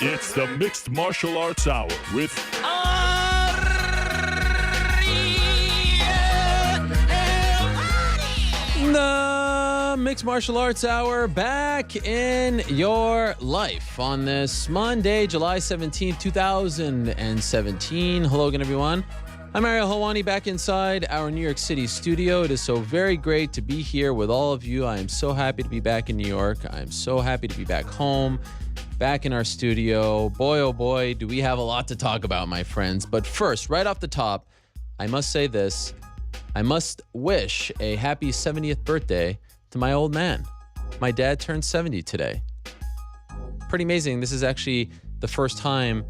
It's the Mixed Martial Arts Hour with the Mixed Martial Arts Hour back in your life on this Monday, July 17th, 2017. Hello again, everyone. I'm Ariel Helwani back inside our New York City studio. It is so very great to be here with all of you. I am so happy to be back in New York. I am so happy to be back home, back in our studio. Boy, oh boy, do we have a lot to talk about, my friends. But first, right off the top, I must say this. I must wish a happy 70th birthday to my old man. My dad turned 70 today. Pretty amazing. This is actually the first time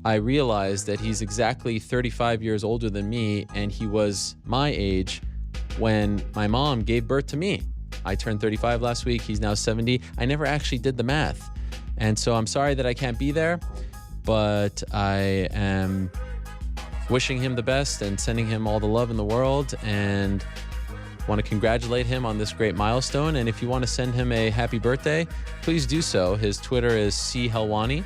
I realized that he's exactly 35 years older than me, and he was my age when my mom gave birth to me. I turned 35 last week. He's now 70. I never actually did the math. And so I'm sorry that I can't be there, but I am wishing him the best and sending him all the love in the world, and want to congratulate him on this great milestone. And if you want to send him a happy birthday, please do so. His Twitter is C.Helwani.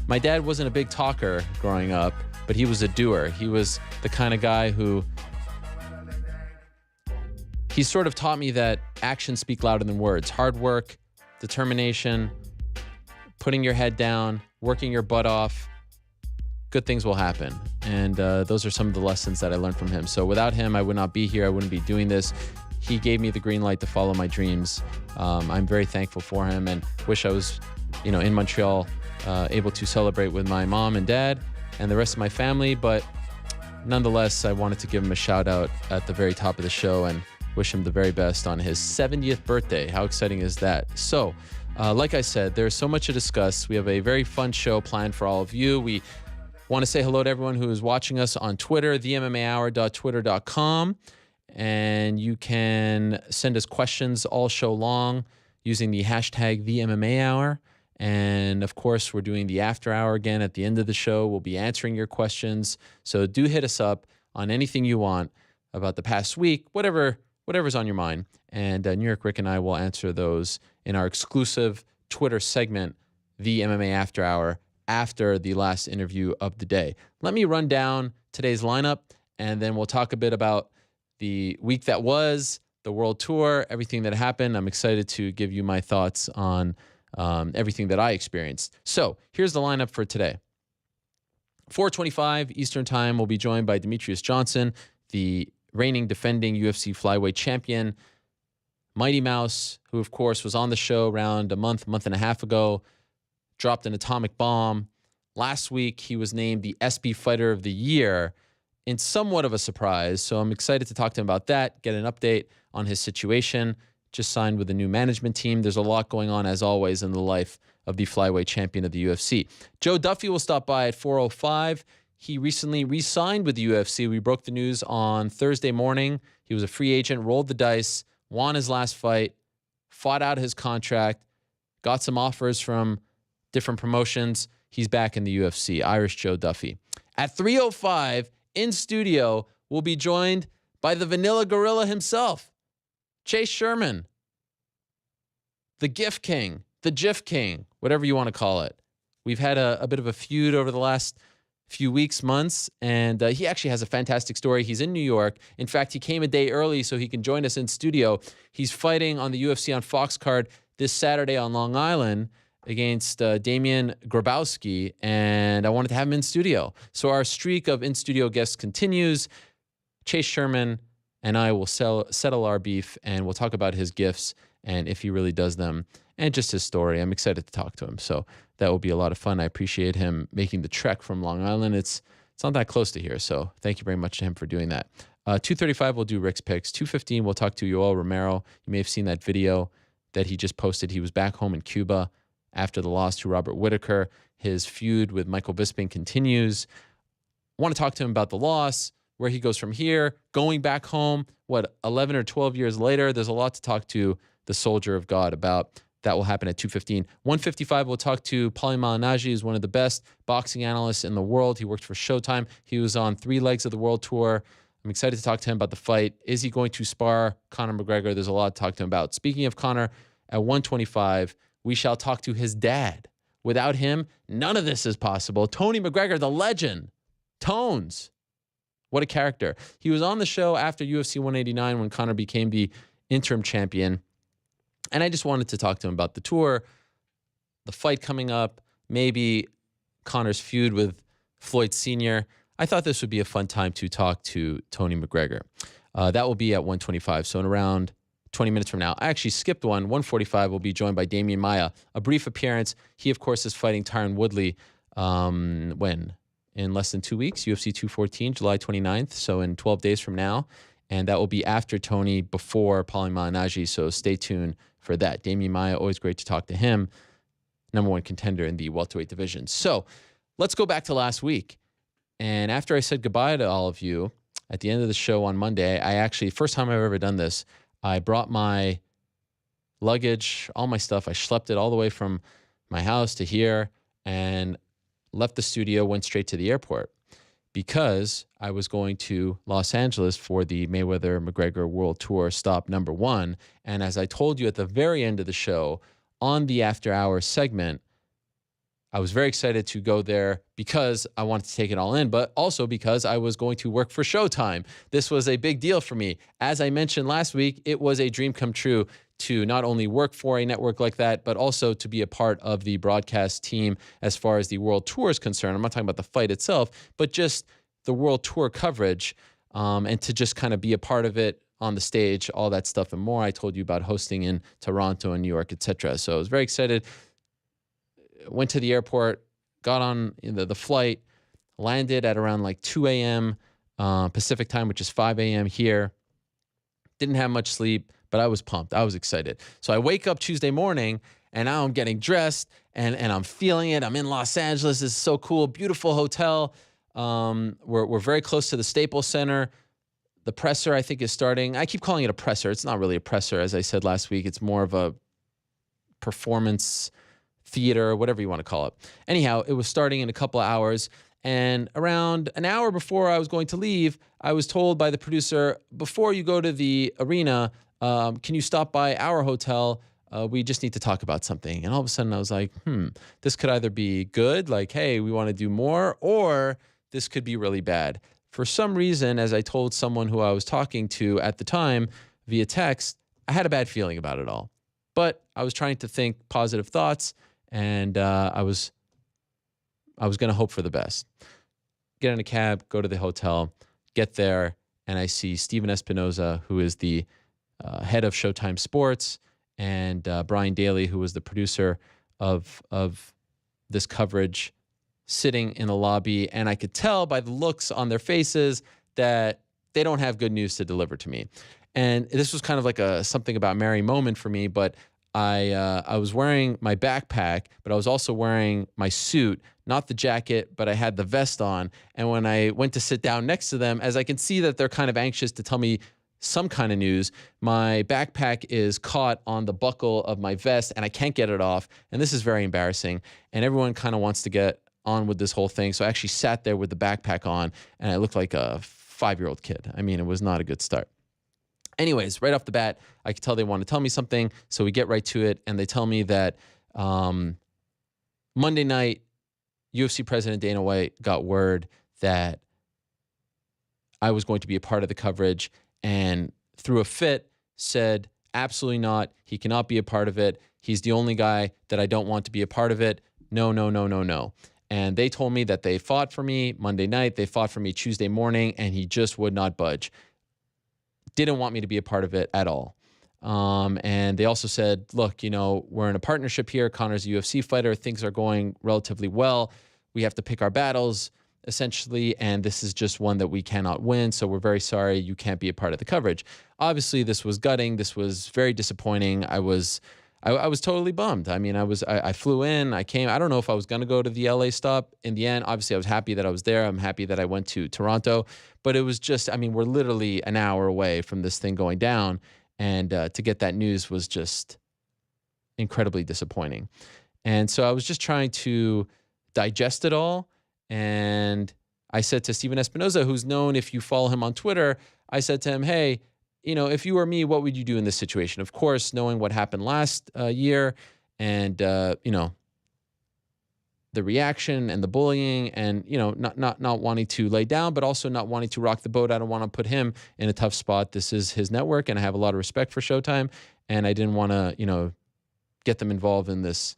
My dad wasn't a big talker growing up, but he was a doer. He was the kind of guy who, he sort of taught me that actions speak louder than words. Hard work, determination, putting your head down, working your butt off, good things will happen. And those are some of the lessons that I learned from him. So without him, I would not be here. I wouldn't be doing this. He gave me the green light to follow my dreams. I'm very thankful for him and wish I was, in Montreal, able to celebrate with my mom and dad and the rest of my family. But nonetheless, I wanted to give him a shout out at the very top of the show and wish him the very best on his 70th birthday. How exciting is that? So, like I said, there's so much to discuss. We have a very fun show planned for all of you. We want to say hello to everyone who is watching us on Twitter, themmahour.twitter.com. And you can send us questions all show long using the hashtag #TheMMAHour. And of course, we're doing the after hour again at the end of the show. We'll be answering your questions. So do hit us up on anything you want about the past week, whatever's on your mind. And New York Rick and I will answer those in our exclusive Twitter segment, The MMA After Hour, after the last interview of the day. Let me run down today's lineup, and then we'll talk a bit about the week that was, the World Tour, everything that happened. I'm excited to give you my thoughts on everything that I experienced. So here's the lineup for today. 4:25 Eastern Time, we'll be joined by Demetrius Johnson, the reigning defending UFC flyweight champion, Mighty Mouse, who of course was on the show around a month and a half ago, dropped an atomic bomb. Last week, he was named the ESPY Fighter of the Year in somewhat of a surprise. So I'm excited to talk to him about that, get an update on his situation. Just signed with a new management team. There's a lot going on, as always, in the life of the flyweight champion of the UFC. Joe Duffy will stop by at 4:05. He recently re-signed with the UFC. We broke the news on Thursday morning. He was a free agent, rolled the dice, won his last fight, fought out his contract, got some offers from different promotions. He's back in the UFC, Irish Joe Duffy. At 3:05, in studio, we'll be joined by the Vanilla Gorilla himself, Chase Sherman, the Gif King, the Gif King, whatever you want to call it. We've had a bit of a feud over the last few weeks, months, and he actually has a fantastic story. He's in New York. In fact, he came a day early so he can join us in studio. He's fighting on the UFC on Fox card this Saturday on Long Island against Damian Grabowski, and I wanted to have him in studio. So our streak of in-studio guests continues. Chase Sherman and I will settle our beef, and we'll talk about his gifts and if he really does them, and just his story. I'm excited to talk to him, so that will be a lot of fun. I appreciate him making the trek from Long Island. It's not that close to here, so thank you very much to him for doing that. 2:35, we'll do Rick's picks. 2:15, we'll talk to Yoel Romero. You may have seen that video that he just posted. He was back home in Cuba after the loss to Robert Whittaker. His feud with Michael Bisping continues. I want to talk to him about the loss, where he goes from here, going back home, 11 or 12 years later. There's a lot to talk to the soldier of God about. That will happen at 2:15. 1:55, we'll talk to Paulie Malignaggi, who's one of the best boxing analysts in the world. He worked for Showtime. He was on 3 legs of the World Tour. I'm excited to talk to him about the fight. Is he going to spar Conor McGregor? There's a lot to talk to him about. Speaking of Conor, at 1:25, We shall talk to his dad. Without him, none of this is possible. Tony McGregor, the legend. Tones. What a character. He was on the show after UFC 189 when Conor became the interim champion. And I just wanted to talk to him about the tour, the fight coming up, maybe Conor's feud with Floyd Sr. I thought this would be a fun time to talk to Tony McGregor. That will be at 1:25, so in around 20 minutes from now. I actually skipped one. 1:45 will be joined by Demian Maia. A brief appearance. He, of course, is fighting Tyron Woodley when? In less than 2 weeks, UFC 214, July 29th, so in 12 days from now. And that will be after Tony, before Paulie Malignaggi, so stay tuned for that. Demian Maia, always great to talk to him. Number one contender in the welterweight division. So let's go back to last week. And after I said goodbye to all of you, at the end of the show on Monday, I actually, first time I've ever done this, I brought my luggage, all my stuff. I schlepped it all the way from my house to here and left the studio, went straight to the airport because I was going to Los Angeles for the Mayweather-McGregor World Tour stop number 1. And as I told you at the very end of the show, on the After Hours segment, I was very excited to go there because I wanted to take it all in, but also because I was going to work for Showtime. This was a big deal for me. As I mentioned last week, it was a dream come true to not only work for a network like that, but also to be a part of the broadcast team as far as the World Tour is concerned. I'm not talking about the fight itself, but just the World Tour coverage, and to just kind of be a part of it on the stage, all that stuff and more. I told you about hosting in Toronto and New York, etc. So I was very excited. Went to the airport, got on the flight, landed at around like 2 a.m. Pacific time, which is 5 a.m. here. Didn't have much sleep, but I was pumped. I was excited. So I wake up Tuesday morning, and now I'm getting dressed, and I'm feeling it. I'm in Los Angeles. This is so cool. Beautiful hotel. We're very close to the Staples Center. The presser, I think, is starting. I keep calling it a presser. It's not really a presser, as I said last week. It's more of a performance theater, whatever you want to call it. Anyhow, it was starting in a couple of hours. And around an hour before I was going to leave, I was told by the producer, before you go to the arena, can you stop by our hotel? We just need to talk about something. And all of a sudden I was like, this could either be good, like, hey, we want to do more, or this could be really bad. For some reason, as I told someone who I was talking to at the time via text, I had a bad feeling about it all. But I was trying to think positive thoughts, and I was going to hope for the best. Get in a cab, go to the hotel, get there, and I see Steven Espinoza, who is the head of Showtime Sports, and Brian Daly, who was the producer of this coverage, sitting in the lobby. And I could tell by the looks on their faces that they don't have good news to deliver to me. And this was kind of like a something about Mary moment for me, but I was wearing my backpack, but I was also wearing my suit, not the jacket, but I had the vest on. And when I went to sit down next to them, as I can see that they're kind of anxious to tell me some kind of news, my backpack is caught on the buckle of my vest and I can't get it off. And this is very embarrassing. And everyone kind of wants to get on with this whole thing. So I actually sat there with the backpack on and I looked like a 5-year-old kid. I mean, it was not a good start. Anyways, right off the bat, I could tell they want to tell me something, so we get right to it, and they tell me that Monday night, UFC President Dana White got word that I was going to be a part of the coverage, and threw a fit, said, absolutely not, he cannot be a part of it, he's the only guy that I don't want to be a part of it, no, no, no, no, no. And they told me that they fought for me Monday night, they fought for me Tuesday morning, and he just would not budge. Didn't want me to be a part of it at all. And they also said, look, you know, we're in a partnership here. Conor's a UFC fighter. Things are going relatively well. We have to pick our battles, essentially, and this is just one that we cannot win. So we're very sorry you can't be a part of the coverage. Obviously, this was gutting. This was very disappointing. I was totally bummed. I mean, I flew in, I came. I don't know if I was going to go to the LA stop. In the end, obviously, I was happy that I was there. I'm happy that I went to Toronto. But it was just, I mean, we're literally an hour away from this thing going down. And to get that news was just incredibly disappointing. And so I was just trying to digest it all. And I said to Steven Espinoza, who's known, if you follow him on Twitter, I said to him, hey, you know, if you were me, what would you do in this situation? Of course, knowing what happened last year and the reaction and the bullying, and not wanting to lay down, but also not wanting to rock the boat. I don't want to put him in a tough spot. This is his network, and I have a lot of respect for Showtime, and I didn't want to get them involved in this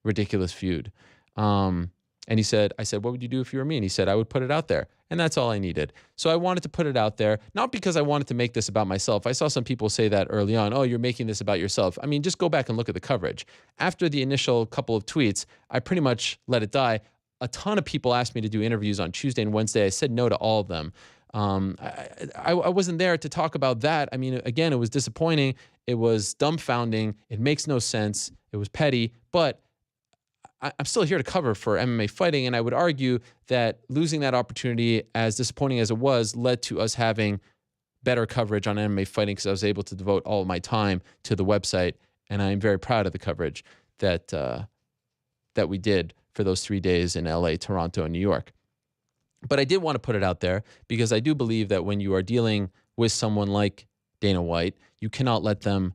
ridiculous feud. And I said, what would you do if you were me? And he said, I would put it out there. And that's all I needed. So I wanted to put it out there, not because I wanted to make this about myself. I saw some people say that early on, oh, you're making this about yourself. I mean, just go back and look at the coverage. After the initial couple of tweets, I pretty much let it die. A ton of people asked me to do interviews on Tuesday and Wednesday. I said no to all of them. I wasn't there to talk about that. I mean, again, it was disappointing. It was dumbfounding. It makes no sense. It was petty, but I'm still here to cover for MMA fighting, and I would argue that losing that opportunity, as disappointing as it was, led to us having better coverage on MMA fighting because I was able to devote all of my time to the website, and I'm very proud of the coverage that we did for those 3 days in LA, Toronto, and New York. But I did want to put it out there because I do believe that when you are dealing with someone like Dana White, you cannot let them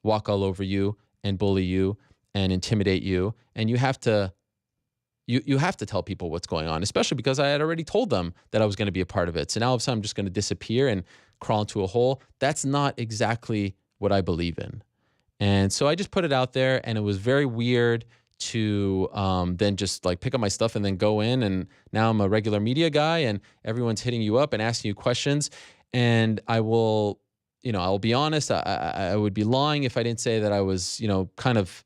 walk all over you and bully you and intimidate you, and you have to tell people what's going on, especially because I had already told them that I was going to be a part of it. So now all of a sudden I'm just going to disappear and crawl into a hole. That's not exactly what I believe in. And so I just put it out there, and it was very weird to then just like pick up my stuff and then go in, and now I'm a regular media guy and everyone's hitting you up and asking you questions. And I will be honest, I would be lying if I didn't say that I was, kind of,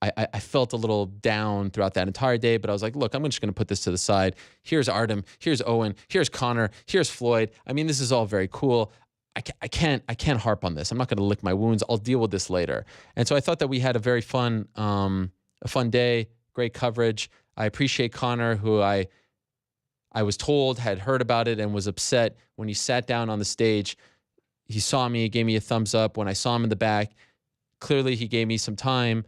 I felt a little down throughout that entire day, but I was like, look, I'm just going to put this to the side. Here's Artem, here's Owen, here's Conor, here's Floyd. I mean, this is all very cool. I can't harp on this. I'm not going to lick my wounds. I'll deal with this later. And so I thought that we had a very fun day, great coverage. I appreciate Conor, who I was told had heard about it and was upset when he sat down on the stage. He saw me, gave me a thumbs up. When I saw him in the back, clearly he gave me some time.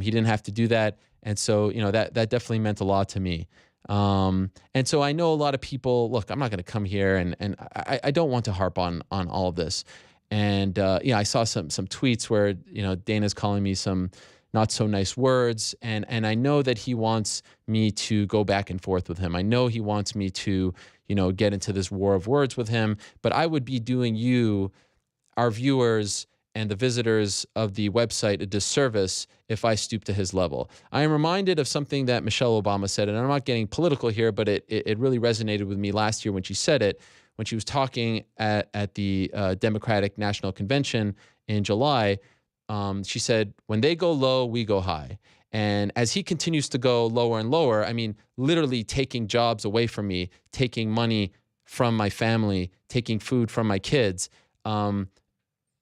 He didn't have to do that. And so, that definitely meant a lot to me. And so I know a lot of people, look, I'm not going to come here and I don't want to harp on all of this. And, I saw some tweets where, Dana's calling me some not so nice words. And I know that he wants me to go back and forth with him. I know he wants me to, get into this war of words with him, but I would be doing you, our viewers, and the visitors of the website a disservice if I stoop to his level. I am reminded of something that Michelle Obama said, and I'm not getting political here, but it really resonated with me last year when she said it, when she was talking at the Democratic National Convention in July. She said, when they go low, we go high. And as he continues to go lower and lower, I mean, literally taking jobs away from me, taking money from my family, taking food from my kids,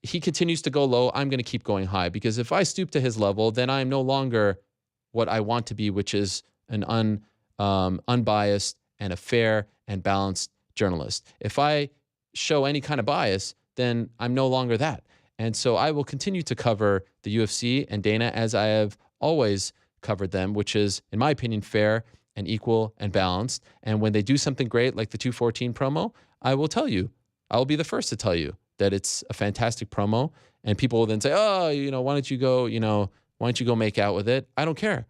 he continues to go low, I'm going to keep going high, because if I stoop to his level, then I'm no longer what I want to be, which is an unbiased and a fair and balanced journalist. If I show any kind of bias, then I'm no longer that. And so I will continue to cover the UFC and Dana as I have always covered them, which is, in my opinion, fair and equal and balanced. And when they do something great like the 214 promo, I will tell you. I will be the first to tell you that it's a fantastic promo, and people will then say, oh, why don't you go make out with it? I don't care.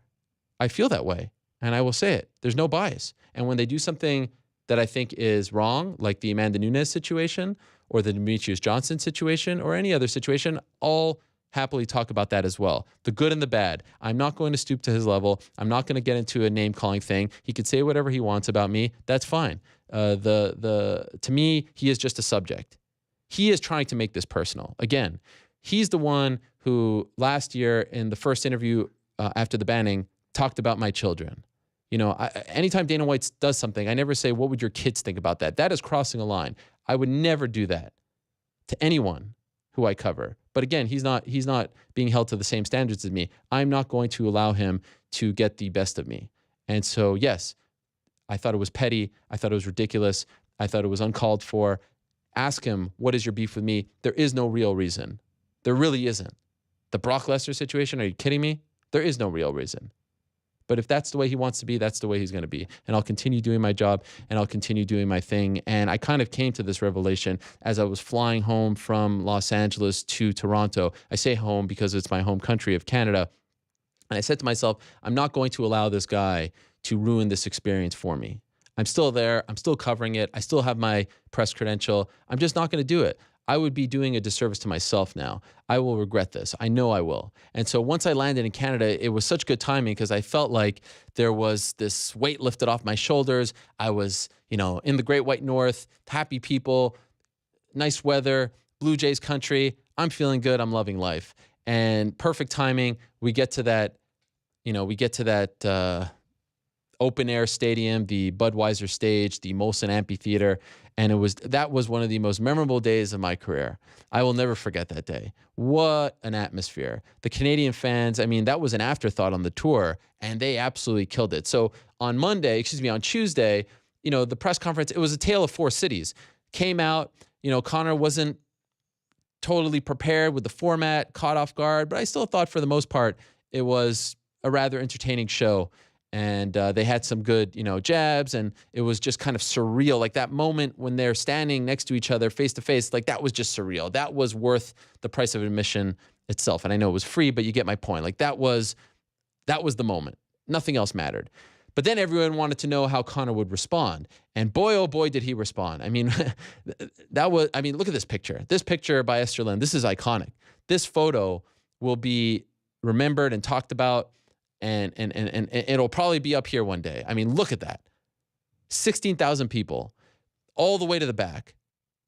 I feel that way, and I will say it. There's no bias. And when they do something that I think is wrong, like the Amanda Nunes situation or the Demetrius Johnson situation or any other situation, I'll happily talk about that as well. The good and the bad. I'm not going to stoop to his level. I'm not going to get into a name-calling thing. He could say whatever he wants about me. That's fine. To me, he is just a subject. He is trying to make this personal. Again, he's the one who last year in the first interview after the banning talked about my children. Anytime Dana White does something, I never say, what would your kids think about that? That is crossing a line. I would never do that to anyone who I cover. But again, he's not being held to the same standards as me. I'm not going to allow him to get the best of me. And so, yes, I thought it was petty. I thought it was ridiculous. I thought it was uncalled for. Ask him, what is your beef with me? There is no real reason. There really isn't. The Brock Lesnar situation, are you kidding me? There is no real reason. But if that's the way he wants to be, that's the way he's going to be. And I'll continue doing my job, and I'll continue doing my thing. And I kind of came to this revelation as I was flying home from Los Angeles to Toronto. I say home because it's my home country of Canada. And I said to myself, I'm not going to allow this guy to ruin this experience for me. I'm still there. I'm still covering it. I still have my press credential. I'm just not going to do it. I would be doing a disservice to myself now. I will regret this. I know I will. And so once I landed in Canada, it was such good timing because I felt like there was this weight lifted off my shoulders. I was, in the Great White North, happy people, nice weather, Blue Jays country. I'm feeling good. I'm loving life. And perfect timing. We get to that, open air stadium, the Budweiser stage, the Molson Amphitheater. And that was one of the most memorable days of my career. I will never forget that day. What an atmosphere. The Canadian fans, that was an afterthought on the tour, and they absolutely killed it. So on Tuesday, the press conference, it was a tale of four cities. Came out, Conor wasn't totally prepared with the format, caught off guard, but I still thought for the most part, it was a rather entertaining show. And they had some good, jabs, and it was just kind of surreal. Like that moment when they're standing next to each other face to face, like that was just surreal. That was worth the price of admission itself. And I know it was free, but you get my point. Like that was the moment. Nothing else mattered. But then everyone wanted to know how Conor would respond. And boy, oh boy, did he respond. Look at this picture. This picture by Esther Lin, this is iconic. This photo will be remembered and talked about. And it'll probably be up here one day. Look at that. 16,000 people all the way to the back.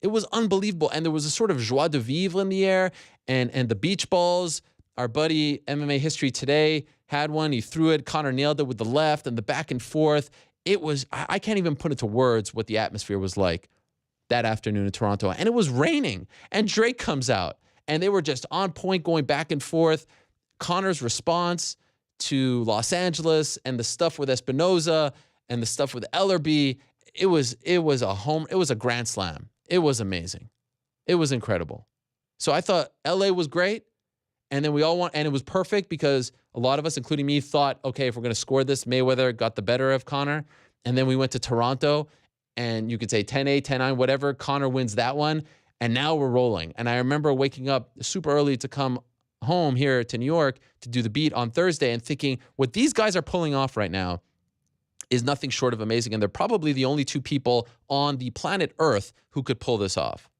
It was unbelievable. And there was a sort of joie de vivre in the air. And the beach balls, our buddy MMA History Today had one. He threw it. Conor nailed it with the left and the back and forth. It was, I can't even put into words what the atmosphere was like that afternoon in Toronto. And it was raining. And Drake comes out. And they were just on point going back and forth. Conor's response to Los Angeles and the stuff with Espinoza and the stuff with Ellerby, it was a grand slam. It was amazing. It was incredible. So I thought LA was great. And then and it was perfect because a lot of us, including me, thought, okay, if we're going to score this, Mayweather got the better of Conor. And then we went to Toronto and you could say 10-8, 10-9, whatever. Conor wins that one. And now we're rolling. And I remember waking up super early to come home here to New York to do the beat on Thursday and thinking what these guys are pulling off right now is nothing short of amazing. And they're probably the only two people on the planet Earth who could pull this off.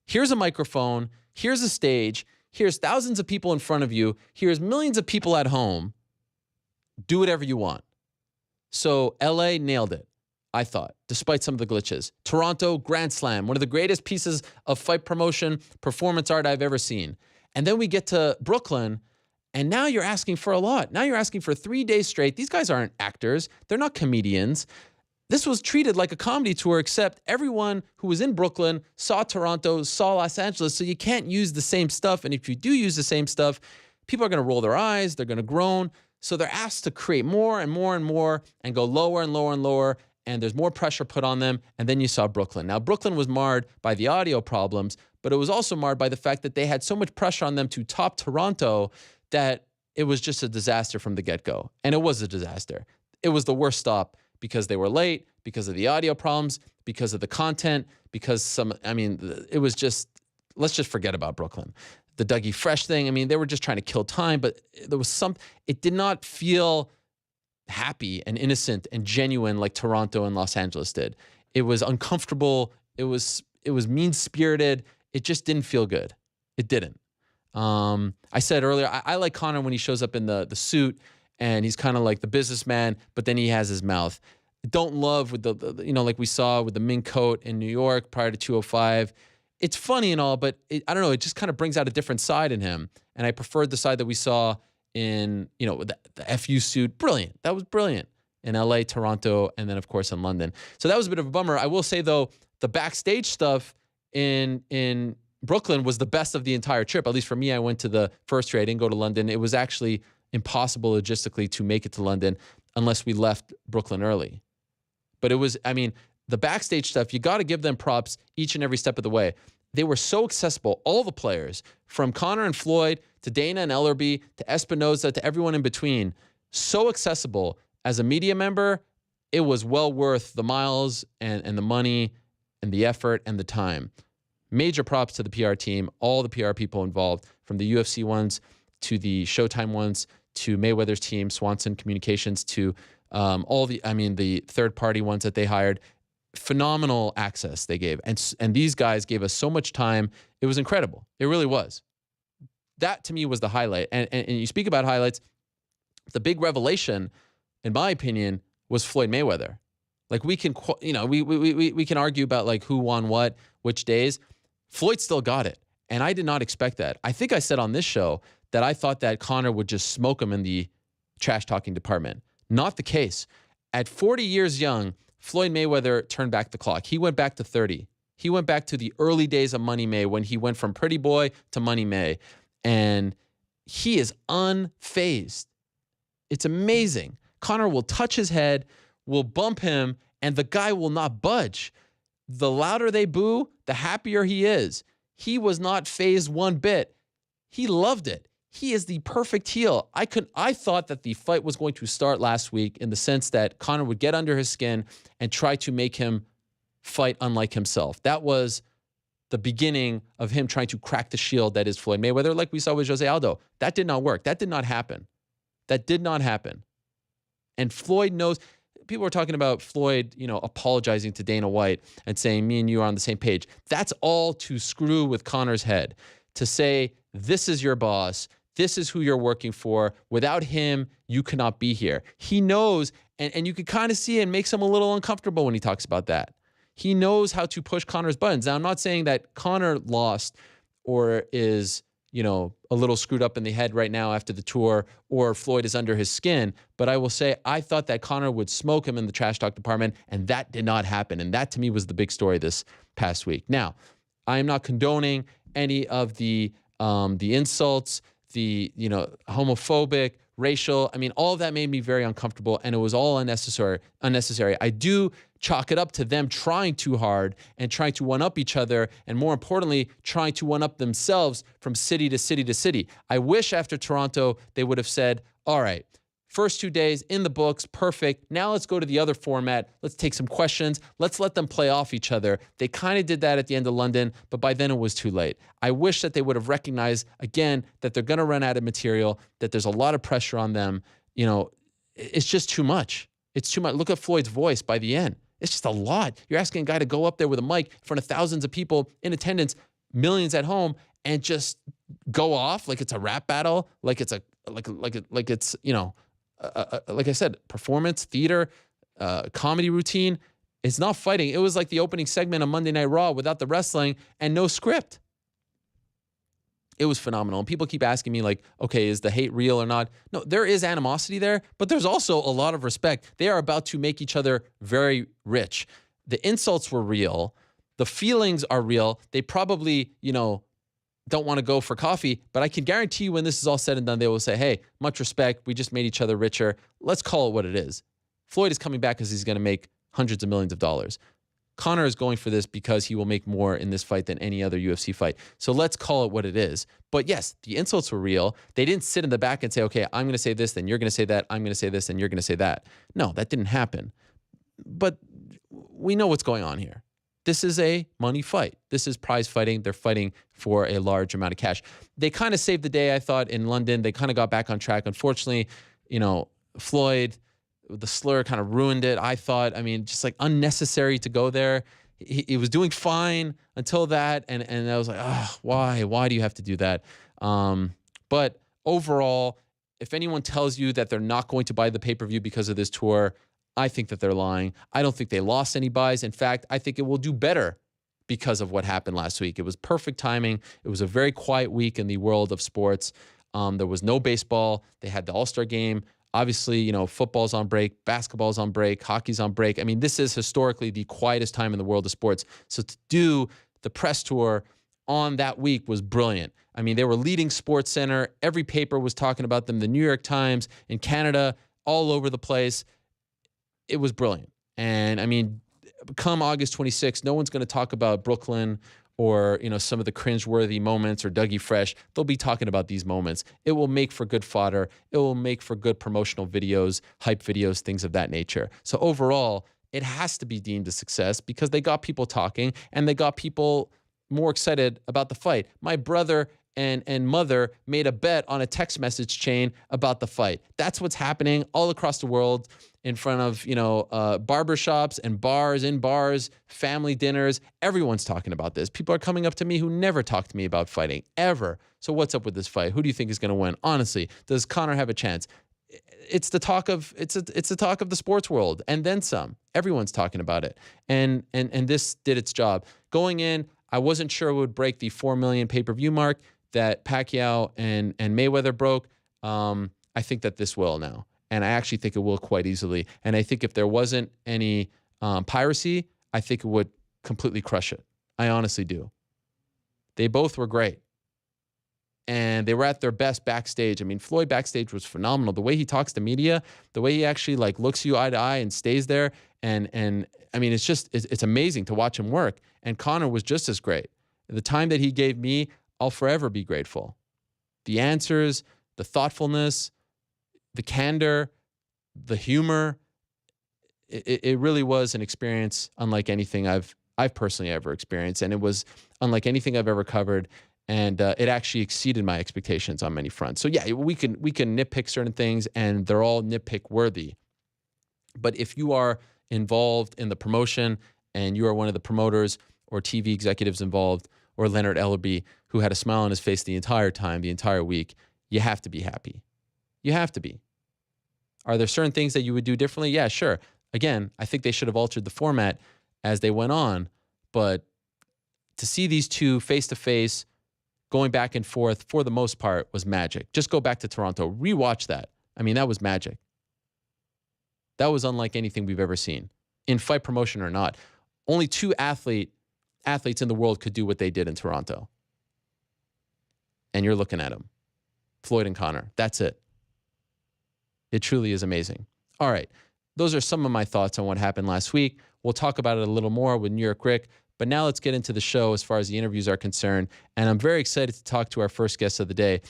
Here's a microphone. Here's a stage. Here's thousands of people in front of you. Here's millions of people at home. Do whatever you want. So LA nailed it, I thought, despite some of the glitches. Toronto, grand slam, one of the greatest pieces of fight promotion, performance art I've ever seen. And then we get to Brooklyn, and now you're asking for a lot. Now you're asking for 3 days straight. These guys aren't actors. They're not comedians. This was treated like a comedy tour, except everyone who was in Brooklyn saw Toronto, saw Los Angeles, so you can't use the same stuff. And if you do use the same stuff, people are going to roll their eyes. They're going to groan. So they're asked to create more and more and more and go lower and lower and lower. And there's more pressure put on them. And then you saw Brooklyn. Now, Brooklyn was marred by the audio problems, but it was also marred by the fact that they had so much pressure on them to top Toronto that it was just a disaster from the get-go. And it was a disaster. It was the worst stop because they were late, because of the audio problems, because of the content, because it was just, let's just forget about Brooklyn. The Dougie Fresh thing, they were just trying to kill time, but there was it did not feel happy and innocent and genuine like Toronto and Los Angeles did. It was uncomfortable. It was mean-spirited. It just didn't feel good. It didn't. I said earlier, I like Conor when he shows up in the suit and he's kind of like the businessman, but then he has his mouth. Don't love with the like we saw with the mink coat in New York prior to 205. It's funny and all, but I don't know. It just kind of brings out a different side in him. And I preferred the side that we saw in, the FU suit. Brilliant. That was brilliant in LA, Toronto, and then of course in London. So that was a bit of a bummer. I will say though, the backstage stuff in Brooklyn was the best of the entire trip. At least for me, I went to the first trade, I didn't go to London. It was actually impossible logistically to make it to London unless we left Brooklyn early. But it was, the backstage stuff, you got to give them props each and every step of the way. They were so accessible, all the players, from Conor and Floyd to Dana and Ellerby to Espinoza to everyone in between, so accessible. As a media member, it was well worth the miles and the money and the effort and the time. Major props to the PR team, all the PR people involved, from the UFC ones to the Showtime ones to Mayweather's team, Swanson Communications, to the third-party ones that they hired. Phenomenal access they gave. And these guys gave us so much time. It was incredible. It really was. That, to me, was the highlight. And you speak about highlights. The big revelation, in my opinion, was Floyd Mayweather. Like, we can, we can argue about like who won what, which days. Floyd still got it. And I did not expect that. I think I said on this show that I thought that Conor would just smoke him in the trash talking department. Not the case. At 40 years young, Floyd Mayweather turned back the clock. He went back to 30. He went back to the early days of Money May, when he went from Pretty Boy to Money May. And he is unfazed. It's amazing. Conor will touch his head, will bump him, and the guy will not budge. The louder they boo, the happier he is. He was not fazed one bit. He loved it. He is the perfect heel. I thought that the fight was going to start last week, in the sense that Conor would get under his skin and try to make him fight unlike himself. That was the beginning of him trying to crack the shield that is Floyd Mayweather, like we saw with Jose Aldo. That did not work. That did not happen. That did not happen. And Floyd knows. People were talking about Floyd, apologizing to Dana White and saying, me and you are on the same page. That's all to screw with Conor's head, to say, this is your boss. This is who you're working for. Without him, you cannot be here. He knows, and you can kind of see it, makes him a little uncomfortable when he talks about that. He knows how to push Conor's buttons. Now, I'm not saying that Conor lost or is, a little screwed up in the head right now after the tour, or Floyd is under his skin. But I will say, I thought that Conor would smoke him in the trash talk department, and that did not happen. And that, to me, was the big story this past week. Now, I am not condoning any of the insults, the, homophobic, racial. I mean, all of that made me very uncomfortable, and it was all unnecessary. I do chalk it up to them trying too hard and trying to one-up each other, and more importantly, trying to one-up themselves from city to city to city. I wish after Toronto they would have said, all right, first 2 days in the books, perfect. Now let's go to the other format. Let's take some questions. Let's let them play off each other. They kind of did that at the end of London, but by then it was too late. I wish that they would have recognized, again, that they're going to run out of material, that there's a lot of pressure on them. It's just too much. It's too much. Look at Floyd's voice by the end. It's just a lot. You're asking a guy to go up there with a mic in front of thousands of people in attendance, millions at home, and just go off like it's a rap battle, like it's like I said, performance, theater, comedy routine. It's not fighting. It was like the opening segment of Monday Night Raw without the wrestling and no script. It was phenomenal. And people keep asking me, like, okay, is the hate real or not? No, there is animosity there, but there's also a lot of respect. They are about to make each other very rich. The insults were real. The feelings are real. They probably, don't want to go for coffee, but I can guarantee you when this is all said and done, they will say, hey, much respect. We just made each other richer. Let's call it what it is. Floyd is coming back because he's going to make hundreds of millions of dollars. Conor is going for this because he will make more in this fight than any other UFC fight. So let's call it what it is. But yes, the insults were real. They didn't sit in the back and say, okay, I'm going to say this, then you're going to say that. I'm going to say this, and you're going to say that. No, that didn't happen. But we know what's going on here. This is a money fight. This is prize fighting. They're fighting for a large amount of cash. They kind of saved the day, I thought, in London. They kind of got back on track. Unfortunately, Floyd, the slur kind of ruined it, I thought. I mean, just like unnecessary to go there. He was doing fine until that. And I was like, oh, why? Why do you have to do that? But overall, if anyone tells you that they're not going to buy the pay-per-view because of this tour, I think that they're lying. I don't think they lost any buys. In fact, I think it will do better because of what happened last week. It was perfect timing. It was a very quiet week in the world of sports. There was no baseball. They had the All-Star game. Obviously, football's on break, basketball's on break, hockey's on break. I mean, this is historically the quietest time in the world of sports. So to do the press tour on that week was brilliant. I mean, they were leading Sports Center. Every paper was talking about them. The New York Times in Canada, all over the place. It was brilliant. And I mean, come August 26th, no one's going to talk about Brooklyn or, some of the cringeworthy moments or Dougie Fresh. They'll be talking about these moments. It will make for good fodder. It will make for good promotional videos, hype videos, things of that nature. So overall, it has to be deemed a success because they got people talking and they got people more excited about the fight. My brother and mother made a bet on a text message chain about the fight. That's what's happening all across the world in front of, barbershops and bars, in bars, family dinners. Everyone's talking about this. People are coming up to me who never talked to me about fighting, ever. So what's up with this fight? Who do you think is going to win? Honestly, does Conor have a chance? It's the talk of it's the talk of the sports world, and then some. Everyone's talking about it, and this did its job. Going in, I wasn't sure it would break the 4 million pay-per-view mark that Pacquiao and Mayweather broke. I think that this will now, and I actually think it will quite easily. And I think if there wasn't any piracy, I think it would completely crush it. I honestly do. They both were great. And they were at their best backstage. I mean, Floyd backstage was phenomenal. The way he talks to media, the way he actually like looks you eye to eye and stays there. And I mean, it's amazing to watch him work. And Conor was just as great. The time that he gave me, I'll forever be grateful. The answers, the thoughtfulness, the candor, the humor, it really was an experience unlike anything I've personally ever experienced. And it was unlike anything I've ever covered. And it actually exceeded my expectations on many fronts. So yeah, we can nitpick certain things, and they're all nitpick worthy. But if you are involved in the promotion and you are one of the promoters or TV executives involved, or Leonard Ellerby, who had a smile on his face the entire time, the entire week, you have to be happy. You have to be. Are there certain things that you would do differently? Yeah, sure. Again, I think they should have altered the format as they went on. But to see these two face-to-face, going back and forth for the most part, was magic. Just go back to Toronto. Rewatch that. I mean, that was magic. That was unlike anything we've ever seen, in fight promotion or not. Only two athletes in the world could do what they did in Toronto. And you're looking at them. Floyd and Conor. That's it. It truly is amazing. All right. Those are some of my thoughts on what happened last week. We'll talk about it a little more with New York Rick. But now let's get into the show as far as the interviews are concerned. And I'm very excited to talk to our first guest of the day.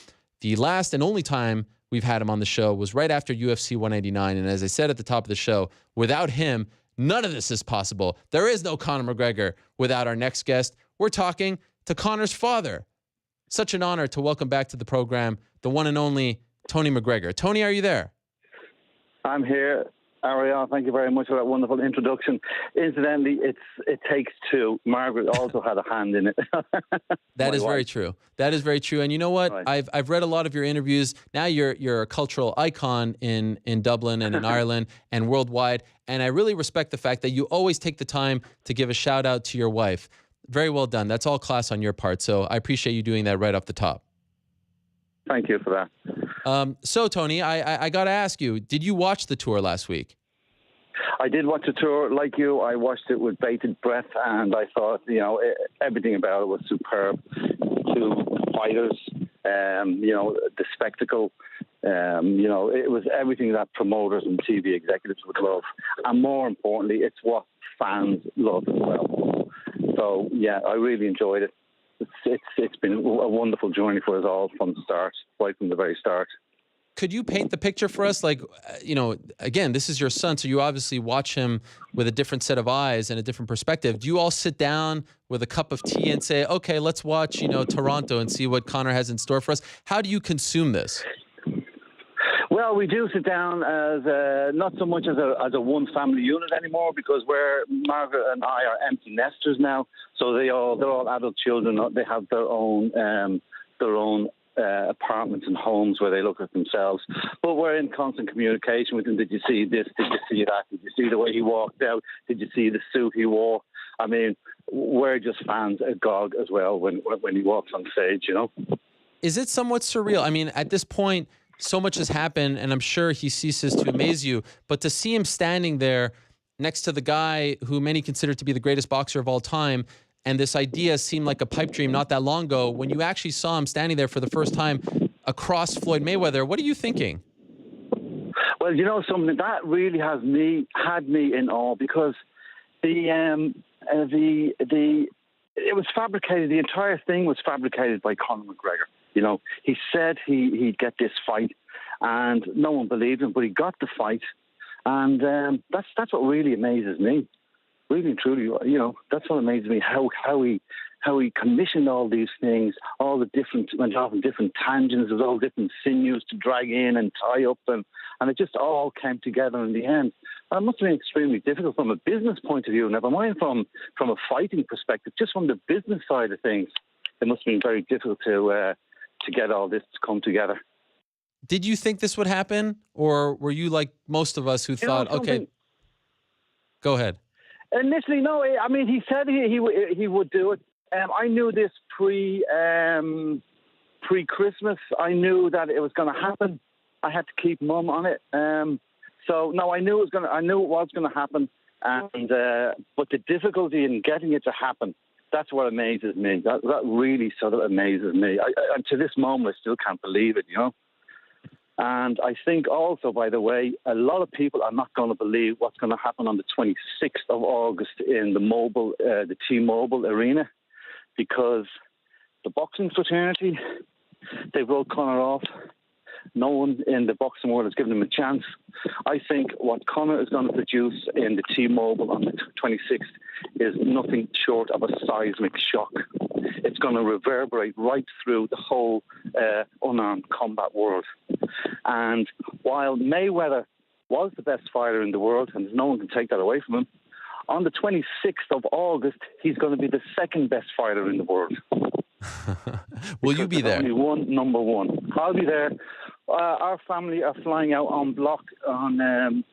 The last and only time we've had him on the show was right after UFC 189. And as I said at the top of the show, without him, none of this is possible. There is no Conor McGregor without our next guest. We're talking to Conor's father. Such an honor to welcome back to the program the one and only Tony McGregor. Tony, are you there? I'm here. Ariel, thank you very much for that wonderful introduction. Incidentally, it takes two. Margaret also had a hand in it. That is very true. That is very true. And you know what? Right. I've read a lot of your interviews. Now you're a cultural icon in Dublin and in Ireland and worldwide. And I really respect the fact that you always take the time to give a shout out to your wife. Very well done. That's all class on your part. So I appreciate you doing that right off the top. Thank you for that. So, Tony, I got to ask you, did you watch the tour last week? I did watch the tour like you. I watched it with bated breath, and I thought, everything about it was superb. Two fighters, the spectacle, it was everything that promoters and TV executives would love. And more importantly, it's what fans love as well. So, yeah, I really enjoyed it. It's been a wonderful journey for us all from the start, right from the very start. Could you paint the picture for us? Like, again, this is your son, so you obviously watch him with a different set of eyes and a different perspective. Do you all sit down with a cup of tea and say, okay, let's watch, Toronto and see what Conor has in store for us? How do you consume this? Well, we do sit down as not so much as a one family unit anymore, because Margaret and I are empty nesters now. So they're all adult children. They have their own apartments and homes where they look at themselves. But we're in constant communication with them. Did you see this? Did you see that? Did you see the way he walked out? Did you see the suit he wore? I mean, we're just fans agog as well when he walks on stage, Is it somewhat surreal? I mean, at this point, so much has happened, and I'm sure he ceases to amaze you. But to see him standing there next to the guy who many consider to be the greatest boxer of all time, and this idea seemed like a pipe dream not that long ago, when you actually saw him standing there for the first time across Floyd Mayweather, what are you thinking? Well, something that really had me in awe, because it was fabricated. The entire thing was fabricated by Conor McGregor. He said he'd get this fight, and no one believed him, but he got the fight, and that's what really amazes me. Really and truly, that's what amazes me, how he how he commissioned all these things, all the different, went off in different tangents, there was all different sinews to drag in and tie up, and it just all came together in the end. And it must have been extremely difficult from a business point of view, never mind from a fighting perspective, just from the business side of things. It must have been very difficult to get all this to come together. Did you think this would happen, or were you like most of us who thought, okay, go ahead? Initially, no. I mean, he said he would do it. I knew this pre-Christmas. I knew that it was going to happen. I had to keep mum on it. So no, I knew it was going to happen. And but the difficulty in getting it to happen, that's what amazes me. That really sort of amazes me. And to this moment, I still can't believe it. And I think also, by the way, a lot of people are not going to believe what's going to happen on the 26th of August in the T-Mobile Arena, because the boxing fraternity, they wrote Conor off. No one in the boxing world has given him a chance. I think what Conor is going to produce in the T-Mobile on the 26th is nothing short of a seismic shock. It's going to reverberate right through the whole unarmed combat world. And while Mayweather was the best fighter in the world, and no one can take that away from him, on the 26th of August, he's going to be the second best fighter in the world. Will you be there? Only one number one. I'll be there. Our family are flying out en bloc on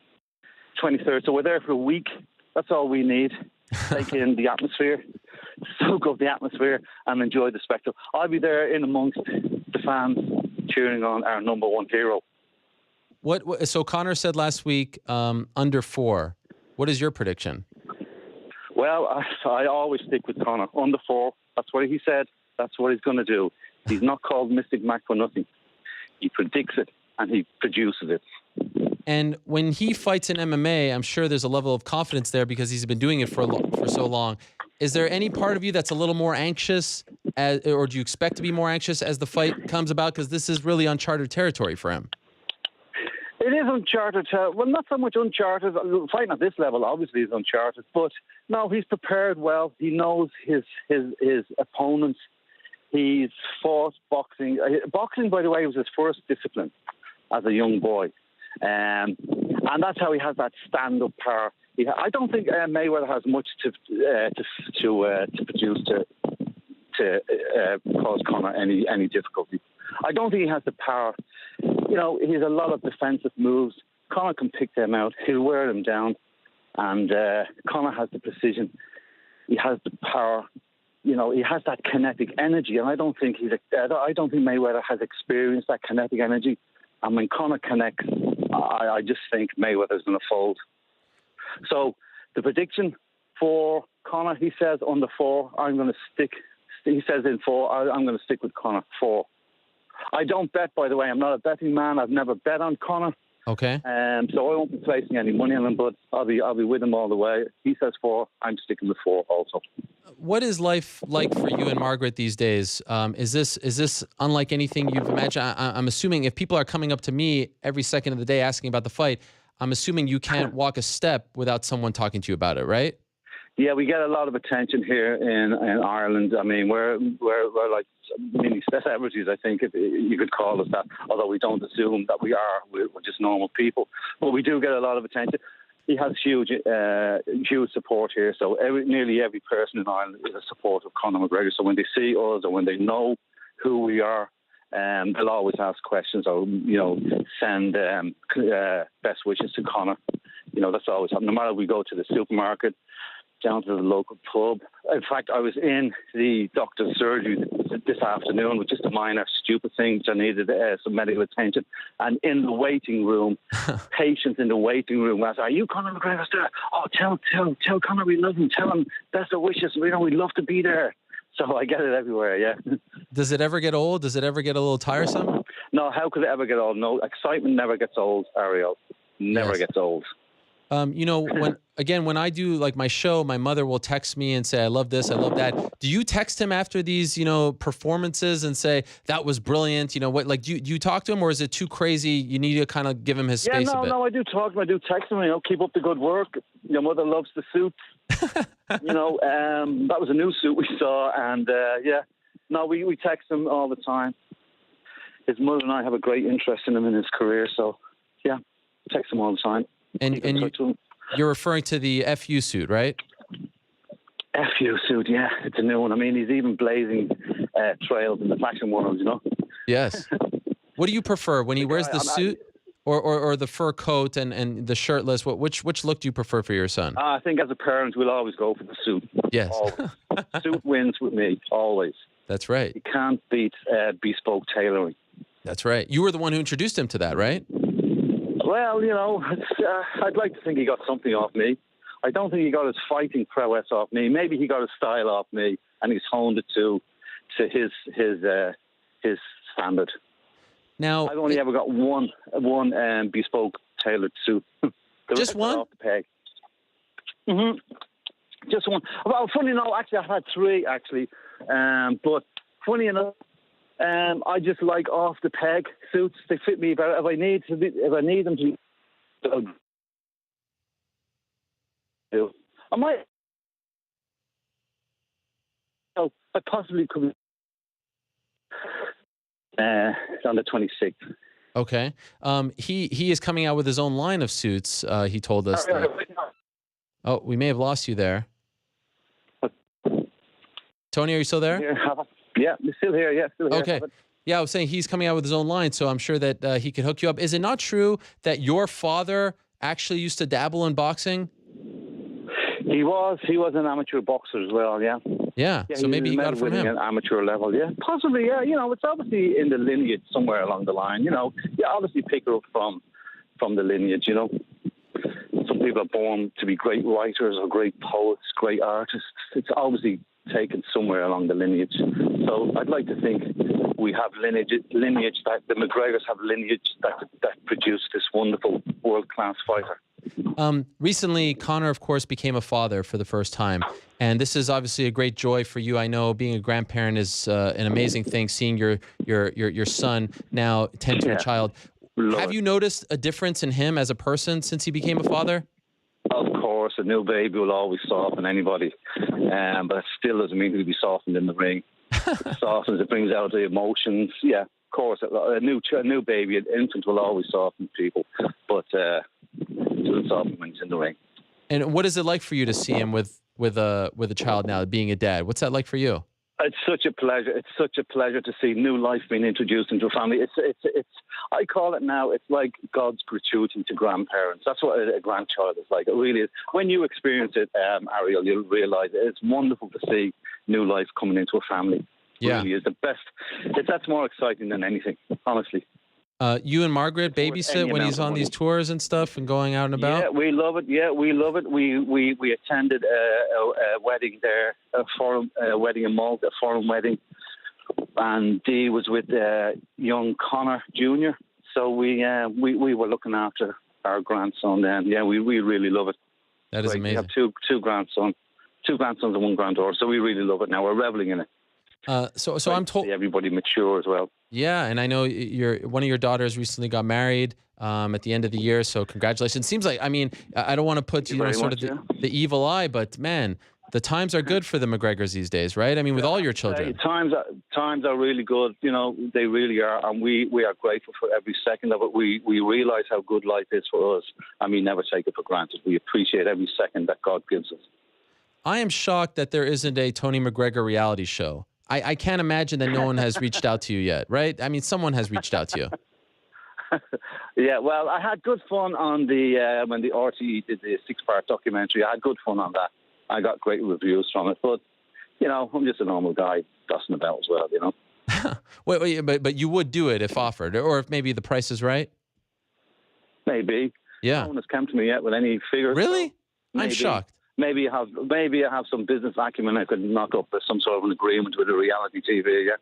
23rd, so we're there for a week. That's all we need. Take in the atmosphere, soak up the atmosphere, and enjoy the spectacle. I'll be there in amongst the fans, cheering on our number one hero. What? So Conor said last week, under 4. What is your prediction? Well, I always stick with Conor. Under 4. That's what he said. That's what he's going to do. He's not called Mystic Mac for nothing. He predicts it and he produces it. And when he fights in MMA, I'm sure there's a level of confidence there because he's been doing it for so long. Is there any part of you that's a little more anxious, or do you expect to be more anxious as the fight comes about? Because this is really uncharted territory for him. It is uncharted. Well, not so much uncharted. Fighting at this level, obviously, is uncharted. But no, he's prepared well. He knows his opponents. He's fought boxing. Boxing, by the way, was his first discipline as a young boy. And that's how he has that stand-up power. I don't think Mayweather has much to produce to cause Conor any difficulty. I don't think he has the power. He has a lot of defensive moves. Conor can pick them out. He'll wear them down. And Conor has the precision. He has the power. He has that kinetic energy, and I don't think Mayweather has experienced that kinetic energy. And when Conor connects, I just think Mayweather's going to fold. So the prediction for Conor, he says under 4. I'm going to stick. He says in 4. I'm going to stick with Conor 4. I don't bet, by the way. I'm not a betting man. I've never bet on Conor. Okay. So I won't be placing any money on him, but I'll be with him all the way. He says 4. I'm sticking with 4 also. What is life like for you and Margaret these days? Is this unlike anything you've imagined? I'm assuming if people are coming up to me every second of the day asking about the fight, I'm assuming you can't walk a step without someone talking to you about it, right? Yeah, we get a lot of attention here in Ireland. I mean, we're like mini celebrities, I think, if you could call us that, although we don't assume that we are. We're just normal people. But we do get a lot of attention. He has huge support here. So nearly every person in Ireland is a supporter of Conor McGregor. So when they see us or when they know who we are, they'll always ask questions or, send best wishes to Conor. That's always happening. No matter we go to the supermarket, down to the local pub. In fact, I was in the doctor's surgery this afternoon with just a minor stupid thing which I needed some medical attention. And in the waiting room, patients in the waiting room asked, "Are you Conor McGregor's dad? Oh, tell Conor we love him. Tell him best of wishes. We'd love to be there." So I get it everywhere, yeah. Does it ever get old? Does it ever get a little tiresome? No, how could it ever get old? No, excitement never gets old, Ariel. Never gets old. When I do like my show, my mother will text me and say, I love this, I love that. Do you text him after these, performances and say, that was brilliant? Do you talk to him, or is it too crazy? You need to kind of give him his space a bit. No, I do talk to him. I do text him, keep up the good work. Your mother loves the suit. That was a new suit we saw. And, we text him all the time. His mother and I have a great interest in him in his career. So, yeah, text him all the time. And you're referring to the FU suit, right? FU suit, yeah. It's a new one. I mean, he's even blazing trails in the fashion world, Yes. What do you prefer, when he wears the suit or the fur coat and the shirtless? Which look do you prefer for your son? I think as a parent, we'll always go for the suit. Yes. Suit wins with me, always. That's right. You can't beat bespoke tailoring. That's right. You were the one who introduced him to that, right? Well, I'd like to think he got something off me. I don't think he got his fighting prowess off me. Maybe he got his style off me, and he's honed it to his standard. Now, I've only ever got one bespoke tailored suit. Just one? Off the peg. Mm-hmm. Just one. Well, funny enough, actually, I've had three, actually. But funny enough, I just like off the peg suits. They fit me better. If I need them to, I might. I possibly could. On the 26th. Okay. He is coming out with his own line of suits. He told us. Oh, we may have lost you there. Tony, are you still there? Yeah, I'm still here. Yeah, still here. Okay. Yeah, I was saying he's coming out with his own line, so I'm sure that he could hook you up. Is it not true that your father actually used to dabble in boxing? He was an amateur boxer as well. Yeah. Yeah. So maybe he got it from him. At amateur level. Yeah, possibly. Yeah. It's obviously in the lineage somewhere along the line. You obviously pick it up from the lineage. Some people are born to be great writers or great poets, great artists. It's obviously taken somewhere along the lineage. So I'd like to think we have lineage that the McGregors have lineage that produced this wonderful world-class fighter. Recently, Conor, of course, became a father for the first time. And this is obviously a great joy for you. I know being a grandparent is an amazing thing, seeing your son now tend to a child. Have you noticed a difference in him as a person since he became a father? Of course, a new baby will always soften anybody. But it still doesn't mean he'll be softened in the ring. It softens, it brings out the emotions. Yeah, of course, a new baby, an infant will always soften people. But it doesn't soften when he's in the ring. And what is it like for you to see him with a child now, being a dad? What's that like for you? It's such a pleasure. It's such a pleasure to see new life being introduced into a family. It's I call it now, it's like God's gratuity to grandparents. That's what a grandchild is like. It really is. When you experience it, Ariel, you'll realize it's wonderful to see new life coming into a family. Yeah. It really is the best. That's more exciting than anything, honestly. You and Margaret babysit when he's on these tours and stuff and going out and about? Yeah, we love it. We attended a wedding there, a wedding in Malta, a foreign wedding. And Dee was with young Conor Jr. So we were looking after our grandson then. Yeah, we really love it. That is amazing. We have two grandsons and one granddaughter. So we really love it now. We're reveling in it. So I'm told everybody mature as well. Yeah, and I know one of your daughters recently got married at the end of the year. So congratulations. Seems like, I mean, I don't want to put the evil eye, but man, the times are good for the McGregors these days, right? I mean, with all your children. Times are really good. They really are, and we are grateful for every second of it. We realize how good life is for us, and we never take it for granted. We appreciate every second that God gives us. I am shocked that there isn't a Tony McGregor reality show. I can't imagine that no one has reached out to you yet, right? I mean, someone has reached out to you. Yeah, well, I had good fun on when the RTE did the 6-part documentary. I had good fun on that. I got great reviews from it, but I'm just a normal guy dusting about as well, Wait, but you would do it if offered, or if maybe the price is right? Maybe. Yeah. No one has come to me yet with any figures. Really? So I'm shocked. Maybe I have some business acumen I could knock up some sort of an agreement with a reality TV. Yeah.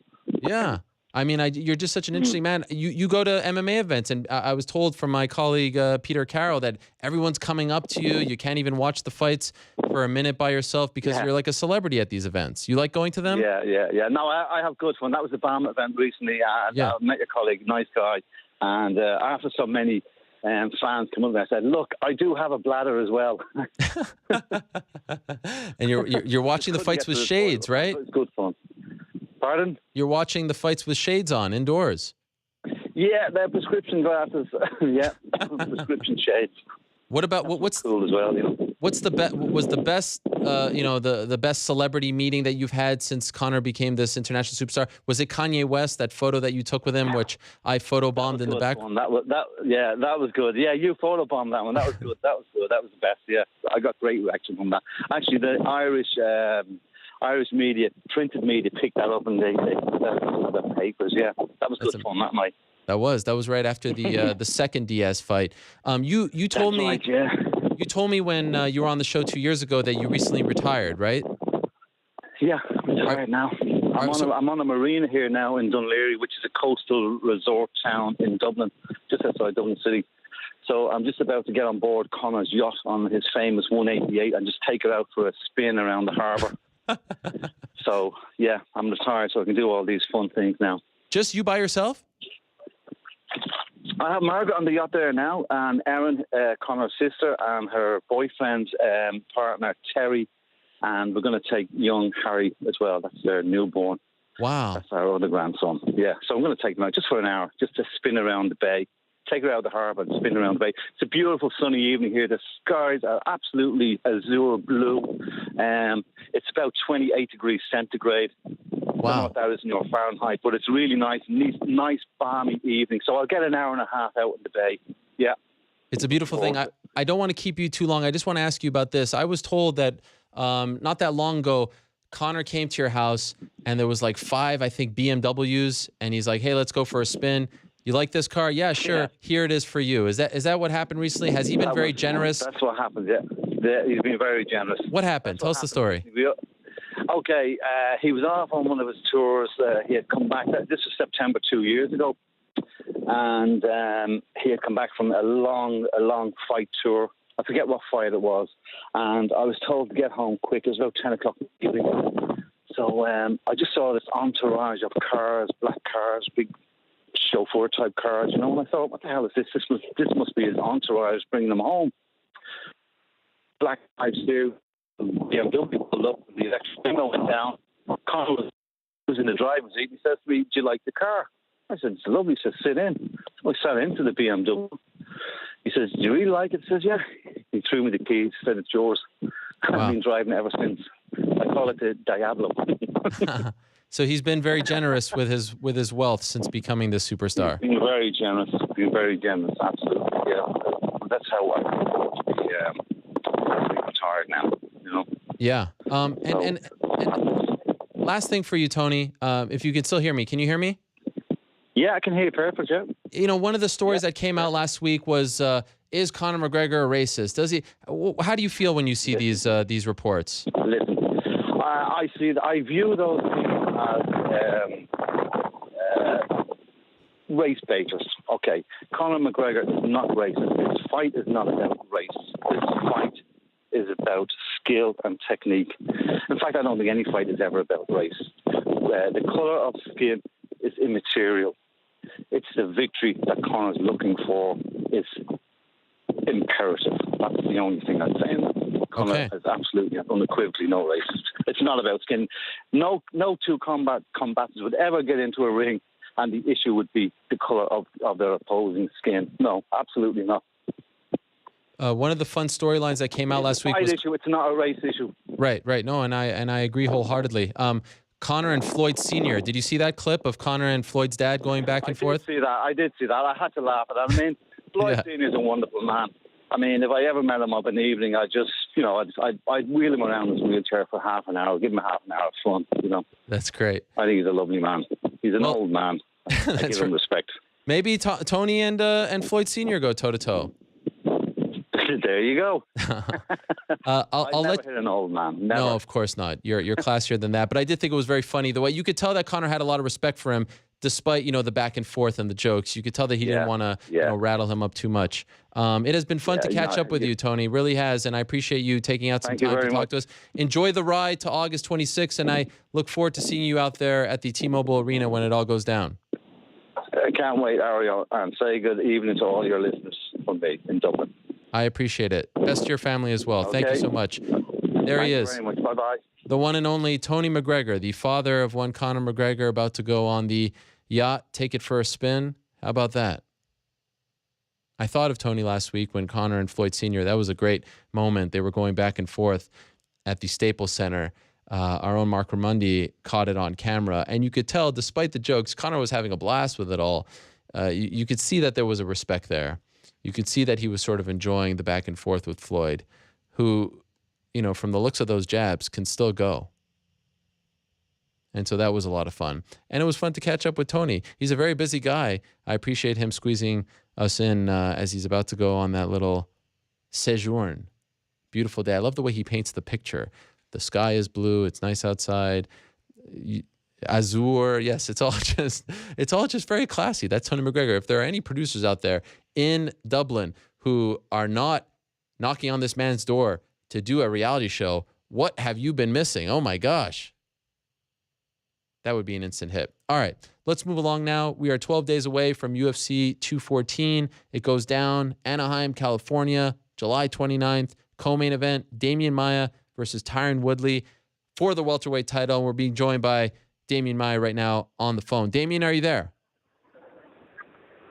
Yeah. I mean, you're just such an interesting man. You go to MMA events, and I was told from my colleague Peter Carroll that everyone's coming up to you. You can't even watch the fights for a minute by yourself because you're like a celebrity at these events. You like going to them? Yeah. No, I have good fun. That was the BAM event recently. And I met your colleague, nice guy. And after so many fans come up there, I said, "Look, I do have a bladder as well." And you're watching the fights with shades, right? It's good fun. Pardon? You're watching the fights with shades on indoors. Yeah, they're prescription glasses. Yeah, prescription shades. What about what's cool as well? You know, what's the best the best celebrity meeting that you've had since Conor became this international superstar? Was it Kanye West, that photo that you took with him, which I photobombed in the back? That was good. Yeah, you photobombed that one. That was good. That was the best. Yeah, I got great reaction from that. Actually, the Irish media, printed media, picked that up and they put that in the papers. Yeah, that was good fun that night. That was right after the the second Diaz fight. You told me right, yeah. You told me when you were on the show 2 years ago that you recently retired, right? Yeah, I'm retired now. I'm on a marina here now in Dunleary, which is a coastal resort town in Dublin, just outside Dublin City. So I'm just about to get on board Conor's yacht on his famous 188 and just take it out for a spin around the harbour. So, yeah, I'm retired, so I can do all these fun things now. Just you by yourself? I have Margaret on the yacht there now, and Erin, Conor's sister, and her boyfriend's partner, Terry, and we're going to take young Harry as well. That's their newborn. Wow. That's our other grandson. Yeah, so I'm going to take them out just for an hour, just to spin around the bay. Take her out of the harbour and spin around the bay. It's a beautiful sunny evening here. The skies are absolutely azure blue. It's about 28 degrees centigrade. Wow. I don't know what that is in your Fahrenheit, but it's really nice balmy evening. So I'll get an hour and a half out in the bay. Yeah. It's a beautiful thing. I don't want to keep you too long. I just want to ask you about this. I was told that not that long ago, Conor came to your house and there was like 5, I think, BMWs, and he's like, "Hey, let's go for a spin. You like this car? Yeah, sure. Yeah. Here it is for you." Is that what happened recently? Has he been very generous? That's what happened, yeah. He's been very generous. What happened? Tell us the story. Okay, he was off on one of his tours. He had come back. This was September 2 years ago. And he had come back from a long fight tour. I forget what fight it was. And I was told to get home quick. It was about 10 o'clock in the evening. So I just saw this entourage of cars, black cars, big chauffeur-type cars, you know. And I thought, what the hell is this? This must be his entourage bringing them home. Black pipes there. BMW pulled up. The electric limo went down. Conor was in the driver's seat. He says to me, "Do you like the car?" I said, "It's lovely." He says, "Sit in." So I sat into the BMW. He says, "Do you really like it?" I says, "Yeah." He threw me the keys, said, "It's yours." Wow. I've been driving it ever since. I call it the Diablo. So he's been very generous with his wealth since becoming this superstar. He's been very generous. Absolutely. Yeah. That's how I be retired now. You know. Yeah. And last thing for you, Tony, if you can still hear me, can you hear me? Yeah, I can hear you perfect, yeah. You know, one of the stories that came out last week was, is Conor McGregor a racist? Does he? How do you feel when you see these reports? Listen, I view those as race baiters. Okay, Conor McGregor is not racist. This fight is not about race. This fight is about skill and technique. In fact, I don't think any fight is ever about race. The colour of skin is immaterial. It's the victory that Conor's looking for is imperative. That's the only thing I'd say. Conor is absolutely, unequivocally no racist. It's not about skin. No two combatants would ever get into a ring and the issue would be the colour of their opposing skin. No, absolutely not. One of the fun storylines that came out last week was... It's not a race issue. Right. No, and I agree wholeheartedly. Conor and Floyd Sr., did you see that clip of Conor and Floyd's dad going back and forth? I did see that. I had to laugh at that. I mean, Floyd Sr. is a wonderful man. I mean, if I ever met him up in the evening, I'd wheel him around his wheelchair for half an hour, give him half an hour of fun, you know. That's great. I think he's a lovely man. He's an old man. I give him respect. Maybe Tony and Floyd Sr. go toe-to-toe. There you go. I'll never hit an old man. Never. No, of course not. You're classier than that. But I did think it was very funny the way you could tell that Conor had a lot of respect for him despite, the back and forth and the jokes. You could tell that he didn't want to, rattle him up too much. It has been fun to catch up with you, Tony. It really has, and I appreciate you taking out some time to talk to us. Enjoy the ride to August 26th, and I look forward to seeing you out there at the T-Mobile Arena when it all goes down. I can't wait, Ariel, and say good evening to all your listeners from me in Dublin. I appreciate it. Best to your family as well. Okay. Thank you so much. There he is. Thank you very much. Bye-bye. The one and only Tony McGregor, the father of one Conor McGregor, about to go on the yacht, take it for a spin. How about that? I thought of Tony last week when Conor and Floyd Sr., that was a great moment. They were going back and forth at the Staples Center. Our own Mark Ramundi caught it on camera. And you could tell, despite the jokes, Conor was having a blast with it all. You could see that there was a respect there. You could see that he was sort of enjoying the back and forth with Floyd, who, from the looks of those jabs, can still go. And so that was a lot of fun. And it was fun to catch up with Tony. He's a very busy guy. I appreciate him squeezing us in as he's about to go on that little séjourn. Beautiful day. I love the way he paints the picture. The sky is blue. It's nice outside. Azure. Yes, it's all just very classy. That's Tony McGregor. If there are any producers out there in Dublin who are not knocking on this man's door to do a reality show, what have you been missing? Oh my gosh. That would be an instant hit. All right, let's move along now. We are 12 days away from UFC 214. It goes down Anaheim, California, July 29th. Co-main event, Demian Maia versus Tyron Woodley for the welterweight title. And we're being joined by Demian Maia right now on the phone. Demian, are you there?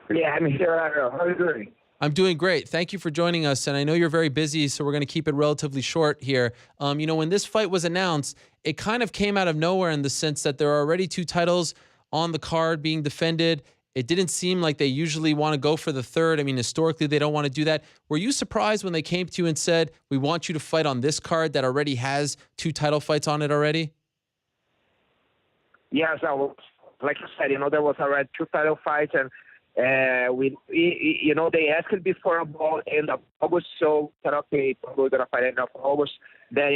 Yeah, I'm here. How are you doing? I'm doing great. Thank you for joining us. And I know you're very busy, so we're going to keep it relatively short here. When this fight was announced, it kind of came out of nowhere in the sense that there are already 2 titles on the card being defended. It didn't seem like they usually want to go for the third. I mean, historically, they don't want to do that. Were you surprised when they came to you and said, we want you to fight on this card that already has 2 title fights on it already? Yes, I was, like you said, there was already 2 title fights, and they asked before about end of August, so okay, we're gonna fight end of August. Then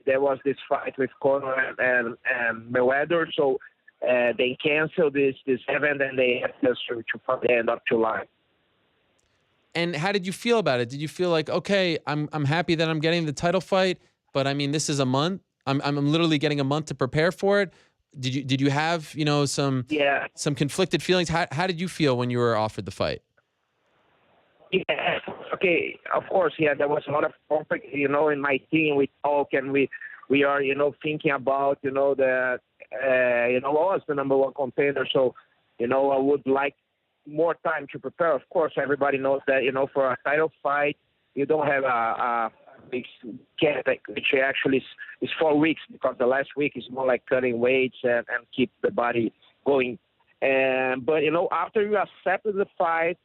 there was this fight with Conor and Mayweather, so they canceled this event and they asked us to fight the end of July. And how did you feel about it? Did you feel like, okay, I'm happy that I'm getting the title fight, but I mean, this is a month. I'm literally getting a month to prepare for it. Did you have some conflicted feelings? How did you feel when you were offered the fight? Yeah, okay, of course, there was a lot of conflict, in my team. We talk and we are, thinking about, the us the number 1 contender. So, I would like more time to prepare. Of course, everybody knows that, for a title fight, you don't have a big camp, which actually is 4 weeks, because the last week is more like cutting weights and keep the body going. But after you accepted the fight,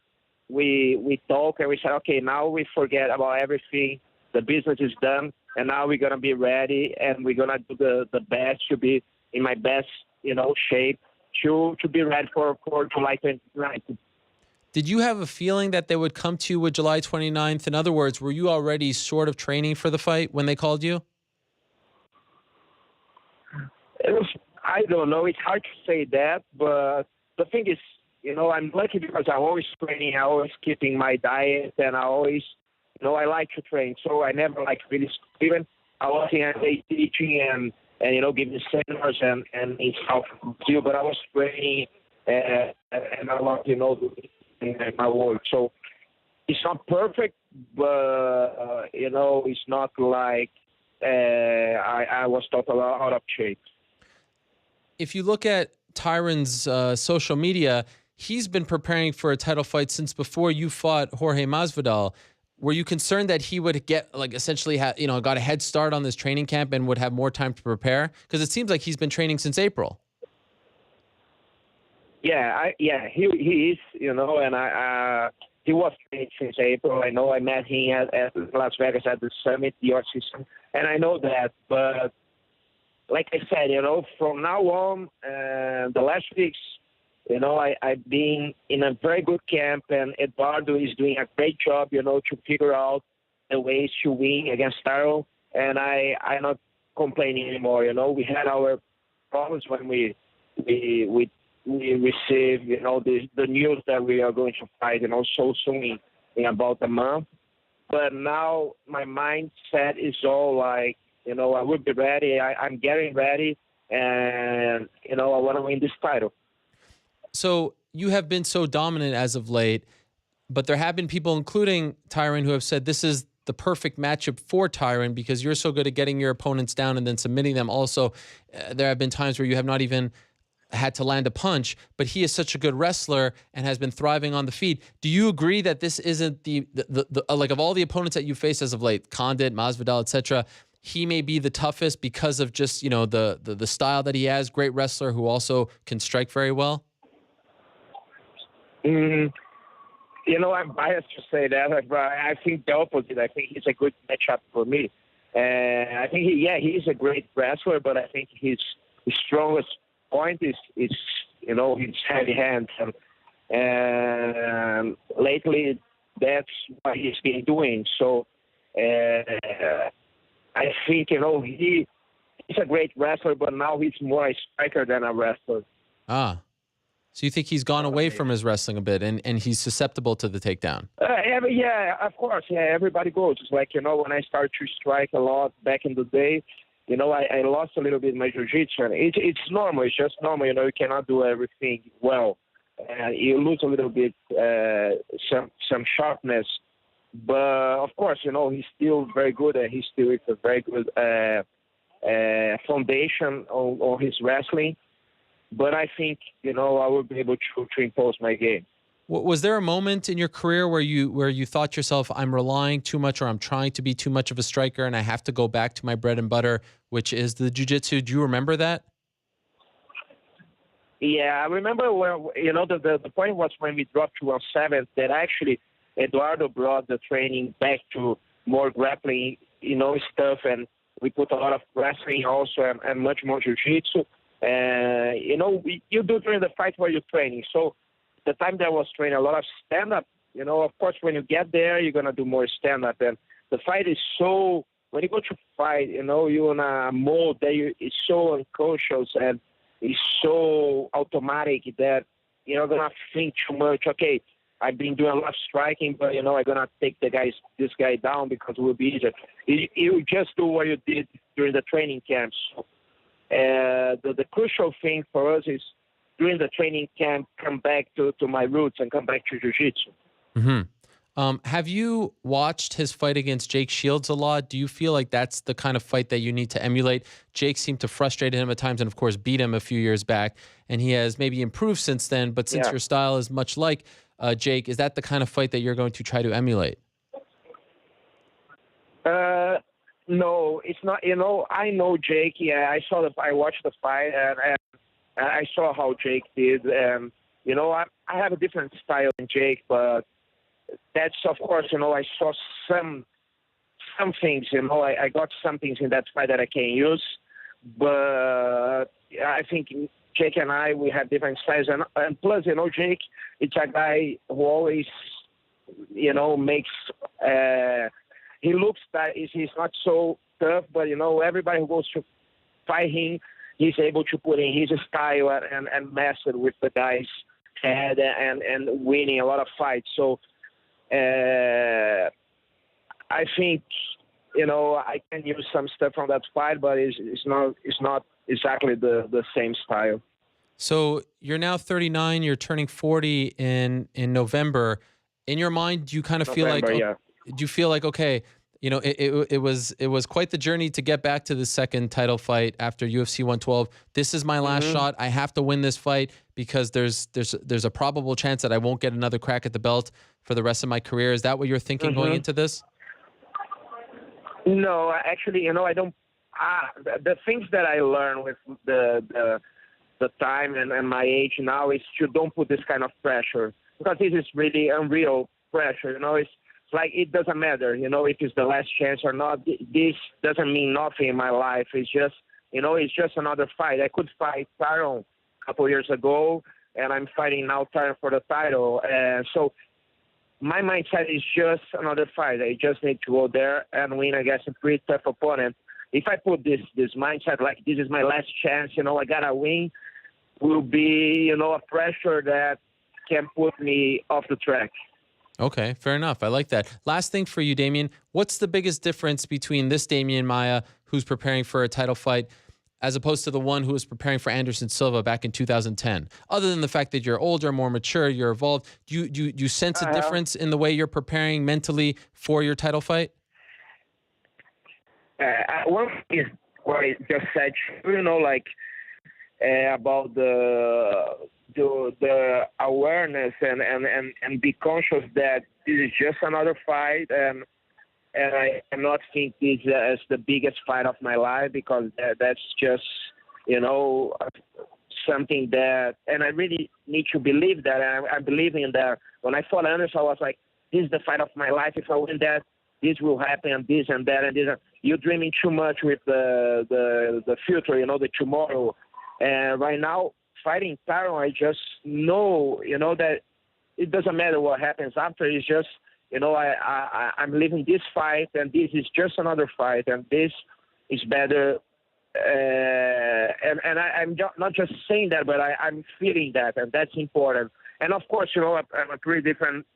we talk and we said, okay, now we forget about everything. The business is done, and now we're gonna be ready, and we're gonna do the best to be in my best shape to be ready for July 29th. Did you have a feeling that they would come to you with July 29th? In other words, were you already sort of training for the fight when they called you? I don't know. It's hard to say that, but the thing is, I'm lucky because I'm always training. I'm always keeping my diet, and I always, I like to train. So I never really even I was in teaching and giving seminars and in South Brazil, but I was training and I love, in my work. So it's not perfect, but, it's not like I was totally out of shape. If you look at Tyron's social media, he's been preparing for a title fight since before you fought Jorge Masvidal. Were you concerned that he would get, essentially, got a head start on this training camp and would have more time to prepare? Because it seems like he's been training since April. Yeah, he is, and he was training since April. I know I met him at Las Vegas at the summit, the art system, and I know that. But like I said, from now on, the last weeks, I've been in a very good camp, and Eduardo is doing a great job, to figure out the ways to win against Tyron, and I'm not complaining anymore. We had our problems when we we received, the news that we are going to fight, so soon in about a month. But now my mindset is all like, I will be ready. I'm getting ready, and, I want to win this title. So you have been so dominant as of late, but there have been people, including Tyron, who have said this is the perfect matchup for Tyron because you're so good at getting your opponents down and then submitting them. Also, there have been times where you have not even had to land a punch, but he is such a good wrestler and has been thriving on the feet. Do you agree that this isn't the like of all the opponents that you face as of late, Condit, Masvidal, etc., he may be the toughest because of just, the style that he has, great wrestler who also can strike very well? I'm biased to say that, but I think the opposite. I think he's a good matchup for me. I think he's a great wrestler, but I think his strongest point is his heavy hands, and lately that's what he's been doing. So I think he's a great wrestler, but now he's more a striker than a wrestler. So you think he's gone away from his wrestling a bit, and he's susceptible to the takedown? Yeah, of course. Yeah, everybody goes. It's like, when I started to strike a lot back in the day, I lost a little bit my jiu-jitsu. It's normal. It's just normal. You cannot do everything well. You lose a little bit, some sharpness. But, of course, he's still very good, and he's still with a very good foundation on his wrestling. But I think, I will be able to impose my game. Was there a moment in your career where you thought to yourself, I'm relying too much or I'm trying to be too much of a striker and I have to go back to my bread and butter, which is the jiu-jitsu? Do you remember that? Yeah, I remember when, the point was when we dropped to 1/7 that actually Eduardo brought the training back to more grappling, stuff, and we put a lot of wrestling also and much more jiu-jitsu. You do during the fight while you're training. So the time that I was training a lot of stand-up, of course, when you get there, you're going to do more stand-up. And the fight is so, when you go to fight, you're in a mode that it's so unconscious and it's so automatic that you're not going to think too much. Okay, I've been doing a lot of striking, but, I'm going to take this guy down because it will be easier. You just do what you did during the training camps. The crucial thing for us is during the training camp, come back to my roots and come back to jiu-jitsu. Mm-hmm. Have you watched his fight against Jake Shields a lot? Do you feel like that's the kind of fight that you need to emulate? Jake seemed to frustrate him at times and, of course, beat him a few years back, and he has maybe improved since then. But since your style is much like Jake, is that the kind of fight that you're going to try to emulate? No, it's not. I know Jake. Yeah, I watched the fight, and I saw how Jake did. And I have a different style than Jake, but that's, of course, I saw some things. I got some things in that fight that I can use, but I think Jake and we have different styles, and plus, Jake, it's a guy who always, makes. He looks that he's not so tough, but, everybody who goes to fight him, he's able to put in his style and mess it with the guy's head and winning a lot of fights. So I think, I can use some stuff from that fight, but it's not exactly the same style. So you're now 39, you're turning 40 in November. In your mind, do you kind of feel like... Yeah. Do you feel like, okay, it was quite the journey to get back to the second title fight after UFC 112. This is my last shot. I have to win this fight because there's a probable chance that I won't get another crack at the belt for the rest of my career. Is that what you're thinking going into this? No, actually, I don't. The things that I learned with the time and my age now is you don't put this kind of pressure, because this is really unreal pressure. It's like, it doesn't matter, if it's the last chance or not. This doesn't mean nothing in my life. It's just, it's just another fight. I could fight Tyron a couple years ago, and I'm fighting now Tyron for the title. So my mindset is just another fight. I just need to go there and win against a pretty tough opponent. If I put this mindset like this is my last chance, I gotta win, will be, you know, a pressure that can put me off the track. Okay, fair enough. I like that. Last thing for you, Damian. What's the biggest difference between this Demian Maia, who's preparing for a title fight, as opposed to the one who was preparing for Anderson Silva back in 2010? Other than the fact that you're older, more mature, you're evolved, do you sense a difference in the way you're preparing mentally for your title fight? One is what I just said, you know, like about the awareness and be conscious that this is just another fight, and I cannot think this as the biggest fight of my life, because that's just, you know, something that, and I really need to believe that, and I believe in that. When I fought Anderson, I was like, this is the fight of my life. If I win that, this will happen, and this and that and this. You're dreaming too much with the future, you know, the tomorrow. And right now, fighting Tyron, I just know, you know, that it doesn't matter what happens after. It's just, you know, I'm living this fight, and this is just another fight, and this is better. And I'm not just saying that, but I'm feeling that, and that's important. And of course, you know, I'm a pretty different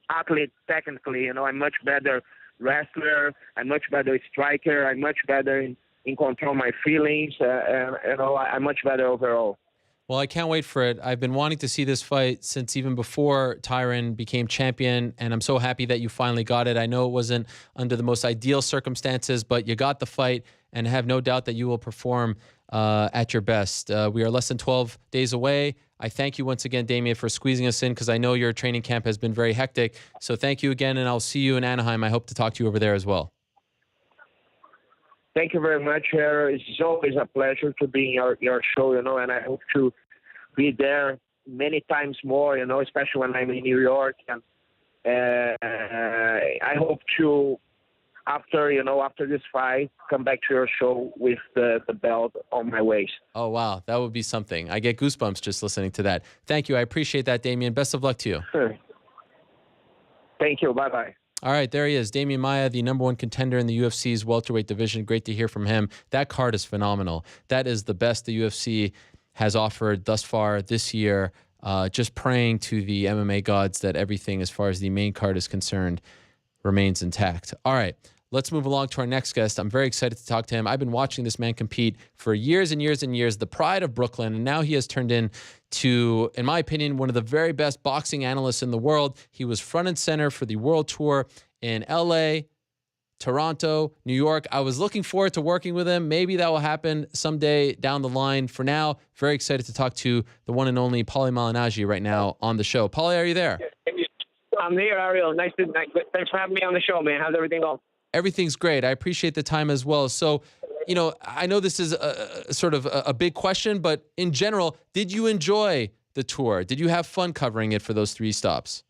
athlete technically. You know, I'm much better wrestler. I'm much better striker. I'm much better in control my feelings. And you know, I'm much better overall. Well, I can't wait for it. I've been wanting to see this fight since even before Tyron became champion, and I'm so happy that you finally got it. I know it wasn't under the most ideal circumstances, but you got the fight, and have no doubt that you will perform at your best. We are less than 12 days away. I thank you once again, Damian, for squeezing us in, because I know your training camp has been very hectic. So thank you again, and I'll see you in Anaheim. I hope to talk to you over there as well. Thank you very much, Harry. It's always a pleasure to be in your show, you know, and I hope to be there many times more, you know, especially when I'm in New York. And I hope to, after this fight, come back to your show with the belt on my waist. Oh, wow. That would be something. I get goosebumps just listening to that. Thank you. I appreciate that, Damian. Best of luck to you. Sure. Thank you. Bye-bye. All right, there he is, Demian Maia, the #1 contender in the UFC's welterweight division. Great to hear from him. That card is phenomenal. That is the best the UFC has offered thus far this year. Just praying to the MMA gods that everything, as far as the main card is concerned, remains intact. All right, let's move along to our next guest. I'm very excited to talk to him. I've been watching this man compete for years and years and years, the pride of Brooklyn, and now he has turned into, in my opinion, one of the very best boxing analysts in the world. He was front and center for the World Tour in LA, Toronto, New York. I was looking forward to working with him. Maybe that will happen someday down the line. For now, very excited to talk to the one and only Paulie Malignaggi right now on the show. Paulie, are you there? I'm here, Ariel. Thanks for having me on the show, man. How's everything going? Everything's great. I appreciate the time as well. So, you know, I know this is a sort of a big question, but in general, did you enjoy the tour? Did you have fun covering it for those 3 stops?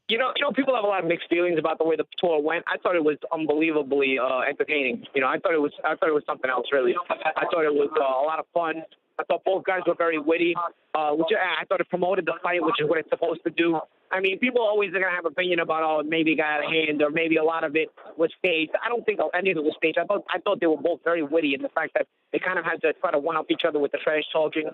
You know, people have a lot of mixed feelings about the way the tour went. I thought it was unbelievably entertaining. You know, I thought it was something else, really. I thought it was a lot of fun. I thought both guys were very witty. Which I thought it promoted the fight, which is what it's supposed to do. I mean, people always are going to have opinion about, oh, maybe it got out of hand, or maybe a lot of it was staged. I don't think any of it was staged. I thought they were both very witty in the fact that they kind of had to try to one-up each other with the trash talking.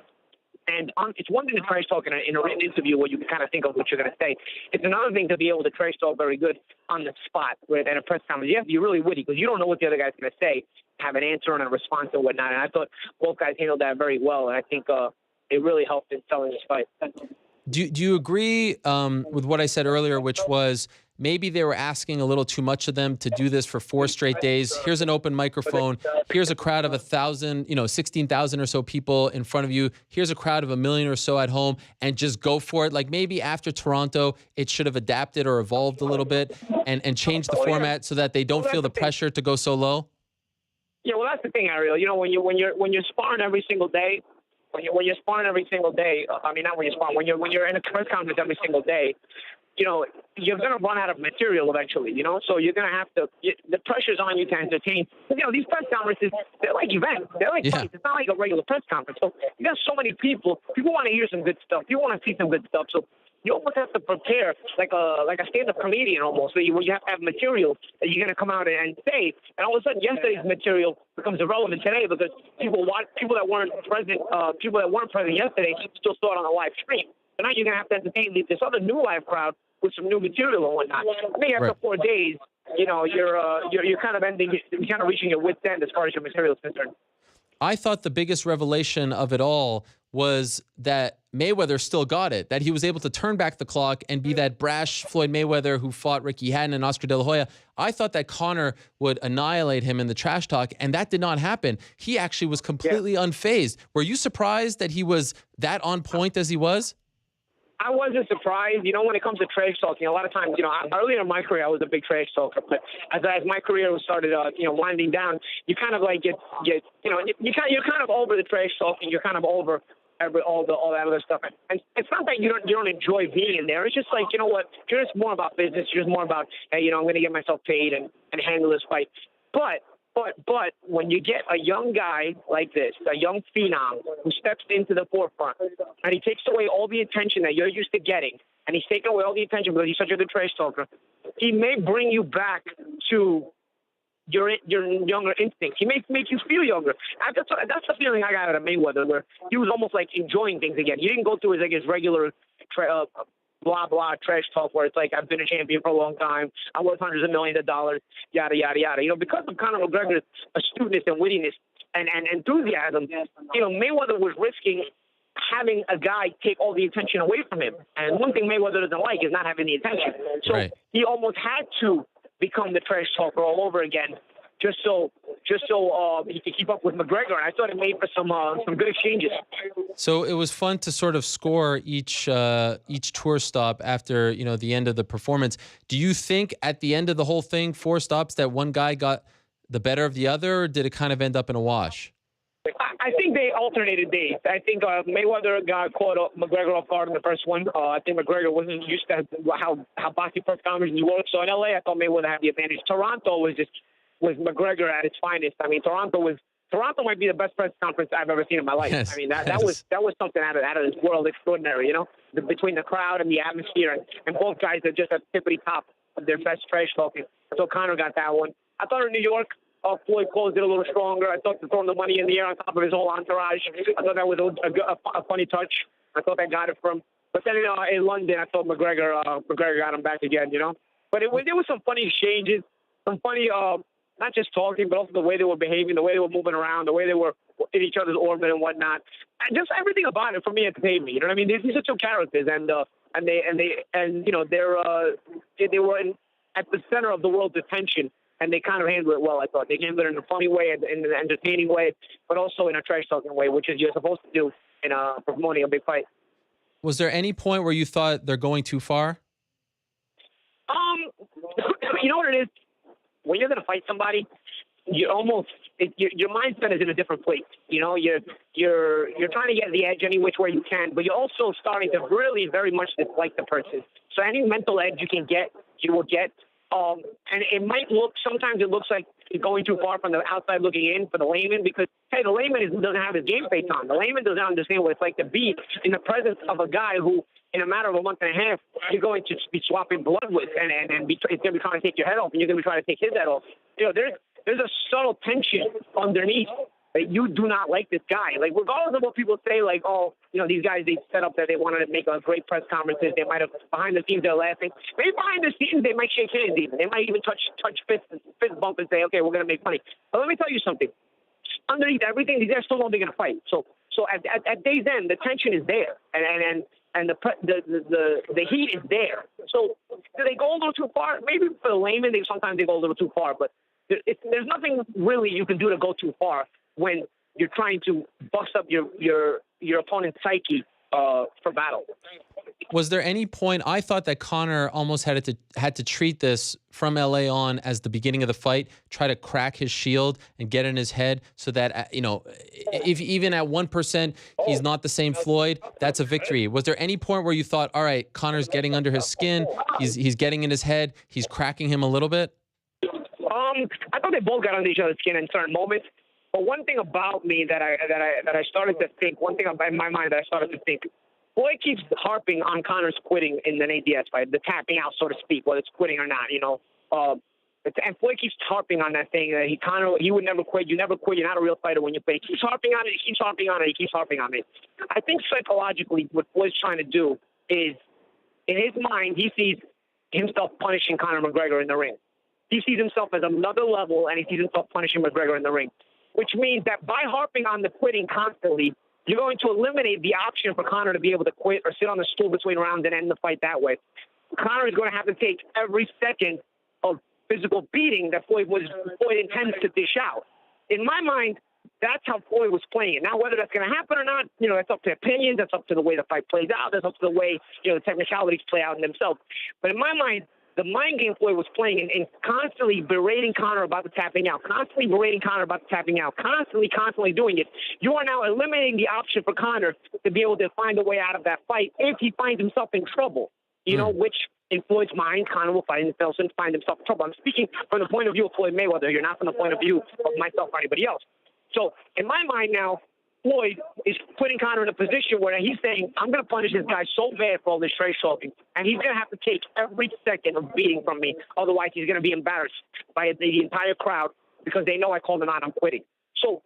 And it's one thing to trash talk in a written interview where you can kind of think of what you're going to say. It's another thing to be able to trash talk very good on the spot in a press conference. You have to be really witty because you don't know what the other guy's going to say, have an answer and a response and whatnot. And I thought both guys handled that very well. And I think it really helped in selling this fight. Do you agree with what I said earlier, which was maybe they were asking a little too much of them to do this for 4 straight days? Here's an open microphone. Here's a crowd of 1,000, 16,000 or so people in front of you. Here's a crowd of 1 million or so at home, and just go for it. Like maybe after Toronto, it should have adapted or evolved a little bit and changed the format so that they don't feel the pressure to go so low. Yeah, well, that's the thing, Ariel. You know, when you're sparring every single day. When you're sparring every single day, I mean, not when you're sparring, when you're in a press conference every single day, you know, you're going to run out of material eventually, you know? So you're going to have to, the pressure's on you to entertain. You know, these press conferences, they're like events. They're like fights. It's not like a regular press conference. So you got so many people. People want to hear some good stuff. People want to see some good stuff. So you almost have to prepare like a stand-up comedian almost, where you have to have material that you're going to come out and say. And all of a sudden, yesterday's material becomes irrelevant today because people that weren't present yesterday still saw it on the live stream. So now you're going to have to entertain this other new live crowd with some new material and whatnot. Maybe after 4 days, you're kind of reaching your wit's end as far as your material is concerned. I thought the biggest revelation of it all was that Mayweather still got it, that he was able to turn back the clock and be that brash Floyd Mayweather who fought Ricky Hatton and Oscar De La Hoya. I thought that Conor would annihilate him in the trash talk, and that did not happen. He actually was completely unfazed. Were you surprised that he was that on point as he was? I wasn't surprised. When it comes to trash talking, a lot of times, earlier in my career, I was a big trash talker. But as my career started, winding down, you kind of like you're kind of over the trash talking. You're kind of over all that other stuff. And it's not that you don't enjoy being in there. It's just like, you know what? You're just more about business. You're just more about, hey, I'm going to get myself paid and handle this fight. But when you get a young guy like this, a young phenom who steps into the forefront and he takes away all the attention that you're used to getting, and he's taking away all the attention because he's such a good trash talker, he may bring you back to your younger instincts. He may make you feel younger. That's the feeling I got out of Mayweather, where he was almost like enjoying things again. He didn't go through his regular blah, blah, trash talk where it's like, I've been a champion for a long time, I'm worth hundreds of millions of dollars, yada, yada, yada. Because of Conor McGregor's astuteness and wittiness and enthusiasm, Mayweather was risking having a guy take all the attention away from him. And one thing Mayweather doesn't like is not having the attention. So he almost had to become the trash talker all over again, just so he could keep up with McGregor. And I thought it made for some good exchanges. So it was fun to sort of score each tour stop after the end of the performance. Do you think at the end of the whole thing, 4 stops, that one guy got the better of the other, or did it kind of end up in a wash? I think they alternated days. I think Mayweather got caught up McGregor off guard in the first one. I think McGregor wasn't used to how boxing press conferences work. So in LA, I thought Mayweather had the advantage. Toronto was McGregor at its finest. I mean, Toronto might be the best press conference I've ever seen in my life. Yes. I mean, that was something out of this world extraordinary. Between the crowd and the atmosphere, and both guys are just at the tippity top of their best trash talking. So Conor got that one. I thought in New York, Floyd closed it a little stronger. I thought throwing the money in the air on top of his whole entourage, I thought that was a funny touch. I thought that got it from. But then in London, I thought McGregor got him back again. But there was some funny exchanges, some funny. Not just talking, but also the way they were behaving, the way they were moving around, the way they were in each other's orbit and whatnot. And just everything about it for me entertained me. You know what I mean? These are 2 characters, and they were at the center of the world's attention, and they kind of handled it well. I thought they handled it in a funny way, in an entertaining way, but also in a trash talking way, which is you're supposed to do in promoting a big fight. Was there any point where you thought they're going too far? You know what it is? When you're going to fight somebody, your mindset is in a different place. You're trying to get the edge any which way you can, but you're also starting to really very much dislike the person. So any mental edge you can get, you will get. And it might sometimes it looks like you're going too far from the outside looking in for the layman, because, hey, the layman doesn't have his game face on. The layman doesn't understand what it's like to be in the presence of a guy who, in a matter of a month and a half, you're going to be swapping blood with, and it's going to be trying to take your head off, and you're going to be trying to take his head off. There's a subtle tension underneath that you do not like this guy. Like, regardless of what people say, like, these guys, they set up that they wanted to make a great press conferences. They might have, behind the scenes, they're laughing. Maybe behind the scenes, they might shake hands even. They might even touch fist bump and say, okay, we're going to make money. But let me tell you something. Underneath everything, these guys still know they're going to fight. So at day's end, the tension is there. And the heat is there. So do they go a little too far? Maybe for the layman, sometimes they go a little too far. But there's nothing really you can do to go too far when you're trying to bust up your opponent's psyche for battle. Was there any point, I thought that Conor almost had to treat this from LA on as the beginning of the fight, try to crack his shield and get in his head so that, if even at 1% he's not the same Floyd, that's a victory. Was there any point where you thought, all right, Conor's getting under his skin, he's getting in his head, he's cracking him a little bit? I thought they both got under each other's skin in certain moments. But one thing about me that I started to think, one thing in my mind that I started to think, Floyd keeps harping on Conor's quitting in the ADS fight, the tapping out, so to speak, whether it's quitting or not, and Floyd keeps harping on that thing that he would never quit. You never quit. You're not a real fighter when you quit. He keeps harping on it. He keeps harping on it. He keeps harping on it. I think psychologically what Floyd's trying to do is, in his mind, he sees himself punishing Conor McGregor in the ring. He sees himself as another level, and he sees himself punishing McGregor in the ring, which means that by harping on the quitting constantly, you're going to eliminate the option for Conor to be able to quit or sit on the stool between rounds and end the fight that way. Conor is going to have to take every second of physical beating that Floyd intends to dish out. In my mind, that's how Floyd was playing it. Now, whether that's going to happen or not, that's up to opinions. That's up to the way the fight plays out. That's up to the way, the technicalities play out in themselves. But in my mind, the mind game Floyd was playing and constantly berating Conor about the tapping out, constantly doing it. You are now eliminating the option for Conor to be able to find a way out of that fight if he finds himself in trouble, which in Floyd's mind, Conor will find himself in trouble. I'm speaking from the point of view of Floyd Mayweather here, not from the point of view of myself or anybody else. So in my mind now, Floyd is putting Conor in a position where he's saying, I'm going to punish this guy so bad for all this trash talking, and he's going to have to take every second of beating from me. Otherwise, he's going to be embarrassed by the entire crowd because they know I called him out on quitting. So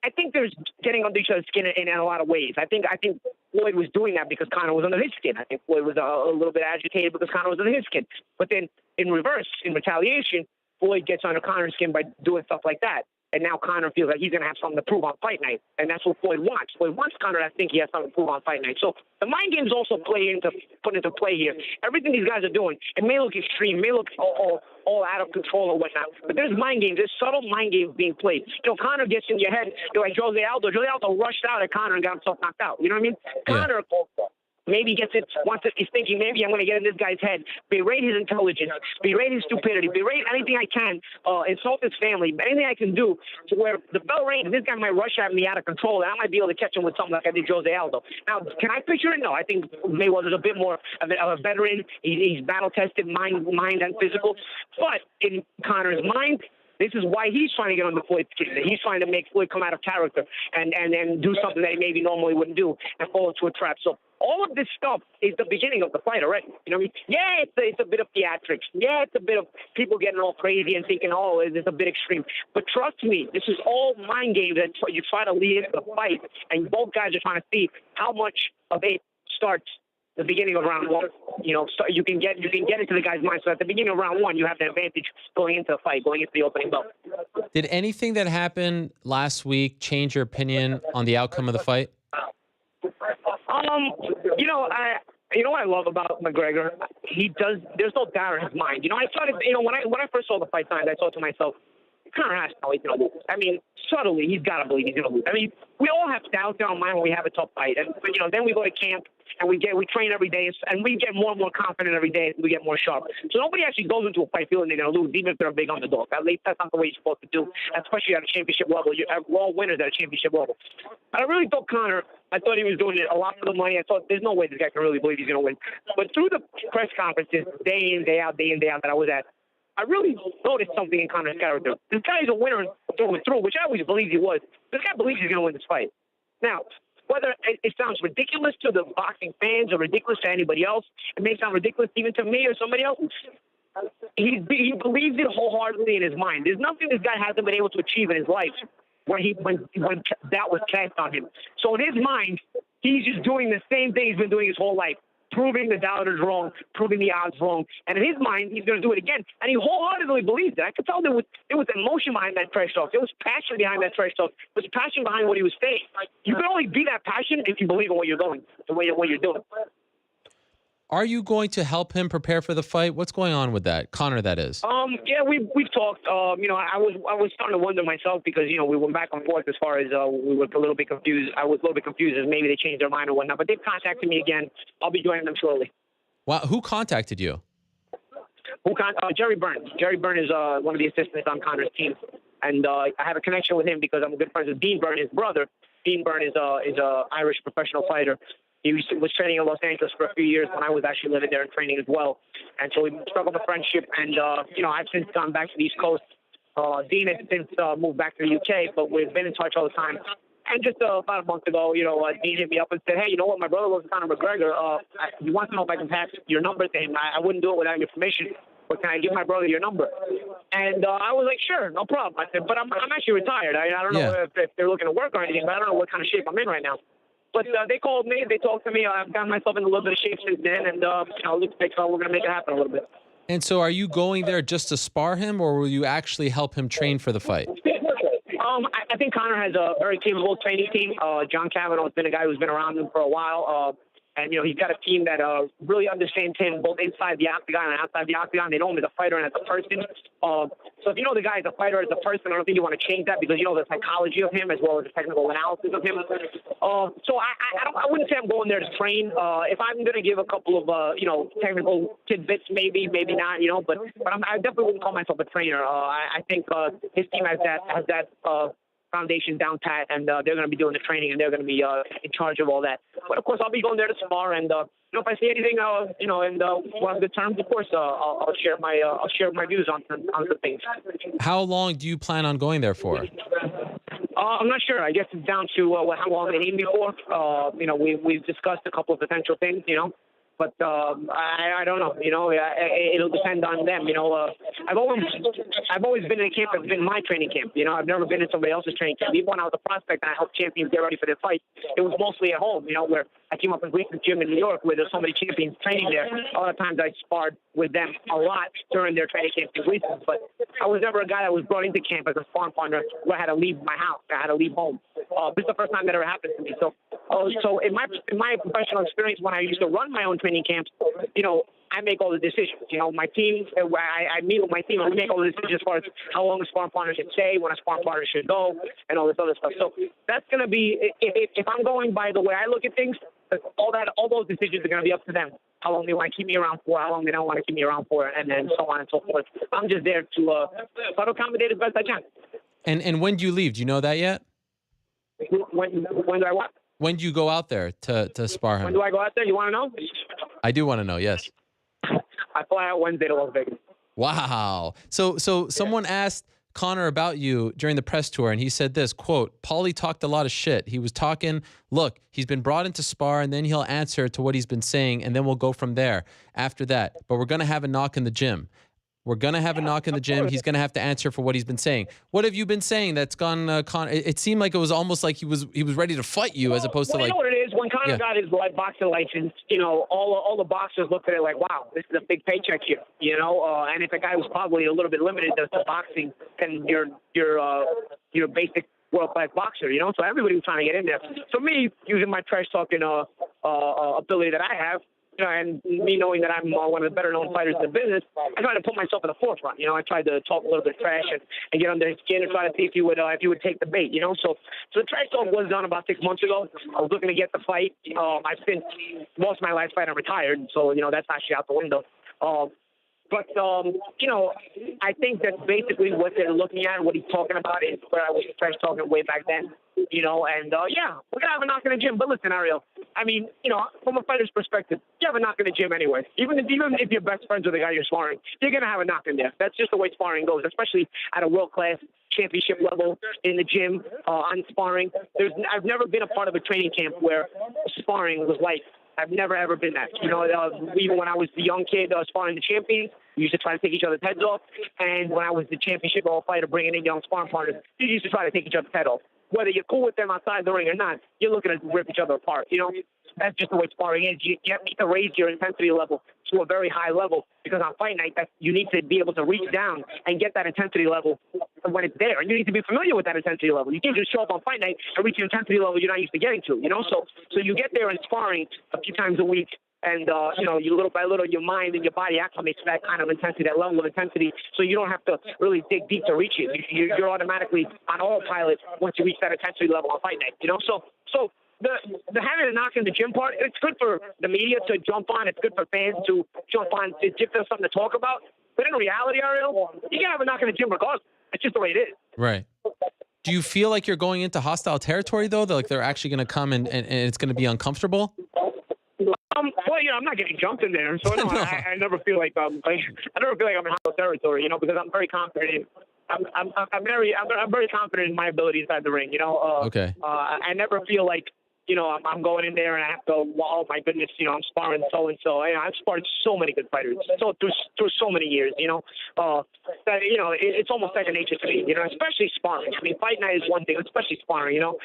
I think there's getting under each other's skin in a lot of ways. I think Floyd was doing that because Conor was under his skin. I think Floyd was a little bit agitated because Conor was under his skin. But then in reverse, in retaliation, Floyd gets under Conor's skin by doing stuff like that. And now Conor feels like he's going to have something to prove on fight night. And that's what Floyd wants. Floyd wants Conor to think he has something to prove on fight night. So the mind games also put into play here. Everything these guys are doing, it may look extreme, may look all out of control or whatnot. But there's mind games. There's subtle mind games being played. Conor gets in your head. Like Jose Aldo. Jose Aldo rushed out at Conor and got himself knocked out. You know what I mean? Yeah. Conor maybe he's thinking, maybe I'm going to get in this guy's head, berate his intelligence, berate his stupidity, berate anything I can, insult his family, anything I can do to where the bell rings and this guy might rush at me out of control and I might be able to catch him with something like I did Jose Aldo. Now, can I picture it? No, I think Mayweather's a bit more of a veteran. He's battle-tested, mind and physical. But in Conor's mind, this is why he's trying to get on the Floyd skin. He's trying to make Floyd come out of character and do something that he maybe normally wouldn't do and fall into a trap. So all of this stuff is the beginning of the fight already. You know what I mean? Yeah, it's a bit of theatrics. Yeah, it's a bit of people getting all crazy and thinking, it's a bit extreme. But trust me, this is all mind games that you try to lead into the fight, and both guys are trying to see how much of it starts the beginning of round one. So you can get into the guy's mind. So at the beginning of round one, you have the advantage going into the fight, going into the opening bell. Did anything that happened last week change your opinion on the outcome of the fight? What I love about McGregor, there's no doubt in his mind. I started, when I first saw the fight signs, I thought to myself, Conor has to know he's going to lose. I mean, subtly, he's got to believe he's going to lose. I mean, we all have doubts in our mind when we have a tough fight. And, then we go to camp and we train every day and we get more and more confident every day as we get more sharp. So nobody actually goes into a fight feeling they're going to lose, even if they're a big underdog. At least that's not the way you're supposed to do, especially at a championship level. We're all winners at a championship level. And I really thought Conor, I thought he was doing it a lot for the money. I thought there's no way this guy can really believe he's going to win. But through the press conferences, day in, day out that I was at, I really noticed something in Conor's character. This guy is a winner through and through, which I always believed he was. This guy believes he's going to win this fight. Now, whether it sounds ridiculous to the boxing fans or ridiculous to anybody else, it may sound ridiculous even to me or somebody else. He believes it wholeheartedly in his mind. There's nothing this guy hasn't been able to achieve in his life when that was cast on him. So in his mind, he's just doing the same thing he's been doing his whole life, proving the doubters wrong, proving the odds wrong. And in his mind, he's going to do it again. And he wholeheartedly believes it. I could tell there was emotion behind that trash talk. There was passion behind that trash talk. There was passion behind what he was saying. You can only be that passionate if you believe in what you're doing, what you're doing. Are you going to help him prepare for the fight? What's going on with that? Conor, that is. Yeah, we've talked. I was starting to wonder myself because, we went back and forth as far as we were a little bit confused. I was a little bit confused as maybe they changed their mind or whatnot. But they've contacted me again. I'll be joining them shortly. Wow. Who contacted you? Jerry Burns. Jerry Burns is one of the assistants on Conor's team. And I have a connection with him because I'm good friends with Dean Burns, his brother. Dean Burns is a Irish professional fighter. He was training in Los Angeles for a few years when I was actually living there and training as well. And so we struck up a friendship. And, I've since gone back to the East Coast. Dean has since moved back to the UK, but we've been in touch all the time. And just about a month ago, Dean hit me up and said, hey, you know what? My brother was Conor McGregor. He wants to know if I can pass your number to him. I wouldn't do it without your permission. But can I give my brother your number? And I was like, sure, no problem. I said, but I'm actually retired. I don't know if they're looking to work or anything, but I don't know what kind of shape I'm in right now. But they called me. They talked to me. I've gotten myself in a little bit of shape since then. And, looks like we're going to make it happen a little bit. And so are you going there just to spar him, or will you actually help him train for the fight? I think Conor has a very capable training team. John Cavanaugh has been a guy who's been around him for a while. And, he's got a team that really understands him both inside the octagon and outside the octagon. They know him as a fighter and as a person. So if you know the guy as a fighter, as a person, I don't think you want to change that because you know the psychology of him as well as the technical analysis of him. So I wouldn't say I'm going there to train. If I'm going to give a couple of, technical tidbits, maybe not, but I definitely wouldn't call myself a trainer. I think his team has that foundation down pat, and they're going to be doing the training, and they're going to be in charge of all that. But of course, I'll be going there to spar, and if I see anything, and we'll have good terms, of course, I'll share my views on the things. How long do you plan on going there for? I'm not sure. I guess it's down to how long they need me for. We've discussed a couple of potential things, But I don't know. It'll depend on them. I've always been in a camp that's been my training camp. I've never been in somebody else's training camp. Even when I was a prospect and I helped champions get ready for their fight, it was mostly at home. Where I came up in Greece's gym in New York, where there's so many champions training there. A lot of times I sparred with them a lot during their training camp in Greece. But I was never a guy that was brought into camp as a sparring partner where I had to leave my house. I had to leave home. This is the first time that ever happened to me. So in my professional experience, when I used to run my own training camps, I make all the decisions. My team, I meet with my team, and we make all the decisions as far as how long a sparring partner should stay, when a sparring partner should go, and all this other stuff. So that's going to be, if I'm going by the way I look at things, all those decisions are going to be up to them. How long they want to keep me around for, how long they don't want to keep me around for, and then so on and so forth. I'm just there to try to accommodate as best I can. And when do you leave? Do you know that yet? When do I what? When do you go out there to spar him? When do I go out there? You want to know? I do want to know, yes. I fly out Wednesday to Las Vegas. Wow. So someone asked Conor about you during the press tour, and he said this, quote, Paulie talked a lot of shit. He was talking, look, he's been brought in to spar, and then he'll answer to what he's been saying, and then we'll go from there after that. But we're going to have a knock in the gym. We're going to have a knock in the gym. He's going to have to answer for what he's been saying. What have you been saying that's gone, Conor? It seemed like it was almost like he was ready to fight you as opposed to like... You know what it is? When Conor got his boxing license, all the boxers looked at it like, wow, this is a big paycheck here, and if a guy was probably a little bit limited to boxing, then you're basic world-class boxer, So everybody was trying to get in there. So me, using my trash talking ability that I have, and me knowing that I'm one of the better-known fighters in the business, I tried to put myself in the forefront. I tried to talk a little bit trash and get under his skin and try to see if he would take the bait. So the trash talk was done about 6 months ago. I was looking to get the fight. I've since lost my last fight and retired, so that's actually out the window. But I think that's basically what they're looking at. What he's talking about is where I was trash talking way back then. And we're gonna have a knock in the gym. But listen, Ariel, I mean, from a fighter's perspective, you have a knock in the gym anyway. Even if you're best friends with the guy you're sparring, you're gonna have a knock in there. That's just the way sparring goes, especially at a world-class championship level in the gym on sparring. I've never been a part of a training camp where sparring was life. I've never, ever been that. Even when I was the young kid sparring the champions, we used to try to take each other's heads off. And when I was the championship level fighter bringing in young sparring partners, you used to try to take each other's head off. Whether you're cool with them outside the ring or not, you're looking to rip each other apart. That's just the way sparring is. You have to raise your intensity level to a very high level because on fight night, you need to be able to reach down and get that intensity level when it's there. And you need to be familiar with that intensity level. You can't just show up on fight night and reach an intensity level you're not used to getting to, So you get there in sparring a few times a week. And, you little by little, your mind and your body acclimates to that kind of intensity, that level of intensity, so you don't have to really dig deep to reach it. You're automatically on autopilot once you reach that intensity level on fight night, So the having a knock in the gym part, it's good for the media to jump on. It's good for fans to jump on to give them something to talk about. But in reality, Ariel, you can have a knock in the gym regardless. It's just the way it is. Right. Do you feel like you're going into hostile territory, though? Like they're actually going to come and it's going to be uncomfortable? Well, I'm not getting jumped in there, so no, I never feel like I'm in hostile territory, because I'm very confident I'm very confident in my ability inside the ring. You know, Okay. I never feel like, you know, I'm going in there and I have to, oh my goodness, you know, I'm sparring so and so. I've sparred so many good fighters, so through so many years. You know, that, you know, it's almost second nature to me. You know, especially sparring. I mean, fight night is one thing, especially sparring. You know,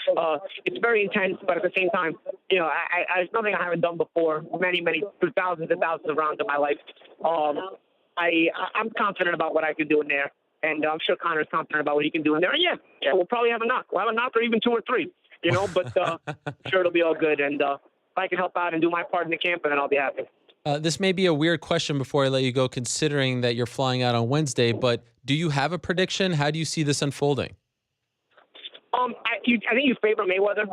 it's very intense, but at the same time, you know, it's nothing I haven't done before. Many through thousands and thousands of rounds in my life. I'm confident about what I can do in there, and I'm sure Conor's confident about what he can do in there. And yeah, we'll probably have a knock. We'll have a knock or even 2 or 3. You know, but I'm sure it'll be all good. And if I can help out and do my part in the camp, then I'll be happy. This may be a weird question before I let you go, considering that you're flying out on Wednesday, but do you have a prediction? How do you see this unfolding? I think you favor Mayweather,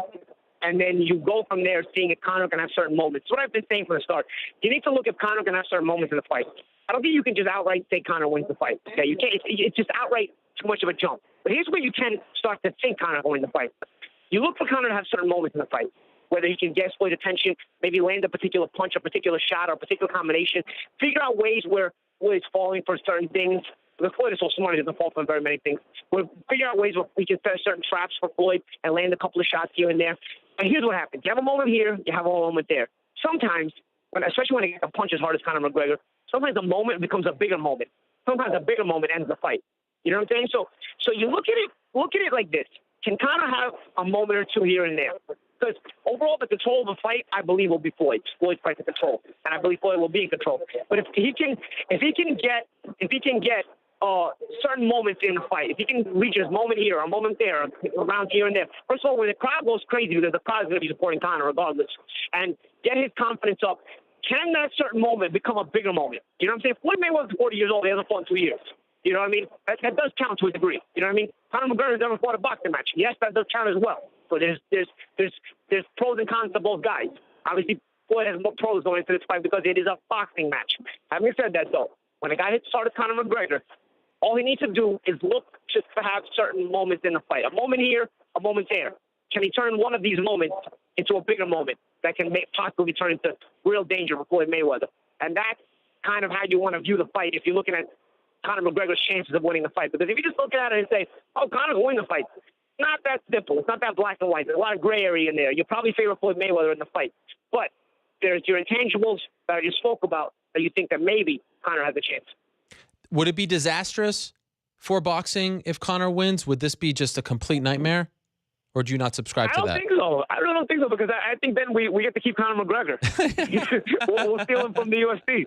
and then you go from there seeing if Conor can have certain moments. What I've been saying from the start. You need to look if Conor can have certain moments in the fight. I don't think you can just outright say Conor wins the fight. Okay, you can't. It's just outright too much of a jump. But here's where you can start to think Conor will win the fight. You look for Conor to have certain moments in the fight, whether he can get Floyd's attention, maybe land a particular punch, a particular shot, or a particular combination. Figure out ways where Floyd's falling for certain things. Because Floyd is so smart, he doesn't fall for very many things. We'll figure out ways where we can set certain traps for Floyd and land a couple of shots here and there. And here's what happens. You have a moment here, you have a moment there. Sometimes, especially when he gets a punch as hard as Conor McGregor, sometimes the moment becomes a bigger moment. Sometimes a bigger moment ends the fight. You know what I'm saying? So you look at it like this. Can Conor have a moment or two here and there? Because overall, the control of the fight, I believe, will be Floyd's. Floyd's fight to control, and I believe Floyd will be in control. But if he can get certain moments in the fight, if he can reach his moment here, a moment there, around here and there. First of all, when the crowd goes crazy, because the crowd is going to be supporting Conor regardless, and get his confidence up. Can that certain moment become a bigger moment? You know what I'm saying? Floyd Mayweather's 40 years old. He hasn't fought in 2 years. You know what I mean? That does count to a degree. You know what I mean? Conor McGregor never fought a boxing match. Yes, that does count as well. So there's pros and cons to both guys. Obviously, Floyd has more pros going into this fight because it is a boxing match. Having said that, though, when a guy hits start with Conor McGregor, all he needs to do is look just to have certain moments in the fight. A moment here, a moment there. Can he turn one of these moments into a bigger moment that can possibly turn into real danger for Floyd Mayweather? And that's kind of how you want to view the fight if you're looking at Conor McGregor's chances of winning the fight. Because if you just look at it and say, oh, Conor's will win the fight, it's not that simple. It's not that black and white. There's a lot of gray area in there. You probably favor Floyd Mayweather in the fight. But there's your intangibles that I just spoke about that you think that maybe Conor has a chance. Would it be disastrous for boxing if Conor wins? Would this be just a complete nightmare? Or do you not subscribe to that? I don't think so. I don't think so because I think then we get to keep Conor McGregor. we'll steal him from the UFC.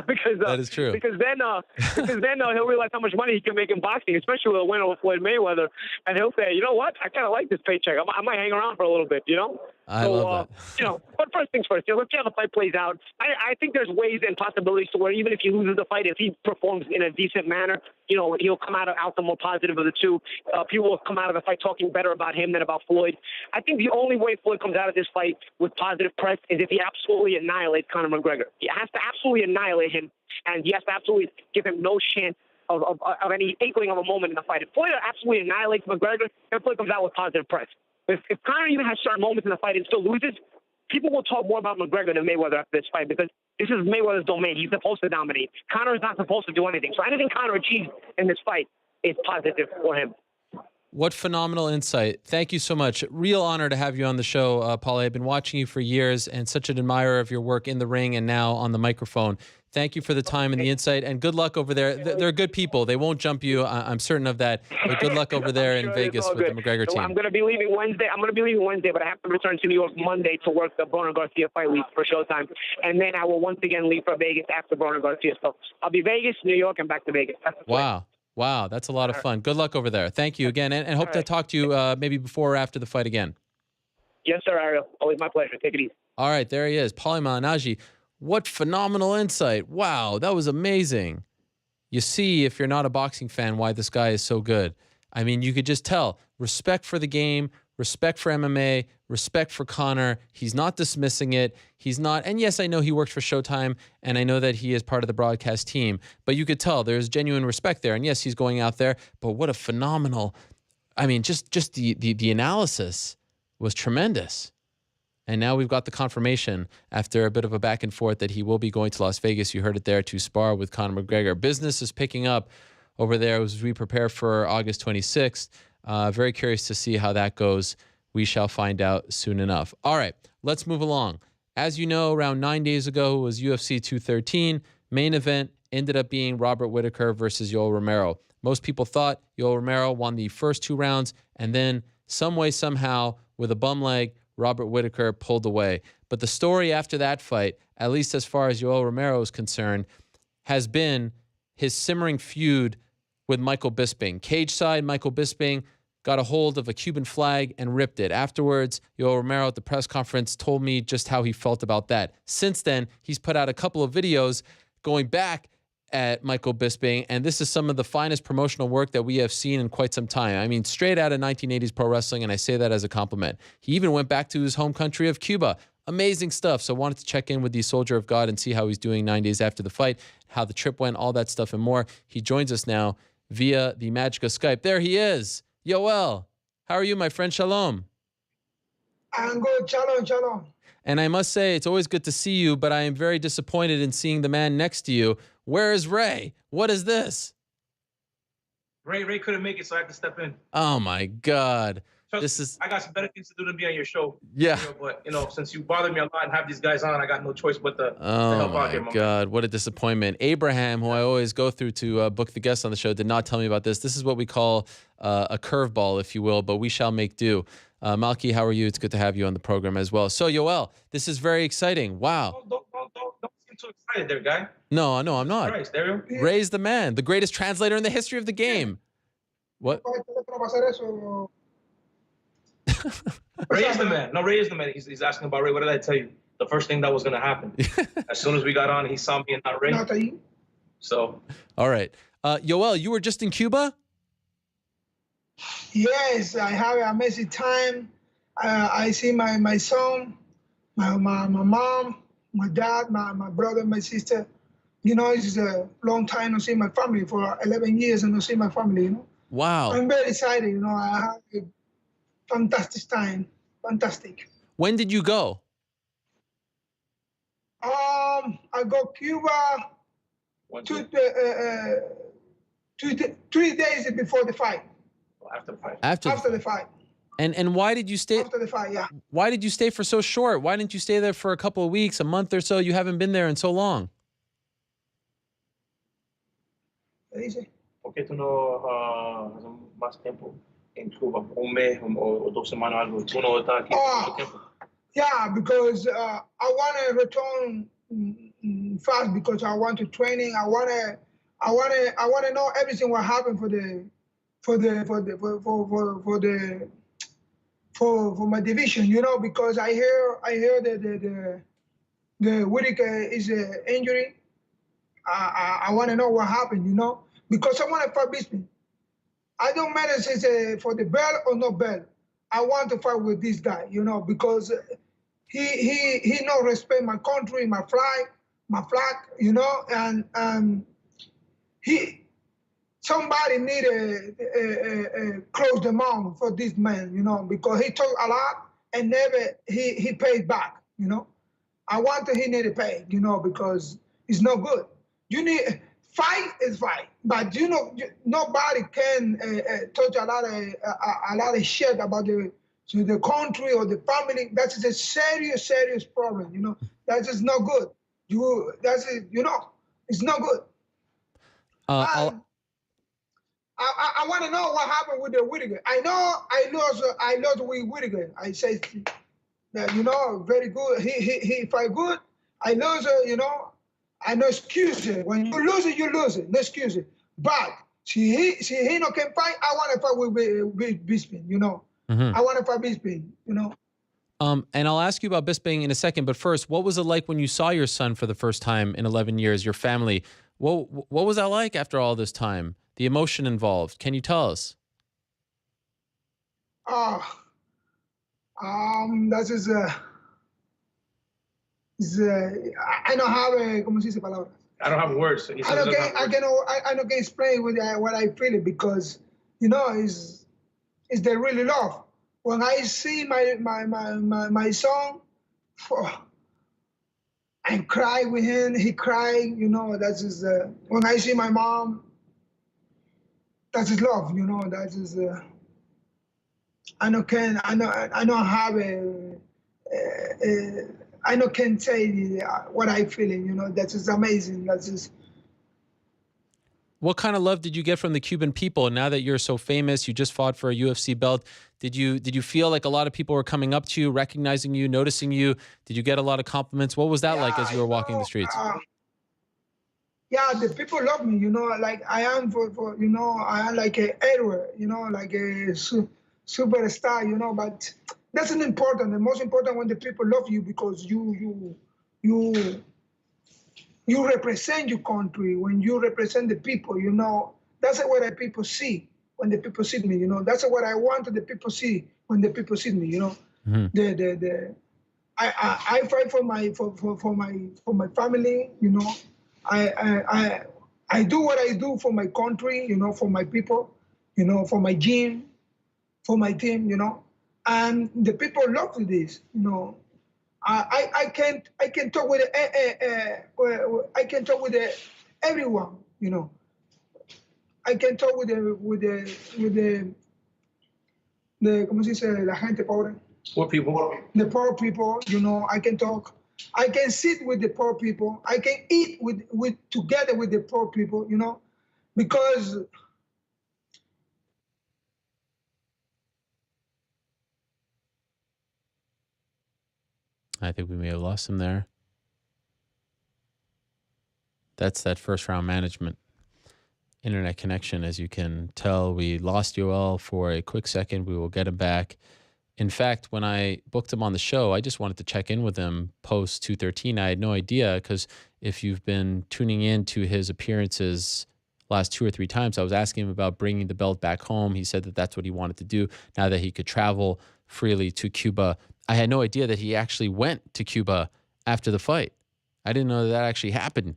because that is true. Because then he'll realize how much money he can make in boxing, especially with a win over Floyd Mayweather, and he'll say, you know what, I kind of like this paycheck. I might hang around for a little bit. You know. I love that. You know, but first things first. You know, let's see how the fight plays out. I think there's ways and possibilities to where even if he loses the fight, if he performs in a decent manner, you know, he'll come out the more positive of the two. People will come out of the fight talking better about him than about Floyd. I think the only way Floyd comes out of this fight with positive press is if he absolutely annihilates Conor McGregor. He has to absolutely annihilate him, and he has to absolutely give him no chance of any inkling of a moment in the fight. If Floyd absolutely annihilates McGregor, then Floyd comes out with positive press. If Conor even has certain moments in the fight and still loses, people will talk more about McGregor than Mayweather after this fight because this is Mayweather's domain. He's supposed to dominate. Conor is not supposed to do anything. So anything Conor achieves in this fight is positive for him. What phenomenal insight. Thank you so much. Real honor to have you on the show, Paulie. I've been watching you for years and such an admirer of your work in the ring and now on the microphone. Thank you for the time and the insight, and good luck over there. They're good people. They won't jump you. I'm certain of that. But good luck over there in Vegas with the McGregor team. I'm going to be leaving Wednesday. But I have to return to New York Monday to work the Broner Garcia fight week for Showtime. And then I will once again leave for Vegas after Broner Garcia. So I'll be Vegas, New York, and back to Vegas. Wow. Wow, that's a lot of fun. Good luck over there. Thank you again, and hope to talk to you maybe before or after the fight again. Yes, sir, Ariel. Always my pleasure. Take it easy. All right, there he is, Paulie Malignaggi. What phenomenal insight. Wow, that was amazing. You see, if you're not a boxing fan, why this guy is so good. I mean, you could just tell. Respect for the game, respect for MMA, respect for Conor. He's not dismissing it. He's not, and yes, I know he works for Showtime, and I know that he is part of the broadcast team, but you could tell there's genuine respect there. And yes, he's going out there, but what a phenomenal, I mean, just the analysis was tremendous. And now we've got the confirmation after a bit of a back and forth that he will be going to Las Vegas. You heard it there to spar with Conor McGregor. Business is picking up over there as we prepare for August 26th. Very curious to see how that goes. We shall find out soon enough. All right, let's move along. As you know, around 9 days ago was UFC 213. Main event ended up being Robert Whittaker versus Yoel Romero. Most people thought Yoel Romero won the first 2 rounds, and then some way, somehow, with a bum leg, Robert Whittaker pulled away. But the story after that fight, at least as far as Yoel Romero is concerned, has been his simmering feud with Michael Bisping. Cage side, Michael Bisping got a hold of a Cuban flag and ripped it. Afterwards, Yoel Romero at the press conference told me just how he felt about that. Since then, he's put out a couple of videos going back at Michael Bisping, and this is some of the finest promotional work that we have seen in quite some time. I mean, straight out of 1980s pro wrestling, and I say that as a compliment. He even went back to his home country of Cuba. Amazing stuff. So wanted to check in with the Soldier of God and see how he's doing 9 days after the fight, how the trip went, all that stuff and more. He joins us now via the magic of Skype. There he is. Yoel, how are you, my friend? Shalom. I'm good. Shalom, shalom. And I must say, it's always good to see you, but I am very disappointed in seeing the man next to you. Where is Ray? What is this? Ray couldn't make it, so I had to step in. Oh, my God. I got some better things to do than be on your show. Yeah. But, since you bothered me a lot and have these guys on, I got no choice but to help out here, my God. What a disappointment. Abraham, who I always go through to book the guests on the show, did not tell me about this. This is what we call a curveball, if you will, but we shall make do. Malky, how are you? It's good to have you on the program as well. So, Yoel, this is very exciting. Wow. Don't seem too excited there, guy. No, I'm not. Christ, Ariel. Ray's the man, the greatest translator in the history of the game. What? Ray is the man. No, Ray is the man. He's asking about Ray. What did I tell you? The first thing that was going to happen. As soon as we got on, he saw me and not Ray. So. All right. Yoel, you were just in Cuba? Yes, I have an amazing time. I see my son, my mom, my dad, my brother, my sister. It's a long time to see my family. For 11 years and to see my family, Wow. I'm very excited, I have a fantastic time. Fantastic. When did you go? I go Cuba 3 days before the fight. After the fight. After the fight. And why did you stay? After the fight, yeah. Why did you stay for so short? Why didn't you stay there for a couple of weeks, a month or so? You haven't been there in so long. ¿Por qué tú no haces más tiempo en Cuba? Un mes o 2 semanas algo. Tú no estás aquí mucho tiempo. Yeah, because I want to return fast because I want to training. I want to know everything what happened for my division. Because I hear that the Whittaker is an injury. I want to know what happened, because I want to fight Bisping. I don't matter if it's for the belt or no belt. I want to fight with this guy, because he no respect my country, my flag, and somebody need to close the mouth for this man, because he talk a lot and never he paid back, I want he need to pay, because it's no good. You need fight is fight, but nobody can touch a lot of shit about the country or the family. That is a serious problem. That is not good. It's not good. I want to know what happened with the Whittaker. I know I lost with Whittaker. I say that very good. He fight good. I lost. I no excuse it. When you lose it, you lose it. No excuse it. But he no can fight. I want to fight with Bisping. I want to fight Bisping. And I'll ask you about Bisping in a second. But first, what was it like when you saw your son for the first time in 11 years? Your family. What was that like after all this time? The emotion involved. Can you tell us? That is I don't have ¿cómo se dice palabras? I don't have words. So I can explain what I feel because it's the really love. When I see my son, I cry with him. He cried. That is when I see my mom. that is love, you know. That is I know have I know can say what I feeling, you know. That is amazing. That is. What kind of love did you get from the Cuban people? Now that you're so famous, you just fought for a UFC belt. Did you feel like a lot of people were coming up to you, recognizing you, noticing you? Did you get a lot of compliments? What was that like as you were walking the streets? Yeah, the people love me, you know, like I am for you know, I am like a hero, you know, like a superstar, you know, but that's not important. The most important when the people love you because you represent your country, when you represent the people, you know, that's what the people see when the people see me, you know, that's what I want the people see when the people see me, you know. Mm-hmm. I fight for my family, you know. I do what I do for my country, you know, for my people, you know, for my gym, for my team, you know, and the people love this, you know. I can talk with I can talk with everyone, you know. I can talk with the ¿cómo se dice? La gente pobre. Poor people. The poor people, you know. I can talk. I can sit with the poor people. I can eat with together with the poor people, you know, because I think we may have lost him there. That's that first round management internet connection. As you can tell, we lost Yoel for a quick second. We will get him back. In fact, when I booked him on the show, I just wanted to check in with him post 213. I had no idea, because if you've been tuning in to his appearances last 2 or 3 times, I was asking him about bringing the belt back home. He said that that's what he wanted to do now that he could travel freely to Cuba. I had no idea that he actually went to Cuba after the fight. I didn't know that actually happened.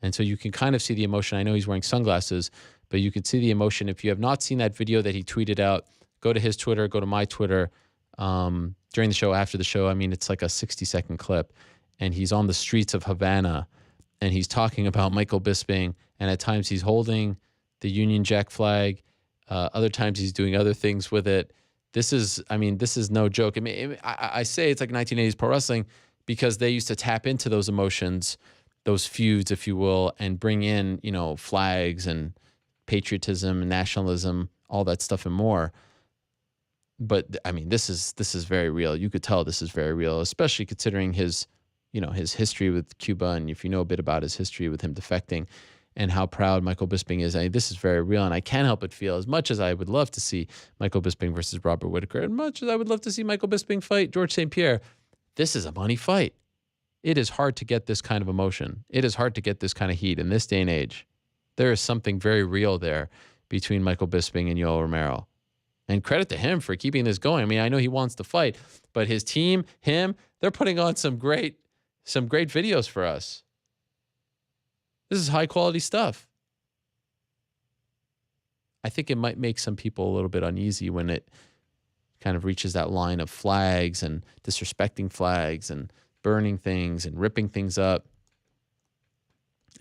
And so you can kind of see the emotion. I know he's wearing sunglasses, but you can see the emotion. If you have not seen that video that he tweeted out, go to his Twitter, go to my Twitter during the show, after the show. I mean, it's like a 60-second clip. And he's on the streets of Havana, and he's talking about Michael Bisping. And at times he's holding the Union Jack flag. Other times he's doing other things with it. This is no joke. I mean, I say it's like 1980s pro wrestling because they used to tap into those emotions, those feuds, if you will, and bring in, you know, flags and patriotism and nationalism, all that stuff and more. But I mean, this is very real. You could tell this is very real, especially considering his, you know, his history with Cuba, and if you know a bit about his history with him defecting, and how proud Michael Bisping is. I mean, this is very real, and I can't help but feel, as much as I would love to see Michael Bisping versus Robert Whittaker, as much as I would love to see Michael Bisping fight George St. Pierre, this is a money fight. It is hard to get this kind of emotion. It is hard to get this kind of heat in this day and age. There is something very real there between Michael Bisping and Yoel Romero. And credit to him for keeping this going. I mean, I know he wants to fight, but his team, they're putting on some great videos for us. This is high quality stuff. I think it might make some people a little bit uneasy when it kind of reaches that line of flags and disrespecting flags and burning things and ripping things up.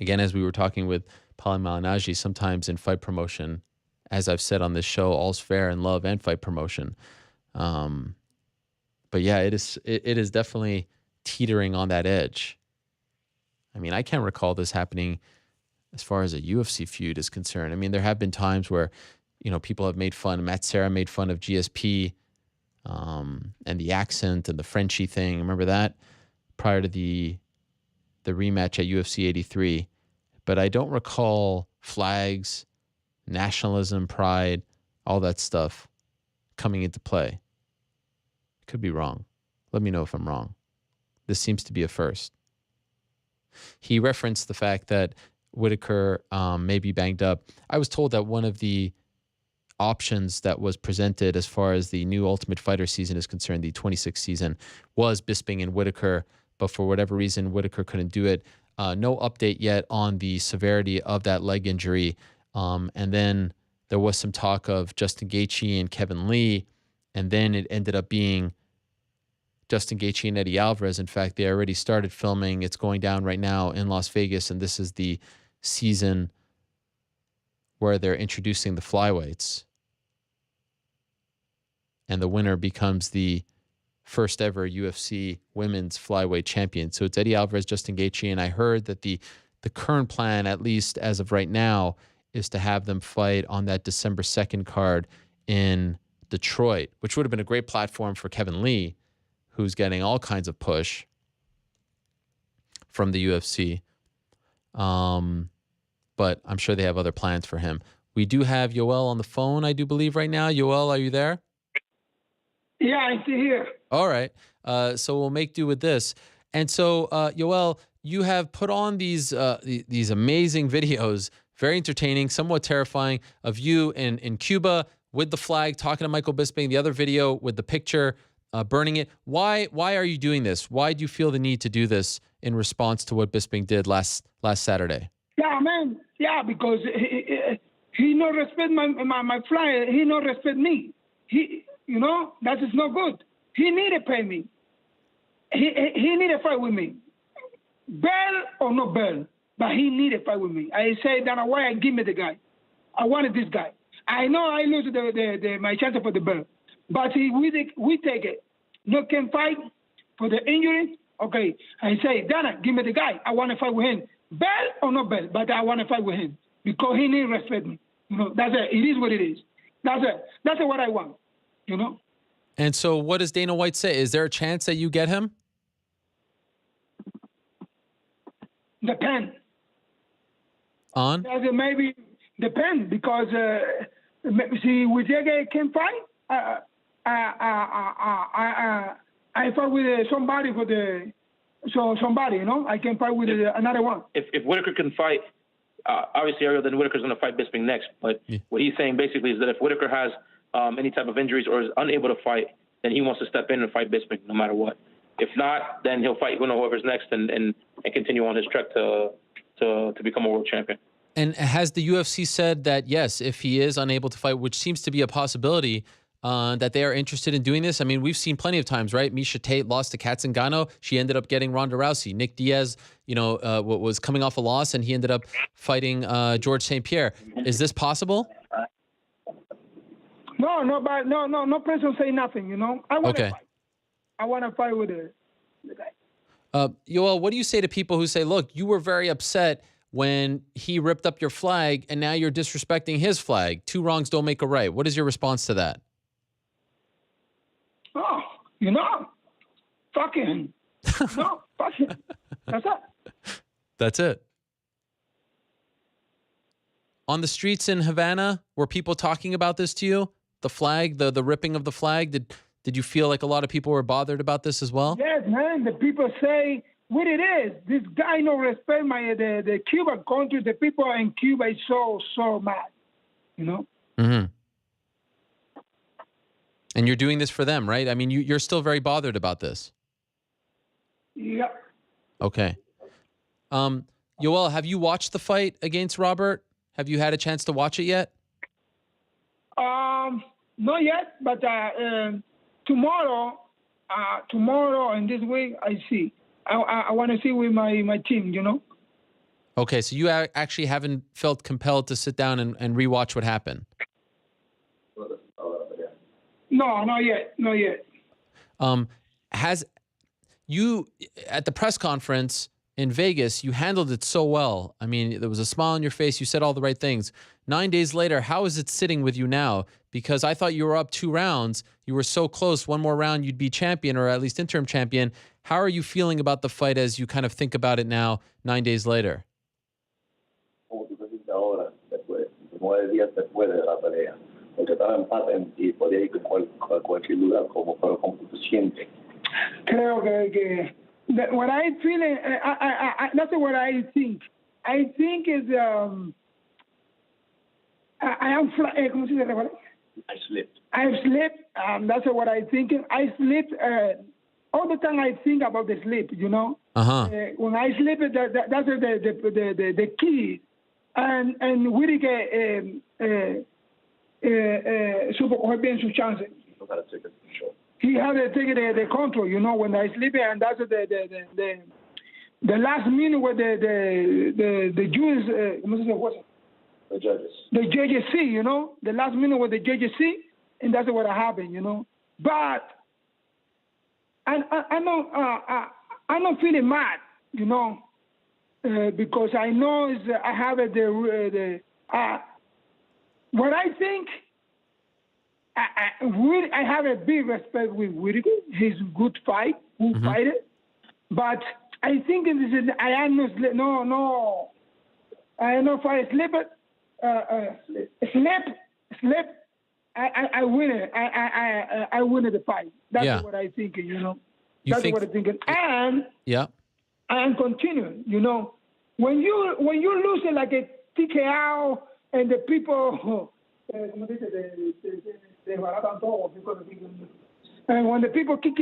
Again, as we were talking with Paulie Malignaggi, sometimes in fight promotion, as I've said on this show, all's fair in love and fight promotion. But yeah, it is definitely teetering on that edge. I mean, I can't recall this happening as far as a UFC feud is concerned. I mean, there have been times where, you know, people have made fun. Matt Serra made fun of GSP and the accent and the Frenchie thing. Remember that? Prior to the rematch at UFC 83. But I don't recall flags, nationalism, pride, all that stuff coming into play. Could be wrong. Let me know if I'm wrong. This seems to be a first. He referenced the fact that Whittaker may be banged up. I was told that one of the options that was presented as far as the new Ultimate Fighter season is concerned, the 26th season, was Bisping and Whittaker, but for whatever reason, Whittaker couldn't do it. No update yet on the severity of that leg injury. And then there was some talk of Justin Gaethje and Kevin Lee, and then it ended up being Justin Gaethje and Eddie Alvarez. In fact, they already started filming. It's going down right now in Las Vegas, and this is the season where they're introducing the flyweights. And the winner becomes the first ever UFC women's flyweight champion. So it's Eddie Alvarez, Justin Gaethje, and I heard that the current plan, at least as of right now, is to have them fight on that December 2nd card in Detroit, which would have been a great platform for Kevin Lee, who's getting all kinds of push from the UFC. But I'm sure they have other plans for him. We do have Yoel on the phone, I do believe, right now. Yoel, are you there? Yeah, I'm still here. All right. So we'll make do with this. And so, Yoel, you have put on these amazing videos, very entertaining, somewhat terrifying, of you in Cuba with the flag, talking to Michael Bisping. The other video with the picture, burning it. Why are you doing this? Why do you feel the need to do this in response to what Bisping did last Saturday? Yeah, man. Yeah, because he no respect my flag. He no respect me. You know, that is not good. He need to pay me. He need to fight with me. Bell or no bell, but he need to fight with me. I say, Dana White, give me the guy. I wanted this guy. I know I lose my chance for the bell, but we take it. No can fight for the injury. Okay, I say, Dana, give me the guy. I want to fight with him. Bell or no bell, but I want to fight with him because he need to respect me. You know, that's it. It is what it is. That's it. That's what I want. You know. And so, what does Dana White say? Is there a chance that you get him? Depend. On? Maybe depend because see, Whittaker can fight. I fight with somebody somebody, you know. I can fight with another one. If Whittaker can fight, obviously Ariel, then Whittaker's going to fight Bisping next. But what he's saying basically is that if Whittaker has any type of injuries or is unable to fight, then he wants to step in and fight Bisping no matter what. If not, then he'll fight whoever's next and continue on his trek to become a world champion. And has the UFC said that, yes, if he is unable to fight, which seems to be a possibility, that they are interested in doing this? I mean, we've seen plenty of times, right? Miesha Tate lost to Kat Zingano. She ended up getting Ronda Rousey. Nick Diaz, was coming off a loss, and he ended up fighting George St. Pierre. Is this possible? No person say nothing, you know. I want to fight. I want to fight with the guy. Yoel, what do you say to people who say, look, you were very upset when he ripped up your flag, and now you're disrespecting his flag? Two wrongs don't make a right. What is your response to that? Oh, fuck him. No, fuck him. That's it. That's it. On the streets in Havana, were people talking about this to you? The flag, the ripping of the flag? Did you feel like a lot of people were bothered about this as well? Yes, man. The people say what it is. This guy no respect the Cuban country. The people in Cuba is so mad, you know. Mm-hmm. And you're doing this for them, right? I mean, you're still very bothered about this. Yeah. Okay. Yoel, have you watched the fight against Robert? Have you had a chance to watch it yet? Not yet, but tomorrow and this week I see. I want to see with my team, you know. Okay, so you actually haven't felt compelled to sit down and rewatch what happened? No, not yet. Not yet. Has you, at the press conference in Vegas, you handled it so well. I mean, there was a smile on your face. You said all the right things. 9 days later, how is it sitting with you now? Because I thought you were up 2 rounds. You were so close. One more round, you'd be champion, or at least interim champion. How are you feeling about the fight as you kind of think about it now, 9 days later? Creo que what I feel, that's what I think. I think is I am ¿cómo se dice? I slipped. I've slept. That's what I think. I sleep all the time. I think about the sleep. You know. When I sleep, that's the key. And Whittaker supo coger bien su chance. He had to take the control. You know, when I sleep, and that's the last minute where the Jews, ¿cómo se dice? The judges. The judges see, you know, the last minute what the judges see, and that's what happened, you know. But I'm not feeling mad, you know, because I know I have what I think. I have a big respect with Whittaker. He's a good fighter, but I think I am no. I am not fight slip. I win it. I win the fight. That's what I think. You know. That's what I'm thinking. And I am continuing. You know, when you lose it like a TKO and the people. And when the people keep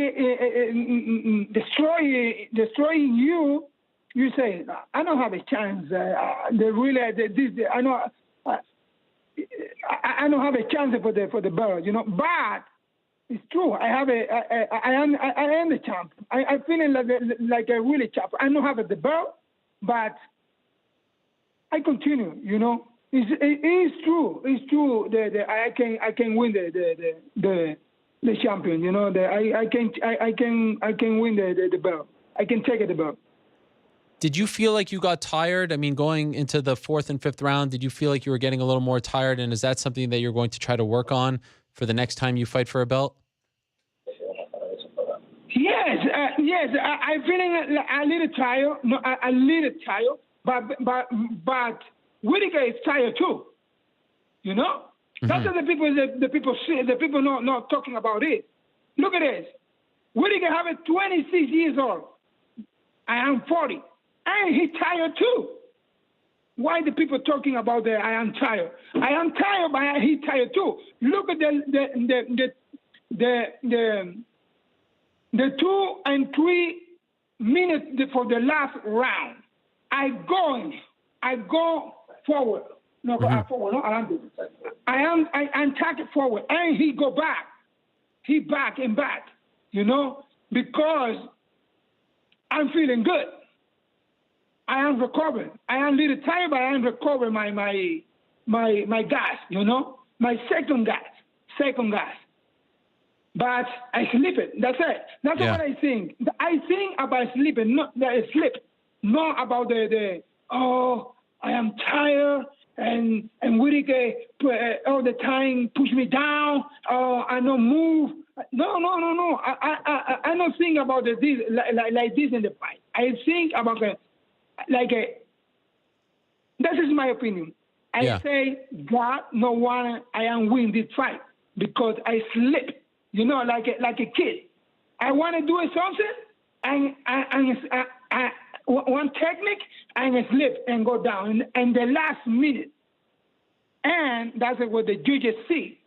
destroying you, you say, I don't have a chance. I don't have a chance for the belt, you know. But it's true. I am the champ. I feeling like a really champ. I don't have the belt, but I continue, you know. It's true. It's true that I can win the champion. You know, I can win the belt. I can take the belt. Did you feel like you got tired? I mean, going into the 4th and 5th round, did you feel like you were getting a little more tired? And is that something that you're going to try to work on for the next time you fight for a belt? Yes. I'm feeling a little tired. No, a little tired. But Whittaker is tired too, you know. That's what the people see. The people not talking about it. Look at this. Whittaker have 26 years old. I am 40, and he's tired too. Why the people talking about that? I am tired. I am tired, but he's tired too. Look at the 2 and 3 minutes for the last round. I go forward. No, forward. No, I'm taking forward, and he go back. He back and back. You know, because I'm feeling good. I am recovering. I am a little tired, but I am recovering my gas. You know, my second gas. But I sleep it. That's it. That's what I think. I think about sleeping, not not about I am tired and Whittaker all the time push me down. I don't move. No. I don't think about this like this in the fight. I think about that is my opinion. I say God no one I am win this fight because I sleep. You know, like a kid. I want to do something and one technique and slip and go down in the last minute. And that's what the judges see.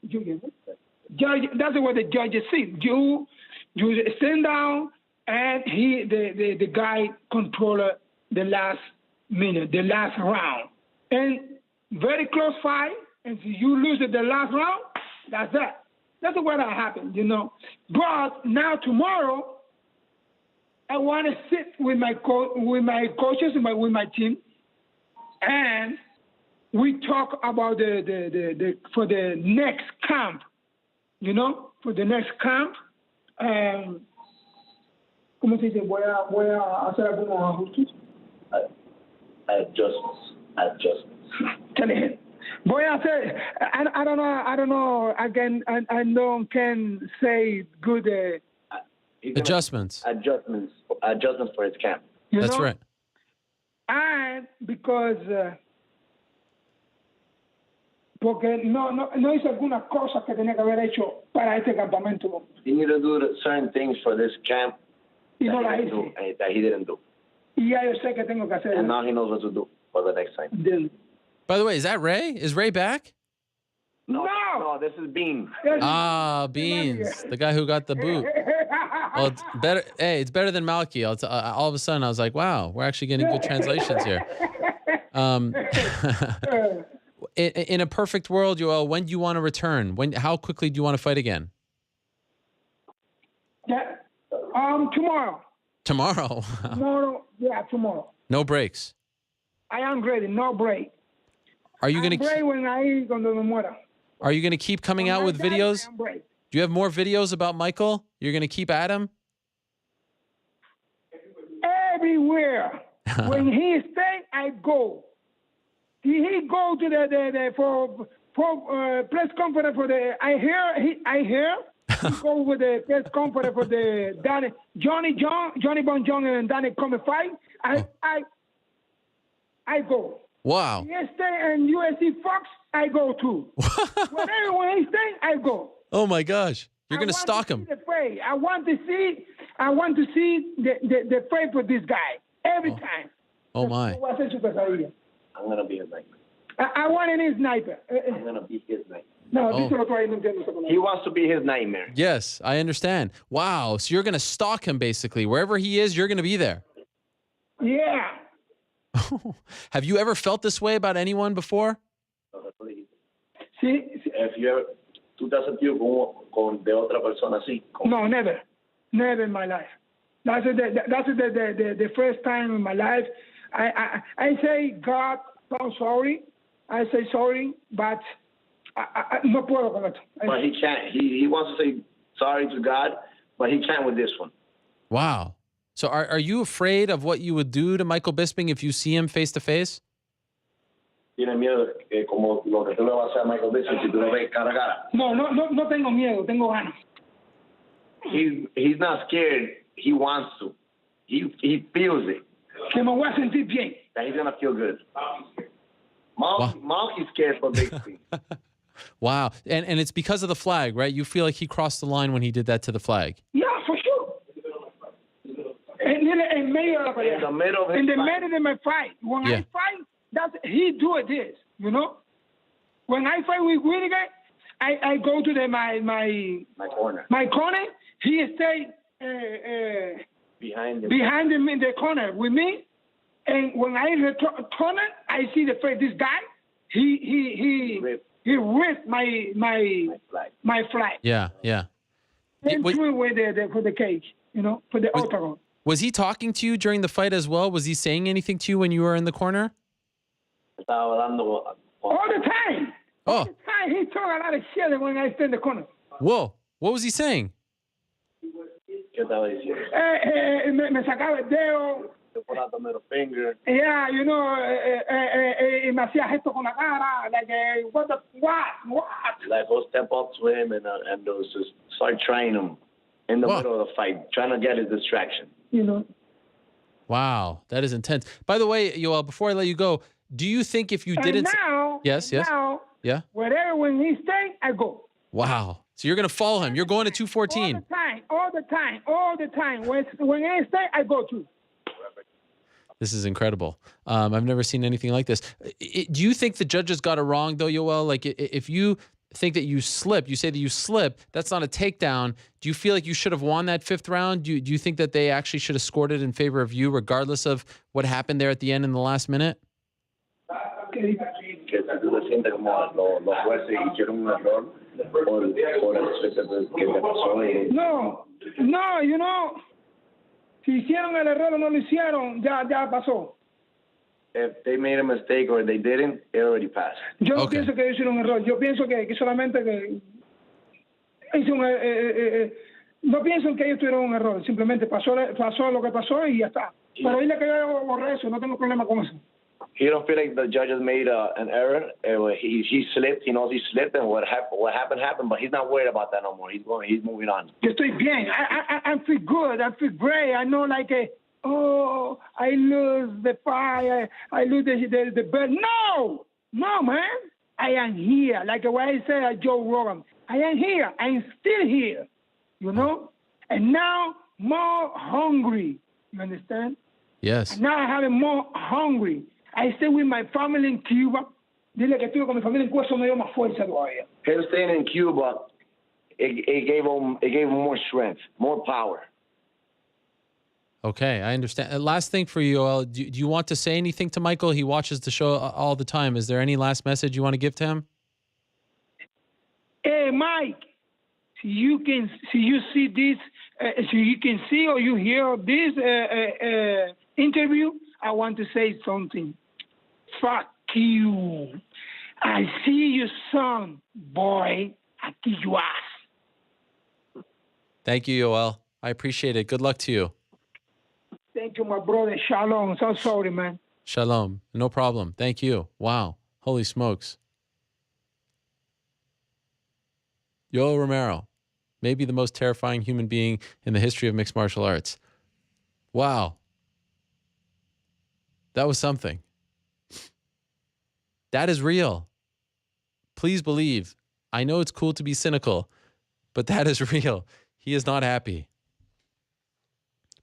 That's what the judges see. You stand down and the guy control the last minute, the last round. And very close fight. And if you lose the last round, that's that. That's what happened, you know. But now tomorrow, I want to sit with my coaches and with my team, and we talk about the for the next camp, you know, for the next camp. ¿Cómo se dice? Voy a hacer algunos ajustes. Adjustments. Tell him. Boy, I don't know. Again, I can say good adjustments. Adjustments for his camp. That's right. And because porque no hizo algunas cosas que tenía que haber hecho para este campamento. He needed to do certain things for this camp that he didn't do. Y ya yo sé que tengo que hacer. And now he knows what to do for the next time. By the way, is that Ray? Is Ray back? No, this is Beans. Beans, the guy who got the boot. Well, it's better. Hey, it's better than Malky. All of a sudden, I was like, wow, we're actually getting good translations here. In a perfect world, Yoel, when do you want to return? How quickly do you want to fight again? Yeah, tomorrow. Tomorrow? Tomorrow. No breaks. I am ready. No break. Are you going brave to when I cuando me muera. Are you going to keep coming out with videos? I'm brave. Do you have more videos about Michael? You're going to keep at him? Everywhere. When he stay, I go. He go to the press conference for the. I hear. He go with the press conference for the Johnny Bon John and Danny come fight. I go. Wow. He stay in USC Fox. I go too. Whenever when he stay, I go. Oh my gosh! You're going to stalk him. I want to see the fight for this guy every time. Oh my! I'm going to be his nightmare. I want any sniper. I'm going to be his nightmare. No, Oh. this is what I don't. He wants to be his nightmare. Yes, I understand. Wow. So you're going to stalk him basically. Wherever he is, you're going to be there. Yeah. Have you ever felt this way about anyone before? See? If you ever, ¿tú te has sentido de otra persona así? No, never in my life. That's the first time in my life. I say, God, I'm sorry. I say sorry, but I no puedo con esto. But he can't. He wants to say sorry to God, but he can't with this one. Wow. So are you afraid of what you would do to Michael Bisping if you see him face to face? Tiene miedo como lo que tú le vas a hacer a Michael Bisping si tú lo ves cara a cara. No tengo miedo, tengo ganas. He's not scared. He wants to. He feels it. Que me voy a sentir bien. That he's gonna feel good. Malky's scared for Bisping. Wow. And it's because of the flag, right? You feel like he crossed the line when he did that to the flag. Yeah, for sure. In the middle of my fight. When I fight, he do this, you know? When I fight with Whittaker, I go to my corner. My corner, he stay Behind him in the corner with me. And when I return, I see this guy. He ripped my flag. Yeah. And threw away for the cage, you know, for the octagon. Was he talking to you during the fight as well? Was he saying anything to you when you were in the corner? Estaba hablando All the time. Oh. All the time. He talk a lot of shit when I stay in the corner. Whoa. What was he saying? ¿Qué estaba diciendo? Me sacaba el dedo. Put out the middle finger. Yeah, you know, me hacía gesto con la cara, like, what? Like, go step up to him and those just start trying him in the middle of the fight, trying to get his distraction. You know. Wow, that is intense. By the way, Yoel, before I let you go, do you think if you didn't... Now, yeah? Wherever when he stay, I go. Wow. So you're going to follow him. You're going to 214. All the time. When I stay, I go too. This is incredible. I've never seen anything like this. Do you think the judges got it wrong, though, Yoel? Like, if you think that you slipped, you say that you slipped, that's not a takedown. Do you feel like you should have won that fifth round? Do you think that they actually should have scored it in favor of you, regardless of what happened there at the end in the last minute? No, you know, si hicieron el error o no lo hicieron, ya pasó. If they made a mistake or they didn't, it already passed. Yo no pienso que hicieron un error. Yo pienso que solamente que no pienso que ellos tuvieron un error. Simplemente pasó lo que pasó y ya está. Pero dile que yo borré eso. No tengo problema con eso. You don't feel like the judges made an error? He slipped. He knows he slipped, and what happened, but he's not worried about that no more. He's moving on. Yo estoy bien. I feel good. I feel great. I know, like, I lose the fight. I lose the belt. No, man. I am here. Like what I said at Joe Rogan. I am here. I'm still here. You know? And now more hungry. You understand? Yes. And now I have more hungry. I stay with my family in Cuba. Dile que estuve con mi familia en Cuba, eso me dio más fuerza todavía. Him staying in Cuba, it gave him more strength, more power. Okay, I understand. Last thing for you, Yoel, do you want to say anything to Michael? He watches the show all the time. Is there any last message you want to give to him? Hey, Mike, you can see this, so you can see or you hear this interview, I want to say something. Fuck you. I see you soon, boy. I kick your ass. Thank you, Yoel. I appreciate it. Good luck to you. Thank you, my brother. Shalom. So sorry, man. Shalom. No problem. Thank you. Wow. Holy smokes. Yoel Romero, maybe the most terrifying human being in the history of mixed martial arts. Wow. That was something. That is real. Please believe. I know it's cool to be cynical, but that is real. He is not happy.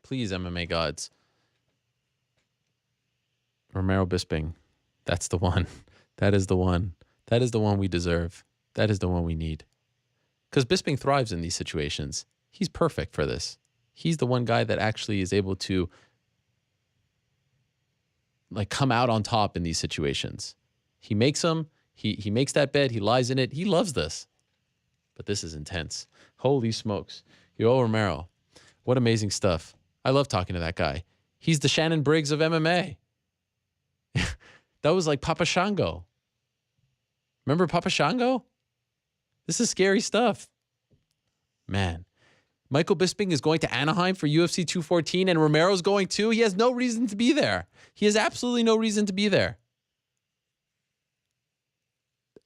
Please, MMA gods. Romero Bisping. That's the one. That is the one. That is the one we deserve. That is the one we need. Because Bisping thrives in these situations. He's perfect for this. He's the one guy that actually is able to come out on top in these situations. He makes them. He makes that bed. He lies in it. He loves this. But this is intense. Holy smokes. Yoel Romero. What amazing stuff. I love talking to that guy. He's the Shannon Briggs of MMA. That was like Papa Shango. Remember Papa Shango? This is scary stuff. Man. Michael Bisping is going to Anaheim for UFC 214 and Romero's going too. He has no reason to be there. He has absolutely no reason to be there.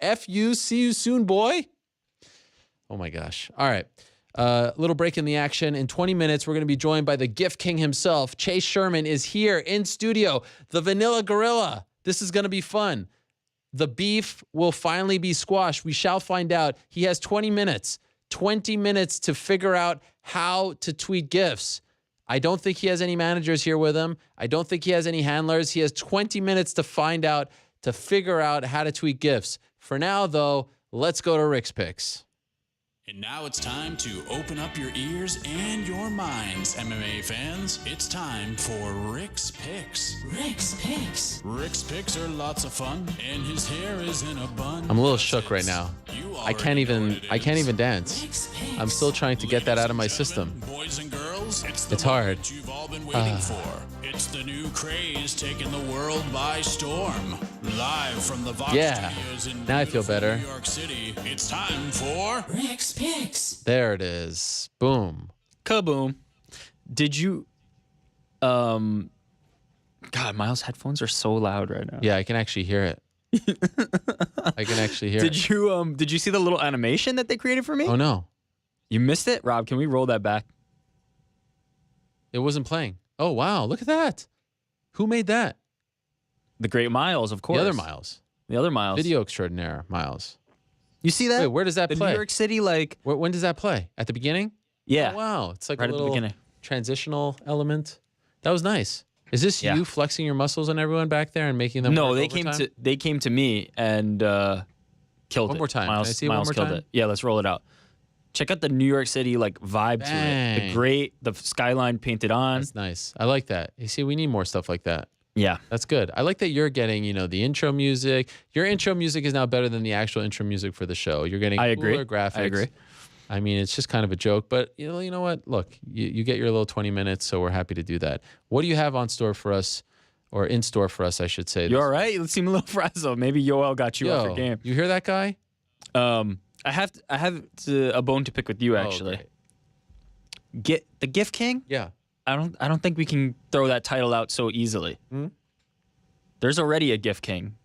F you, see you soon, boy. Oh my gosh. All right. Little break in the action. In 20 minutes, we're going to be joined by the Gif King himself. Chase Sherman is here in studio. The Vanilla Gorilla. This is going to be fun. The beef will finally be squashed. We shall find out. He has 20 minutes. 20 minutes to figure out how to tweet Gifs. I don't think he has any managers here with him. I don't think he has any handlers. He has 20 minutes to find out, to figure out how to tweet Gifs. For now, though, let's go to Rick's Picks. And now it's time to open up your ears and your minds, MMA fans. It's time for Rick's Picks. Rick's Picks. Rick's Picks are lots of fun, and his hair is in a bun. I'm a little shook right now. I can't even dance. I'm still trying to get that out of my system. Boys and girls, it's hard. You've all been waiting for. It's the new craze taking the world by storm. Live from the Vox Studios in now I feel better. New York City. It's time for Rick's Picks. There it is. Boom. Kaboom. Did you God, Miles' headphones are so loud right now. Yeah, I can actually hear it. I can actually hear it. Did you see the little animation that they created for me? Oh no. You missed it? Rob, can we roll that back? It wasn't playing. Oh wow, look at that. Who made that? The great Miles, of course. The other Miles. The other Miles. Video extraordinaire Miles. You see that? Wait, where does that play? New York City, when does that play? At the beginning? Yeah. Oh, wow. It's like right a little at the beginning. Transitional element. That was nice. Is this you flexing your muscles on everyone back there and making them No, work they came to me and killed it. One more time. Miles, Can I see it Miles one more killed time? it. Yeah, let's roll it out. Check out the New York City vibe to it. The skyline painted on. That's nice. I like that. You see, we need more stuff like that. Yeah. That's good. I like that you're getting, the intro music. Your intro music is now better than the actual intro music for the show. You're getting cooler graphics. I agree. I mean, it's just kind of a joke, but you know what? Look, you get your little 20 minutes, so we're happy to do that. What do you have on store for us, or in store for us, I should say? You all right? You seem a little frazzled. Maybe Yoel got you off your game. You hear that guy? I have a bone to pick with you, actually. Get the Gif King? Yeah. I don't think we can throw that title out so easily. There's already a Gif King.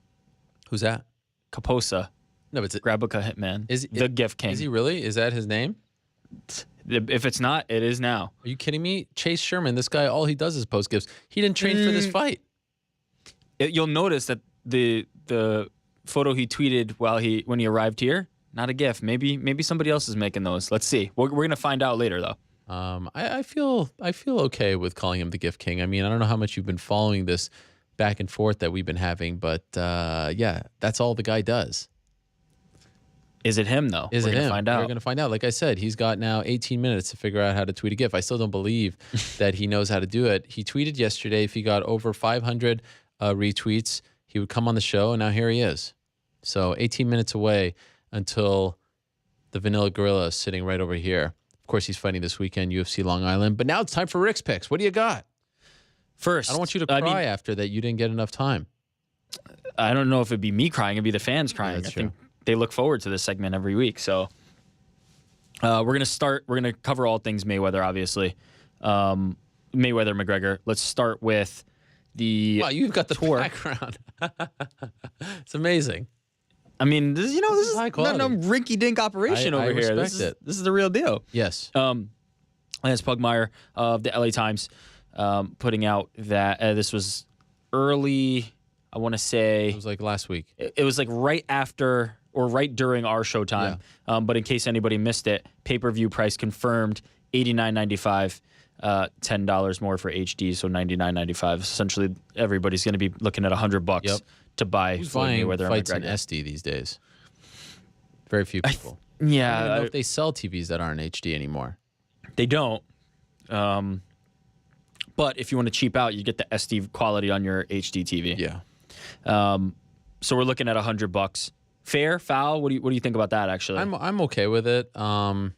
Who's that? Kaposa. No, but it's Grabuka Hitman. The Gif King. Is he really? Is that his name? If it's not, it is now. Are you kidding me? Chase Sherman, this guy, all he does is post gifs. He didn't train for this fight. You'll notice that the photo he tweeted when he arrived here, not a GIF. Maybe somebody else is making those. Let's see. We're gonna find out later though. I feel okay with calling him the Gif King. I mean, I don't know how much you've been following this back and forth that we've been having, but yeah, that's all the guy does. Is it him though? We're gonna find out. We're gonna find out. Like I said, he's got now 18 minutes to figure out how to tweet a GIF. I still don't believe that he knows how to do it. He tweeted yesterday if he got over 500 retweets, he would come on the show, and now here he is. So 18 minutes away until the Vanilla Gorilla is sitting right over here. Of course, he's fighting this weekend, UFC Long Island. But now it's time for Rick's Picks. What do you got? First, I don't want you to cry after that you didn't get enough time. I don't know if it'd be me crying, it'd be the fans crying. that's I true. think they look forward to this segment every week. So we're gonna cover all things Mayweather, obviously. Mayweather-McGregor. Let's start with the Wow, you've got the tour. background. It's amazing. I mean, this is high not quality. no rinky-dink operation I over here. respect it. This is the real deal. Yes. Lance Pugmire of the LA Times putting out that this was early, I want to say. It was like last week. It was like right after or right during our Showtime. But in case anybody missed it, pay-per-view price confirmed, $89.95, $10 more for HD, so $99.95. Essentially, everybody's going to be looking at $100 to buy Who's Floyd buying Mayweather fights in McGregor. SD these days? Very few people. I Yeah, don't even know if they sell TVs that aren't HD anymore. they don't. But if you want to cheap out, you get the SD quality on your HD TV. Yeah. So we're looking at $100. Fair, foul? What do you think about that? Actually, I'm okay with it. I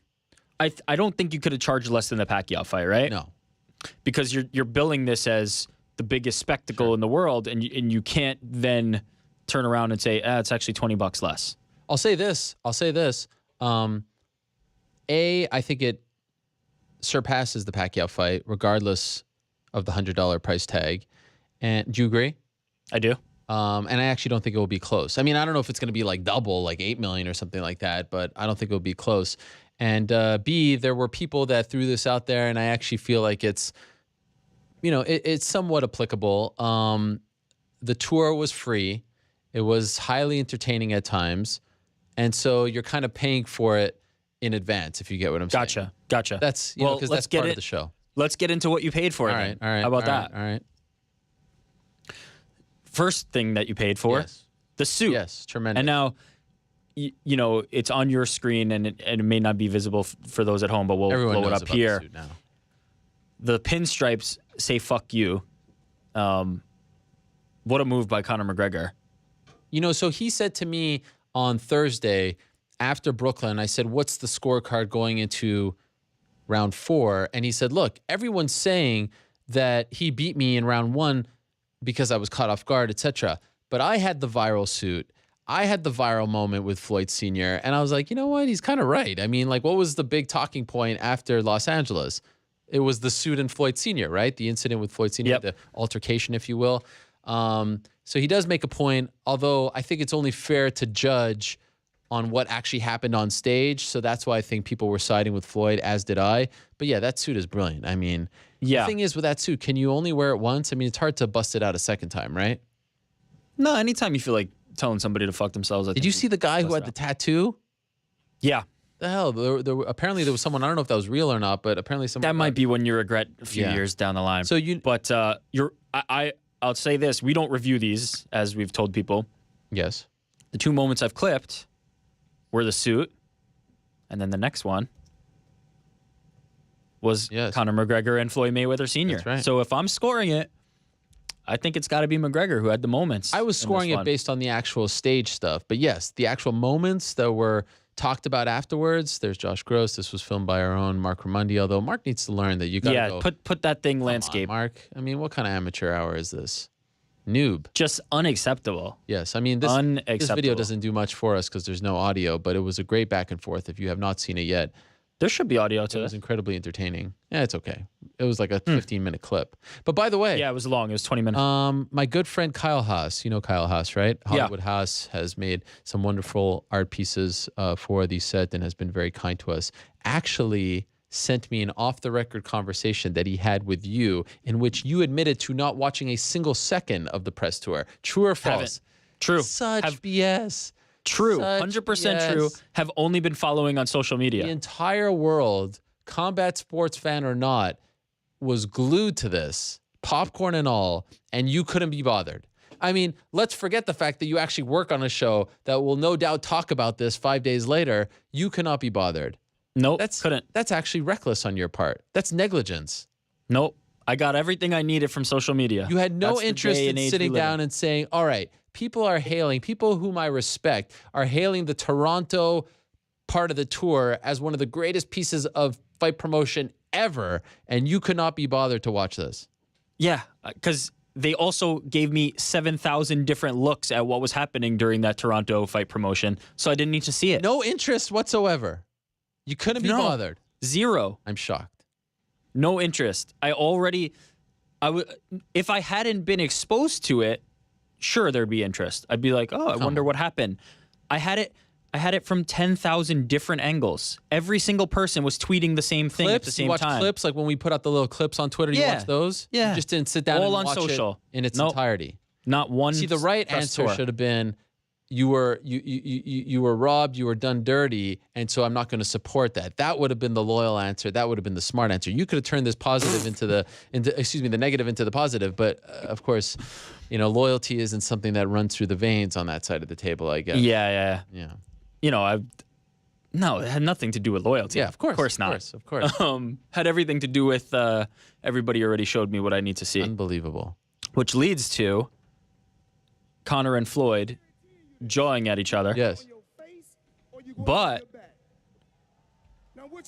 don't think you could have charged less than the Pacquiao fight, right? No. Because you're billing this as the biggest spectacle in the world, and you can't then turn around and say, it's actually $20 less. I'll say this. I think it surpasses the Pacquiao fight, regardless of the $100 price tag. And do you agree? I do. And I actually don't think it will be close. I mean, I don't know if it's going to be like double, like 8 million or something like that, but I don't think it will be close. And B, there were people that threw this out there, and I actually feel like it's, it's somewhat applicable. The tour was free. It was highly entertaining at times. And so you're kind of paying for it in advance, if you get what I'm saying. Gotcha. That's, because that's part of the show. Let's get into what you paid for. All right. How about that? All right. First thing that you paid for, Yes. the suit. Yes, tremendous. And now, it's on your screen, and it may not be visible for those at home, but we'll Everyone blow it knows up about here. the suit now. The pinstripes say "fuck you." What a move by Conor McGregor. So he said to me on Thursday after Brooklyn, I said, what's the scorecard going into round 4? And he said, look, everyone's saying that he beat me in round 1 because I was caught off guard, etc. But I had the viral suit. I had the viral moment with Floyd Sr. And I was like, you know what? He's kind of right. I mean, like, what was the big talking point after Los Angeles? It was the suit and Floyd Sr., right? The incident with Floyd Sr., the altercation, if you will. So he does make a point, although I think it's only fair to judge on what actually happened on stage. So that's why I think people were siding with Floyd, as did I. But yeah, that suit is brilliant. I mean, the thing is with that suit, can you only wear it once? I mean, it's hard to bust it out a second time, right? No, anytime you feel like telling somebody to fuck themselves. Did you see the guy who had the tattoo? Yeah. The hell? Apparently there was someone, I don't know if that was real or not, but apparently someone. That might be when you regret a few years down the line. So I'll say this: we don't review these, as we've told people. Yes. The 2 moments I've clipped were the suit, and then the next one was Conor McGregor and Floyd Mayweather Sr. That's right. So if I'm scoring it, I think it's got to be McGregor who had the moments. I was scoring it based on the actual stage stuff, but yes, the actual moments that were talked about afterwards. There's Josh Gross. This was filmed by our own Mark Ramundi, although Mark needs to learn that you got to go. Put that thing landscape. On, Mark. I mean, what kind of amateur hour is this? Noob. Just unacceptable. Yes, I mean, this video doesn't do much for us because there's no audio, but it was a great back and forth. If you have not seen it yet, there should be audio to it. It was incredibly entertaining. Yeah, it's okay. It was like a 15-minute clip. But by the way, it was long. It was 20 minutes. My good friend Kyle Haas, you know Kyle Haas, right? Hollywood Haas has made some wonderful art pieces for the set and has been very kind to us. Actually sent me an off-the-record conversation that he had with you in which you admitted to not watching a single second of the press tour. True or false? True. Such BS. True. Such 100% true. Have only been following on social media. The entire world, combat sports fan or not, was glued to this, popcorn and all, and you couldn't be bothered. I mean, let's forget the fact that you actually work on a show that will no doubt talk about this 5 days later. You cannot be bothered. Nope, couldn't. That's actually reckless on your part. That's negligence. Nope. I got everything I needed from social media. You had no That's interest in sitting down and saying, all right, people whom I respect are hailing the Toronto part of the tour as one of the greatest pieces of fight promotion ever, and you could not be bothered to watch this. Yeah, because they also gave me 7,000 different looks at what was happening during that Toronto fight promotion, so I didn't need to see it. No interest whatsoever. You couldn't be bothered. Zero. I'm shocked. No interest. If I hadn't been exposed to it, sure, there'd be interest. I'd be like, oh, I wonder what happened. I had it from 10,000 different angles. Every single person was tweeting the same thing at the same you watch time. Clips, like when we put out the little clips on Twitter, you watch those? Yeah. You just didn't sit down All and on watch social. it in its entirety. Not one. See, the right answer should have been, you were robbed, you were done dirty, and so I'm not going to support that. That would have been the loyal answer. That would have been the smart answer. You could have turned this positive into the negative into the positive. But of course, loyalty isn't something that runs through the veins on that side of the table, I guess. Yeah. Yeah. It had nothing to do with loyalty. Yeah, of course. Of course not. Of course. Had everything to do with everybody already showed me what I need to see. Unbelievable. Which leads to Conor and Floyd jawing at each other. Yes. But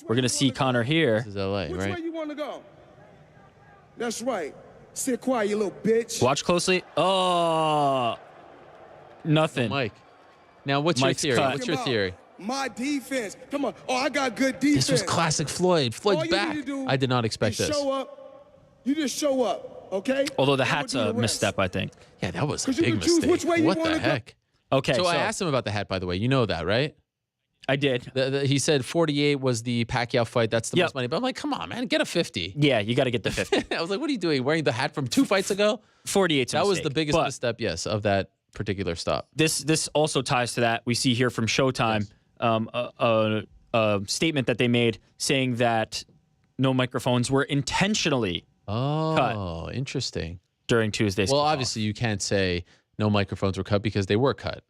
we're going to see Conor here. This is LA, Which right? way you want to go? That's right. Sit quiet, you little bitch. Watch closely. Oh, nothing. Mike. Now, what's Mike's your theory? cut. What's your theory? My defense. Come on. Oh, I got good defense. This was classic Floyd. All Floyd's you back. need to do I did not expect is this. Show up. You just show up, okay? Although the And we'll hat's do the a rest. misstep, I think. Yeah, that was a 'Cause you big can choose mistake. which way you What the wanna go. heck? Okay, So I asked him about the hat, by the way. You know that, right? I did. He said 48 was the Pacquiao fight. That's the Yep. most money. But I'm like, come on, man, get a 50. Yeah, you got to get the 50. I was like, what are you doing? Wearing the hat from 2 fights ago? 48's a That was mistake. the biggest But misstep, yes, of that particular stop. This also ties to that. We see here from Showtime a statement that they made saying that no microphones were intentionally Oh, interesting. during Tuesday's Well, kickoff. obviously, you can't say no microphones were cut because they were cut.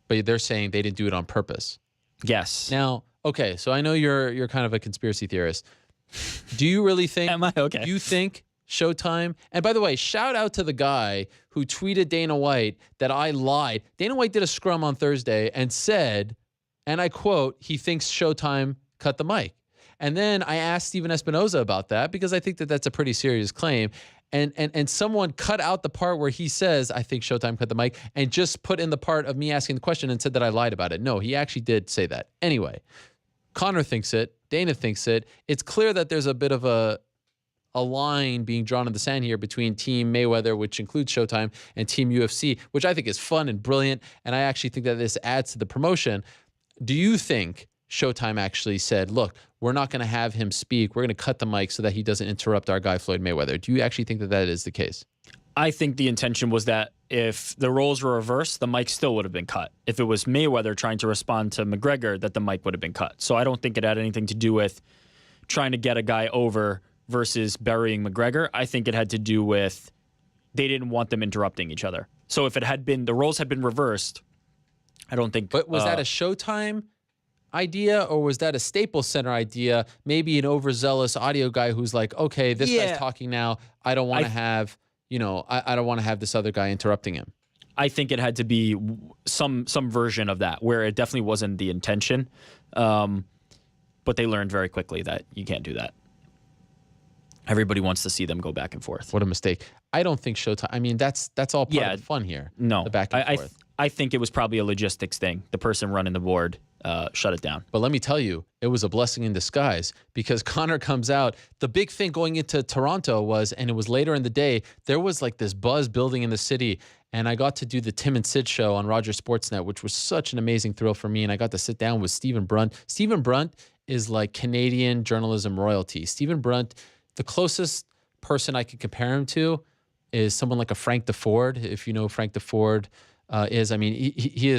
But they're saying they didn't do it on purpose. Yes. Now, okay, so I know you're kind of a conspiracy theorist. Do you really think? Am I okay? Do you think Showtime? And by the way, shout out to the guy who tweeted Dana White that I lied. Dana White did a scrum on Thursday and said, and I quote, he thinks Showtime cut the mic. And then I asked Steven Espinoza about that because I think that that's a pretty serious claim. And someone cut out the part where he says, I think Showtime cut the mic, and just put in the part of me asking the question and said that I lied about it. No, he actually did say that. Anyway, Conor thinks it. Dana thinks it. It's clear that there's a bit of a line being drawn in the sand here between Team Mayweather, which includes Showtime, and Team UFC, which I think is fun and brilliant. And I actually think that this adds to the promotion. Do you think Showtime actually said, look, we're not going to have him speak. We're going to cut the mic so that he doesn't interrupt our guy, Floyd Mayweather. Do you actually think that that is the case? I think the intention was that if the roles were reversed, the mic still would have been cut. If it was Mayweather trying to respond to McGregor, that the mic would have been cut. So I don't think it had anything to do with trying to get a guy over versus burying McGregor. I think it had to do with they didn't want them interrupting each other. So if it had been, the roles had been reversed, I don't think. But was that a Showtime idea, or was that a Staples Center idea? Maybe an overzealous audio guy who's like, okay, this guy's talking now. I don't want to have, I don't want to have this other guy interrupting him. I think it had to be some version of that, where it definitely wasn't the intention. But they learned very quickly that you can't do that. Everybody wants to see them go back and forth. What a mistake. I don't think Showtime, I mean, that's all part of the fun here. No. The back and forth. I think it was probably a logistics thing. The person running the board shut it down. But let me tell you, it was a blessing in disguise because Conor comes out. The big thing going into Toronto was, and it was later in the day, there was like this buzz building in the city. And I got to do the Tim and Sid show on Rogers Sportsnet, which was such an amazing thrill for me. And I got to sit down with Stephen Brunt. Stephen Brunt is like Canadian journalism royalty. Stephen Brunt, the closest person I could compare him to is someone like a Frank DeFord. If you know who Frank DeFord is, I mean, he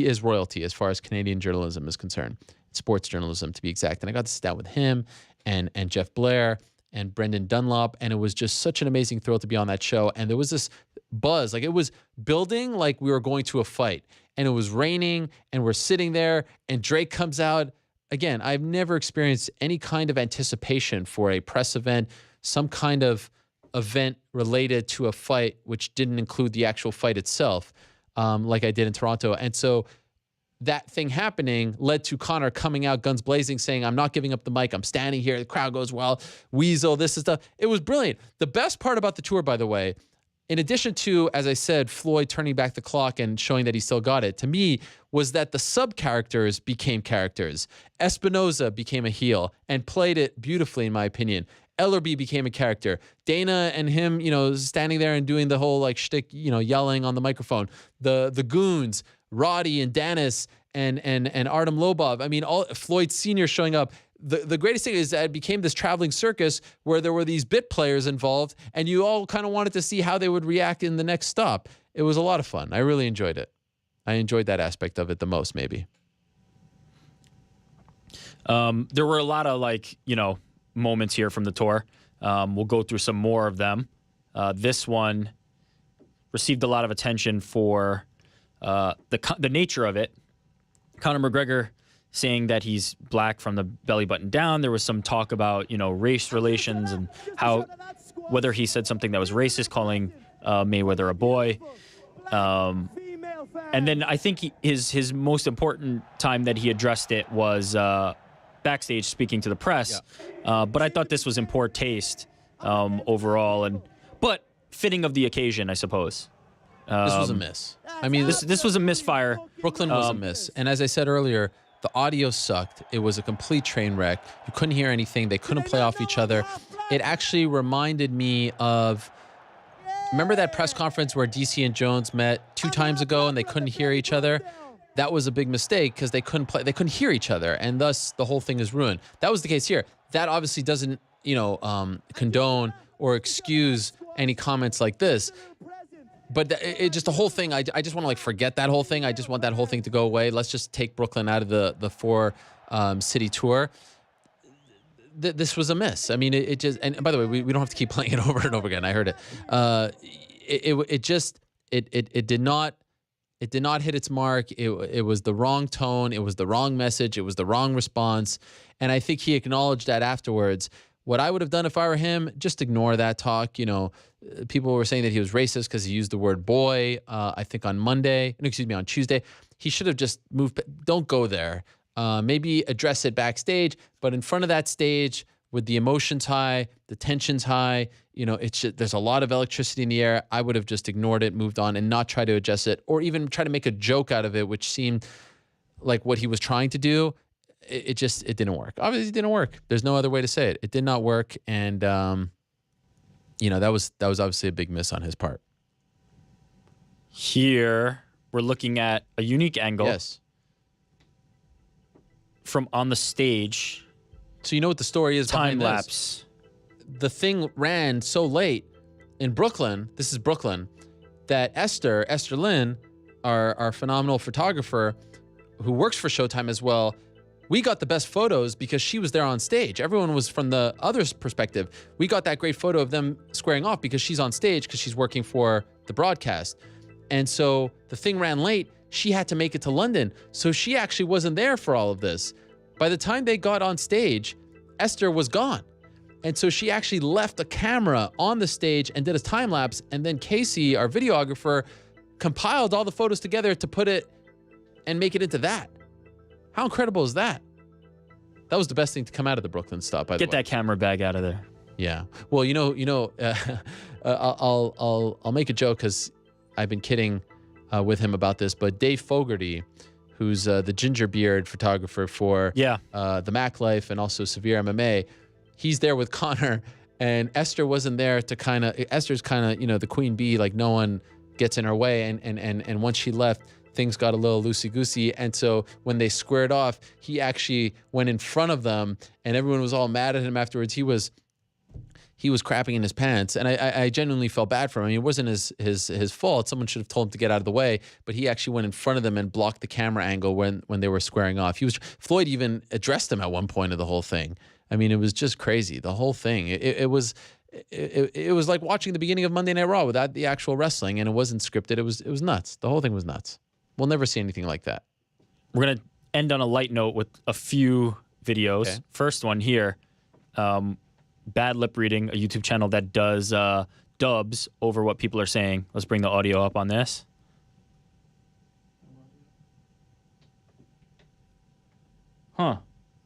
is royalty as far as Canadian journalism is concerned, sports journalism to be exact. And I got to sit down with him and Jeff Blair and Brendan Dunlop, and it was just such an amazing thrill to be on that show. And there was this buzz, like it was building like we were going to a fight, and it was raining, and we're sitting there, and Drake comes out. Again, I've never experienced any kind of anticipation for a press event, some kind of event related to a fight, which didn't include the actual fight itself, like I did in Toronto. And so that thing happening led to Conor coming out guns blazing, saying, I'm not giving up the mic. I'm standing here. The crowd goes, well, Weasel, this is stuff. It was brilliant. The best part about the tour, by the way, in addition to, as I said, Floyd turning back the clock and showing that he still got it, to me was that the sub-characters became characters. Espinoza became a heel and played it beautifully, in my opinion. Ellerby became a character. Dana and him, standing there and doing the whole like shtick, yelling on the microphone. The goons, Roddy and Dennis and Artem Lobov. I mean, all Floyd Sr. showing up. The greatest thing is that it became this traveling circus where there were these bit players involved, and you all kind of wanted to see how they would react in the next stop. It was a lot of fun. I really enjoyed it. I enjoyed that aspect of it the most, maybe. There were a lot of moments here from the tour. We'll go through some more of them. This one received a lot of attention for the nature of it. Conor McGregor saying that he's black from the belly button down. There was some talk about, race relations and whether he said something that was racist, calling Mayweather a boy. And then I think his most important time that he addressed it was backstage speaking to the press. Yeah. But I thought this was in poor taste overall, but fitting of the occasion, I suppose. This was a miss. I mean, this was a misfire. Brooklyn was a miss. And as I said earlier, the audio sucked. It was a complete train wreck. You couldn't hear anything. They couldn't play off each other. It actually reminded me of, remember that press conference where DC and Jones met 2 times ago and they couldn't hear each other? That was a big mistake because they couldn't hear each other, and thus the whole thing is ruined. That was the case here. That obviously doesn't, condone or excuse any comments like this. But it just the whole thing, I just want to forget that whole thing. I just want that whole thing to go away. Let's just take Brooklyn out of the 4 city tour. This was a miss. I mean, it just, and by the way, we don't have to keep playing it over and over again. I heard it. It did not hit its mark. It was the wrong tone. It was the wrong message. It was the wrong response. And I think he acknowledged that afterwards. What I would have done if I were him, just ignore that talk. People were saying that he was racist because he used the word boy, I think on Tuesday. He should have just moved. Don't go there. Maybe address it backstage, but in front of that stage with the emotions high, the tensions high, there's a lot of electricity in the air. I would have just ignored it, moved on, and not try to adjust it, or even try to make a joke out of it, which seemed like what he was trying to do. It didn't work. Obviously, it didn't work. There's no other way to say it. It did not work, and that was obviously a big miss on his part. Here we're looking at a unique angle. Yes. From on the stage. So you know what the story is behind this? Time lapse. The thing ran so late in Brooklyn. This is Brooklyn. That Esther Lynn, our phenomenal photographer, who works for Showtime as well. We got the best photos because she was there on stage. Everyone was from the other's perspective. We got that great photo of them squaring off because she's on stage because she's working for the broadcast. And so the thing ran late. She had to make it to London. So she actually wasn't there for all of this. By the time they got on stage, Esther was gone. And so she actually left a camera on the stage and did a time lapse. And then Casey, our videographer, compiled all the photos together to put it and make it into that. How incredible is that? That was the best thing to come out of the Brooklyn stop, by the way. Get that camera bag out of there. Yeah. Well, I'll make a joke because I've been kidding with him about this, but Dave Fogarty, who's the ginger beard photographer for the Mac Life and also Severe MMA, he's there with Conor, and Esther wasn't there to Esther's the queen bee, like no one gets in her way, and once she left, things got a little loosey-goosey, and so when they squared off, he actually went in front of them, and everyone was all mad at him afterwards. He was crapping in his pants, and I genuinely felt bad for him. I mean, it wasn't his fault. Someone should have told him to get out of the way, but he actually went in front of them and blocked the camera angle when they were squaring off. Floyd even addressed him at one point of the whole thing. I mean, it was just crazy. The whole thing. It was like watching the beginning of Monday Night Raw without the actual wrestling, and it wasn't scripted. It was nuts. The whole thing was nuts. We'll never see anything like that. We're gonna end on a light note with a few videos. Okay. First one here. Bad Lip Reading, a YouTube channel that does dubs over what people are saying. Let's bring the audio up on this. Huh.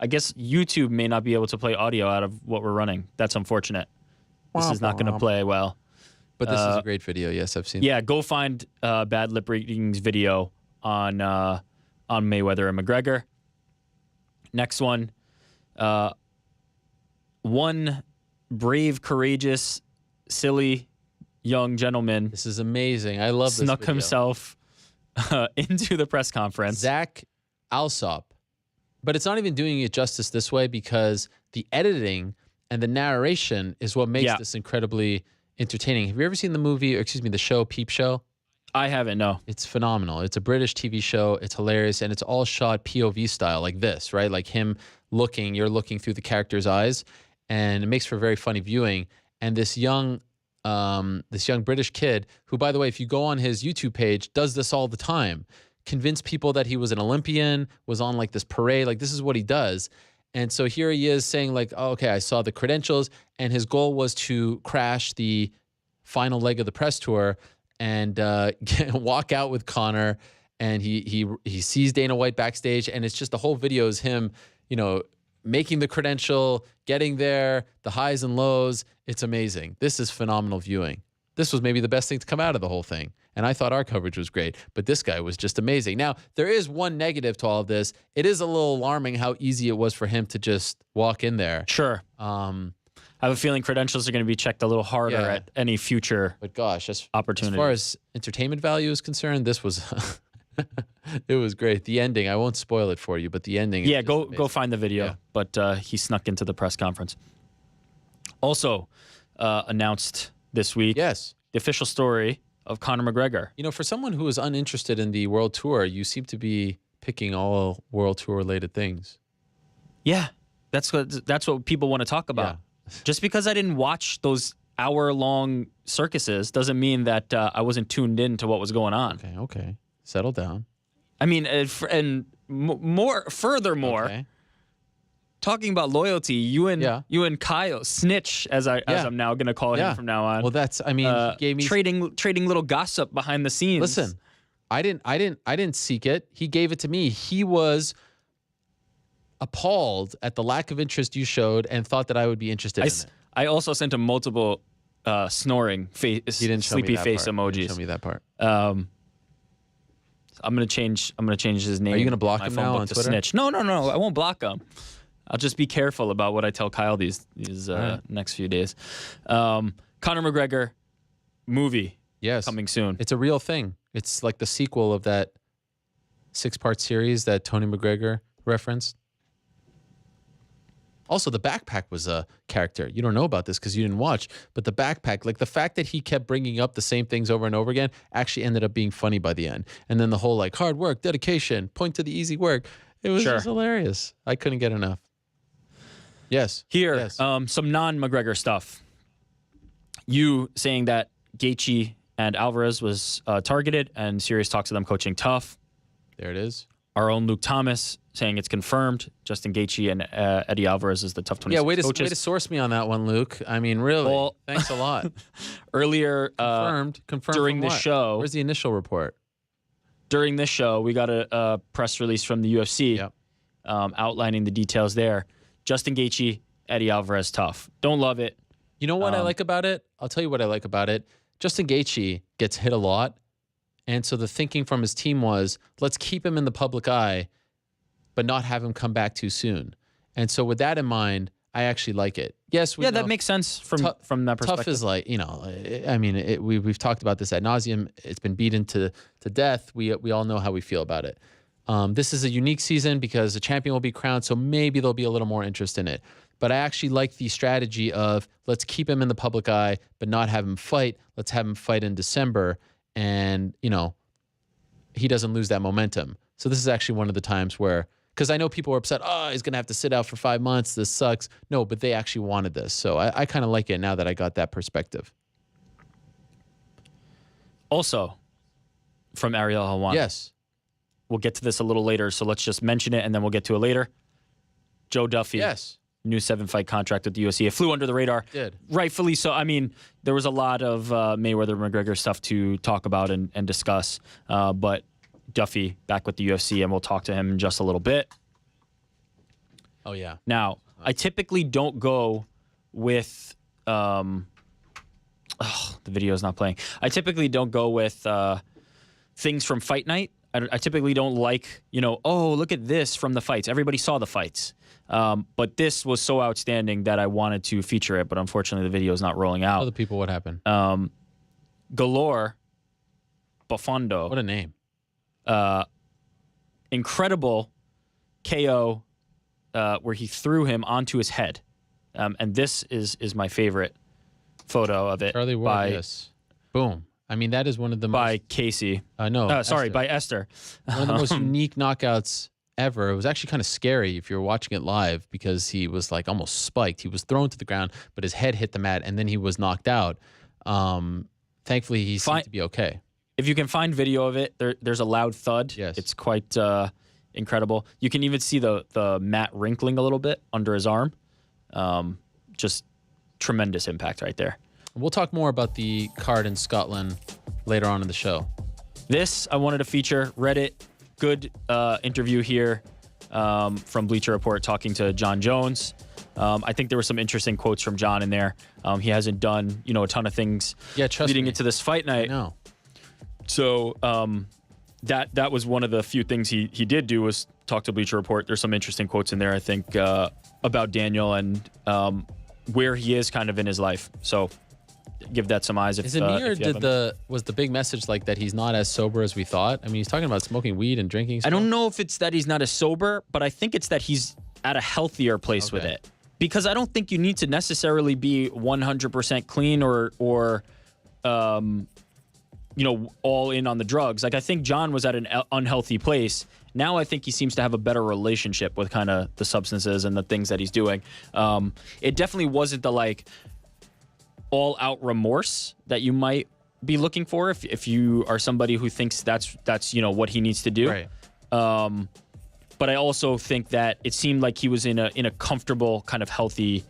I guess YouTube may not be able to play audio out of what we're running. That's unfortunate. This is not going to play well. But this is a great video. Yes, I've seen. Yeah, go find Bad Lip Reading's video on Mayweather and McGregor. Next one. One brave, courageous, silly young gentleman. This is amazing. I love this snuck video. himself into the press conference. Zach Alsop. But it's not even doing it justice this way because the editing and the narration is what makes this incredibly entertaining. Have you ever seen the show Peep Show? I haven't, no. It's phenomenal. It's a British TV show. It's hilarious, and it's all shot POV style like this, right? Like him looking, you're looking through the character's eyes, and it makes for very funny viewing. And this young British kid, who, by the way, if you go on his YouTube page, does this all the time. Convince people that he was an Olympian, was on like this parade, like this is what he does. And so here he is saying like, oh, okay, I saw the credentials, and his goal was to crash the final leg of the press tour and walk out with Conor. And he sees Dana White backstage, and it's just the whole video is him, making the credential, getting there, the highs and lows. It's amazing. This is phenomenal viewing. This was maybe the best thing to come out of the whole thing. And I thought our coverage was great, but this guy was just amazing. Now, there is one negative to all of this. It is a little alarming how easy it was for him to just walk in there. Sure. I have a feeling credentials are going to be checked a little harder at any future opportunity. As far as entertainment value is concerned, this was it was great. The ending, I won't spoil it for you, but the ending is go find the video. Yeah. But he snuck into the press conference. Also announced this week, the official story of Conor McGregor. For someone who is uninterested in the World Tour, you seem to be picking all World Tour related things. Yeah, that's what people want to talk about. Yeah. Just because I didn't watch those hour-long circuses doesn't mean that I wasn't tuned in to what was going on. Okay. Settle down. I mean, furthermore, talking about loyalty, you and Kyle snitch, as I'm now going to call him from now on. Well, he gave me trading little gossip behind the scenes. Listen, I didn't seek it. He gave it to me. He was appalled at the lack of interest you showed and thought that I would be interested in it. I also sent him multiple snoring sleepy face emojis. You didn't show me that part. I'm gonna change his name. Are you gonna block him now on Twitter? Snitch. No. I won't block him. I'll just be careful about what I tell Kyle these next few days. Conor McGregor movie. Yes. Coming soon. It's a real thing. It's like the sequel of that 6-part series that Tony McGregor referenced. Also, the backpack was a character. You don't know about this because you didn't watch, but the backpack, like the fact that he kept bringing up the same things over and over again, actually ended up being funny by the end. And then the whole like hard work, dedication, point to the easy work. It was just hilarious. I couldn't get enough. Yes. Here, some non-McGregor stuff. You saying that Gaethje and Alvarez was targeted and serious talks of them coaching tough. There it is. Our own Luke Thomas saying it's confirmed. Justin Gaethje and Eddie Alvarez is the tough 26 coaches. Way to source me on that one, Luke. I mean, really. Well, thanks a lot. Earlier, confirmed during the show. Where's the initial report? During this show, we got a press release from the UFC outlining the details there. Justin Gaethje, Eddie Alvarez, tough. Don't love it. You know what I like about it? I'll tell you what I like about it. Justin Gaethje gets hit a lot. And so the thinking from his team was, let's keep him in the public eye, but not have him come back too soon. And so with that in mind, I actually like it. Yes, that makes sense from that perspective. Tough is like, I mean, we've talked about this ad nauseum. It's been beaten to death. We all know how we feel about it. This is a unique season because the champion will be crowned, so maybe there'll be a little more interest in it. But I actually like the strategy of let's keep him in the public eye, but not have him fight. Let's have him fight in December. And, he doesn't lose that momentum. So this is actually one of the times where, because I know people were upset, he's going to have to sit out for 5 months. This sucks. No, but they actually wanted this. So I kind of like it now that I got that perspective. Also, from Ariel Helwani. Yes. We'll get to this a little later, so let's just mention it, and then we'll get to it later. Joe Duffy. Yes. New 7-fight contract with the UFC. It flew under the radar. It did. Rightfully so. I mean, there was a lot of Mayweather-McGregor stuff to talk about and discuss. But Duffy back with the UFC, and we'll talk to him in just a little bit. Oh, yeah. Now, I typically don't go with the video is not playing. I typically don't go with things from fight night. I typically don't like, oh, look at this from the fights. Everybody saw the fights. But this was so outstanding that I wanted to feature it, but unfortunately the video is not rolling out. Tell the people what happened. Galore Bafondo. What a name. Incredible KO where he threw him onto his head. And this is my favorite photo of it. Charlie Ward, yes. Boom. I mean, that is one of the by Casey. No. Sorry, by Esther. One of the most unique knockouts ever. It was actually kind of scary if you were watching it live because he was like almost spiked. He was thrown to the ground, but his head hit the mat, and then he was knocked out. Thankfully, he seemed to be okay. If you can find video of it, there's a loud thud. Yes. It's quite incredible. You can even see the mat wrinkling a little bit under his arm. Just tremendous impact right there. We'll talk more about the card in Scotland later on in the show. This I wanted to feature. Reddit, good interview here from Bleacher Report talking to John Jones. I think there were some interesting quotes from John in there. He hasn't done a ton of things leading into this fight night. No. So that was one of the few things he did do was talk to Bleacher Report. There's some interesting quotes in there, I think, about Daniel and where he is kind of in his life. So give that some eyes. Is it me or was the big message like that he's not as sober as we thought? I mean, he's talking about smoking weed and drinking stuff. I don't know if it's that he's not as sober, but I think it's that he's at a healthier place with it. Because I don't think you need to necessarily be 100% clean or all in on the drugs. Like, I think John was at an unhealthy place. Now I think he seems to have a better relationship with kind of the substances and the things that he's doing. It definitely wasn't the all-out remorse that you might be looking for if you are somebody who thinks that's what he needs to do. Right. But I also think that it seemed like he was in a comfortable, kind of healthy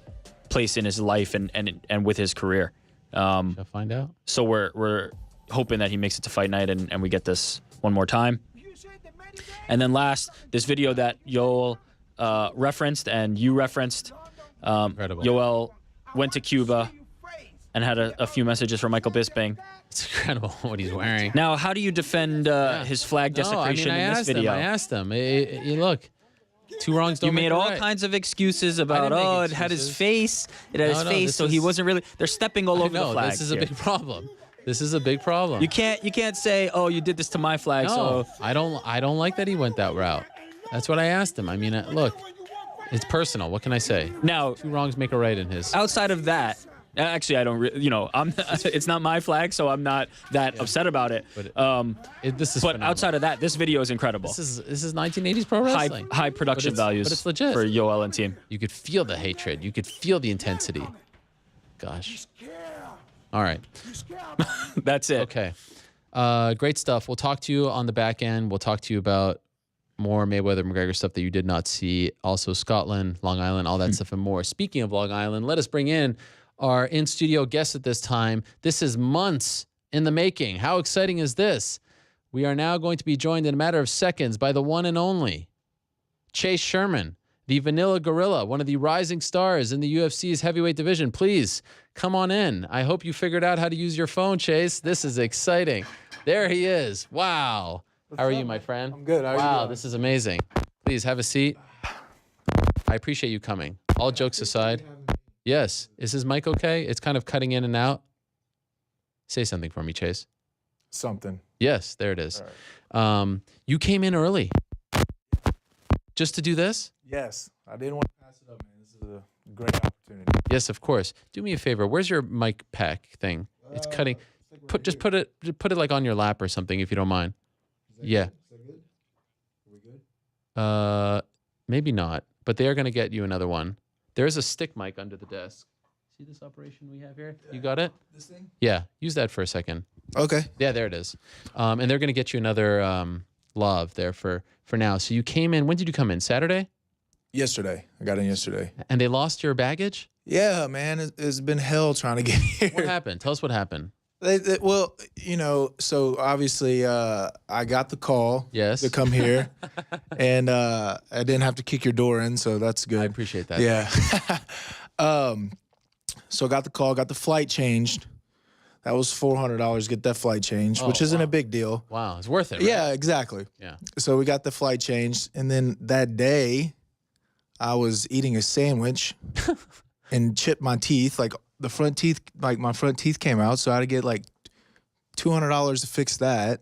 place in his life and with his career. Shall find out. So we're hoping that he makes it to fight night and we get this one more time. And then last, this video that Yoel referenced and you referenced. Incredible. Yoel went to Cuba and had a few messages from Michael Bisping. It's incredible what he's wearing. Now, how do you defend his flag desecration in this video? I asked him. Look, two wrongs don't You make made a all right. kinds of excuses about, it had his face. It had his face, so he wasn't really... They're stepping all over the flag. This is a big problem. This is a big problem. You can't say, oh, you did this to my flag, so... I don't like that he went that route. That's what I asked him. I mean, look, it's personal. What can I say? Now, two wrongs make a right in his... Outside of that... Actually, I don't. It's not my flag, so I'm not that upset about it. This is. But outside of that, this video is incredible. This is 1980s pro wrestling. High production values. But it's legit for Yoel and team. You could feel the hatred. You could feel the intensity. Gosh. All right. That's it. Okay. Great stuff. We'll talk to you on the back end. We'll talk to you about more Mayweather-McGregor stuff that you did not see. Also Scotland, Long Island, all that stuff and more. Speaking of Long Island, let us bring in our in-studio guest at this time. This is months in the making. How exciting is this? We are now going to be joined in a matter of seconds by the one and only Chase Sherman, the Vanilla Gorilla, one of the rising stars in the UFC's heavyweight division. Please come on in. I hope you figured out how to use your phone, Chase. This is exciting. There he is. Wow. How are you, my friend? I'm good. How are you Wow, doing? this is amazing. Please have a seat. I appreciate you coming. All jokes aside. Yes. Is his mic okay? It's kind of cutting in and out. Say something for me, Chase. Something. Yes, there it is. All right. You came in early. Just to do this? Yes. I didn't want to pass it up, man. This is a great opportunity. Yes, of course. Do me a favor. Where's your mic pack thing? It's cutting. Like Put it like on your lap or something if you don't mind. Yeah. Is that good? Are we good? Maybe not, but they are going to get you another one. There's a stick mic under the desk. See this operation we have here? Yeah. You got it? This thing? Yeah. Use that for a second. Okay. Yeah, there it is. And they're going to get you another love there for now. So you came in. When did you come in? Saturday? Yesterday. I got in yesterday. And they lost your baggage? Yeah, man. It's been hell trying to get here. What happened? Tell us what happened. Well, so obviously I got the call to come here, and I didn't have to kick your door in, so that's good. I appreciate that. Yeah. So I got the call, got the flight changed. That was $400. Get that flight change, which isn't a big deal. Wow, it's worth it. Right? Yeah, exactly. Yeah. So we got the flight changed, and then that day, I was eating a sandwich and chipped my teeth. Like the front teeth, like my front teeth came out, so I had to get like $200 to fix that.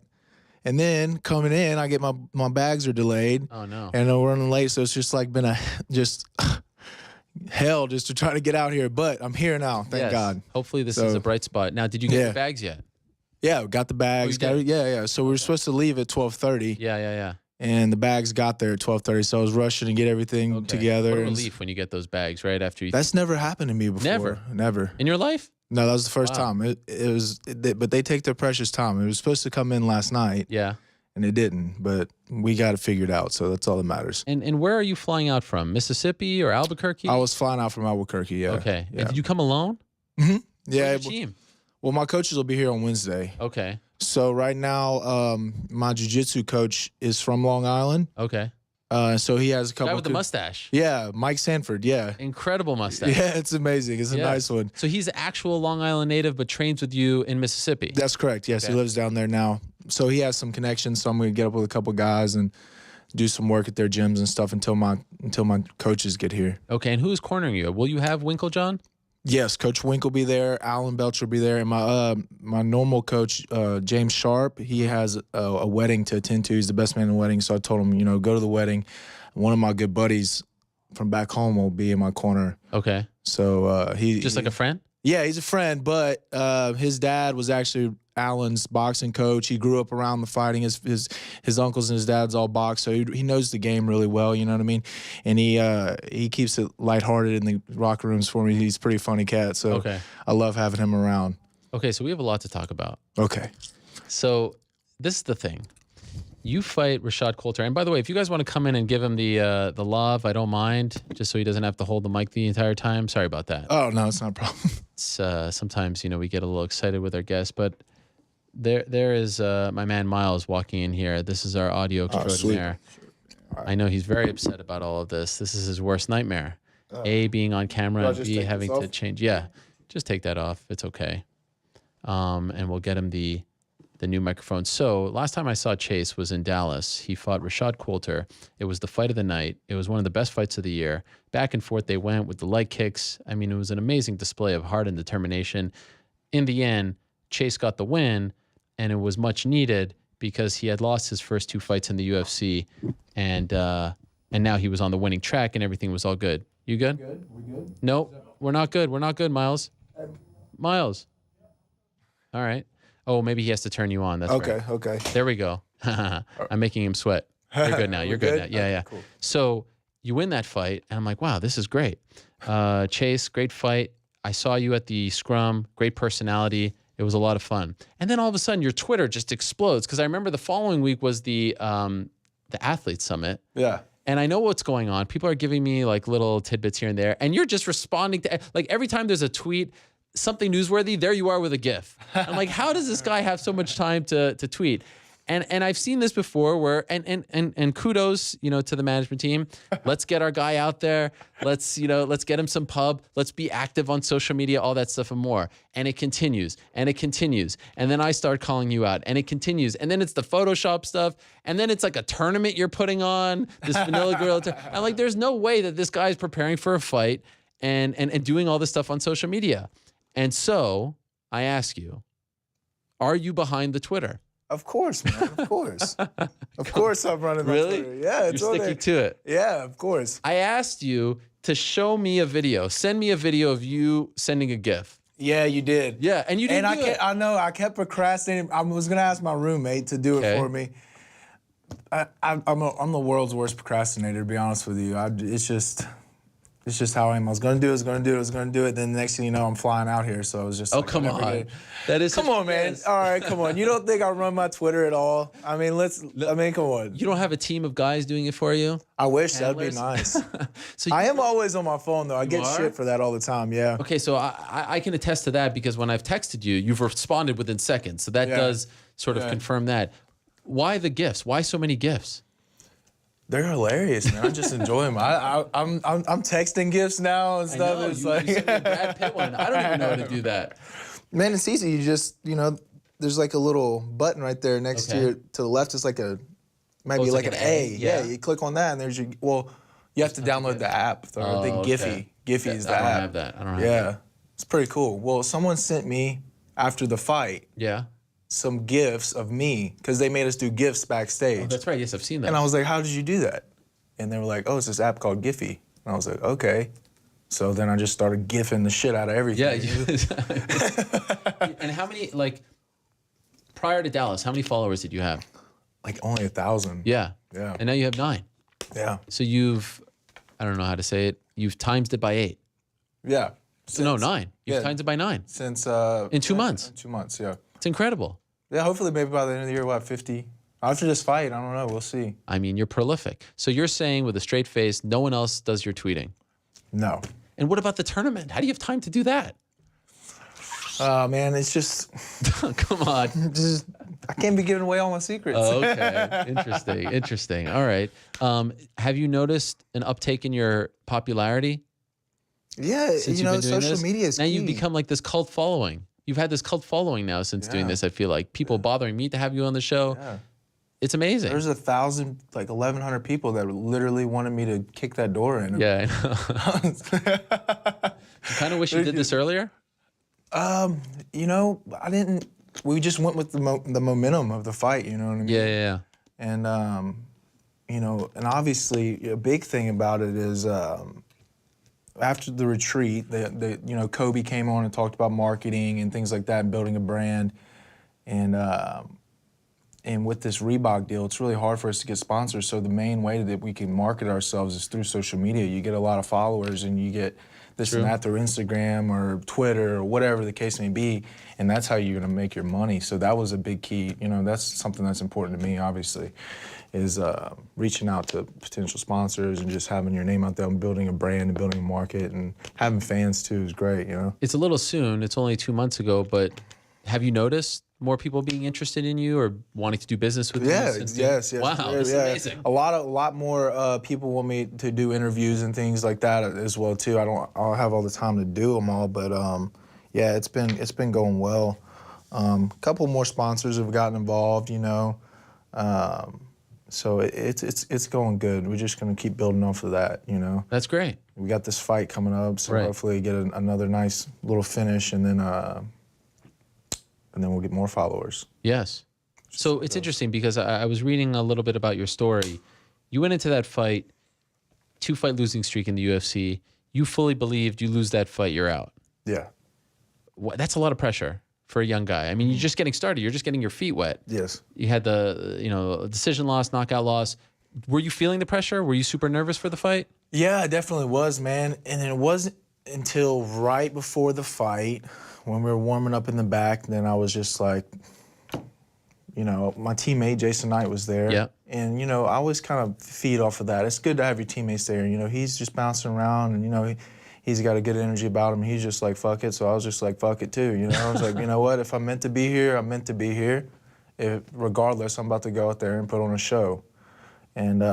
And then coming in, I get my bags are delayed. Oh no! And I'm running late, so it's just like been hell just to try to get out here. But I'm here now, thank God. Hopefully this is a bright spot. Now, did you get your bags yet? Yeah, we got the bags. Yeah. So we were supposed to leave at 12:30. Yeah. And the bags got there at 12:30, so I was rushing to get everything together. What a relief when you get those bags right after you. That's never happened to me before. Never. In your life? No, that was the first time. But they take their precious time. It was supposed to come in last night. Yeah. And it didn't, but we got it figured out, so that's all that matters. And where are you flying out from? Mississippi or Albuquerque? I was flying out from Albuquerque, yeah. Okay. Yeah. And did you come alone? Mm-hmm. Yeah. Where's your team? Well, my coaches will be here on Wednesday. Okay. So right now, my jiu-jitsu coach is from Long Island. Okay. So he has a couple. Guy with the mustache. Yeah, Mike Sanford. Yeah. Incredible mustache. Yeah, it's amazing. It's a nice one. So he's an actual Long Island native, but trains with you in Mississippi. That's correct. Yes, he lives down there now. So he has some connections. So I'm going to get up with a couple guys and do some work at their gyms and stuff until my coaches get here. Okay. And who's cornering you? Will you have Winklejohn? Yes, Coach Wink will be there. Alan Belcher will be there, and my normal coach James Sharp. He has a wedding to attend to. He's the best man in the wedding, so I told him, go to the wedding. One of my good buddies from back home will be in my corner. Okay. So he just like a friend. Yeah, he's a friend, but his dad was actually Alan's boxing coach. He grew up around the fighting. His uncles and his dad's all box, so he knows the game really well. You know what I mean? And he keeps it lighthearted in the locker rooms for me. He's a pretty funny cat, so I love having him around. Okay, so we have a lot to talk about. Okay. So this is the thing. You fight Rashad Coulter, and by the way, if you guys want to come in and give him the love, I don't mind, just so he doesn't have to hold the mic the entire time. Sorry about that. Oh no, it's not a problem. It's sometimes we get a little excited with our guests, but there is my man Miles walking in here. This is our audio extraordinaire. I know he's very upset about all of this. This is his worst nightmare. A, being on camera, and B, having to change. Yeah, just take that off. It's okay. And we'll get him the new microphone. So last time I saw Chase was in Dallas. He fought Rashad Coulter. It was the fight of the night. It was one of the best fights of the year. Back and forth they went with the leg kicks. I mean, it was an amazing display of heart and determination. In the end, Chase got the win, and it was much needed because he had lost his first two fights in the UFC, and now he was on the winning track and everything was all good. You good? We good? No, we're not good. We're not good, Miles. Miles. All right. Oh, maybe he has to turn you on. That's okay. right. Okay. There we go. I'm making him sweat. You're good now. You're good now. Yeah, yeah. Cool. So you win that fight, and I'm like, wow, this is great. Chase, great fight. I saw you at the scrum. Great personality. It was a lot of fun. And then all of a sudden, your Twitter just explodes because I remember the following week was the Athlete Summit. Yeah. And I know what's going on. People are giving me like little tidbits here and there, and you're just responding to like every time there's a tweet, something newsworthy, there you are with a GIF. I'm like, how does this guy have so much time to tweet? And I've seen this before where and kudos, to the management team. Let's get our guy out there. Let's get him some pub. Let's be active on social media, all that stuff and more. And it continues and it continues. And then I start calling you out and it continues. And then it's the Photoshop stuff. And then it's like a tournament you're putting on, this Vanilla Gorilla. I'm like, there's no way that this guy is preparing for a fight and doing all this stuff on social media. And so I ask you, are you behind the Twitter? Of course, man. Of course. Of course I'm running my Twitter. Yeah, it's You're sticking to it. Yeah, of course. I asked you to show me a video. Send me a video of you sending a GIF. Yeah, you did. Yeah, and you didn't do it. I know. I kept procrastinating. I was going to ask my roommate to do it for me. I'm the world's worst procrastinator, to be honest with you. It's just how I am. I was going to do it. Then the next thing you know, I'm flying out here. So I was just come on. That is come on, man. All right, come on. You don't think I run my Twitter at all? I mean, come on. You don't have a team of guys doing it for you? I wish. That'd be nice. I am always on my phone, though. I get shit for that all the time, yeah. Okay, so I can attest to that because when I've texted you, you've responded within seconds. So that does sort of confirm that. Why the GIFs? Why so many GIFs? They're hilarious, man. I just enjoy them. I'm texting GIFs now and stuff. It's like you sent me a Brad Pitt one. I don't even know how to do that. Man, it's easy. You just, there's like a little button right there next to the left. It's like maybe like an A. Yeah, you click on that and there's your, you have to download the app. I think Giphy. Giphy is the app. I don't have that. I don't have that. Yeah, it's pretty cool. Well, someone sent me, after the fight, some GIFs of me, because they made us do GIFs backstage. Oh, that's right. Yes, I've seen that. And I was like, how did you do that? And they were like, oh, it's this app called Giphy. And I was like, okay. So then I just started gifting the shit out of everything. Yeah. And how many, prior to Dallas, how many followers did you have? Like only 1,000. Yeah. Yeah. And now you have 9. Yeah. So I don't know how to say it, you've times it by 8. Yeah. No, 9. You've times it by 9. Since in 2 months. In 2 months, yeah. It's incredible. Yeah, hopefully maybe by the end of the year we'll have 50. After this fight, I don't know. We'll see. I mean, you're prolific. So you're saying with a straight face, no one else does your tweeting? No. And what about the tournament? How do you have time to do that? Man, it's just... Come on. I can't be giving away all my secrets. Oh, okay. Interesting. All right. Have you noticed an uptake in your popularity? Yeah, social media is now key. You've become like this cult following. You've had this cult following now since doing this, I feel like. People bothering me to have you on the show. Yeah. It's amazing. There's 1,000, 1,100 people that literally wanted me to kick that door in. Yeah, I know. You kind of wish you did this earlier? I didn't. We just went with the momentum of the fight, you know what I mean? Yeah. And, and obviously a big thing about it is after the retreat, Kobe came on and talked about marketing and things like that and building a brand. And with this Reebok deal, it's really hard for us to get sponsors. So the main way that we can market ourselves is through social media. You get a lot of followers and you get this and that through Instagram or Twitter or whatever the case may be. And that's how you're gonna make your money. So that was a big key. That's something that's important to me, obviously, is reaching out to potential sponsors and just having your name out there and building a brand and building a market and having fans too is great, It's a little soon. It's only 2 months ago, but have you noticed more people being interested in you or wanting to do business with you? Yes. Wow, that's amazing. A lot more people want me to do interviews and things like that as well too. I don't have all the time to do them all, but it's been going well. A couple more sponsors have gotten involved, so it's going good. We're just gonna keep building off of that, That's great. We got this fight coming up, so hopefully get another nice little finish, and then we'll get more followers. Yes. So it's interesting because I was reading a little bit about your story. You went into that fight, 2-fight losing streak in the UFC. You fully believed you lose that fight, you're out. Yeah. That's a lot of pressure for a young guy. I mean, you're just getting started. You're just getting your feet wet. Yes. You had the decision loss, knockout loss. Were you feeling the pressure? Were you super nervous for the fight? Yeah, I definitely was, man. And it wasn't until right before the fight, when we were warming up in the back, then I was just like, my teammate Jason Knight was there. Yeah. And, I always kind of feed off of that. It's good to have your teammates there. He's just bouncing around and, he's got a good energy about him. He's just like, fuck it. So I was just like, fuck it too. I was like, you know what? If I'm meant to be here, I'm meant to be here. Regardless, I'm about to go out there and put on a show. And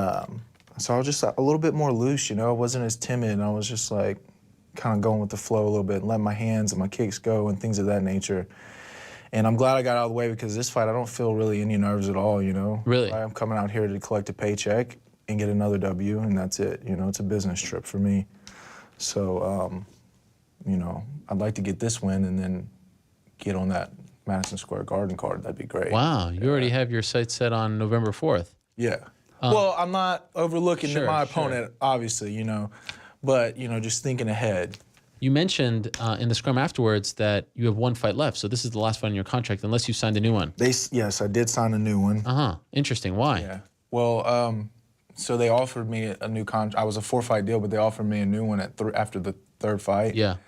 so I was just a little bit more loose, I wasn't as timid. I was just like, kind of going with the flow a little bit and letting my hands and my kicks go and things of that nature. And I'm glad I got out of the way because this fight, I don't feel really any nerves at all, Really? I'm coming out here to collect a paycheck and get another W, and that's it. It's a business trip for me. So, I'd like to get this win and then get on that Madison Square Garden card. That'd be great. Wow, you already have your sights set on November 4th. Yeah. Well, I'm not overlooking my opponent, obviously, but, just thinking ahead. You mentioned in the scrum afterwards that you have 1 fight left, so this is the last fight in your contract, unless you signed a new one. Yes, I did sign a new one. Interesting. Why? Yeah. Well, so they offered me a new contract. I was a 4-fight deal, but they offered me a new one after the 3rd fight. Yeah.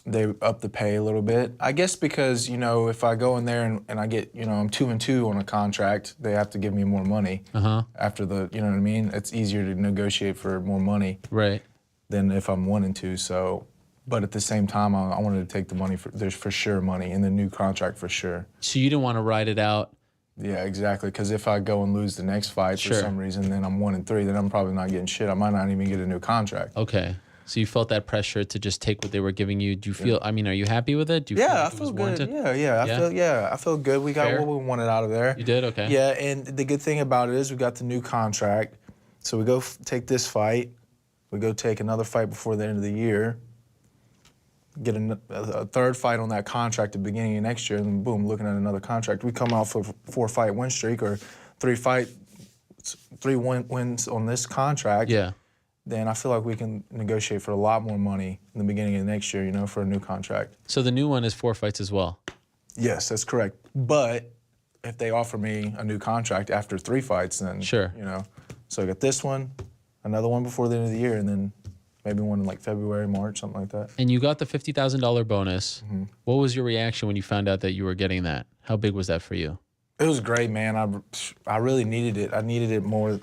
They upped the pay a little bit. I guess because, if I go in there and I get, I'm 2-2 on a contract, they have to give me more money after the, you know what I mean? It's easier to negotiate for more money. Right. Than if I'm 1-2. So, but at the same time, I wanted to take the money. There's for sure money in the new contract for sure. So you didn't want to ride it out? Yeah, exactly. Because if I go and lose the next fight for some reason, then I'm 1-3. Then I'm probably not getting shit. I might not even get a new contract. Okay. So you felt that pressure to just take what they were giving you. Do you feel? I mean, are you happy with it? Do you feel like I feel good. I feel good. We got Fair? what we wanted out of there. You did? Okay. Yeah, and the good thing about it is we got the new contract. So we go take this fight. We go take another fight before the end of the year. Get a third fight on that contract at the beginning of next year, and then boom, looking at another contract. We come out for a 4-fight win streak or 3 wins on this contract. Yeah. Then I feel like we can negotiate for a lot more money in the beginning of next year, for a new contract. So the new one is 4 fights as well? Yes, that's correct. But if they offer me a new contract after 3 fights, then, sure. So I got this one, another one before the end of the year, and then maybe one in like February, March, something like that. And you got the $50,000 bonus. Mm-hmm. What was your reaction when you found out that you were getting that? How big was that for you? It was great, man. I really needed it. I needed it more.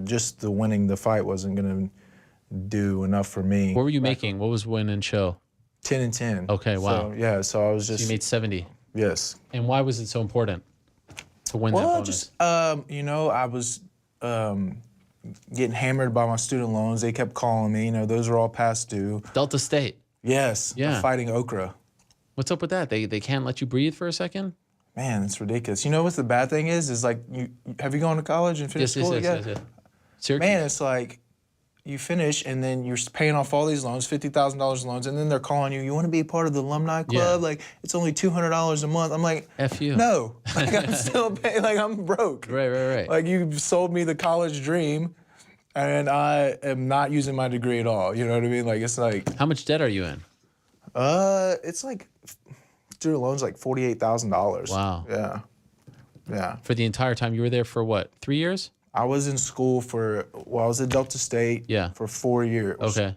Just the winning the fight wasn't gonna do enough for me. What were you making? What was win and show? 10-10. Okay, wow. So I was just. So you made 70. Yes. And why was it so important to win that bonus? I was getting hammered by my student loans. They kept calling me. Those are all past due. Delta State. Yes. Yeah. I'm fighting Okra. What's up with that? They can't let you breathe for a second? Man, it's ridiculous. You know what the bad thing is? Is like, have you gone to college and finished school? Yes. Syracuse. Man, it's like you finish and then you're paying off all these loans, $50,000 in loans, and then they're calling you, you want to be a part of the alumni club? Like, it's only $200 a month. I'm like, F you. No. Like, I'm still paying, like, I'm broke. Right. Like, you sold me the college dream, and I am not using my degree at all. You know what I mean? Like, it's like. How much debt are you in? It's like. Student loans like $48,000. Wow. Yeah. For the entire time you were there for what? 3 years? I was in school I was at Delta State. Yeah. For 4 years. Okay.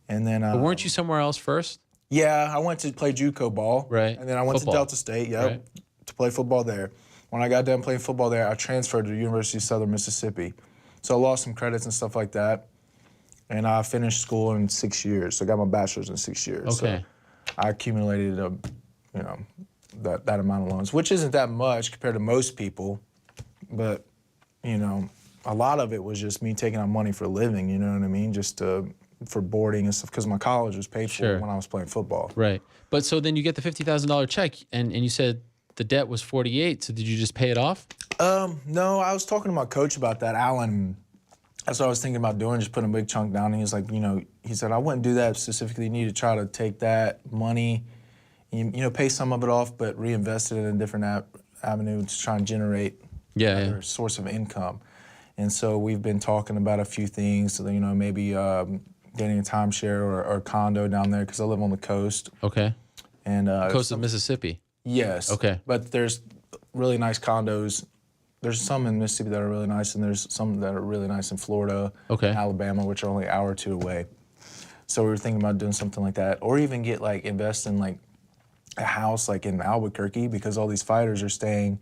And then. But weren't you somewhere else first? Yeah, I went to play JUCO ball. Right. And then I went to Delta State. Right. To play football there. When I got done playing football there, I transferred to the University of Southern Mississippi. So I lost some credits and stuff like that. And I finished school in 6 years. So I got my bachelor's in 6 years. Okay. So I accumulated that amount of loans, which isn't that much compared to most people, but a lot of it was just me taking out money for a living. You know what I mean? Just for boarding and stuff, because my college was paid for when I was playing football. Right. But so then you get the $50,000 check, and you said the debt was 48. So did you just pay it off? No, I was talking to my coach about that, Alan. That's what I was thinking about doing, just putting a big chunk down. And he was like, he said, I wouldn't do that specifically. You need to try to take that money, pay some of it off, but reinvest it in a different avenue to try and generate another source of income. And so we've been talking about a few things, maybe getting a timeshare or a condo down there, because I live on the coast. Okay. And coast of Mississippi? Yes. Okay. But there's really nice condos. There's some in Mississippi that are really nice, and there's some that are really nice in Florida, and Alabama, which are only an hour or two away. So we were thinking about doing something like that, or even invest in a house in Albuquerque, because all these fighters are staying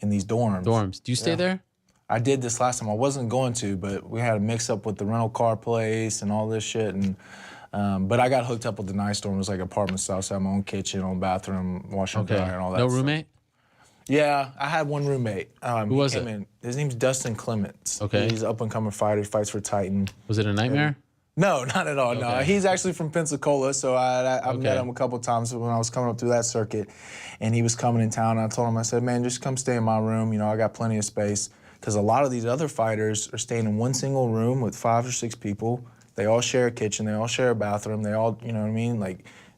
in these dorms. Do you stay there? I did this last time. I wasn't going to, but we had a mix-up with the rental car place and all this shit. And but I got hooked up with the nice dorm. It was like apartment style, so I had my own kitchen, own bathroom, washer and dryer, and all that. No roommate? Yeah, I had one roommate. Who was it? His name's Dustin Clements. Okay. He's an up-and-coming fighter. He fights for Titan. Was it a nightmare? No, not at all. Okay. No, he's actually from Pensacola, so I met him a couple times when I was coming up through that circuit, and he was coming in town. And I told him, I said, man, just come stay in my room. I got plenty of space, because a lot of these other fighters are staying in one single room with 5 or 6 people. They all share a kitchen. They all share a bathroom. They all, you know what I mean,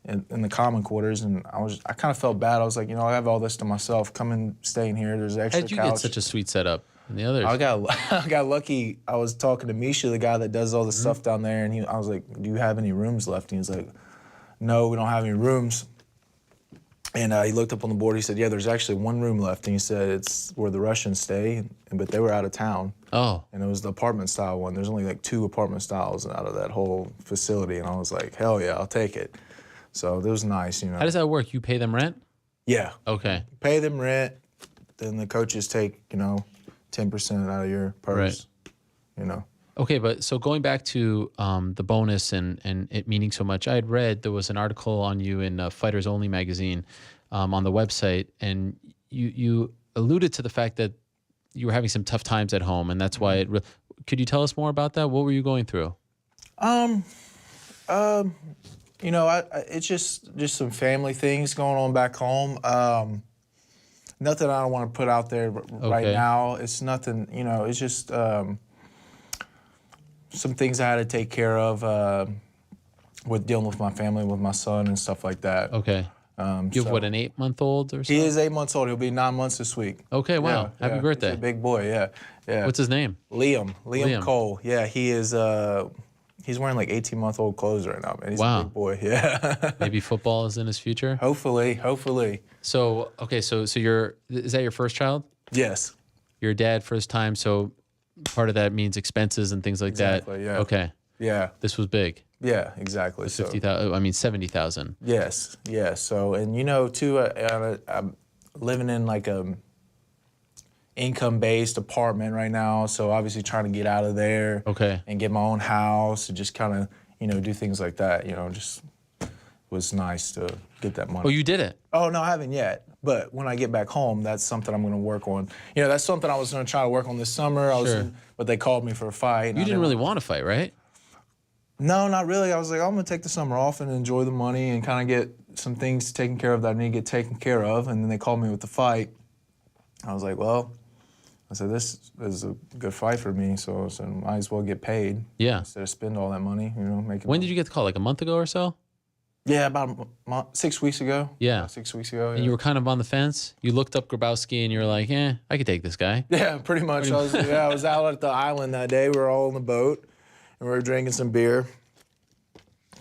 in the common quarters. And I kind of felt bad. I was like, I have all this to myself. Come and stay in here. There's an extra couch. How'd you get such a sweet setup? And the others? I got lucky. I was talking to Misha, the guy that does all the stuff down there, and I was like, do you have any rooms left? And he was like, no, we don't have any rooms. And he looked up on the board. He said, yeah, there's actually one room left. And he said, it's where the Russians stay, but they were out of town. Oh. And it was the apartment style one. There's only 2 apartment styles out of that whole facility. And I was like, hell yeah, I'll take it. So it was nice, How does that work? You pay them rent? Yeah. Okay. Pay them rent. Then the coaches take, 10% out of your purse, Okay, but so going back to the bonus and it meaning so much, I had read there was an article on you in Fighters Only magazine on the website, and you alluded to the fact that you were having some tough times at home, and that's why could you tell us more about that? What were you going through? You know, it's just some family things going on back home. Nothing I don't want to put out there right now. It's nothing, you know, it's just some things I had to take care of with dealing with my family, with my son and stuff like that. Okay. You have, what, an 8-month-old or something? He is 8 months old. He'll be 9 months this week. Okay, wow. Yeah, Happy birthday. He's a big boy, yeah. What's his name? Liam Cole. Yeah, he is, he's wearing like 18-month-old clothes right now, man. He's a big boy, yeah. Maybe football is in his future? Hopefully. So, okay, so is that your first child? Yes. Your dad, first time, so part of that means expenses and things like that. Exactly, yeah. Okay. Yeah. This was big. Yeah, exactly. 50,000. I mean 70,000. Yes. So, and you know, too, I'm living in like a income-based apartment right now. So obviously trying to get out of there. Okay. And get my own house and just kind of, you know, do things like that. You know, just was nice to get that money. Oh, you did it? Oh no, I haven't yet. But when I get back home, that's something I'm going to work on. You know, that's something I was going to try to work on this summer. But they called me for a fight. You didn't really want to fight, right? No, not really. I was like, I'm going to take the summer off and enjoy the money and kind of get some things taken care of that I need to get taken care of. And then they called me with the fight. I was like, well, I said, this is a good fight for me, so I said, might as well get paid. Yeah. Instead of spend all that money, you know, make it. When did you get the call? Like a month ago or so? Yeah, about 6 weeks ago. Yeah. About 6 weeks ago. Yeah. And you were kind of on the fence? You looked up Grabowski and you were like, I could take this guy. Yeah, pretty much. I was out at the island that day. We were all on the boat, and we were drinking some beer.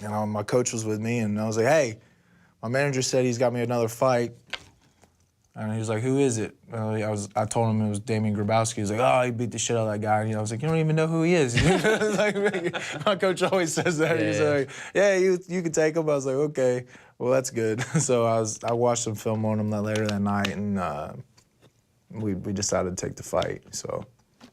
And my coach was with me, and I was like, hey, my manager said he's got me another fight. And he was like, who is it? I told him it was Damian Grabowski. He was like, oh, he beat the shit out of that guy. And I was like, you don't even know who he is. Like, my coach always says that. He's like, yeah, you can take him. I was like, okay, well, that's good. So I watched some film on him later that night, and we decided to take the fight. So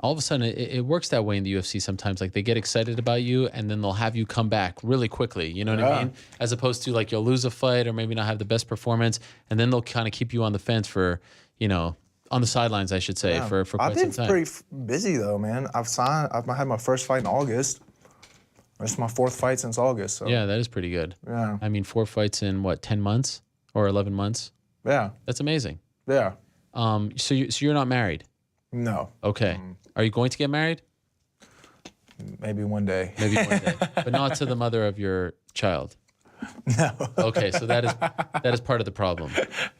all of a sudden, it works that way in the UFC sometimes. Like, they get excited about you, and then they'll have you come back really quickly. You know what I mean? As opposed to, like, you'll lose a fight or maybe not have the best performance, and then they'll kind of keep you on the fence for, you know, on the sidelines, I should say, for quite some time. I've been pretty busy, though, man. I had my first fight in August. It's my 4th fight since August. So. Yeah, that is pretty good. Yeah. I mean, 4 fights in, what, 10 months or 11 months? Yeah. That's amazing. Yeah. So you're not married? No. Okay. Are you going to get married? Maybe one day. Maybe one day. But not to the mother of your child? No. Okay, so that is part of the problem.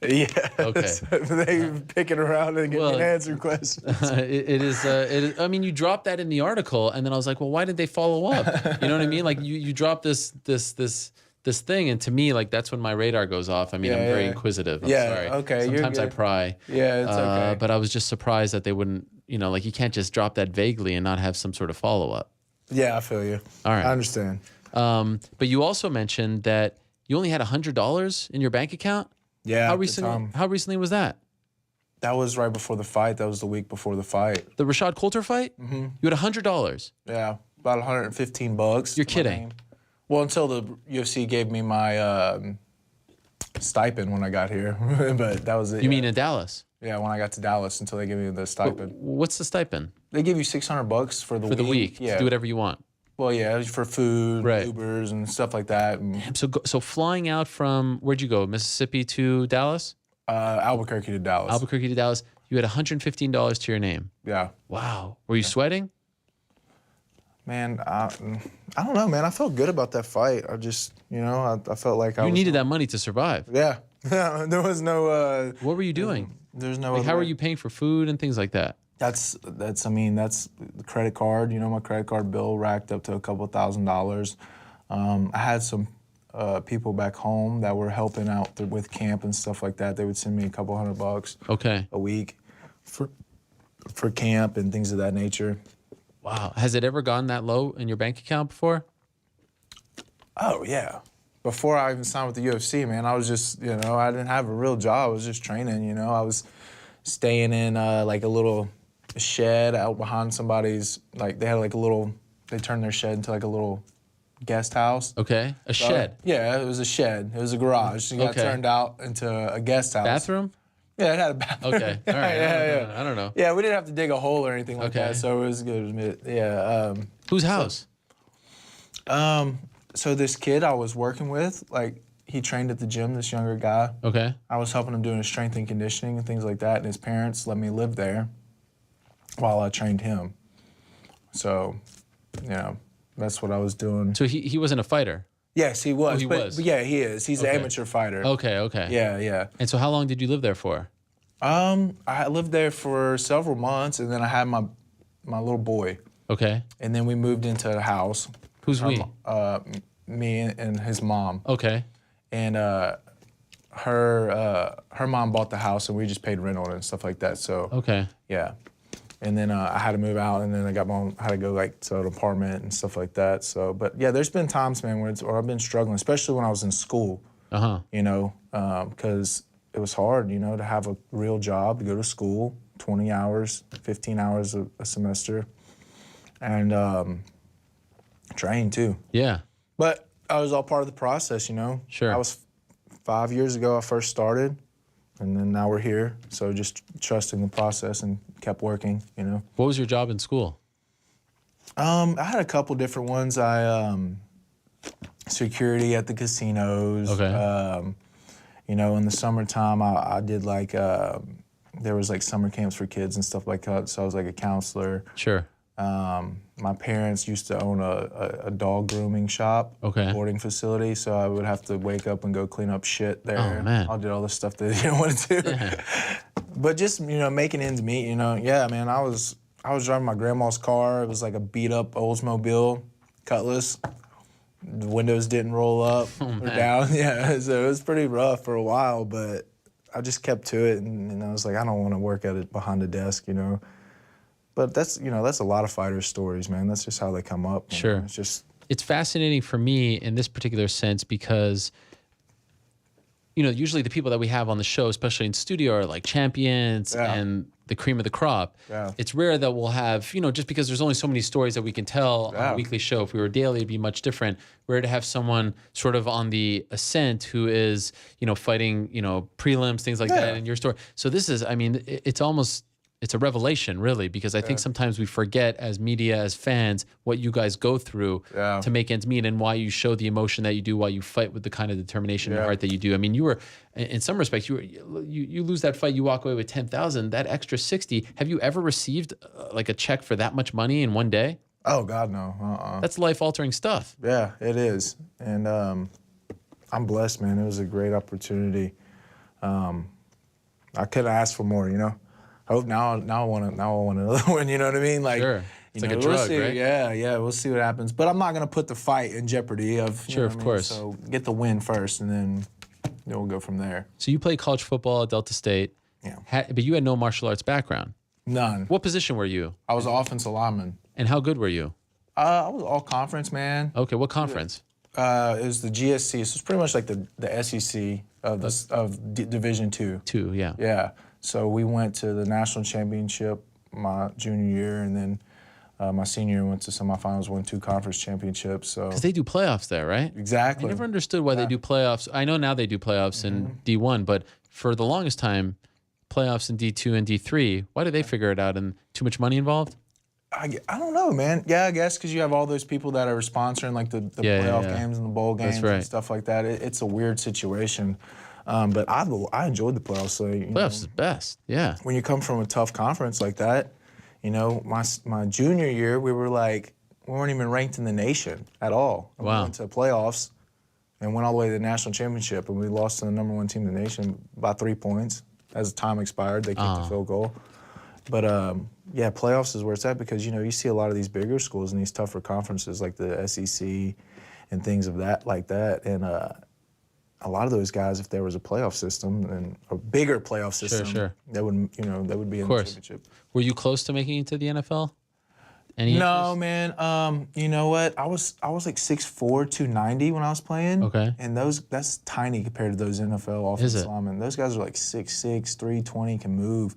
Yeah. Okay. They picking around and getting answer questions. It is. I mean, you dropped that in the article, and then I was like, well, why did they follow up? You know what I mean? Like you dropped this thing, and to me, like, that's when my radar goes off. I mean, I'm very inquisitive. I'm sorry. Okay. Sometimes I pry. Yeah, it's okay. But I was just surprised that they wouldn't. You know, like, you can't just drop that vaguely and not have some sort of follow up. Yeah, I feel you. All right. I understand. But you also mentioned that you only had $100 in your bank account. Yeah. How recently was that? That was right before the fight. That was the week before the fight. The Rashad Coulter fight? Mm-hmm. You had $100. Yeah, about $115. You're kidding. Well, until the UFC gave me my stipend when I got here, but that was it. You mean in Dallas? Yeah, when I got to Dallas, until they gave me the stipend. What's the stipend? They give you $600 for the week. For the week. Yeah. To do whatever you want. Well, yeah, for food, right. Ubers, and stuff like that. So flying out from, where'd you go, Mississippi to Dallas? Albuquerque to Dallas. Albuquerque to Dallas. You had $115 to your name. Yeah. Wow. Were you sweating? Man, I don't know, man. I felt good about that fight. I just, you know, I felt like you needed that money to survive. Yeah. There was no... what were you doing? There's no... Like, how were you paying for food and things like that? That's the credit card. You know, my credit card bill racked up to a couple $1,000s. I had some people back home that were helping out with camp and stuff like that. They would send me a couple $100 a week for camp and things of that nature. Wow. Has it ever gone that low in your bank account before? Oh, yeah. Before I even signed with the UFC, man, I was just, you know, I didn't have a real job. I was just training, you know. I was staying in like a little shed out behind somebody's, like they had like a little, they turned their shed into like a little guest house. Okay, shed. Yeah, it was a shed. It was a garage. It got turned out into a guest house. Bathroom? Yeah, it had a bathroom. Okay, all right. yeah. I don't know. Yeah, we didn't have to dig a hole or anything like that, so it was good. Yeah. Whose house? So this kid I was working with, like, he trained at the gym, this younger guy. Okay. I was helping him doing his strength and conditioning and things like that, and his parents let me live there while I trained him. So, you know, that's what I was doing. So he wasn't a fighter? Yes, he was. Oh, he was? But yeah, he is. He's Okay. an amateur fighter. Okay. Yeah. And so how long did you live there for? I lived there for several months, and then I had my little boy. Okay. And then we moved into a house. Who's we? Me and his mom. Okay. And her mom bought the house, and we just paid rent on it and stuff like that. So Okay. yeah. And then I had to move out, and then I had to go like to an apartment and stuff like that. So, but yeah, there's been times, man, where I've been struggling, especially when I was in school. You know, because it was hard, you know, to have a real job, to go to school, 20 hours, 15 hours a semester, and train too. Yeah. But I was all part of the process, you know. Sure. I was 5 years ago I first started, and then now we're here. So just trusting the process and kept working, you know. What was your job in school? I had a couple different ones. Security at the casinos. Okay. You know, in the summertime, I did like, there was like summer camps for kids and stuff like that. So I was like a counselor. Sure. My parents used to own a dog grooming shop, boarding facility. So I would have to wake up and go clean up shit there. Oh, man. I did all the stuff that you don't want to do. Yeah. But just, you know, making ends meet, you know. Yeah, man, I was driving my grandma's car. It was like a beat up Oldsmobile Cutlass. The windows didn't roll up or down. Yeah, so it was pretty rough for a while, but I just kept to it, and I was like, I don't want to work at it behind a desk, you know. But that's, you know, that's a lot of fighters' stories, man. That's just how they come up. Sure. It's just, it's fascinating for me in this particular sense because, you know, usually the people that we have on the show, especially in studio, are like champions and the cream of the crop. Yeah. It's rare that we'll have, you know, just because there's only so many stories that we can tell on a weekly show. If we were daily, it'd be much different. Rare to have someone sort of on the ascent who is, you know, fighting, you know, prelims, things like that in your story. So this is, I mean, it's almost, it's a revelation, really, because I think sometimes we forget as media, as fans, what you guys go through to make ends meet and why you show the emotion that you do, why you fight with the kind of determination and heart that you do. I mean, you were, in some respects, you lose that fight, you walk away with 10,000. That extra 60. Have you ever received like a check for that much money in one day? Oh God, no. That's life-altering stuff. Yeah, it is, and I'm blessed, man. It was a great opportunity. I couldn't ask for more, you know. I hope now I want another one. You know what I mean? Like, sure. It's like a we'll drug, see. right? Yeah. We'll see what happens. But I'm not gonna put the fight in jeopardy. Sure, of course. So get the win first, and then we'll go from there. So you played college football at Delta State. Yeah. But you had no martial arts background. None. What position were you? I was an offensive lineman. And how good were you? I was all conference, man. Okay, what conference? It was the GSC. So it's pretty much like the SEC of Division II. Yeah. Yeah. So we went to the national championship my junior year, and then my senior year went to semifinals, won 2 conference championships. So because they do playoffs there, right? Exactly. I never understood why they do playoffs. I know now they do playoffs in D1, but for the longest time, playoffs in D2 and D3. Why did they figure it out? And too much money involved? I don't know, man. Yeah, I guess because you have all those people that are sponsoring like the playoff games and the bowl games and stuff like that. It's a weird situation. But I enjoyed the playoffs. So, playoffs is the best, yeah. When you come from a tough conference like that, you know, my junior year, we weren't even ranked in the nation at all. And we went to playoffs and went all the way to the national championship, and we lost to the #1 team in the nation by 3 points. As the time expired, they kicked the field goal. But yeah, playoffs is where it's at because, you know, you see a lot of these bigger schools in these tougher conferences like the SEC and things of that like that. And a lot of those guys, if there was a playoff system and a bigger playoff system, that would be in the championship. Were you close to making it to the NFL? No, man. You know what? I was like 6'4", 290 when I was playing. Okay. And that's tiny compared to those NFL offensive linemen. Those guys are like 6'6", 320, can move.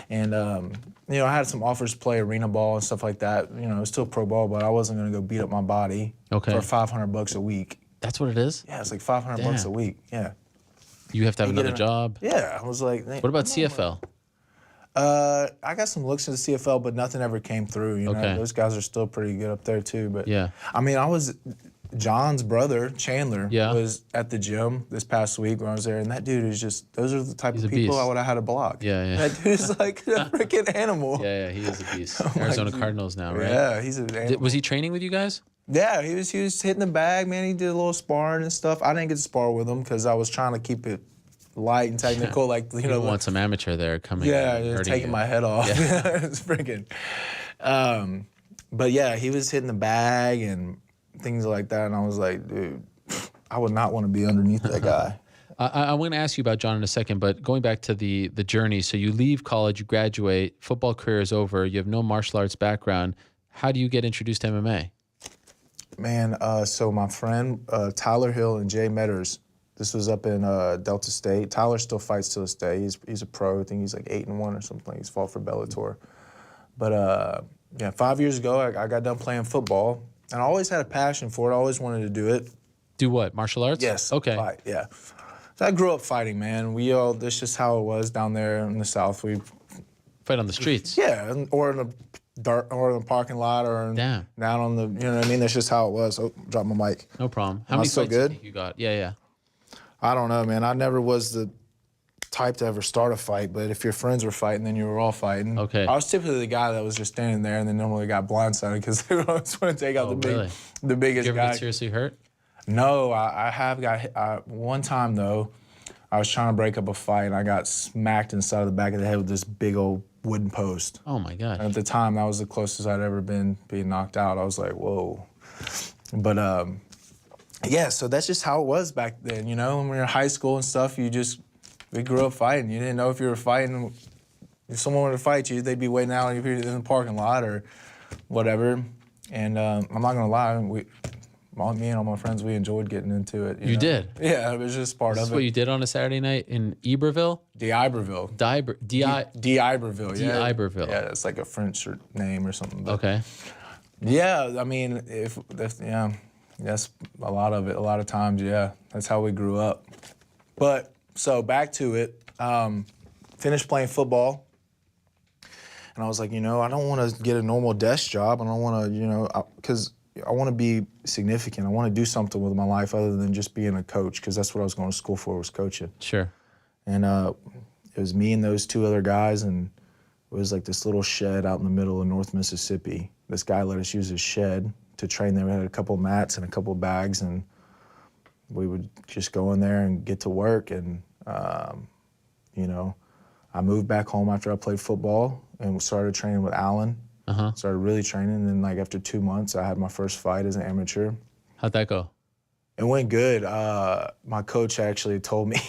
And you know, I had some offers to play arena ball and stuff like that. You know, it was still pro ball, but I wasn't gonna go beat up my body for $500 a week. That's what it is? Yeah, it's like $500 a week. Yeah. You have to have another job? Yeah. I was like, what about CFL? I got some looks at the CFL, but nothing ever came through. You know, those guys are still pretty good up there too. But yeah, I mean, I was John's brother, Chandler, was at the gym this past week when I was there, and that dude is just, those are the type of people I would have had to block. Yeah. That dude is like a freaking animal. Yeah, he is a beast. Arizona Cardinals now, right? Yeah, he's an animal. Was he training with you guys? Yeah, he was hitting the bag, man. He did a little sparring and stuff. I didn't get to spar with him because I was trying to keep it light and technical, like, you know. Want some amateur there coming just taking my head off. Yeah. It's freaking. But yeah, he was hitting the bag and things like that, and I was like, dude, I would not want to be underneath that guy. I want to ask you about John in a second, but going back to the journey. So you leave college, you graduate, football career is over, you have no martial arts background. How do you get introduced to MMA? Man, so my friend Tyler Hill and Jay Metters, this was up in Delta State. Tyler still fights to this day. He's a pro. I think he's like 8-1 or something. He's fought for Bellator. But yeah, 5 years ago, I got done playing football, and I always had a passion for it. I always wanted to do it. Do what? Martial arts? Yes. Okay. Fight, yeah. So I grew up fighting, man. That's just how it was down there in the South. We fight on the streets. Yeah, or in the or in the parking lot, or down on the, you know what I mean? That's just how it was. Oh, drop my mic. No problem. How many fights good? You got? Yeah. I don't know, man. I never was the type to ever start a fight, but if your friends were fighting, then you were all fighting. Okay. I was typically the guy that was just standing there and then normally got blindsided because they always want to take out the biggest you ever guy. get seriously hurt? No, I have got hit. One time, though, I was trying to break up a fight, and I got smacked inside of the back of the head with this big old wooden post. Oh, my gosh. And at the time, that was the closest I'd ever been being knocked out. I was like, whoa. But, yeah, so that's just how it was back then, you know? When we were in high school and stuff, we grew up fighting. You didn't know if you were fighting. If someone wanted to fight you, they'd be waiting out in the parking lot or whatever. And I'm not going to lie, me and all my friends, we enjoyed getting into it. You did? Yeah, it was just part of it. This is what you did on a Saturday night in Iberville? D'Iberville. D'Iberville, yeah. D'Iberville. Yeah, it's like a French name or something. But okay. Yeah, I mean, that's a lot of it. A lot of times, yeah, that's how we grew up. But so back to it. Finished playing football, and I was like, I don't want to get a normal desk job. I don't want to, because I want to be significant. I want to do something with my life other than just being a coach, because that's what I was going to school for, was coaching. Sure. And it was me and those two other guys, and it was like this little shed out in the middle of North Mississippi. This guy let us use his shed to train there. We had a couple mats and a couple bags, and we would just go in there and get to work. And, I moved back home after I played football and started training with Alan. Started really training, and then after 2 months, I had my first fight as an amateur. How'd that go? It went good. My coach actually told me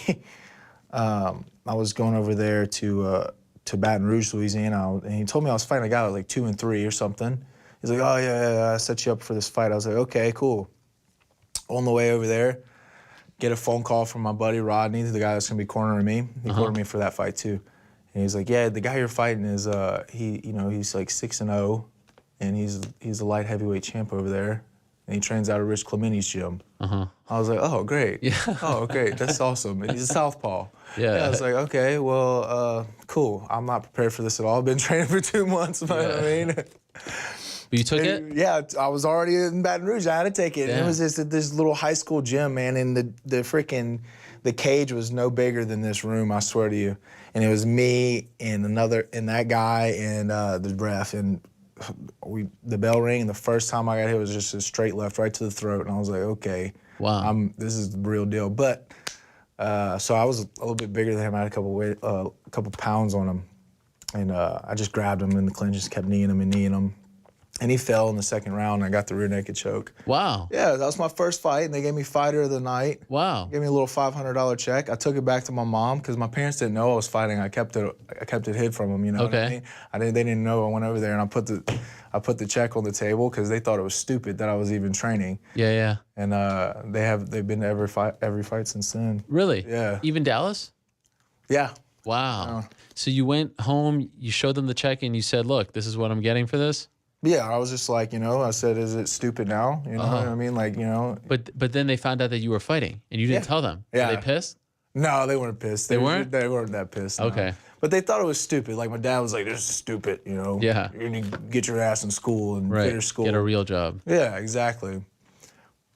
I was going over there to Baton Rouge, Louisiana, and he told me I was fighting a guy like 2-3 or something. He's like, "Oh yeah, I set you up for this fight." I was like, "Okay, cool." On the way over there, get a phone call from my buddy Rodney, the guy that's gonna be cornering me. He cornered me for that fight too. And he's like, "Yeah, the guy you're fighting is he's like 6-0, and he's a light heavyweight champ over there, and he trains out of Rich Clementi's gym." I was like, "Oh, great! Yeah. Oh, great! That's awesome." And he's a southpaw. Yeah. I was like, "Okay, well, cool. I'm not prepared for this at all. I've been training for 2 months, but I mean." But you took it? Yeah, I was already in Baton Rouge. I had to take it. Yeah. It was just this little high school gym, man, and the cage was no bigger than this room, I swear to you. And it was me and that guy and the ref, and the bell rang, and the first time I got hit was just a straight left right to the throat, and I was like, okay, wow, this is the real deal. But so I was a little bit bigger than him. I had a couple pounds on him, and I just grabbed him in the clinch, just kept kneeing him. And he fell in the second round, and I got the rear naked choke. Wow. Yeah, that was my first fight, and they gave me Fighter of the Night. Wow. Gave me a little $500 check. I took it back to my mom because my parents didn't know I was fighting. I kept it hid from them. You know what I mean? They didn't know. I went over there and I put the check on the table because they thought it was stupid that I was even training. Yeah. And they've been to every fight since then. Really? Yeah. Even Dallas? Yeah. Wow. So you went home, you showed them the check, and you said, "Look, this is what I'm getting for this." Yeah, I was just like, I said, "Is it stupid now?" You know what I mean? Like, But then they found out that you were fighting, and you didn't tell them. Yeah. Were they pissed? No, they weren't pissed. They weren't? They weren't that pissed. No. Okay. But they thought it was stupid. Like, my dad was like, "This is stupid, Yeah. You're going to get your ass in school and right. finish school. Get a real job. Yeah, exactly.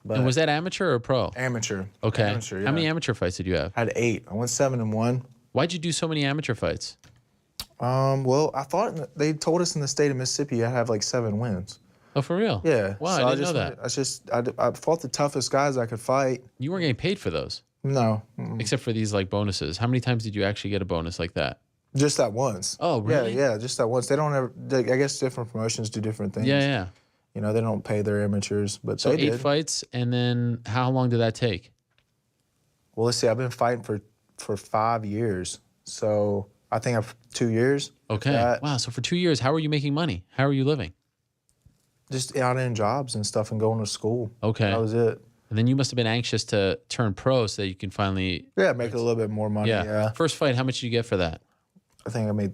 But And was that amateur or pro? amateur? Okay. Amateur, yeah. How many amateur fights did you have? I had 8. I went 7-1. Why'd you do so many amateur fights? Well, I thought they told us in the state of Mississippi I'd have like 7 wins. Oh, for real? Yeah. Wow, so I didn't know that. I fought the toughest guys I could fight. You weren't getting paid for those? No. Except for these like bonuses. How many times did you actually get a bonus like that? Just that once. Oh, really? Yeah, just that once. They don't ever, I guess different promotions do different things. Yeah. You know, they don't pay their amateurs, but So they 8 did. fights, and then how long did that take? Well, let's see. I've been fighting for 5 years. So I think I've 2 years. Okay. Wow. So for 2 years, how were you making money? How are you living? Just out in jobs and stuff and going to school. Okay. That was it. And then you must have been anxious to turn pro so that you can finally. Yeah, make a little bit more money. Yeah. First fight, how much did you get for that? I think I made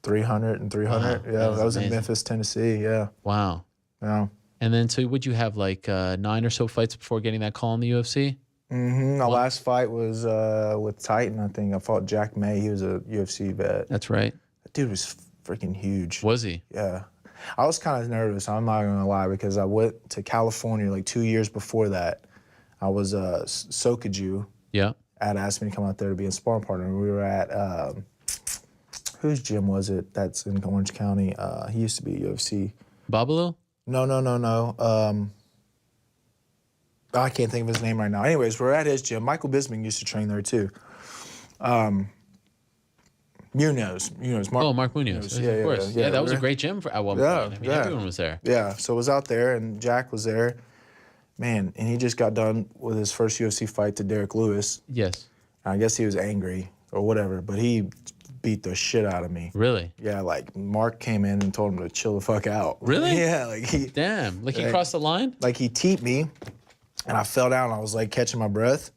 300 and 300. Wow, Yeah, that was that was in amazing. Memphis, Tennessee. Yeah. Wow. Yeah. And then, so would you have like 9 or so fights before getting that call in the UFC? My last fight was with Titan, I think. I fought Jack May. He was a UFC vet. That's right. That dude was freaking huge. Was he? Yeah. I was kind of nervous, I'm not going to lie, because I went to California like 2 years before that. I was Sokaju. Yeah. Had asked me to come out there to be a sparring partner. We were at, whose gym was it that's in Orange County? He used to be UFC. Babalu? No. I can't think of his name right now. Anyways, we're at his gym. Michael Bisping used to train there too. Munoz. Mark Munoz. Of course. Yeah, that was a great gym at one point. I mean, everyone was there. Yeah, so I was out there, and Jack was there. Man, and he just got done with his first UFC fight to Derek Lewis. Yes. I guess he was angry or whatever, but he beat the shit out of me. Really? Yeah, like Mark came in and told him to chill the fuck out. Really? Yeah, like he. Damn, like he crossed the line? Like he teeped me, and I fell down. I was like catching my breath,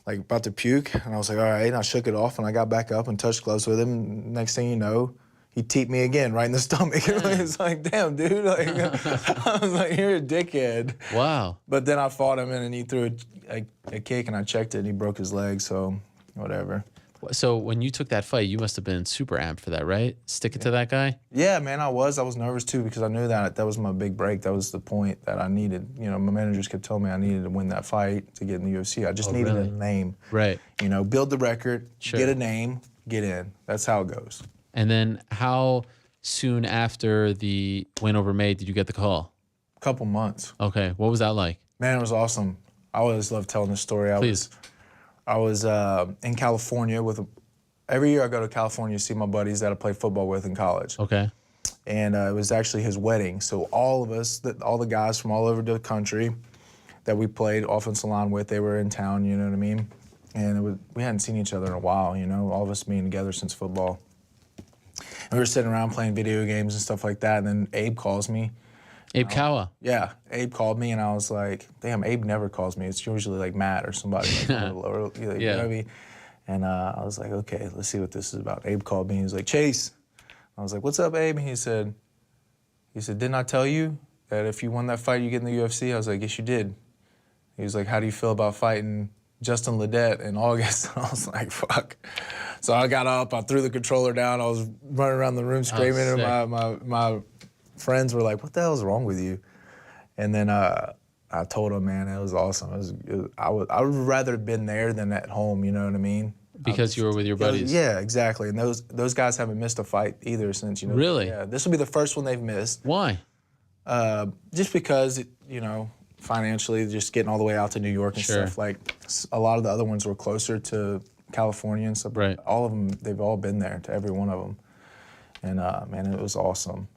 like about to puke, and I was like, all right, and I shook it off, and I got back up and touched gloves with him. Next thing you know, he teeped me again right in the stomach. It's like, damn, dude. Like, I was like, you're a dickhead. Wow. But then I fought him, and he threw a kick, and I checked it, and he broke his leg, so whatever. So when you took that fight, you must have been super amped for that, right? Stick it to that guy? Yeah, man, I was nervous too because I knew that was my big break. That was the point that I needed. You know, my managers kept telling me I needed to win that fight to get in the UFC. I just needed a name. Right. You know, build the record, get a name, get in. That's how it goes. And then how soon after the win over May did you get the call? A couple months. Okay. What was that like? Man, it was awesome. I always love telling this story. Please. I was in California every year I go to California to see my buddies that I played football with in college. Okay. And it was actually his wedding. So all of us, all the guys from all over the country that we played offensive line with, they were in town, you know what I mean? And we hadn't seen each other in a while, you know, all of us being together since football. And we were sitting around playing video games and stuff like that, and then Abe calls me. Abe Kawa. Yeah, Abe called me, and I was like, damn, Abe never calls me. It's usually like Matt or somebody. You know what I mean? And I was like, okay, let's see what this is about. Abe called me. He was like, Chase. I was like, what's up, Abe? And he said, didn't I tell you that if you won that fight, you get in the UFC? I was like, yes, you did. He was like, how do you feel about fighting Justin Ledet in August? I was like, fuck. So I got up, I threw the controller down, I was running around the room screaming, and my friends were like, what the hell is wrong with you? And then I told him, man, it was awesome. I would rather have been there than at home, you know what I mean? Because you were with your buddies? Yeah, exactly. And those guys haven't missed a fight either since, you know. Really? Yeah, this will be the first one they've missed. Why? Just because, you know, financially, just getting all the way out to New York and stuff. Like, a lot of the other ones were closer to California and stuff. Right. All of them, they've all been there, to every one of them. And, man, it was awesome.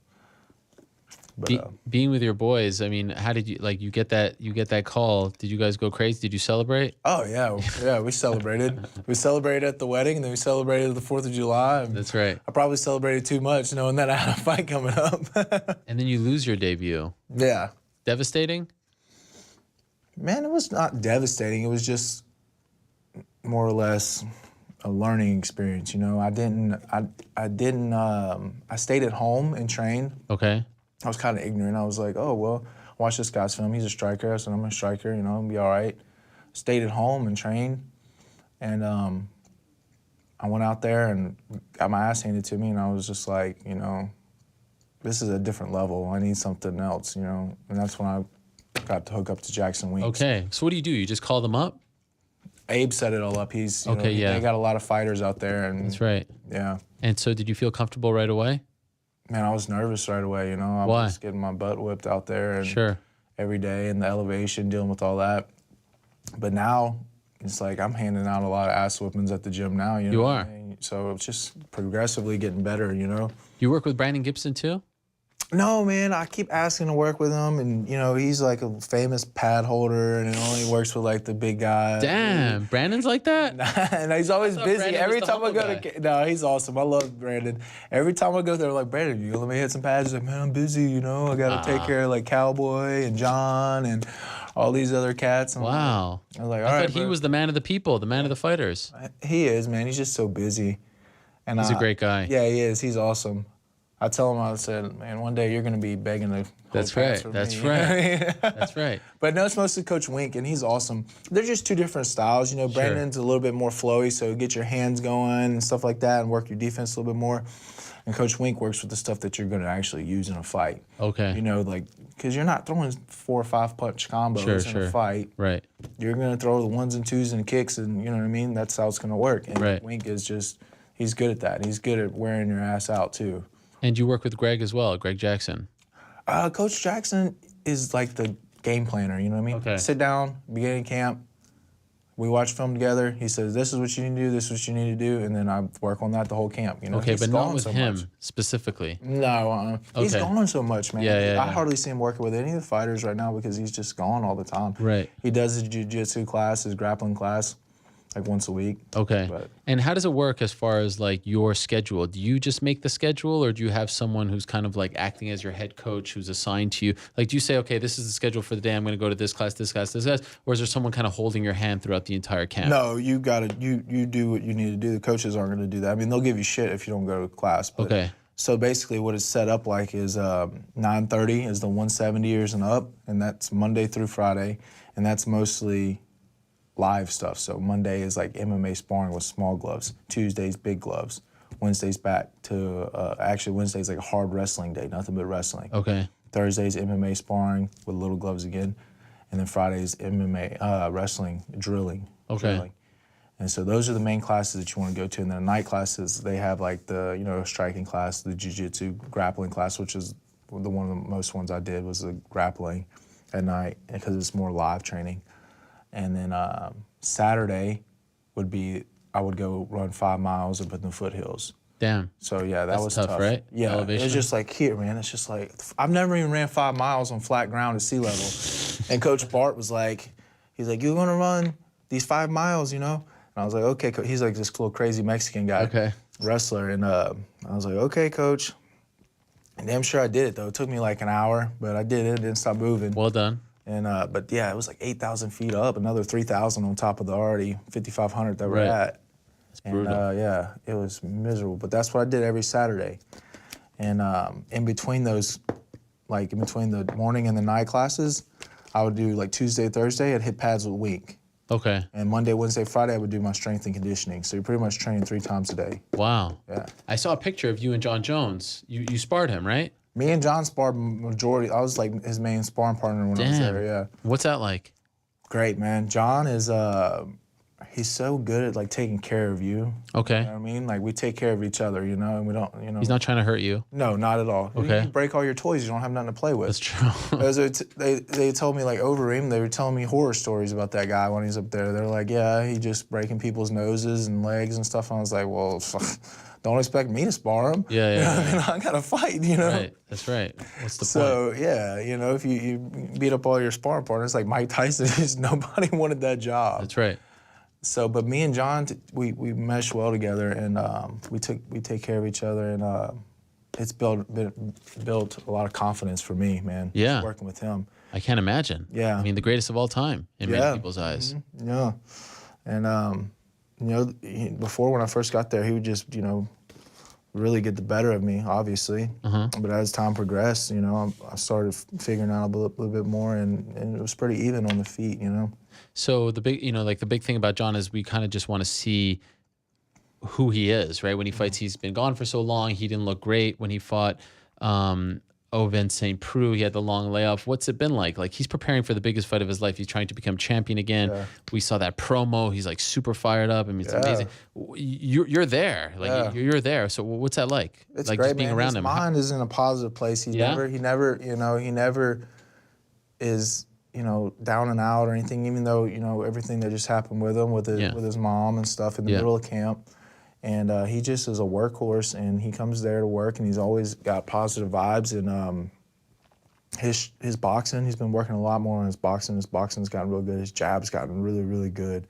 But, being with your boys, I mean, how did you get that call? Did you guys go crazy? Did you celebrate? Oh yeah, we celebrated. We celebrated at the wedding, and then we celebrated the 4th of July. That's right. I probably celebrated too much, knowing that I had a fight coming up. And then you lose your debut. Yeah. Devastating? Man, it was not devastating. It was just more or less a learning experience. You know, I stayed at home and trained. Okay. I was kind of ignorant. I was like, oh, well, watch this guy's film. He's a striker. I said, I'm a striker, you know, I'll be all right. Stayed at home and trained. And I went out there and got my ass handed to me, and I was just like, you know, this is a different level. I need something else, you know. And that's when got to hook up to Jackson Weeks. Okay. So what do? You just call them up? Abe set it all up. He's you know, yeah. They got a lot of fighters out there, and That's right. Yeah. And so, did you feel comfortable right away? Man, I was nervous right away. You know, I Why? was getting my butt whipped out there, and Sure. every day, and the elevation, dealing with all that. But now, it's like I'm handing out a lot of ass whippings at the gym now. You know, You are. So it's just progressively getting better. You know. You work with Brandon Gibson too? No, man, I keep asking to work with him, and you know he's like a famous pad holder, and it only works with like the big guys. Damn, Brandon's like that? And he's always busy. Brandon Every was the time I go humble to, no, he's awesome. I love Brandon. Every time I go there, like, Brandon, you gonna let me hit some pads? He's like, man, I'm busy, you know. I gotta take care of like Cowboy and John and all these other cats. And Wow. I was like, all I right, thought he bro. was the man of the people, the man of the fighters. He is, man. He's just so busy. And He's a great guy. Yeah, he is. He's awesome. I tell him, I said, man, one day you're going to be begging to hold That's pads right. for That's me. You know what I right. mean? That's right. But no, it's mostly Coach Wink, and he's awesome. They're just two different styles. You know, Sure. Brandon's a little bit more flowy, so get your hands going and stuff like that and work your defense a little bit more. And Coach Wink works with the stuff that you're going to actually use in a fight. Okay. You know, like, because you're not throwing 4 or 5 punch combos in a fight. Right. You're going to throw the 1s and 2s and kicks, and you know what I mean? That's how it's going to work. And Right. Wink is just, he's good at that. He's good at wearing your ass out, too. And you work with Greg as well, Greg Jackson. Coach Jackson is like the game planner, you know what I mean? Okay. Sit down, beginning of camp, we watch film together. He says, this is what you need to do, this is what you need to do, and then I work on that the whole camp, you know? Okay, He's but not gone with so him much. specifically. No, he's Okay. gone so much, man. Yeah, I hardly see him working with any of the fighters right now because he's just gone all the time. Right. He does his jiu-jitsu class, his grappling class, like once a week. Okay. But And how does it work as far as like your schedule? Do you just make the schedule, or do you have someone who's kind of like acting as your head coach who's assigned to you? Like, do you say, okay, this is the schedule for the day, I'm going to go to this class, this class, this class, or is there someone kind of holding your hand throughout the entire camp? no, you do what you need to do. The coaches aren't going to do that. I mean, they'll give you shit if you don't go to class. But Okay. So basically what it's set up like is 9:30 is the 170ers and up, and that's Monday through Friday, and that's mostly live stuff. So Monday is like MMA sparring with small gloves. Tuesday's big gloves. Wednesday's back to, actually Wednesday's like a hard wrestling day, nothing but wrestling. Okay. Thursday's MMA sparring with little gloves again. And then Friday's MMA wrestling, drilling. Okay. Drilling. And so those are the main classes that you want to go to. And then night classes, they have like the, you know, striking class, the jiu-jitsu grappling class, which is one of the most ones I did was the grappling at night because it's more live training. And then Saturday would be, I would go run 5 miles up in the foothills. Damn. So yeah, that That's was tough, right? Yeah, Elevation. it's just like here, man. It's just like I've never even ran 5 miles on flat ground at sea level. And Coach Bart was like, he's like, you're gonna run these 5 miles, you know? And I was like, okay. He's like this little crazy Mexican guy, Okay. wrestler, and I was like, okay, Coach. And damn sure I did it though. It took me like an hour, but I did it. Didn't stop moving. Well done. And but yeah, it was like 8,000 feet up, another 3,000 on top of the already 5,500 that we're Right. at. It's brutal. And yeah, it was miserable. But that's what I did every Saturday. And in between those, like in between the morning and the night classes, I would do like Tuesday, Thursday, I'd hit pads with Wink. Okay. And Monday, Wednesday, Friday, I would do my strength and conditioning. So you're pretty much training 3 times a day. Wow. Yeah. I saw a picture of you and John Jones. You sparred him, right? Me and John sparred majority. I was like his main sparring partner when I was there. Yeah. What's that like? Great, man. John is he's so good at like taking care of you. Okay. You know what I mean? Like we take care of each other, you know, and we don't, you know. He's not trying to hurt you. No, not at all. Okay. You break all your toys, you don't have nothing to play with. That's true. They told me like over him, they were telling me horror stories about that guy when he's up there. They're like, yeah, he just breaking people's noses and legs and stuff. And I was like, well, don't expect me to spar him. Yeah, yeah. You know what I mean? I gotta fight, you know. Right. That's right. What's the point? So yeah, you know, if you beat up all your sparring partners, like Mike Tyson, just nobody wanted that job. That's right. So, but me and John, we meshed well together, and we take care of each other, and it's built a lot of confidence for me, man. Yeah. Just working with him. I can't imagine. Yeah. I mean, the greatest of all time in many people's eyes. Mm-hmm. Yeah. And you know, before when I first got there, he would just, you know, really get the better of me, obviously. But as time progressed, you know, I started figuring out a little bit more, and it was pretty even on the feet, you know. So the big, you know, like the big thing about John is we kind of just want to see who he is, right? When he fights, he's been gone for so long. He didn't look great when he fought a Ovince St. Preux. He had the long layoff. What's it been like? Like, he's preparing for the biggest fight of his life. He's trying to become champion again. Yeah. We saw that promo. He's like super fired up. I mean, it's amazing. You're there. Like, you're there. So what's that like? It's like great, just being man. around His him. mind is in a positive place. He never, you know, he never is, you know, down and out or anything, even though, you know, everything that just happened with him, with his mom and stuff in the middle of camp. And he just is a workhorse, and he comes there to work, and he's always got positive vibes. And his boxing, he's been working a lot more on his boxing. His boxing's gotten real good. His jab's gotten really, really good.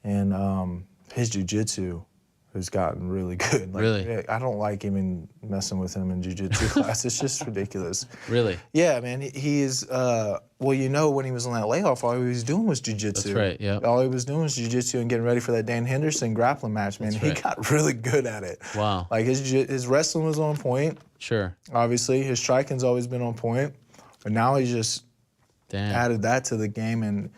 And his jiu-jitsu has gotten really good. Like, really? I don't like even messing with him in jiu-jitsu class. It's just ridiculous. Really? Yeah, man. He is, well, you know, when he was on that layoff, all he was doing was jiu-jitsu. That's right, yeah. All he was doing was jiu-jitsu and getting ready for that Dan Henderson grappling match, man. He got really good at it. Wow. Like, his wrestling was on point. Sure. Obviously. His striking's always been on point. But now he just added that to the game. And,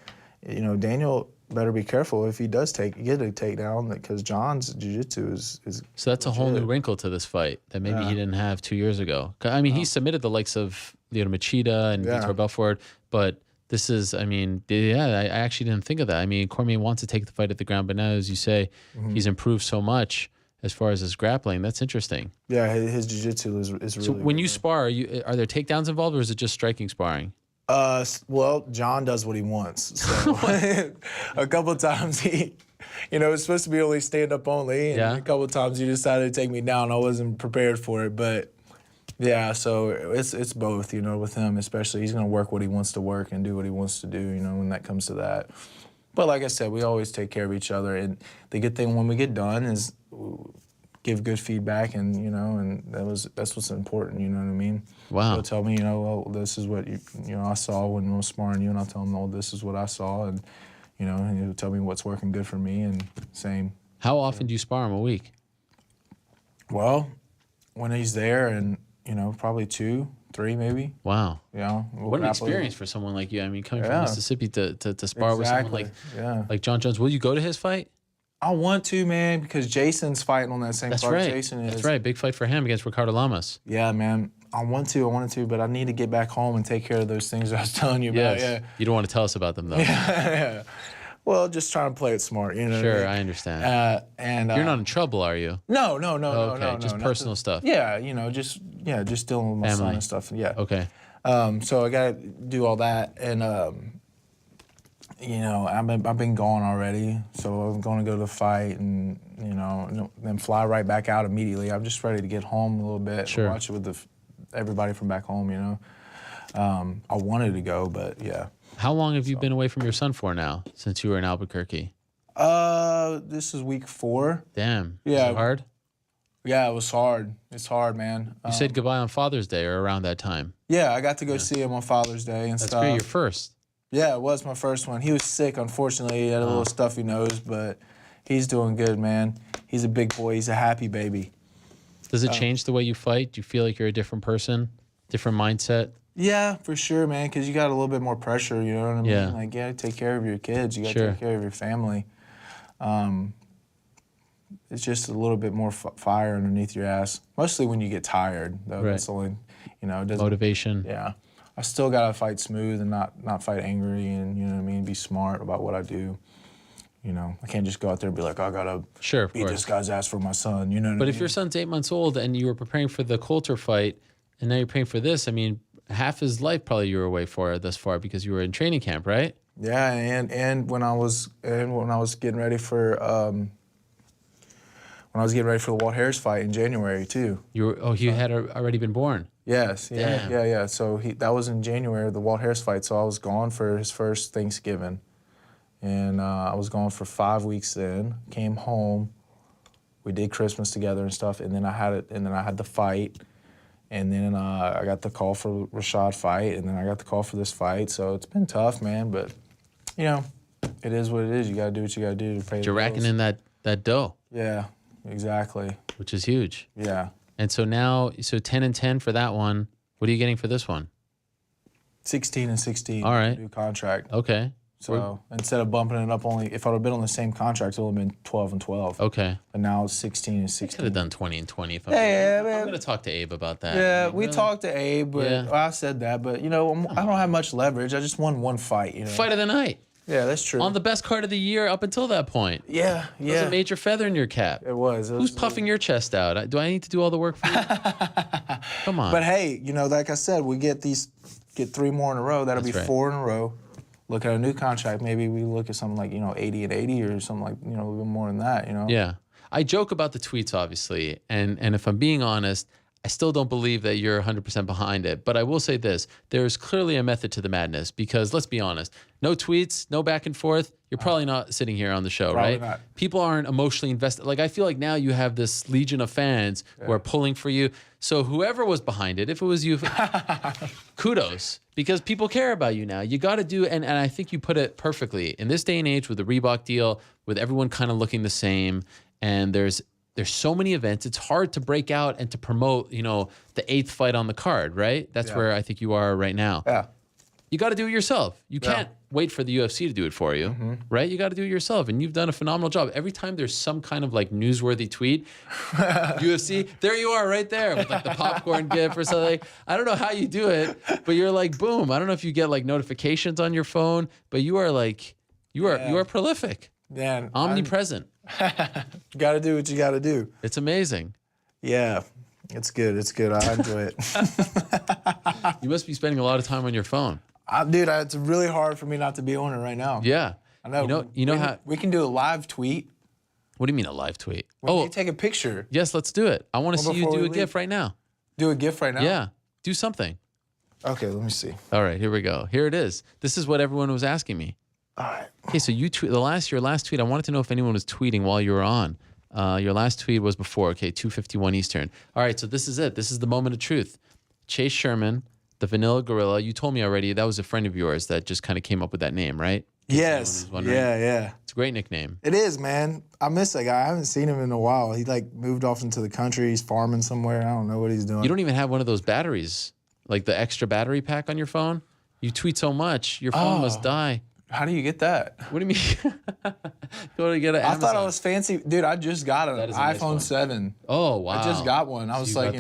you know, Daniel better be careful if he does get a takedown, because John's jiu-jitsu is so that's legit. A whole new wrinkle to this fight that maybe he didn't have 2 years ago. I mean, he submitted the likes of Lyoto Machida and Vitor Belfort, but this is, I mean, I actually didn't think of that. I mean, Cormier wants to take the fight at the ground, but now, as you say, he's improved so much as far as his grappling. That's interesting. Yeah, his jiu-jitsu is really So when good. you spar, are there takedowns involved, or is it just striking sparring? Well, John does what he wants. So a couple of times he, you know, it's supposed to be only stand-up only, and a couple of times he decided to take me down. I wasn't prepared for it, but yeah, so it's both, you know, with him especially. He's going to work what he wants to work and do what he wants to do, you know, when that comes to that. But like I said, we always take care of each other, and the good thing when we get done is give good feedback, and you know, and that's what's important. You know what I mean? Wow. He'll tell me, you know, well, this is what you know I saw when I was sparring you, and I'll tell him, oh, this is what I saw, and you know, and he'll tell me what's working good for me, and same. How often do you spar him a week? Well, when he's there, and you know, probably 2, 3 maybe. Wow. Yeah. What an experience for someone like you. I mean, coming from Mississippi to spar with someone like John Jones. Will you go to his fight? I want to, man, because Jason's fighting on that same card. Right. Jason is. That's right. Big fight for him against Ricardo Lamas. Yeah, man. I wanted to, but I need to get back home and take care of those things I was telling you about. Yeah. You don't want to tell us about them, though. Yeah. Well, just trying to play it smart, you know. Sure, I understand. And you're not in trouble, are you? No. Okay, no. Just personal stuff. Yeah, you know, just dealing with my son and stuff. Yeah. Okay. So I gotta do all that, and you know, I've been gone already, so I'm going to go to the fight, and you know, then fly right back out immediately. I'm just ready to get home a little bit, watch it with everybody from back home. You know, I wanted to go, but yeah. How long have you been away from your son for now? Since you were in Albuquerque? This is week 4. Damn. Yeah. Was it hard? Yeah, it was hard. It's hard, man. You said goodbye on Father's Day or around that time. Yeah, I got to go see him on Father's Day and stuff. That's great. Your first. Yeah, it was my first one. He was sick, unfortunately. He had a little stuffy nose, but he's doing good, man. He's a big boy. He's a happy baby. Does it change the way you fight? Do you feel like you're a different person, different mindset? Yeah, for sure, man, because you got a little bit more pressure, you know what I mean? Yeah. Like, you got to take care of your kids. You got to take care of your family. It's just a little bit more fire underneath your ass, mostly when you get tired, though. Right. That's the only, you know, it doesn't. Motivation. Yeah. I still got to fight smooth and not fight angry, and, you know what I mean, be smart about what I do. You know, I can't just go out there and be like, I got to beat this guy's ass for my son, you know what I mean? But if your son's 8 months old and you were preparing for the Coulter fight, and now you're preparing for this, I mean, half his life probably you were away for thus far because you were in training camp, right? Yeah, and when I was getting ready for the Walt Harris fight in January too. You had already been born. Yes, Damn. yeah. So that was in January, the Walt Harris fight. So I was gone for his first Thanksgiving, and I was gone for 5 weeks. Then came home, we did Christmas together and stuff, and then I had the fight. And then I got the call for Rashad fight, and then I got the call for this fight. So it's been tough, man. But, you know, it is what it is. You got to do what you got to do to pay the bills. You're racking in that dough. Yeah, exactly. Which is huge. Yeah. And so now, 10-10 for that one. What are you getting for this one? 16-16. All right. New contract. Okay. So instead of bumping it up only, if I would have been on the same contract, it would have been 12 and 12. Okay. But now it's 16 and I 16. could have done 20 and 20 if I'm going to talk to Abe about that. Yeah, I mean, we really? talked to Abe, but I said that. But, you know, I don't have much leverage. I just won one fight, you know. Fight of the night. Yeah, that's true. On the best card of the year up until that point. Yeah. It was a major feather in your cap. It was. Who's puffing your chest out? Do I need to do all the work for you? Come on. But, hey, you know, like I said, we get 3 more in a row. That'll be 4 in a row. Look at a new contract. Maybe we look at something like, 80 and 80 or something like, a little bit more than that, Yeah. I joke about the tweets, obviously. And if I'm being honest, I still don't believe that you're 100% behind it. But I will say this. There's clearly a method to the madness because, let's be honest, no tweets, no back and forth. You're probably not sitting here on the show, right? Not. People aren't emotionally invested. Like, I feel like now you have this legion of fans who are pulling for you. So whoever was behind it, if it was you, kudos, because people care about you now. You got to do, and I think you put it perfectly. In this day and age with the Reebok deal, with everyone kind of looking the same, and there's so many events, it's hard to break out and to promote, the 8th fight on the card, right? That's where I think you are right now. Yeah. You got to do it yourself. You can't wait for the UFC to do it for you, right? You got to do it yourself, and you've done a phenomenal job. Every time there's some kind of like newsworthy tweet, UFC, there you are right there with like the popcorn gif or something. I don't know how you do it, but you're like, boom. I don't know if you get like notifications on your phone, but you are like, you are prolific. Man, omnipresent. You got to do what you got to do. It's amazing. Yeah, it's good. It's good. I enjoy it. You must be spending a lot of time on your phone. Dude, it's really hard for me not to be on it right now. Yeah. I know. You know how we can do a live tweet. What do you mean a live tweet? When you take a picture. Yes, let's do it. I want to see you do a GIF right now. Do a GIF right now? Yeah. Do something. Okay, let me see. All right, here we go. Here it is. This is what everyone was asking me. All right. Okay, so your last tweet, I wanted to know if anyone was tweeting while you were on. Your last tweet was before, 2:51 Eastern. All right, so this is it. This is the moment of truth. Chase Sherman, the Vanilla Gorilla. You told me already that was a friend of yours that just kind of came up with that name, right? Yes. Yeah. It's a great nickname. It is, man. I miss that guy. I haven't seen him in a while. He like moved off into the country. He's farming somewhere. I don't know what he's doing. You don't even have one of those batteries, like the extra battery pack on your phone. You tweet so much, your phone must die. How do you get that? What do you mean? Go to get an Amazon. I thought I was fancy. Dude, I just got an iPhone nice 7. Oh, wow. I just got one. I was like,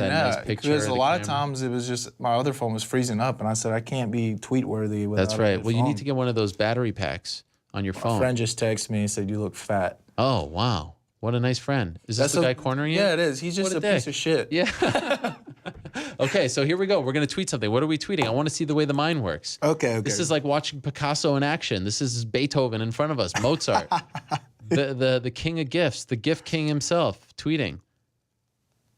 because a lot of times it was just, my other phone was freezing up, and I said, I can't be tweet worthy without That's right. Well, you phone. need to get one of those battery packs on your phone. My friend just texted me and said, you look fat. Oh, wow. What a nice friend. Is this the guy cornering you? Yeah, it is. He's just a piece of shit. Yeah. Okay, so here we go. We're going to tweet something. What are we tweeting? I want to see the way the mind works. Okay. This is like watching Picasso in action. This is Beethoven in front of us, Mozart. the king of gifs, the Gif King himself, tweeting.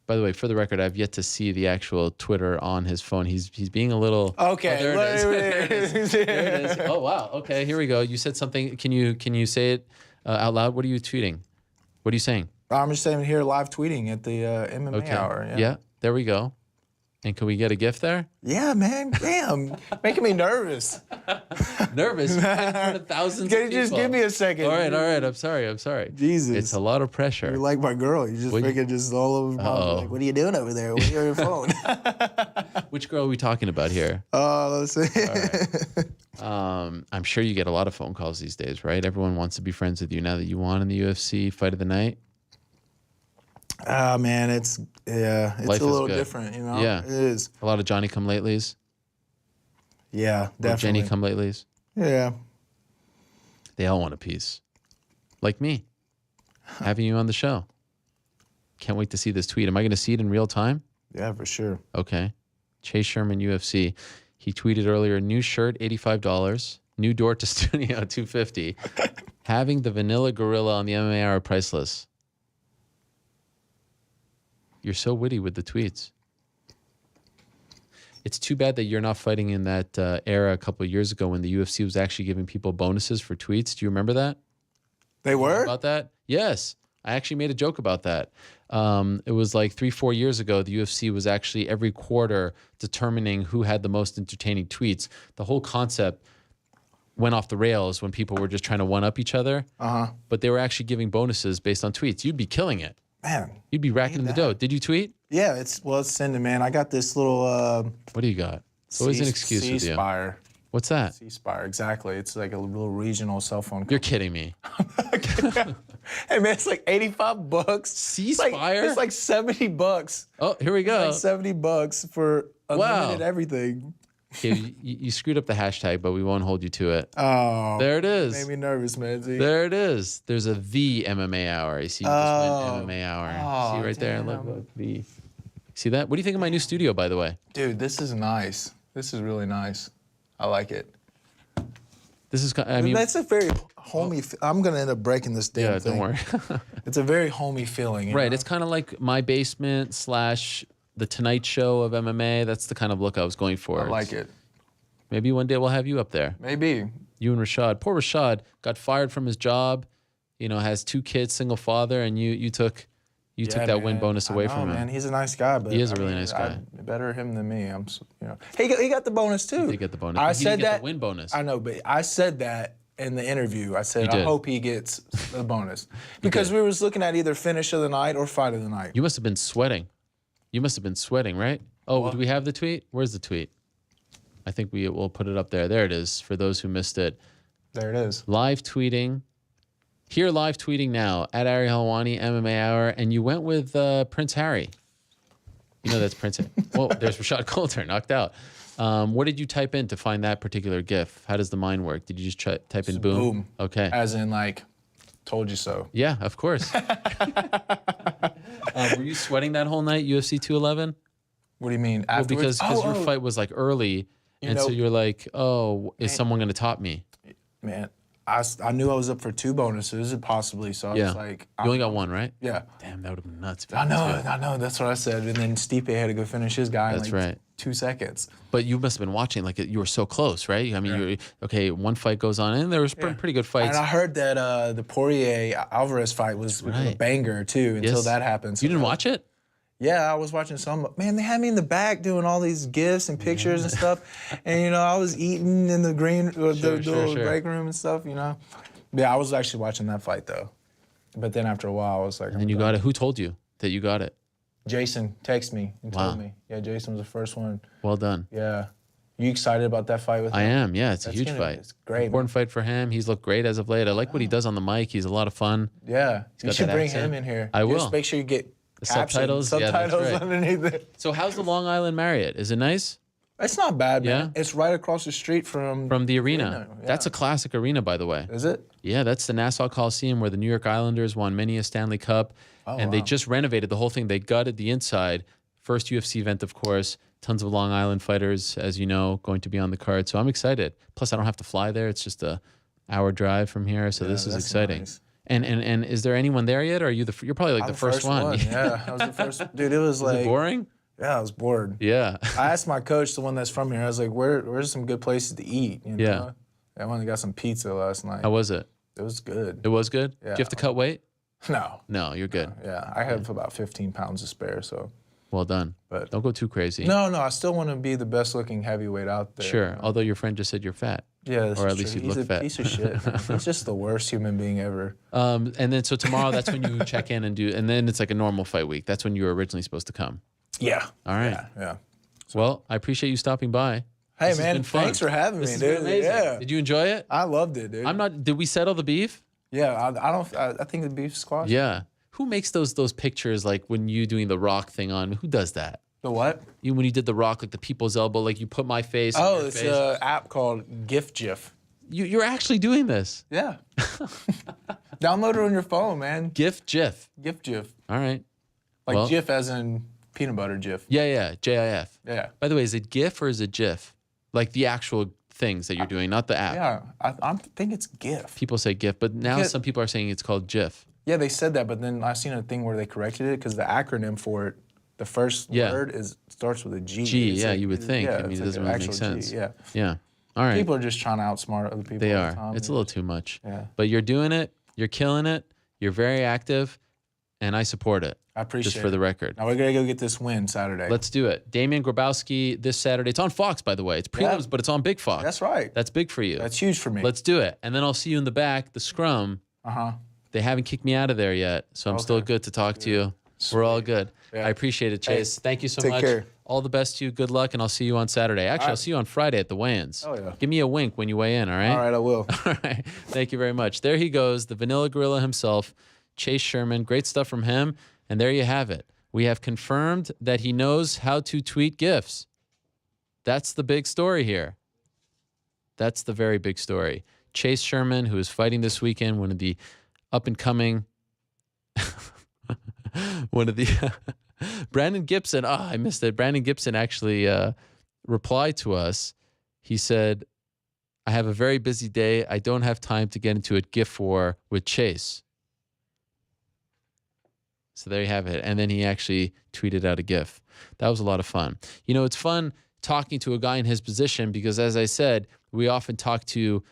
By the way, for the record, I've yet to see the actual Twitter on his phone. He's being a little... Okay. Oh, there it is. There it is. Oh, wow. Okay, here we go. You said something. Can you say it out loud? What are you tweeting? What are you saying? I'm just saying here live tweeting at the MMA hour. Yeah, there we go. And can we get a GIF there? Yeah, man. Damn. Making me nervous. Nervous? In front of thousands of people. Just give me a second. All right. I'm sorry. Jesus. It's a lot of pressure. You're like my girl. You just freaking just all over my like, what are you doing over there? What's your phone? Which girl are we talking about here? Let's see. All right. I'm sure you get a lot of phone calls these days, right? Everyone wants to be friends with you now that you won in the UFC Fight of the Night. Man, it's a little different, you know? Yeah. It is. A lot of Johnny come latelys. Yeah, definitely. Or Jenny come latelys. Yeah. They all want a piece. Like me. Having you on the show. Can't wait to see this tweet. Am I going to see it in real time? Yeah, for sure. Okay. Chase Sherman, UFC. He tweeted earlier, new shirt, $85. New door to studio, $250. Having the Vanilla Gorilla on the MMA Hour priceless. You're so witty with the tweets. It's too bad that you're not fighting in that era a couple of years ago when the UFC was actually giving people bonuses for tweets. Do you remember that? They were? About that? Yes. I actually made a joke about that. It was like 3-4 years ago, the UFC was actually every quarter determining who had the most entertaining tweets. The whole concept went off the rails when people were just trying to one-up each other. But they were actually giving bonuses based on tweets. You'd be killing it. Man. You'd be racking in the dough. Did you tweet? Yeah, it's sending, man. I got this little... what do you got? It's always an excuse with you. C-Spire. What's that? C-Spire, exactly. It's like a little regional cell phone company. You're kidding me. Hey, man, it's like $85. C-Spire? It's like $70. Oh, here we go. It's like $70 for unlimited everything. Okay, you screwed up the hashtag, but we won't hold you to it. Oh. There it is. Made me nervous, man. See? There it is. There's a The MMA Hour. I see you just went MMA Hour. See right there? Look, the. See that? What do you think of my new studio, by the way? Dude, this is nice. This is really nice. I like it. This is, I mean. That's a very homey, I'm going to end up breaking this damn thing. Don't worry. It's a very homey feeling. Right. Know? It's kind of like my basement / the Tonight Show of MMA. That's the kind of look I was going for. I like it. Maybe one day we'll have you up there. Maybe. You and Rashad. Poor Rashad got fired from his job. You know, has 2 kids, single father, and you took that win bonus away from him. Man, he's a nice guy, but he is a really nice guy. Better him than me. He got the bonus too. He did get the bonus. I he said didn't get that the win bonus. I know, but I said that in the interview. I said I hope he gets the bonus because we was looking at either finish of the night or fight of the night. You must have been sweating. Right? Oh, do we have the tweet? Where's the tweet? I think we'll put it up there. There it is for those who missed it. There it is. Live tweeting. Here, live tweeting now at Ari Helwani MMA Hour, and you went with Prince Harry. You know that's Prince. Whoa, there's Rashad Coulter knocked out. What did you type in to find that particular GIF? How does the mind work? Did you just type in boom? Boom. Okay. As in like, told you so. Yeah, of course. Were you sweating that whole night, UFC 211? What do you mean? Well, because your fight was like early, so you're like, oh, is someone going to top me? Man. I knew I was up for 2 bonuses, possibly. So I was like, you only got 1, right? Yeah. Damn, that would have been nuts. I know. That's what I said. And then Stipe had to go finish his guy in like 2 seconds. But you must have been watching, like you were so close, right? I mean, one fight goes on, and there was pretty good fights. And I heard that the Poirier-Alvarez fight was a banger, too, until that happened. So you didn't watch it? Yeah, I was watching some. Man, they had me in the back doing all these gifs and pictures and stuff. And, I was eating in the break room and stuff, Yeah, I was actually watching that fight, though. But then after a while, I was like... And then you got it. Who told you that you got it? Jason texted me and told me. Yeah, Jason was the first one. Well done. Yeah. You excited about that fight with him? I am, yeah. It's a huge fight. It's great. Important fight for him. He's looked great as of late. I like what he does on the mic. He's a lot of fun. Yeah. You should bring him in here. I will. Just make sure you get the subtitles underneath it. So how's the Long Island Marriott? Is it nice? It's not bad, man. It's right across the street from the arena. Yeah. That's a classic arena, by the way. Is it? Yeah, that's the Nassau Coliseum where the New York Islanders won many a Stanley Cup. They just renovated the whole thing. They gutted the inside. First UFC event, of course. Tons of Long Island fighters, as you know, going to be on the card. So I'm excited. Plus, I don't have to fly there. It's just a hour drive from here. So this is exciting. Nice. And is there anyone there yet? Or are you you're probably like the first one. Yeah, I was the first. Dude, it was like... Was it boring? Yeah, I was bored. Yeah. I asked my coach, the one that's from here, I was like, where's some good places to eat? Yeah. I went and got some pizza last night. How was it? It was good. It was good? Yeah. Do you have to cut weight? No. No, you're good. Yeah, I have about 15 pounds to spare, so. Well done. But don't go too crazy. No, I still want to be the best looking heavyweight out there. Sure, although your friend just said you're fat. Yeah, or at least you look fat. He's a piece of shit. He's just the worst human being ever. And then so tomorrow, that's when you check in and then it's like a normal fight week. That's when you were originally supposed to come. Yeah. All right. Yeah. Well, I appreciate you stopping by. Hey, man, thanks for having me, dude. Amazing. Yeah. Did you enjoy it? I loved it, dude. Did we settle the beef? Yeah, I think the beef squash. Yeah. Who makes those pictures like when you doing the rock thing on? Who does that? The what? When you did the rock, like the people's elbow, like you put my face. Oh, it's an app called Gif. You're actually doing this. Yeah. Download it on your phone, man. Gif. Gif. All right. Like Jif as in peanut butter Jif. Yeah. JIF. Yeah. By the way, is it GIF or is it GIF? Like the actual things that you're doing, not the app. Yeah, I think it's GIF. People say GIF, but now some people are saying it's called GIF. Yeah, they said that, but then I seen a thing where they corrected it because the acronym for it, the first word starts with a G. You would think. Yeah, I mean, it doesn't really make sense. G, yeah. Yeah. All right. People are just trying to outsmart other people. They all are. the time, It's a little too much. Yeah. But you're doing it. You're killing it. You're very active, and I support it. I appreciate it. Just for the record. Now we're gonna go get this win Saturday. Let's do it. Damian Grabowski this Saturday. It's on Fox, by the way. It's prelims, but it's on Big Fox. That's right. That's big for you. That's huge for me. Let's do it. And then I'll see you in the back, the scrum. They haven't kicked me out of there yet, so I'm still good to talk to you. Sweet. We're all good. Yeah. I appreciate it, Chase. Thank you so much. Take care. All the best to you. Good luck, and I'll see you on Saturday. Actually, I'll see you on Friday at the weigh-ins. Oh, yeah. Give me a wink when you weigh in, all right? All right, I will. All right. Thank you very much. There he goes, the Vanilla Gorilla himself, Chase Sherman. Great stuff from him. And there you have it. We have confirmed that he knows how to tweet GIFs. That's the big story here. That's the very big story. Chase Sherman, who is fighting this weekend, one of the up-and-coming, one of the... Brandon Gibson, I missed it. Brandon Gibson actually replied to us. He said, I have a very busy day. I don't have time to get into a GIF war with Chase. So there you have it. And then he actually tweeted out a GIF. That was a lot of fun. You know, it's fun talking to a guy in his position because, as I said, we often talk to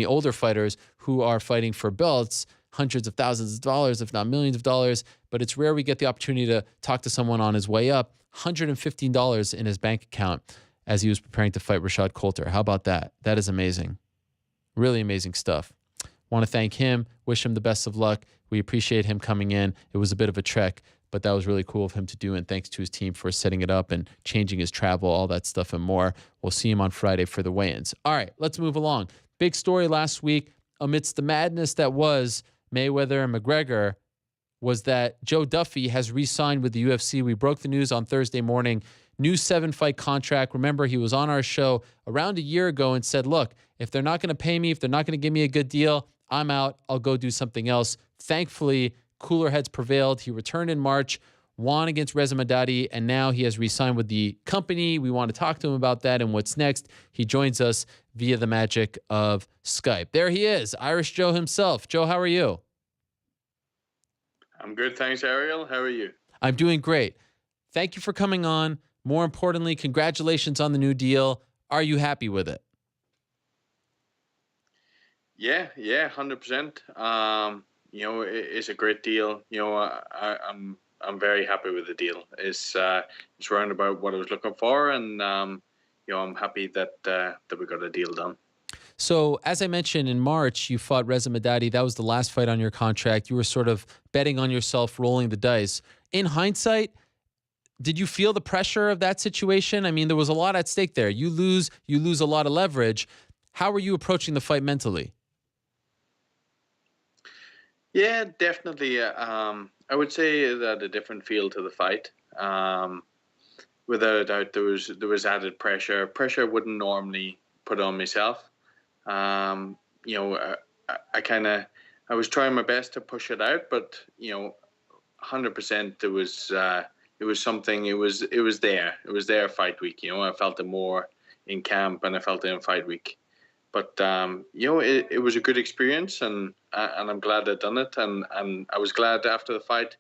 older fighters who are fighting for belts, hundreds of thousands of dollars, if not millions of dollars. But it's rare we get the opportunity to talk to someone on his way up. $115 in his bank account as he was preparing to fight Rashad Coulter. How about that? That is amazing. Really amazing stuff. Want to thank him. Wish him the best of luck. We appreciate him coming in. It was a bit of a trek, but that was really cool of him to do. And thanks to his team for setting it up and changing his travel, all that stuff and more. We'll see him on Friday for the weigh-ins. All right, let's move along. Big story last week amidst the madness that was Mayweather and McGregor was that Joe Duffy has re-signed with the UFC. We broke the news on Thursday morning. New 7-fight contract. Remember, he was on our show around a year ago and said, look, if they're not going to pay me, if they're not going to give me a good deal, I'm out. I'll go do something else. Thankfully, cooler heads prevailed. He returned in March, won against Reza Madadi, and now he has re-signed with the company. We want to talk to him about that and what's next. He joins us via the magic of Skype. There he is, Irish Joe himself. Joe, how are you? I'm good, thanks, Ariel. How are you? I'm doing great. Thank you for coming on. More importantly, congratulations on the new deal. Are you happy with it? Yeah, 100%. You know, it's a great deal. You know, I'm very happy with the deal. It's round about what I was looking for, and you know, I'm happy that we got a deal done. So, as I mentioned, in March, you fought Reza Madadi. That was the last fight on your contract. You were sort of betting on yourself, rolling the dice. In hindsight, did you feel the pressure of that situation? I mean, there was a lot at stake there. You lose a lot of leverage. How were you approaching the fight mentally? Yeah, definitely. I would say that a different feel to the fight. Without a doubt, there was added pressure. Pressure I wouldn't normally put on myself. You know, I was trying my best to push it out, but you know, 100% it was something. It was there. It was there fight week. You know, I felt it more in camp, and I felt it in fight week. But you know, it was a good experience, and I'm glad I'd done it. And I was glad after the fight.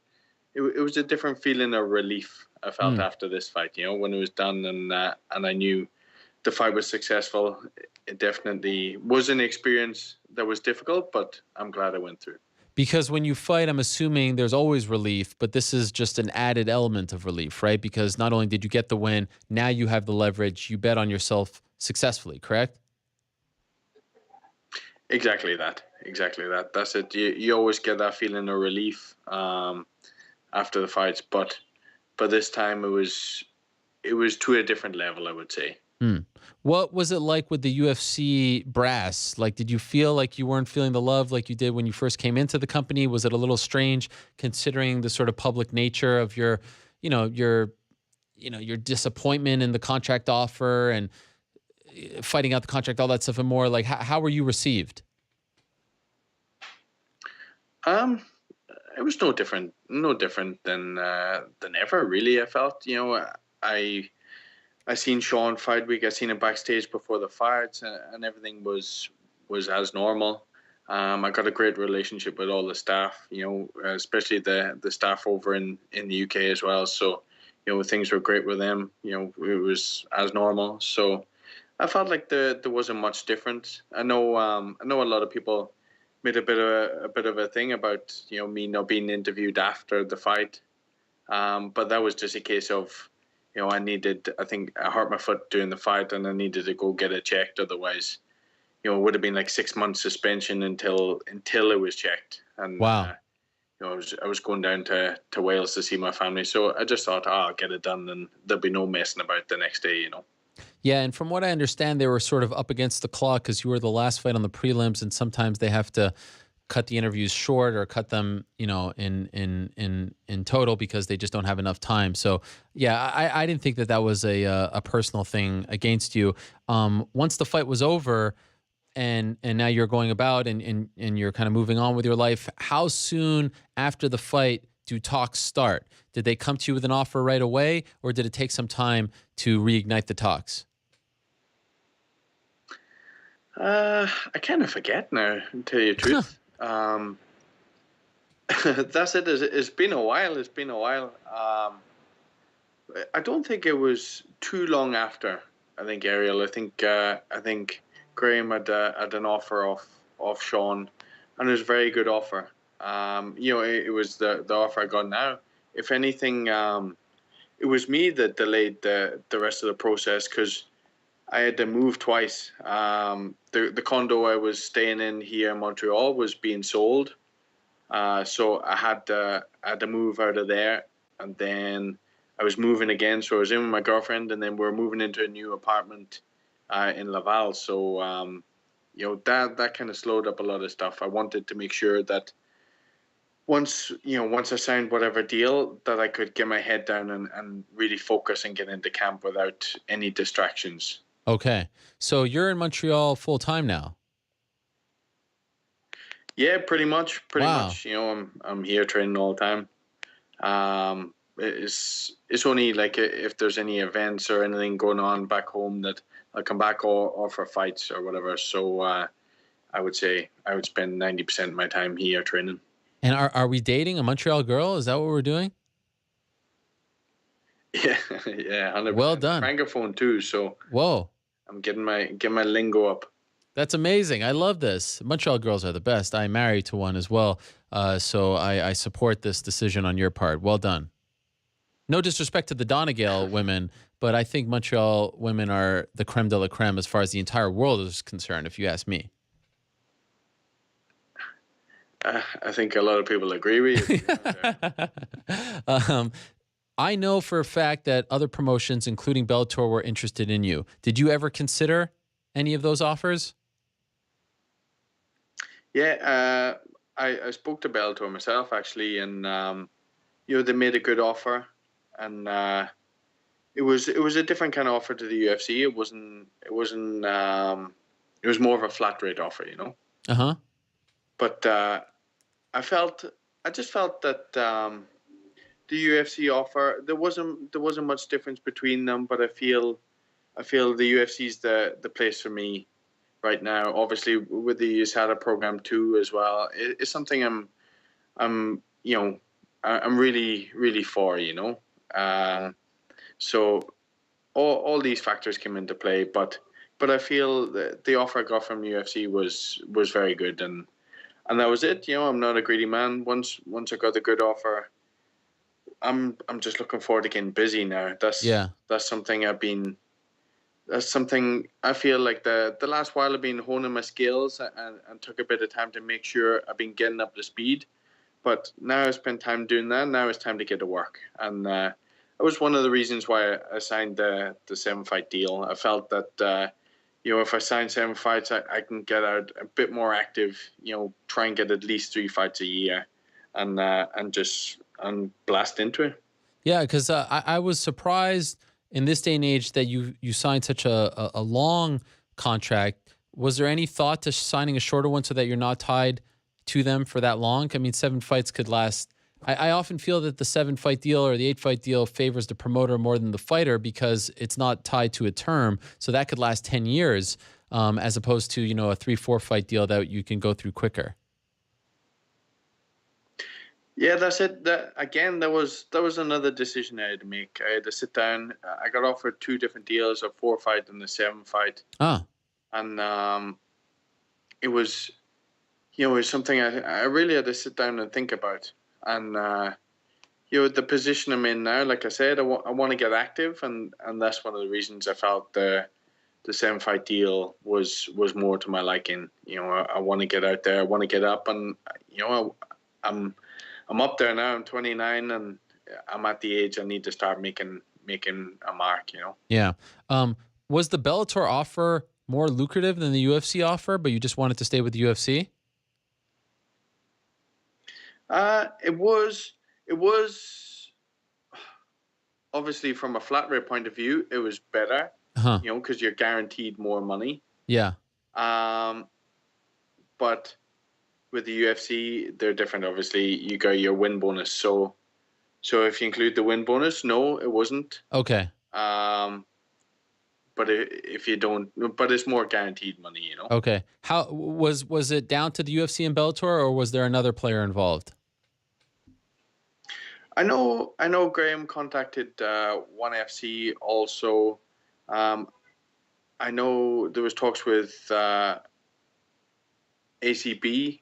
It was a different feeling of relief I felt after this fight. You know, when it was done, and I knew the fight was successful. It definitely was an experience that was difficult, but I'm glad I went through. Because when you fight, I'm assuming there's always relief, but this is just an added element of relief, right? Because not only did you get the win, now you have the leverage. You bet on yourself successfully, correct? Exactly that. That's it. You always get that feeling of relief after the fights, but this time it was to a different level, I would say. What was it like with the UFC brass? Like, did you feel like you weren't feeling the love like you did when you first came into the company? Was it a little strange considering the sort of public nature of your disappointment in the contract offer and fighting out the contract, all that stuff and more? Like, how were you received? It was no different than ever, really. I felt, you know, I seen Sean fight week. I seen him backstage before the fights, and everything was as normal. I got a great relationship with all the staff, you know, especially the staff over in the UK as well. So, you know, things were great with them. You know, it was as normal. So, I felt like there wasn't much difference. I know a lot of people made a bit of a thing about, you know, me not being interviewed after the fight, but that was just a case of, you know, I think I hurt my foot during the fight and I needed to go get it checked. Otherwise, you know, it would have been like 6 months suspension until it was checked. And wow. I was going down to Wales to see my family. So I just thought, I'll get it done, and there'll be no messing about the next day, Yeah, and from what I understand, they were sort of up against the clock because you were the last fight on the prelims, and sometimes they have to cut the interviews short or cut them, in total because they just don't have enough time. So, yeah, I didn't think that was a personal thing against you. Once the fight was over, and now you're going about and you're kind of moving on with your life, how soon after the fight do talks start? Did they come to you with an offer right away, or did it take some time to reignite the talks? I kind of forget now, to tell you the truth. That's it. It's been a while. I don't think it was too long after. I think, Ariel. I think Graham had an offer off Sean, and it was a very good offer. It was the offer I got now. If anything, it was me that delayed the rest of the process because I had to move twice. The condo I was staying in here in Montreal was being sold, so I had to move out of there, and then I was moving again. So I was in with my girlfriend, and then we were moving into a new apartment in Laval. So that kind of slowed up a lot of stuff. I wanted to make sure that once I signed whatever deal, that I could get my head down and really focus and get into camp without any distractions. Okay. So you're in Montreal full time now? Yeah, pretty much. I'm here training all the time. It's only like if there's any events or anything going on back home that I'll come back or for fights or whatever. So I would say I would spend 90% of my time here training. And are we dating a Montreal girl? Is that what we're doing? Yeah, 100%. Well done. Francophone too, so whoa, I'm getting my lingo up. That's amazing. I love this. Montreal girls are the best. I'm married to one as well, so I support this decision on your part. Well done. No disrespect to the Donegal women, but I think Montreal women are the creme de la creme as far as the entire world is concerned, if you ask me. I think a lot of people agree with you. I know for a fact that other promotions, including Bellator, were interested in you. Did you ever consider any of those offers? Yeah, I spoke to Bellator myself actually, and they made a good offer, and it was a different kind of offer to the UFC. It was more of a flat rate offer, But I just felt that the UFC offer, there wasn't much difference between them, but I feel the UFC is the place for me right now. Obviously, with the USADA program too as well, it's something I'm really really for, So all these factors came into play, but I feel that the offer I got from UFC was very good, and that was it. I'm not a greedy man. Once I got the good offer, I'm just looking forward to getting busy now. That's something that's something I feel like the last while I've been honing my skills and took a bit of time to make sure I've been getting up to speed. But now I spent time doing that. Now it's time to get to work. And that was one of the reasons why I signed the 7-fight deal. I felt that, if I sign 7 fights, I can get out a bit more active, try and get at least 3 fights a year and blast into it. Yeah, because I was surprised in this day and age that you signed such a long contract. Was there any thought to signing a shorter one so that you're not tied to them for that long? I mean, 7 fights could last. I often feel that the 7-fight deal or the 8-fight deal favors the promoter more than the fighter because it's not tied to a term. So that could last 10 years as opposed to, a 3-4 fight deal that you can go through quicker. Yeah, that's it. That was another decision I had to make. I had to sit down. I got offered 2 different deals, a 4-fight and a 7-fight. And it was something I really had to sit down and think about. And the position I'm in now, like I said, I want to get active, and that's one of the reasons I felt the 7-fight deal was more to my liking. I want to get out there. I want to get up, and I'm up there now. I'm 29, and I'm at the age I need to start making a mark. Yeah. Was the Bellator offer more lucrative than the UFC offer, but you just wanted to stay with the UFC? It was obviously from a flat rate point of view, it was better. Because you're guaranteed more money. Yeah. But with the UFC, they're different. Obviously, you got your win bonus. So if you include the win bonus, no, it wasn't. Okay. But if you don't, but it's more guaranteed money, Okay. How was it down to the UFC and Bellator, or was there another player involved? I know Graham contacted ONE FC also. I know there was talks with ACB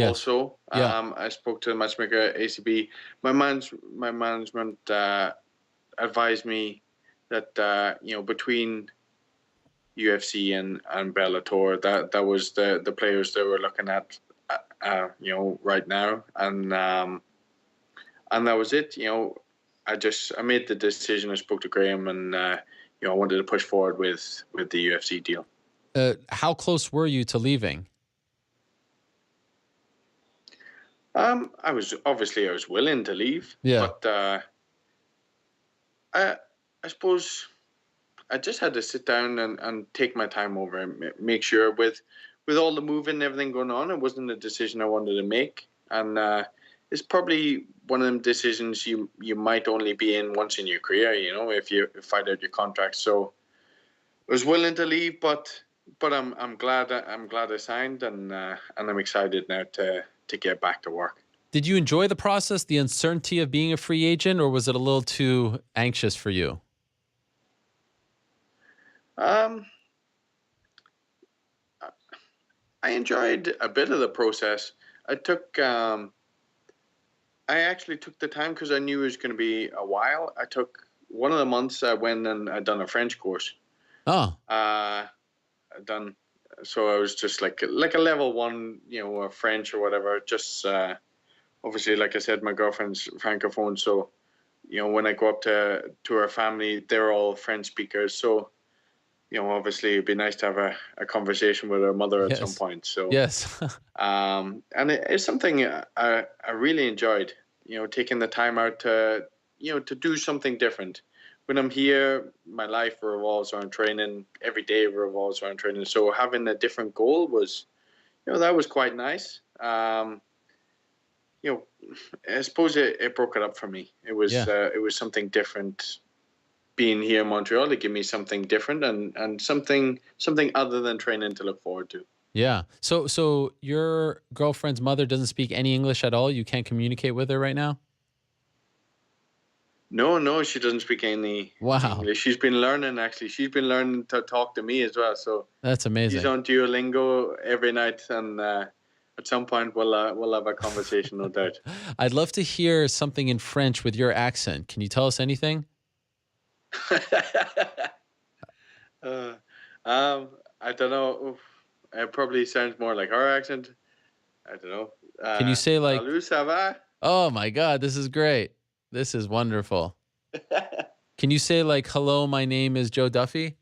also. Yeah. I spoke to the matchmaker at ACB. My management advised me that between UFC and Bellator, that was the players they were looking at right now, and that was it. I made the decision. I spoke to Graham, and I wanted to push forward with the UFC deal. How close were you to leaving? I was willing to leave. Yeah. But I suppose I just had to sit down and take my time over and make sure with all the moving and everything going on, it wasn't a decision I wanted to make. And it's probably one of them decisions you might only be in once in your career, if you fight out your contract. So I was willing to leave, but I'm glad I signed, and I'm excited now to get back to work. Did you enjoy the process, the uncertainty of being a free agent, or was it a little too anxious for you? I enjoyed a bit of the process. I actually took the time because I knew it was going to be a while. I took one of the months I went and I'd done a French course. Oh. So I was just like a level 1, a French or whatever. Just obviously, like I said, my girlfriend's francophone. So, when I go up to her family, they're all French speakers. So, obviously it'd be nice to have a conversation with her mother at some point. So yes. And it's something I really enjoyed, taking the time out to do something different. When I'm here, my life revolves around training. Every day revolves around training. So having a different goal was, that was quite nice. I suppose it broke it up for me. It was something different. Being here in Montreal to give me something different and something other than training to look forward to. Yeah. So your girlfriend's mother doesn't speak any English at all? You can't communicate with her right now? No, she doesn't speak any English. She's been learning, actually. She's been learning to talk to me as well. So that's amazing. She's on Duolingo every night, and at some point we'll have a conversation, no doubt. I'd love to hear something in French with your accent. Can you tell us anything? I don't know. It probably sounds more like her accent. I don't know. Can you say like? Salut, ça va? Oh my God, this is great. This is wonderful. Can you say like, hello, my name is Joe Duffy?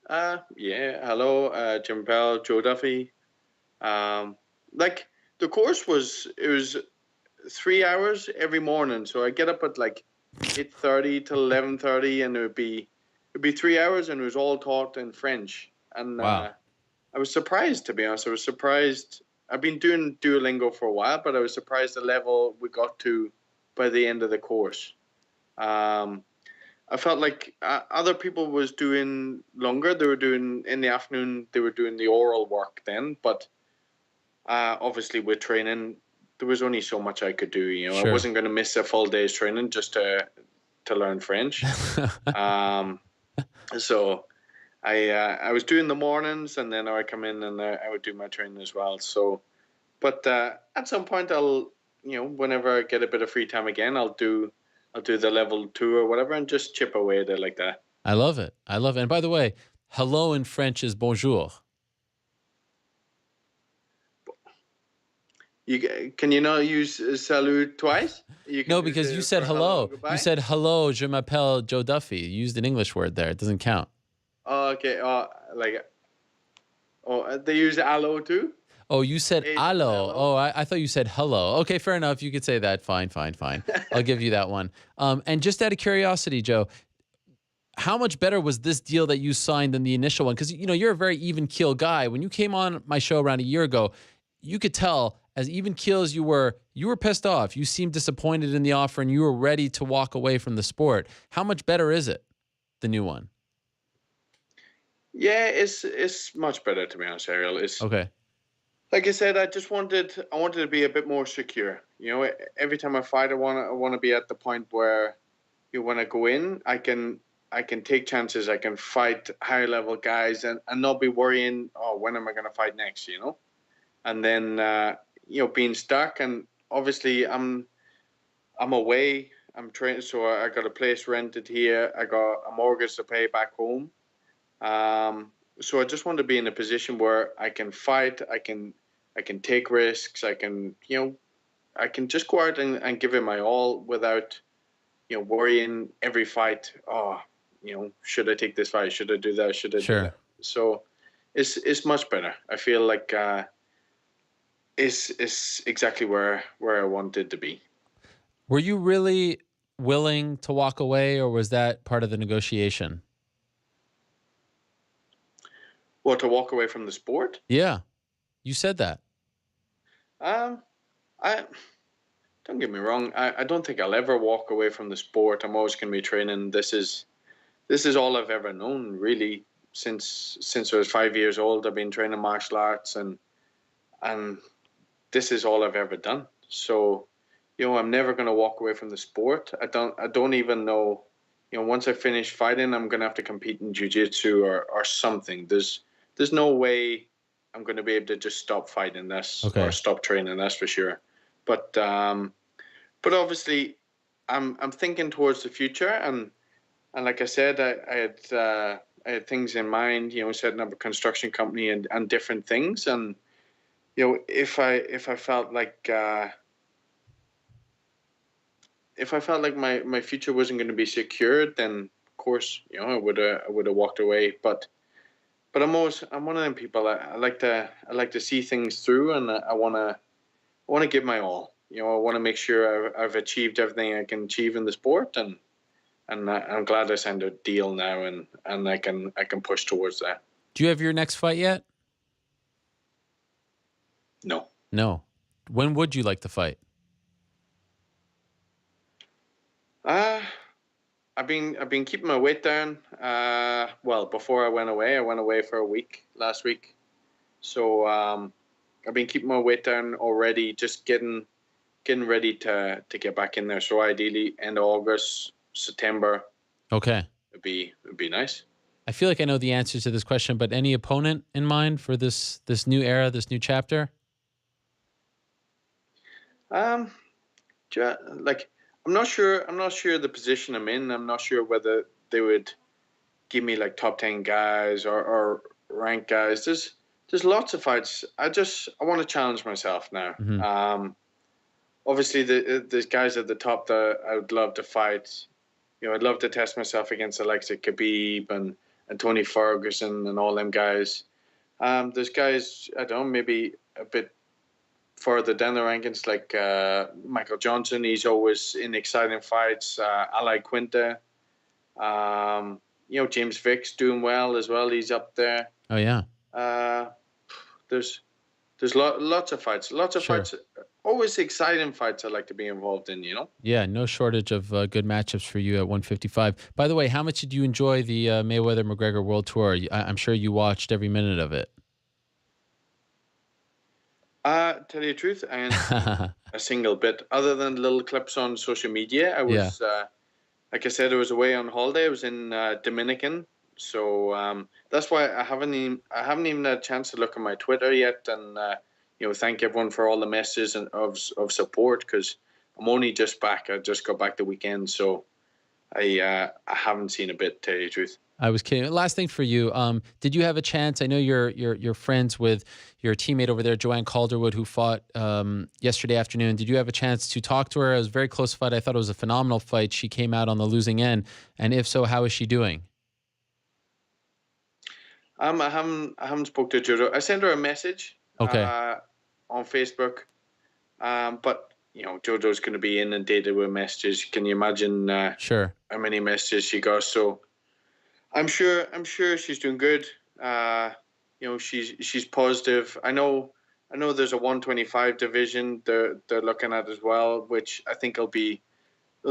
Yeah. Hello, Jim Bell, Joe Duffy. Like the course was 3 hours every morning. So I get up at like 8:30 till 11:30, and it'd be 3 hours, and it was all taught in French. And wow. I was surprised, to be honest. I was surprised. I've been doing Duolingo for a while, but I was surprised the level we got to by the end of the course. I felt like other people was doing longer. They were doing in the afternoon. They were doing the oral work then, but obviously with training, there was only so much I could do. Sure. I wasn't going to miss a full day's training just to learn French. So I was doing the mornings, and then I would come in and I would do my training as well. So, but at some point I'll, whenever I get a bit of free time again, I'll do the level 2 or whatever and just chip away at it like that. I love it. And by the way, hello in French is bonjour. Can you not use salut twice? No, because you said hello. You said hello, je m'appelle Joe Duffy. You used an English word there. It doesn't count. Oh, okay. They use allo too? Oh, you said allo. Oh, I thought you said hello. Okay, fair enough. You could say that. Fine. I'll give you that one. And just out of curiosity, Joe, how much better was this deal that you signed than the initial one? Because, you're a very even-keel guy. When you came on my show around a year ago, you could tell, as even-keel as you were pissed off. You seemed disappointed in the offer, and you were ready to walk away from the sport. How much better is it, the new one? Yeah, it's much better, to be honest, Ariel. Okay. Like I said, I wanted to be a bit more secure. Every time I fight, I want to be at the point where when I go in, I can take chances. I can fight higher level guys and not be worrying, when am I going to fight next? And then being stuck, and obviously I'm away. I'm trained, so I got a place rented here. I got a mortgage to pay back home. So I just want to be in a position where I can fight. I can take risks. I can just go out and give it my all without worrying every fight. Should I take this fight? Should I do that? Should I do that? So it's much better. I feel like it's exactly where I wanted to be. Were you really willing to walk away, or was that part of the negotiation? Well, to walk away from the sport? Yeah, you said that. I don't get me wrong. I don't think I'll ever walk away from the sport. I'm always going to be training. This is all I've ever known, really. Since I was 5 years old, I've been training martial arts, and this is all I've ever done. So, I'm never going to walk away from the sport. I don't even know. Once I finish fighting, I'm going to have to compete in jiu-jitsu or something. There's no way I'm going to be able to just stop fighting this or stop training. That's for sure. But obviously, I'm thinking towards the future, and like I said, I had things in mind. Setting up a construction company and different things. And if I felt like my future wasn't going to be secured, then of course I would have walked away. But I'm one of them people. I like to see things through, and I want to give my all. I want to make sure I've achieved everything I can achieve in the sport, and I'm glad I signed a deal now, and I can push towards that. Do you have your next fight yet? No. When would you like to fight? I've been keeping my weight down. Before I went away for a week last week. So I've been keeping my weight down already, just getting ready to get back in there. So ideally end of August, September. Okay. It'd be nice. I feel like I know the answer to this question, but any opponent in mind for this new era, this new chapter? I'm not sure the position I'm in. I'm not sure whether they would give me like top 10 guys or ranked guys. There's lots of fights. I want to challenge myself now. Mm-hmm. Obviously there's guys at the top that I would love to fight. I'd love to test myself against the likes of Khabib and Tony Ferguson and all them guys. There's guys, I don't know, maybe a bit further down the rankings, like Michael Johnson. He's always in exciting fights. Ali Quinta. James Vick's doing well as well. He's up there. Oh, yeah. There's lots of fights. Fights. Always exciting fights I like to be involved in, Yeah, no shortage of good matchups for you at 155. By the way, how much did you enjoy the Mayweather-McGregor World Tour? I'm sure you watched every minute of it. Tell you the truth, and a single bit. Other than little clips on social media, I was, like I said, I was away on holiday. I was in Dominican, so that's why I haven't even had a chance to look at my Twitter yet, and thank everyone for all the messages and of support, because I'm only just back. I just got back the weekend, so I haven't seen a bit. Tell you the truth. I was kidding. Last thing for you. Did you have a chance? I know you're friends with your teammate over there, Joanne Calderwood, who fought yesterday afternoon. Did you have a chance to talk to her? It was a very close fight. I thought it was a phenomenal fight. She came out on the losing end. And if so, how is she doing? I haven't spoke to Jojo. I sent her a message on Facebook. But Jojo's going to be inundated with messages. Can you imagine sure how many messages she got? So I'm sure she's doing good. She's positive. I know there's a 125 division they're looking at as well, which I think it'll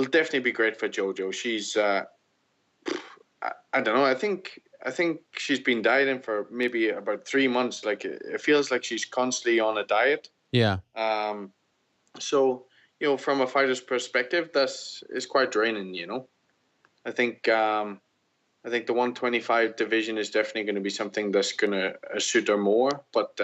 definitely be great for Jojo. She's I don't know. I think she's been dieting for maybe about 3 months. Like it feels like she's constantly on a diet. Yeah. So from a fighter's perspective, is quite draining. I think the 125 division is definitely going to be something that's going to suit her more. But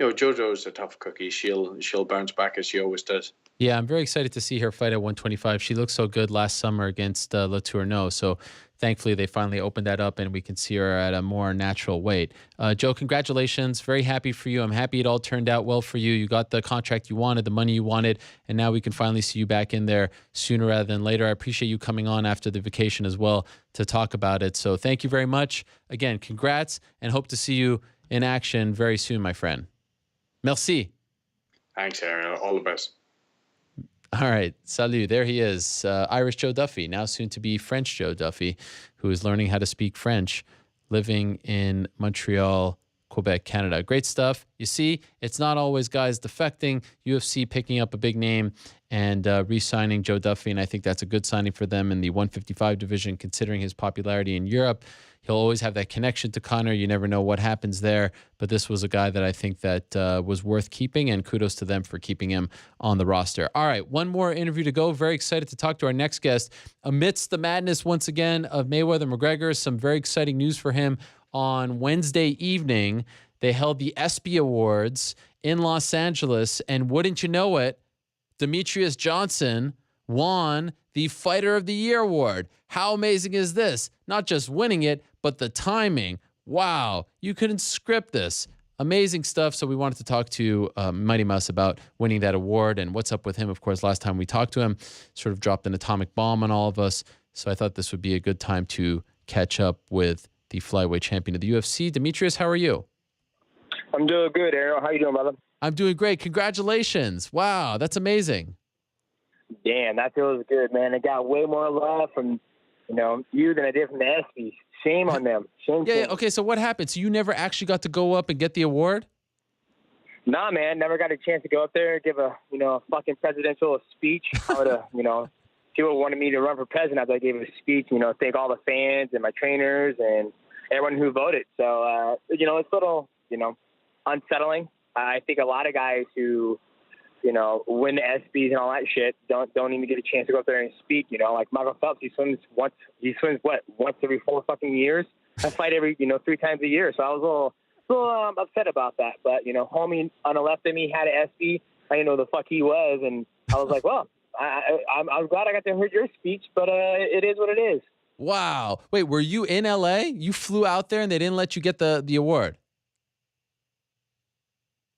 Jojo's a tough cookie. She'll bounce back as she always does. Yeah, I'm very excited to see her fight at 125. She looked so good last summer against La Tourneau. So thankfully, they finally opened that up and we can see her at a more natural weight. Joe, congratulations. Very happy for you. I'm happy it all turned out well for you. You got the contract you wanted, the money you wanted, and now we can finally see you back in there sooner rather than later. I appreciate you coming on after the vacation as well to talk about it. So thank you very much. Again, congrats, and hope to see you in action very soon, my friend. Merci. Thanks, Aaron. All the best. All right. Salut. There he is. Irish Joe Duffy, now soon to be French Joe Duffy, who is learning how to speak French, living in Montreal, Quebec, Canada. Great stuff. You see, it's not always guys defecting. UFC picking up a big name and re-signing Joe Duffy, and I think that's a good signing for them in the 155 division, considering his popularity in Europe. He'll always have that connection to Conor. You never know what happens there, but this was a guy that I think that was worth keeping, and kudos to them for keeping him on the roster. All right, one more interview to go. Very excited to talk to our next guest. Amidst the madness, once again, of Mayweather-McGregor, some very exciting news for him. On Wednesday evening, they held the ESPY Awards in Los Angeles, and wouldn't you know it, Demetrius Johnson won the Fighter of the Year award. How amazing is this? Not just winning it, but the timing. Wow, you couldn't script this. Amazing stuff. So we wanted to talk to Mighty Mouse about winning that award and what's up with him. Of course, last time we talked to him, sort of dropped an atomic bomb on all of us. So I thought this would be a good time to catch up with the flyweight champion of the UFC. Demetrius, how are you? I'm doing good, Ariel. How you doing, brother? I'm doing great. Congratulations. Wow, that's amazing. Damn, that feels good, man. I got way more love from, you than I did from the ESPYs. Shame on them. Shame. Yeah, okay, so what happened? So you never actually got to go up and get the award? Nah, man. Never got a chance to go up there and give a fucking presidential speech. I would have, people wanted me to run for president after I gave a speech, thank all the fans and my trainers and everyone who voted. So, it's a little, unsettling. I think a lot of guys who, win the ESPYs and all that shit don't even get a chance to go up there and speak. Like Michael Phelps, he swims once every 4 fucking years. I fight every 3 times a year. So I was a little upset about that. But homie on the left of me had an ESPY. I didn't know who the fuck he was, and I was like, well, I'm glad I got to hear your speech, but it is what it is. Wow. Wait, were you in LA? You flew out there and they didn't let you get the award?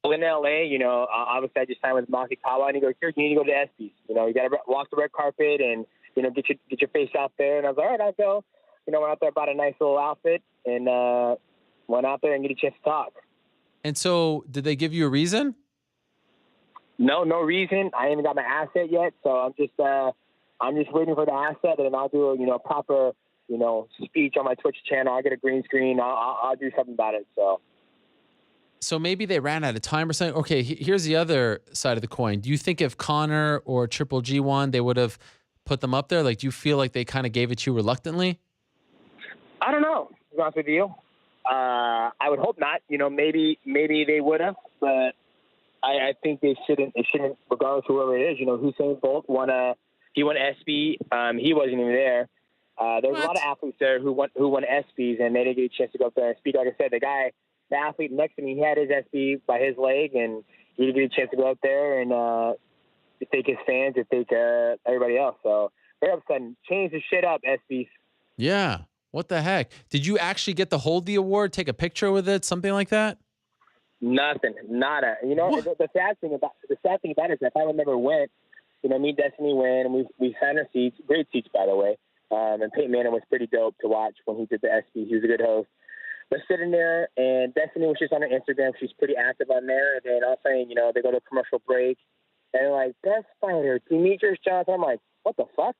In LA, obviously I just signed with Maki Kawa, and he goes, "Here, you need to go to ESPYs. You got to walk the red carpet and get your face out there." And I was like, "All right, I'll go." Went out there, bought a nice little outfit, and went out there and get a chance to talk. And so, did they give you a reason? No reason. I haven't got my asset yet, so I'm just waiting for the asset, and then I'll do a proper speech on my Twitch channel. I'll get a green screen. I'll do something about it. So maybe they ran out of time or something. Okay, here's the other side of the coin. Do you think if Conor or Triple G won, they would have put them up there? Like, do you feel like they kind of gave it to you reluctantly? I don't know, to be honest with you. I would hope not. Maybe they would have, but I think they shouldn't. It shouldn't, regardless of whoever it is. Usain Bolt won ESPY. He wasn't even there. There was a lot of athletes there who won ESPYs, and they didn't get a chance to go up there and speak. Like I said, the athlete next to me, he had his ESPY by his leg, and he didn't get a chance to go out there and thank his fans and thank everybody else. So they're upset. Change the shit up, ESPYs. Yeah. What the heck? Did you actually get to hold the award, take a picture with it, something like that? Nothing, nada. You know, the sad thing about it is that if I remember went, you know, me and Destiny went, and we found our seats, great seats by the way. And Peyton Manning was pretty dope to watch when he did the ESPY. He was a good host. But sitting there, and Destiny was just on her Instagram. She's pretty active on there. And then all of a sudden, you know, they go to a commercial break, and like, best fighter, Demetrious Johnson. I'm like, what the fuck?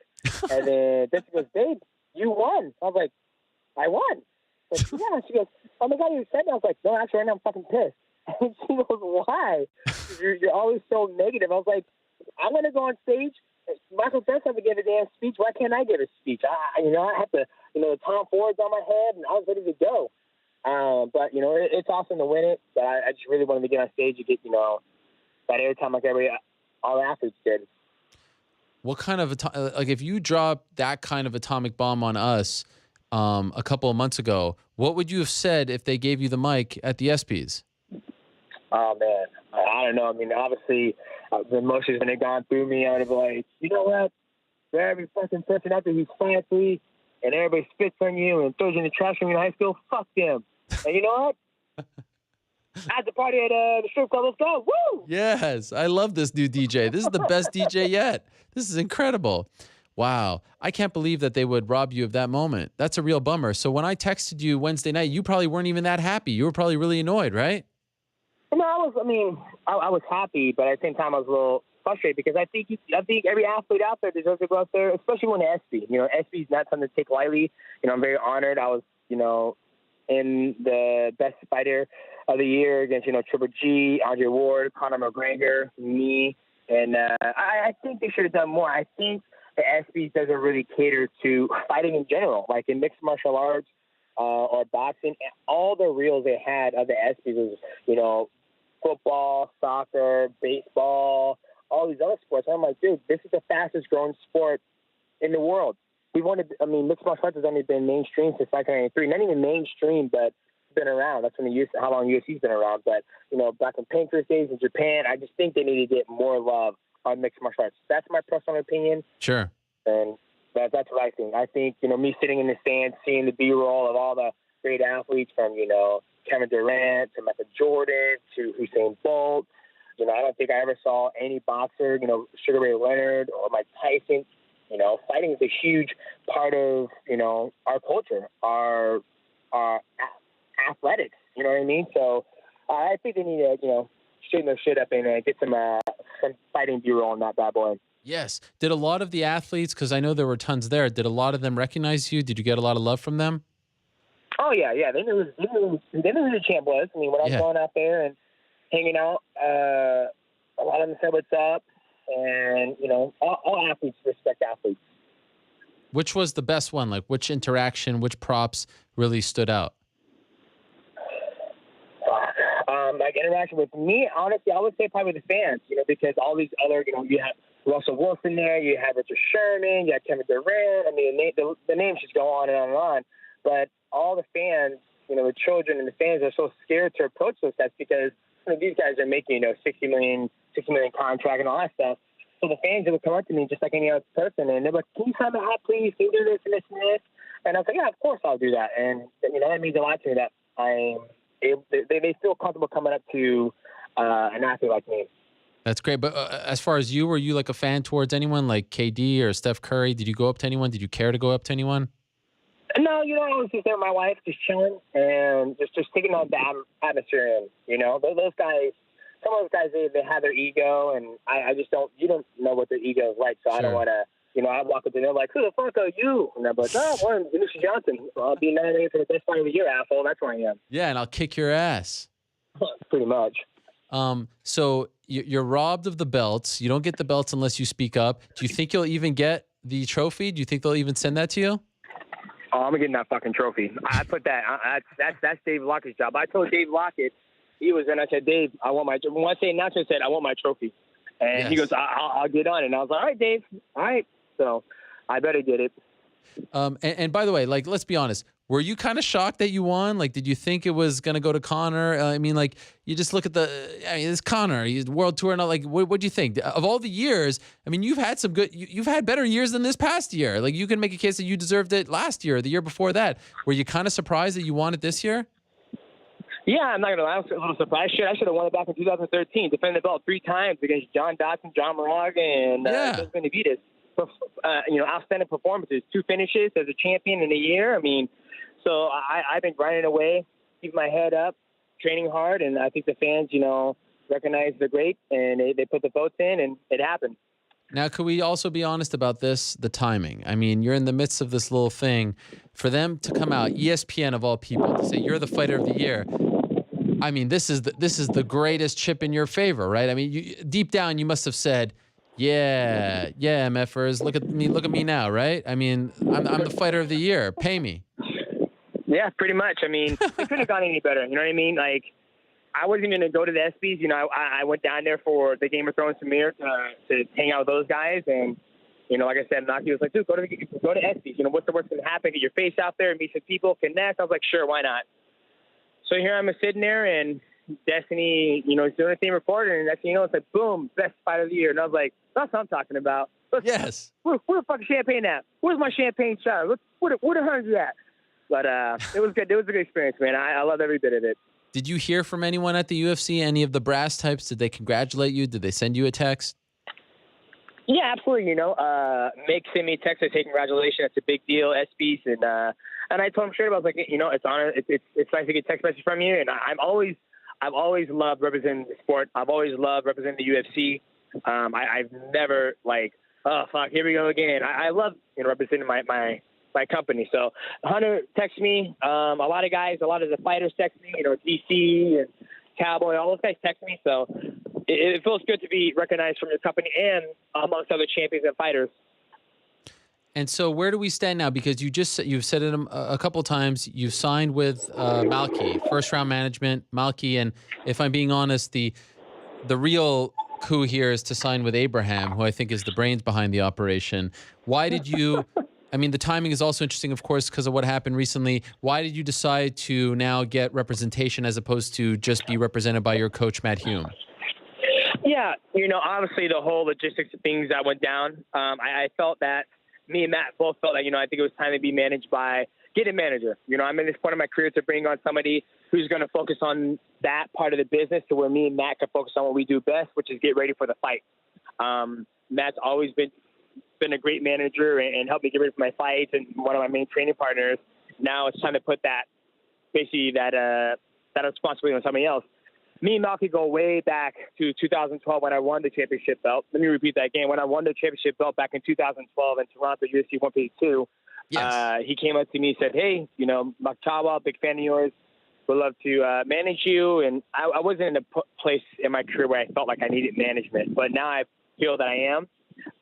And then Destiny goes, babe, you won. I was like, I won. Like, yeah. She goes, oh my God, you said that. I was like, no, actually, right now I'm fucking pissed. And she goes, why? You're always so negative. I was like, I'm going to go on stage. Michael Phelps have to give a damn speech. Why can't I give a speech? I have to, you know, the Tom Ford's on my head, and I was ready to go. But, you know, it's awesome to win it. But I just really wanted to get on stage and get, you know, that airtime like all the athletes did. What kind of, like, if you dropped that kind of atomic bomb on us a couple of months ago, what would you have said if they gave you the mic at the ESPYs? Oh, man. I don't know. I mean, obviously, the emotions when they gone through me, I would have been like, you know what? For every fucking person out there who's 5'3", and everybody spits on you and throws you in the trash room in high school, fuck them. And you know what? At the party at the strip club, let's go. Woo! Yes. I love this new DJ. This is the best DJ yet. This is incredible. Wow. I can't believe that they would rob you of that moment. That's a real bummer. So when I texted you Wednesday night, you probably weren't even that happy. You were probably really annoyed, right? No, I was happy, but at the same time, I was a little frustrated because I think every athlete out there deserves to go out there, especially when the ESPY. You know, ESPY is not something to take lightly. You know, I'm very honored. I was, you know, in the best fighter of the year against, you know, Triple G, Andre Ward, Conor McGregor, me, and I think they should have done more. I think the ESPY doesn't really cater to fighting in general, like in mixed martial arts or boxing. All the reels they had of the ESPYs was, you know, football, soccer, baseball, all these other sports. And I'm like, dude, this is the fastest growing sport in the world. Mixed martial arts has only been mainstream since 1993. Not even mainstream, but been around. That's how long UFC's been around. But, you know, back in Pancrase days in Japan, I just think they need to get more love on mixed martial arts. That's my personal opinion. Sure. And that's what I think. I think, you know, me sitting in the stands, seeing the B-roll of all the great athletes from, you know, Kevin Durant to Michael Jordan to Usain Bolt. You know, I don't think I ever saw any boxer, you know, Sugar Ray Leonard or Mike Tyson. You know, fighting is a huge part of, you know, our culture, our athletics. You know what I mean? So I think they need to, you know, straighten their shit up and get some fighting B-roll on that bad boy. Yes. Did a lot of the athletes, because I know there were tons there, did a lot of them recognize you? Did you get a lot of love from them? Oh, yeah. They knew who the champ was. I mean, when I was going out there and hanging out, a lot of them said what's up. And, you know, all athletes respect athletes. Which was the best one? Like, which interaction, which props really stood out? Like, interaction with me, honestly, I would say probably the fans, you know, because all these other, you know, you have Russell Wilson there, you have Richard Sherman, you have Kevin Durant. I mean, the names just go on and on and on. But all the fans, you know, the children and the fans are so scared to approach those guys because, you know, these guys are making, you know, $60 million contract and all that stuff. So the fans would come up to me just like any other person, and they're like, "Can you sign my hat, please? Can you do this and this and this?" And I was like, "Yeah, of course I'll do that." And you know, that means a lot to me that they feel comfortable coming up to an athlete like me. That's great. But as far as you, were you like a fan towards anyone like KD or Steph Curry? Did you go up to anyone? Did you care to go up to anyone? No, you know, I was just there with my wife, just chilling and just taking on the atmosphere. And you know, those guys. Some of those guys, they have their ego, and I just don't. You don't know what their ego is like, so sure. I don't want to. You know, I walk up and they're like, "Who the fuck are you?" And I'm like, "Oh, I'm Demetrious Johnson. I'll be nominated for the best fight of the year, asshole. That's where I am." Yeah, and I'll kick your ass. Pretty much. So you're robbed of the belts. You don't get the belts unless you speak up. Do you think you'll even get the trophy? Do you think they'll even send that to you? Oh, I'm getting that fucking trophy. I put that. That's Dave Lockett's job. I told Dave Lockett. He was there, and I said, "Dave, I want my." Once the announcer said, "I want my trophy," and he goes, "I'll get on it." And I was like, "All right, Dave. All right." So I better get it. And by the way, like, let's be honest. Were you kind of shocked that you won? Like, did you think it was going to go to Conor? I mean, like, you just look at it's Conor, he's World Tour, and all, like, what do you think? Of all the years, I mean, you've had some good, you've had better years than this past year. Like, you can make a case that you deserved it last year, or the year before that. Were you kind of surprised that you won it this year? Yeah, I'm not going to lie. I was a little surprised. I should have won it back in 2013. Defended the belt 3 times against John Dodson, John Moraga, and Benavidez. Outstanding performances. 2 finishes as a champion in a year. I mean, so I've been grinding away, keeping my head up, training hard, and I think the fans, recognize the great, and they put the votes in, and it happened. Now, could we also be honest about this, the timing? I mean, you're in the midst of this little thing. For them to come out, ESPN of all people, to say you're the fighter of the year, I mean, this is the greatest chip in your favor, right? I mean, deep down, you must have said, yeah, MFers, look at me now, right? I mean, I'm the fighter of the year. Pay me. Yeah, pretty much. I mean, it couldn't have gone any better. You know what I mean? Like, I wasn't going to go to the ESPYs. I went down there for the Game of Thrones premiere to hang out with those guys. And, like I said, Naki was like, dude, go to ESPYs. What's the worst going to happen? Get your face out there, meet some people, connect. I was like, sure, why not? So here I'm sitting there, and Destiny, is doing a theme report, and next thing you know, it's like, boom, best fight of the year. And I was like, that's what I'm talking about. Yes. Where the fucking champagne at? Where's my champagne shot? Where the hell's at? But it was good. It was a good experience, man. I love every bit of it. Did you hear from anyone at the UFC, any of the brass types? Did they congratulate you? Did they send you a text? Yeah, absolutely. Mick sent me a text to say congratulations. It's a big deal, ESPYs. And I told him straight up, I was like, it's honor. It's nice to get a text message from you. And I've always loved representing the sport. I've always loved representing the UFC. I've never oh, fuck, here we go again. I love representing my company. So Hunter texted me. A lot of guys, a lot of the fighters text me. DC and Cowboy, all those guys text me. So it feels good to be recognized from your company and amongst other champions and fighters. And so where do we stand now? Because you've said it a couple of times. You've signed with Malky, first round management, Malky. And if I'm being honest, the real coup here is to sign with Abraham, who I think is the brains behind the operation. Why did you? I mean, the timing is also interesting, of course, because of what happened recently. Why did you decide to now get representation as opposed to just be represented by your coach, Matt Hume? Yeah, obviously the whole logistics of things that went down, I felt that me and Matt both felt that, I think it was time to be managed by, get a manager. I'm in this point of my career to bring on somebody who's going to focus on that part of the business to where me and Matt can focus on what we do best, which is get ready for the fight. Matt's always been a great manager and helped me get ready for my fights and one of my main training partners. Now it's time to put that responsibility on somebody else. Me and Malky go way back to 2012 when I won the championship belt. Let me repeat that again. When I won the championship belt back in 2012 in Toronto, UFC 152, yes. He came up to me and said, hey, Makchawa, big fan of yours, would love to manage you. And I wasn't in a place in my career where I felt like I needed management, but now I feel that I am.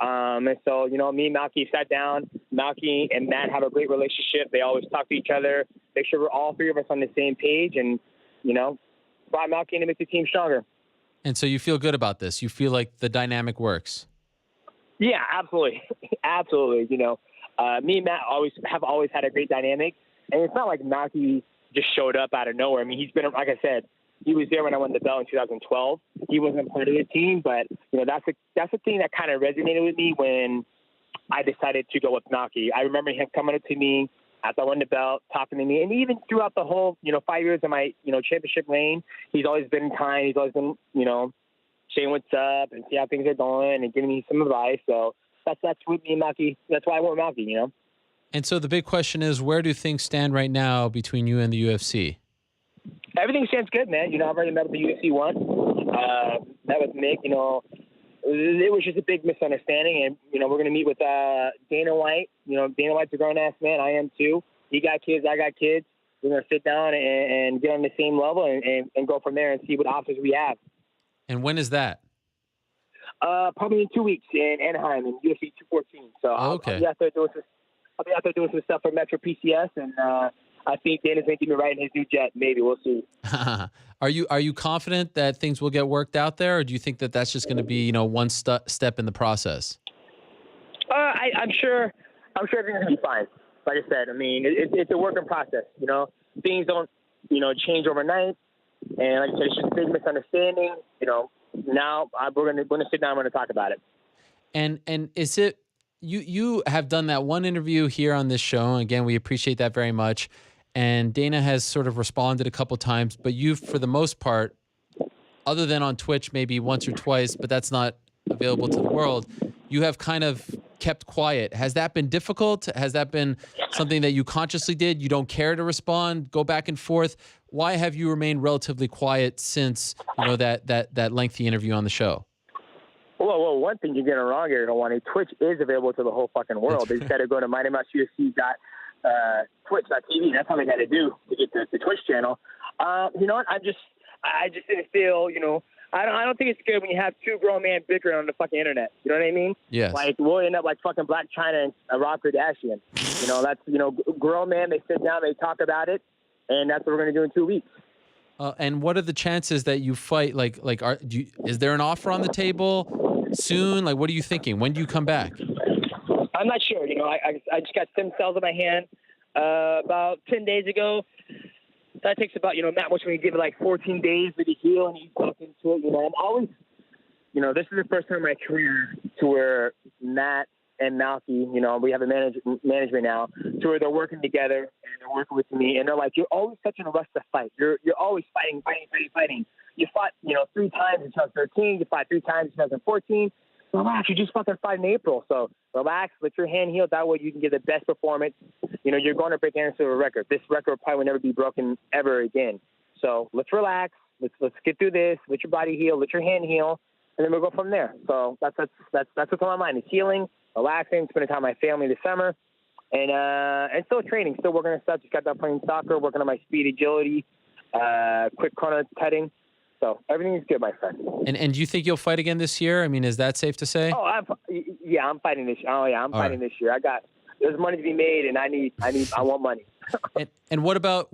And so, me and Malky sat down. Malky and Matt have a great relationship. They always talk to each other, make sure we're all 3 of us on the same page, and, brought Malky in to make the team stronger. And so you feel good about this? You feel like the dynamic works? Yeah, absolutely. Absolutely. Me and Matt have always had a great dynamic. And it's not like Malky just showed up out of nowhere. I mean, he's been, like I said, he was there when I won the belt in 2012. He wasn't part of the team, but that's the thing that kind of resonated with me when I decided to go with Malky. I remember him coming up to me after I won the belt, talking to me, and even throughout the whole 5 years of my championship reign, he's always been kind. He's always been saying what's up and see how things are going and giving me some advice. So that's with me and Malky. That's why I went Malky. And so the big question is, where do things stand right now between you and the UFC? Everything stands good, man. I've already met with the UFC once. Met with Mick. It was just a big misunderstanding, and we're going to meet with Dana White. Dana White's a grown-ass man. I am too. He got kids. I got kids. We're going to sit down and get on the same level and go from there and see what options we have. And when is that? Probably in 2 weeks in Anaheim in UFC 214. So I'll be out there doing some stuff for Metro PCS, and I think Dana's going to give me right in his new jet. Maybe we'll see. Are you confident that things will get worked out there, or do you think that that's just going to be one step in the process? I'm sure everything's going to be fine. like I said, I mean, it's a working process. You know, things don't, change overnight. And like I said, it's just a big misunderstanding. You know, now we're gonna sit down. We're gonna talk about it. And is it you have done that one interview here on this show? Again, we appreciate that very much. And Dana has sort of responded a couple times, but you, for the most part, other than on Twitch, maybe once or twice, but that's not available to the world, you have kind of kept quiet. Has that been difficult? Has that been something that you consciously did? You don't care to respond, go back and forth? Why have you remained relatively quiet since, that lengthy interview on the show? Well, one thing you're getting wrong here, Twitch is available to the whole fucking world. They just got to go to MightyMouseUFC.twitch.tv. That's all they got to do to get the Twitch channel. You know what? I just didn't feel, I don't think it's good when you have two grown men bickering on the fucking internet. You know what I mean? Yes. Like, we'll end up like fucking Black China and Rob Kardashian. That's, grown men, they sit down, they talk about it, and that's what we're going to do in 2 weeks. And what are the chances that you fight? Is there an offer on the table soon? Like, what are you thinking? When do you come back? I'm not sure. I just got stem cells in my hand about 10 days ago. That takes about, Matt Bush, when you give it like 14 days to heal and you talk into it. I'm always, this is the first time in my career to where Matt and Malky, we have a management now, to where they're working together and they're working with me. And they're like, you're always such in a rush to fight. You're always fighting. You fought, 3 times in 2013. You fought 3 times in 2014. Relax, you just fucking fight in April. So relax, let your hand heal. That way you can get the best performance. You're going to break Anderson a record. This record probably will never be broken ever again. So let's relax. Let's get through this. Let your body heal. Let your hand heal. And then we'll go from there. So that's what's on my mind. It's healing, relaxing, spending time with my family this summer. And still training, still working on stuff. Just got done playing soccer, working on my speed, agility, quick corner cutting. So everything is good, my friend. And do you think you'll fight again this year? I mean, is that safe to say? Oh, I'm fighting this year. Oh yeah, I'm fighting this year. There's money to be made, and I want money. and what about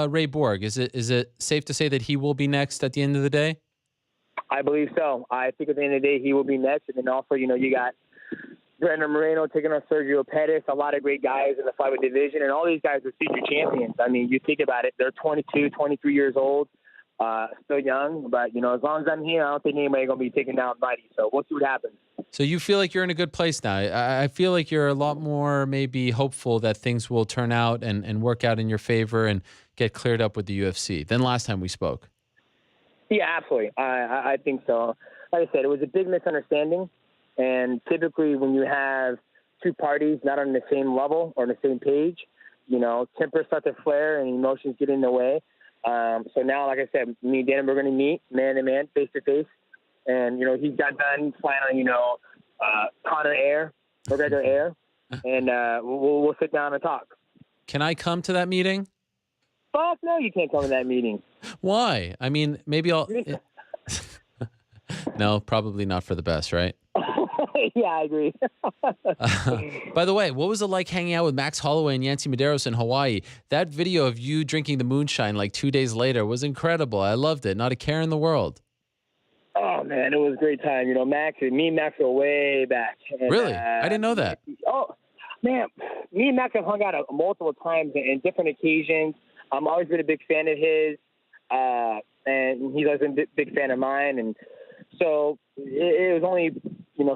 Ray Borg? Is it safe to say that he will be next at the end of the day? I believe so. I think at the end of the day he will be next, and then also you got Brandon Moreno taking on Sergio Pettis, a lot of great guys in the flyweight division, and all these guys are future champions. I mean, you think about it, they're 22, 23 years old. Still young, but as long as I'm here, I don't think anybody going to be taking down Mighty. So we'll see what happens. So you feel like you're in a good place now. I feel like you're a lot more maybe hopeful that things will turn out and work out in your favor and get cleared up with the UFC than last time we spoke. Yeah, absolutely. I think so. Like I said, it was a big misunderstanding, and typically when you have two parties not on the same level or on the same page, tempers start to flare and emotions get in the way. So now, like I said, me and Dan, we're going to meet man to man, face to face. And, he got done flying on, Conor McGregor air. And we'll sit down and talk. Can I come to that meeting? Fuck no, you can't come to that meeting. Why? I mean, maybe I'll... No, probably not for the best, right? Yeah, I agree. By the way, what was it like hanging out with Max Holloway and Yancy Medeiros in Hawaii? That video of you drinking the moonshine like 2 days later was incredible. I loved it. Not a care in the world. Oh, man, it was a great time. Me and Max go way back. And, really? I didn't know that. Oh, man, me and Max have hung out multiple times in different occasions. I've always been a big fan of his, and he's always been a big fan of mine. And so it was only...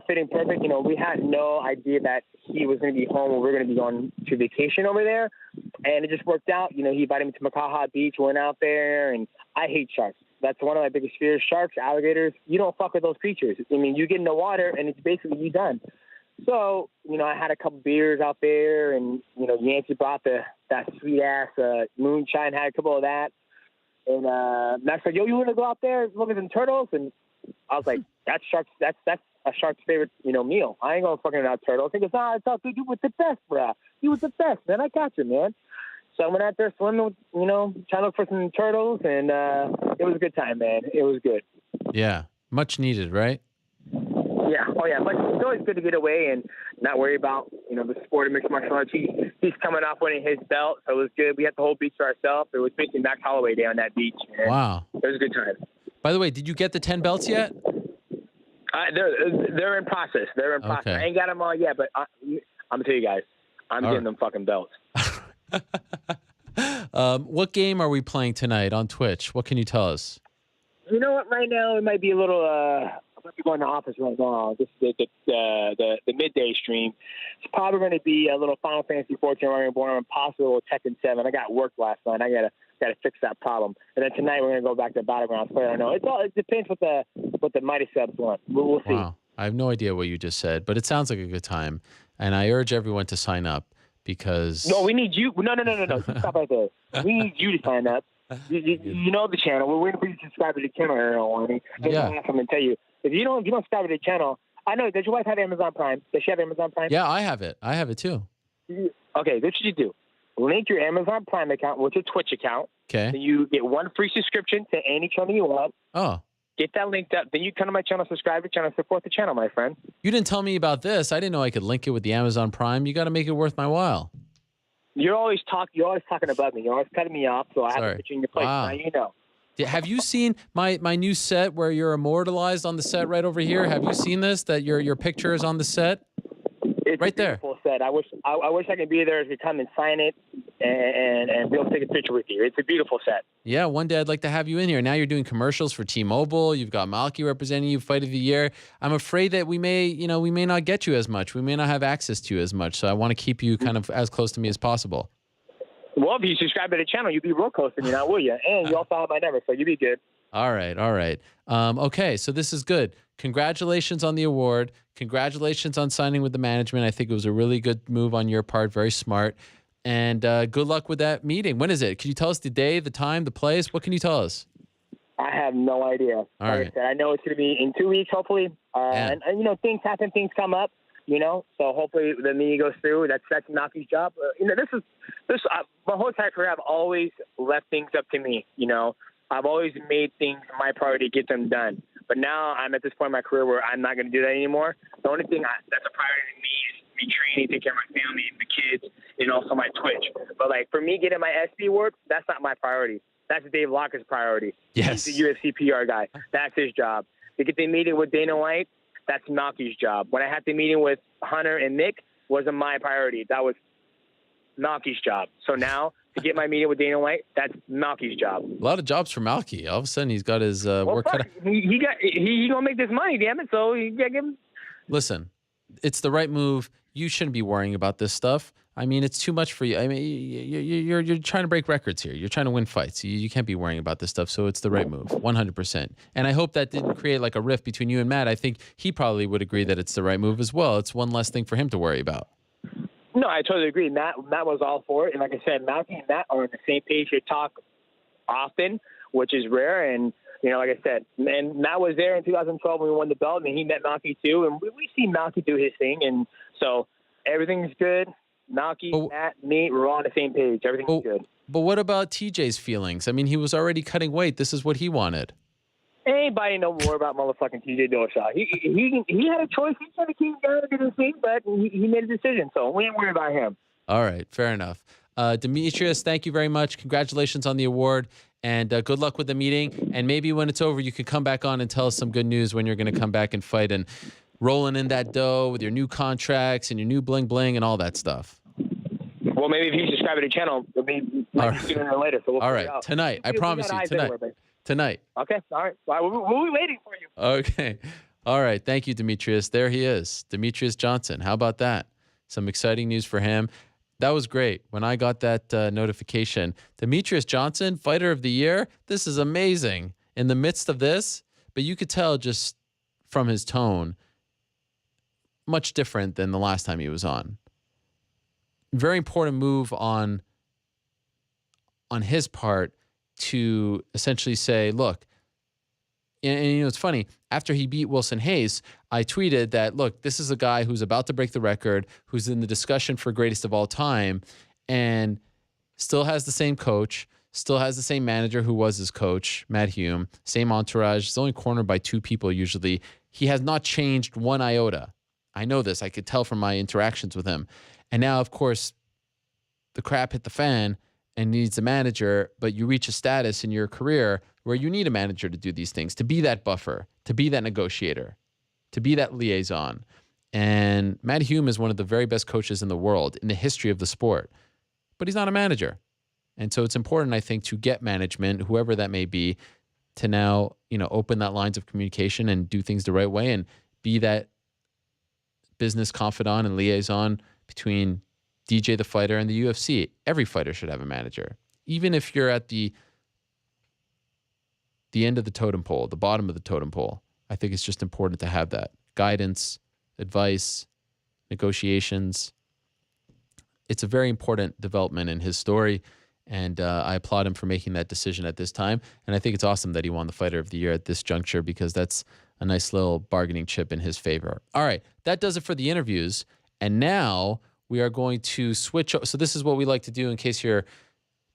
fitting perfect. We had no idea that he was going to be home and we were going to be going to vacation over there. And it just worked out. He invited me to Makaha Beach, went out there, and I hate sharks. That's one of my biggest fears. Sharks, alligators, you don't fuck with those creatures. I mean, you get in the water and it's basically you done. So, I had a couple beers out there and, Yancey brought that sweet ass moonshine, had a couple of that. And Max said, yo, you want to go out there look at some turtles? And I was like, that's a shark's favorite, meal. I ain't gonna fucking out turtles. He goes, it's all good. You was the best, bro. You was the best, man. I got you, man. So I went out there swimming, trying to look for some turtles, and it was a good time, man. It was good. Yeah, much needed, right? Yeah. Oh yeah. But it's always good to get away and not worry about, the sport of mixed martial arts. He's coming off winning his belt, so it was good. We had the whole beach to ourselves. It was basically Max Holloway Day on that beach. Wow. It was a good time. By the way, did you get the 10 belts yet? They're in process. Okay. I ain't got them all yet, but I'm gonna tell you guys, I'm All getting them fucking belts. What game are we playing tonight on Twitch? What can you tell us? You know what? Right now, it might be a little. I'm going to be going to the office right now. This is the midday stream. It's probably going to be a little Final Fantasy 14 Running Born and possible Tekken 7. I got work last night. I gotta fix that problem. And then tonight we're going to go back to Battlegrounds. So I don't know. It depends what the Mighty Subs want. We'll see. Wow. I have no idea what you just said, but it sounds like a good time. And I urge everyone to sign up because... No, we need you. No. Stop right there. We need you to sign up. You know the channel. We're waiting for you to subscribe to the channel, Aaron. Yeah. I'm going to tell you. If you don't subscribe to the channel, I know. Does your wife have Amazon Prime? Does she have Amazon Prime? Yeah, I have it. I have it too. Okay, this is what you do. Link your Amazon Prime account with your Twitch account. Okay. Then you get one free subscription to any channel you want. Oh. Get that linked up. Then you come to my channel, subscribe to the channel, support the channel, my friend. You didn't tell me about this. I didn't know I could link it with the Amazon Prime. You got to make it worth my while. You're always talking above me. You're always cutting me off, so I have to put you in your place. Wow. Now you know. Have you seen my new set where you're immortalized on the set right over here? Have you seen this? That your picture is on the set? It's right there. Beautiful set. I wish I could be there to come and sign it and be able to take a picture with you. It's a beautiful set. Yeah, one day I'd like to have you in here. Now you're doing commercials for T-Mobile. You've got Malky representing you, Fight of the Year. I'm afraid that we may not get you as much. We may not have access to you as much. So I want to keep you kind of as close to me as possible. Well, if you subscribe to the channel, you'll be real close to me now, will you? And you also have my number, so you'll be good. All right. Okay, so this is good. Congratulations on the award. Congratulations on signing with the management. I think it was a really good move on your part. Very smart. And good luck with that meeting. When is it? Can you tell us the day, the time, the place? What can you tell us? I have no idea. All like right. I said, I know it's going to be in 2 weeks, hopefully. And things happen, things come up. So hopefully the meeting goes through. That's Naki's job. This my whole entire career, I've always left things up to me. I've always made things my priority to get them done. But now I'm at this point in my career where I'm not going to do that anymore. The only thing that's a priority to me is me training, taking care of my family, the kids, and also my Twitch. But for me getting my SB work, that's not my priority. That's Dave Locker's priority. Yes. He's the UFC PR guy. That's his job. To get the meeting with Dana White, that's Naki's job. When I had the meeting with Hunter and Nick, wasn't my priority. That was Naki's job. So now to get my meeting with Dana White, that's Naki's job. A lot of jobs for Malky. All of a sudden, he's got his work cut out. He gonna make this money, damn it. So you gotta give him. Listen, it's the right move. You shouldn't be worrying about this stuff. I mean, it's too much for you. I mean, you're trying to break records here. You're trying to win fights. You can't be worrying about this stuff. So it's the right move, 100%. And I hope that didn't create like a rift between you and Matt. I think he probably would agree that it's the right move as well. It's one less thing for him to worry about. No, I totally agree. Matt was all for it. And like I said, Malky and Matt are on the same page. They talk often, which is rare. And, like I said, and Matt was there in 2012 when we won the belt, and he met Malky too. And we see Malky do his thing. And so everything's good. Malky, Matt, me, we're all on the same page. Everything's good. But what about TJ's feelings? I mean, he was already cutting weight. This is what he wanted. Anybody know more about motherfucking TJ Dillashaw? He had a choice. He tried to keep going to do his thing, but he made a decision. So we ain't worried about him. All right, fair enough. Demetrius, thank you very much. Congratulations on the award, and good luck with the meeting. And maybe when it's over, you can come back on and tell us some good news when you're going to come back and fight and rolling in that dough with your new contracts and your new bling bling and all that stuff. Well, maybe if you subscribe to the channel, it'll be sooner or later. So we'll all right, tonight. I promise you, tonight. Tonight. Okay, all right. We'll be waiting for you. Okay. All right. Thank you, Demetrius. There he is, Demetrious Johnson. How about that? Some exciting news for him. That was great. When I got that notification, Demetrious Johnson, Fighter of the Year, this is amazing. In the midst of this, but you could tell just from his tone, much different than the last time he was on. Very important move on his part to essentially say, look, and it's funny, after he beat Wilson Hayes, I tweeted that, look, this is a guy who's about to break the record, who's in the discussion for greatest of all time, and still has the same coach, still has the same manager who was his coach, Matt Hume, same entourage. He's only cornered by two people usually. He has not changed one iota. I know this. I could tell from my interactions with him. And now, of course, the crap hit the fan and needs a manager, but you reach a status in your career where you need a manager to do these things, to be that buffer, to be that negotiator, to be that liaison. And Matt Hume is one of the very best coaches in the world in the history of the sport, but he's not a manager. And so it's important, I think, to get management, whoever that may be, to now, open that lines of communication and do things the right way and be that business confidant and liaison between DJ the fighter and the UFC. Every fighter should have a manager. Even if you're at the end of the totem pole, the bottom of the totem pole, I think it's just important to have that guidance, advice, negotiations. It's a very important development in his story, and I applaud him for making that decision at this time. And I think it's awesome that he won the Fighter of the Year at this juncture, because that's a nice little bargaining chip in his favor. All right, that does it for the interviews. And now we are going to switch. So this is what we like to do in case you're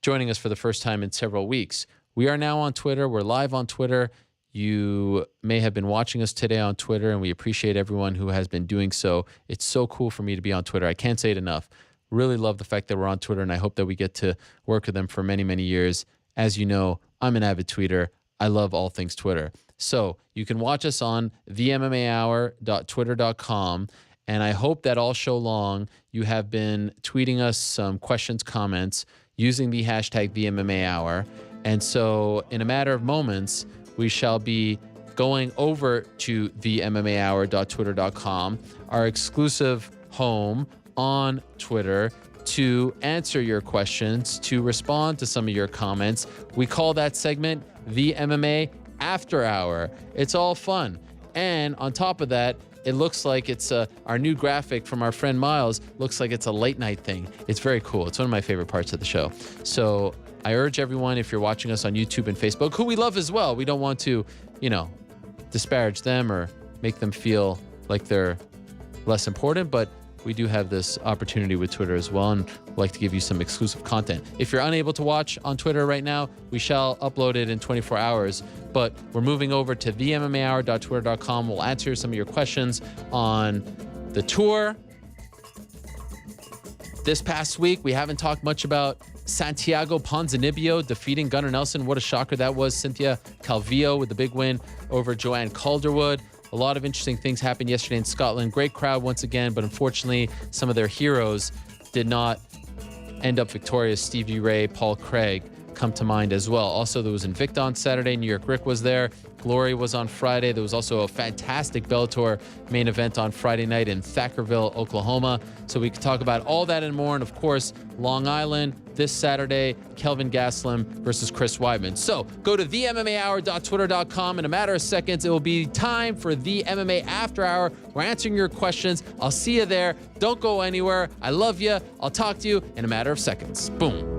joining us for the first time in several weeks. We are now on Twitter. We're live on Twitter. You may have been watching us today on Twitter, and we appreciate everyone who has been doing so. It's so cool for me to be on Twitter. I can't say it enough. Really love the fact that we're on Twitter, and I hope that we get to work with them for many, many years. As you know, I'm an avid tweeter. I love all things Twitter. So you can watch us on themmahour.twitter.com, and I hope that all show long you have been tweeting us some questions, comments, using the hashtag TheMMAHour. And so in a matter of moments, we shall be going over to themmahour.twitter.com, our exclusive home on Twitter, to answer your questions, to respond to some of your comments. We call that segment The MMA After Hour. It's all fun. And on top of that, it looks like it's our new graphic from our friend Miles. Looks like it's a late night thing. It's very cool. It's one of my favorite parts of the show. So I urge everyone, if you're watching us on YouTube and Facebook, who we love as well, we don't want to, disparage them or make them feel like they're less important, but we do have this opportunity with Twitter as well, and we'd like to give you some exclusive content. If you're unable to watch on Twitter right now, we shall upload it in 24 hours, but we're moving over to themmahour.twitter.com. We'll answer some of your questions on the tour. This past week, we haven't talked much about Santiago Ponzinibbio defeating Gunnar Nelson. What a shocker that was. Cynthia Calvillo with the big win over Joanne Calderwood. A lot of interesting things happened yesterday in Scotland. Great crowd once again, but unfortunately, some of their heroes did not end up victorious. Stevie Ray, Paul Craig come to mind as well. Also, there was Invicta on Saturday. New York Rick was there. Glory was on Friday. There was also a fantastic Bellator main event on Friday night in Thackerville, Oklahoma. So we could talk about all that and more. And of course, Long Island this Saturday, Kelvin Gastelum versus Chris Weidman. So go to themmahour.twitter.com. In a matter of seconds, it will be time for the MMA After Hour. We're answering your questions. I'll see you there. Don't go anywhere. I love you. I'll talk to you in a matter of seconds. Boom.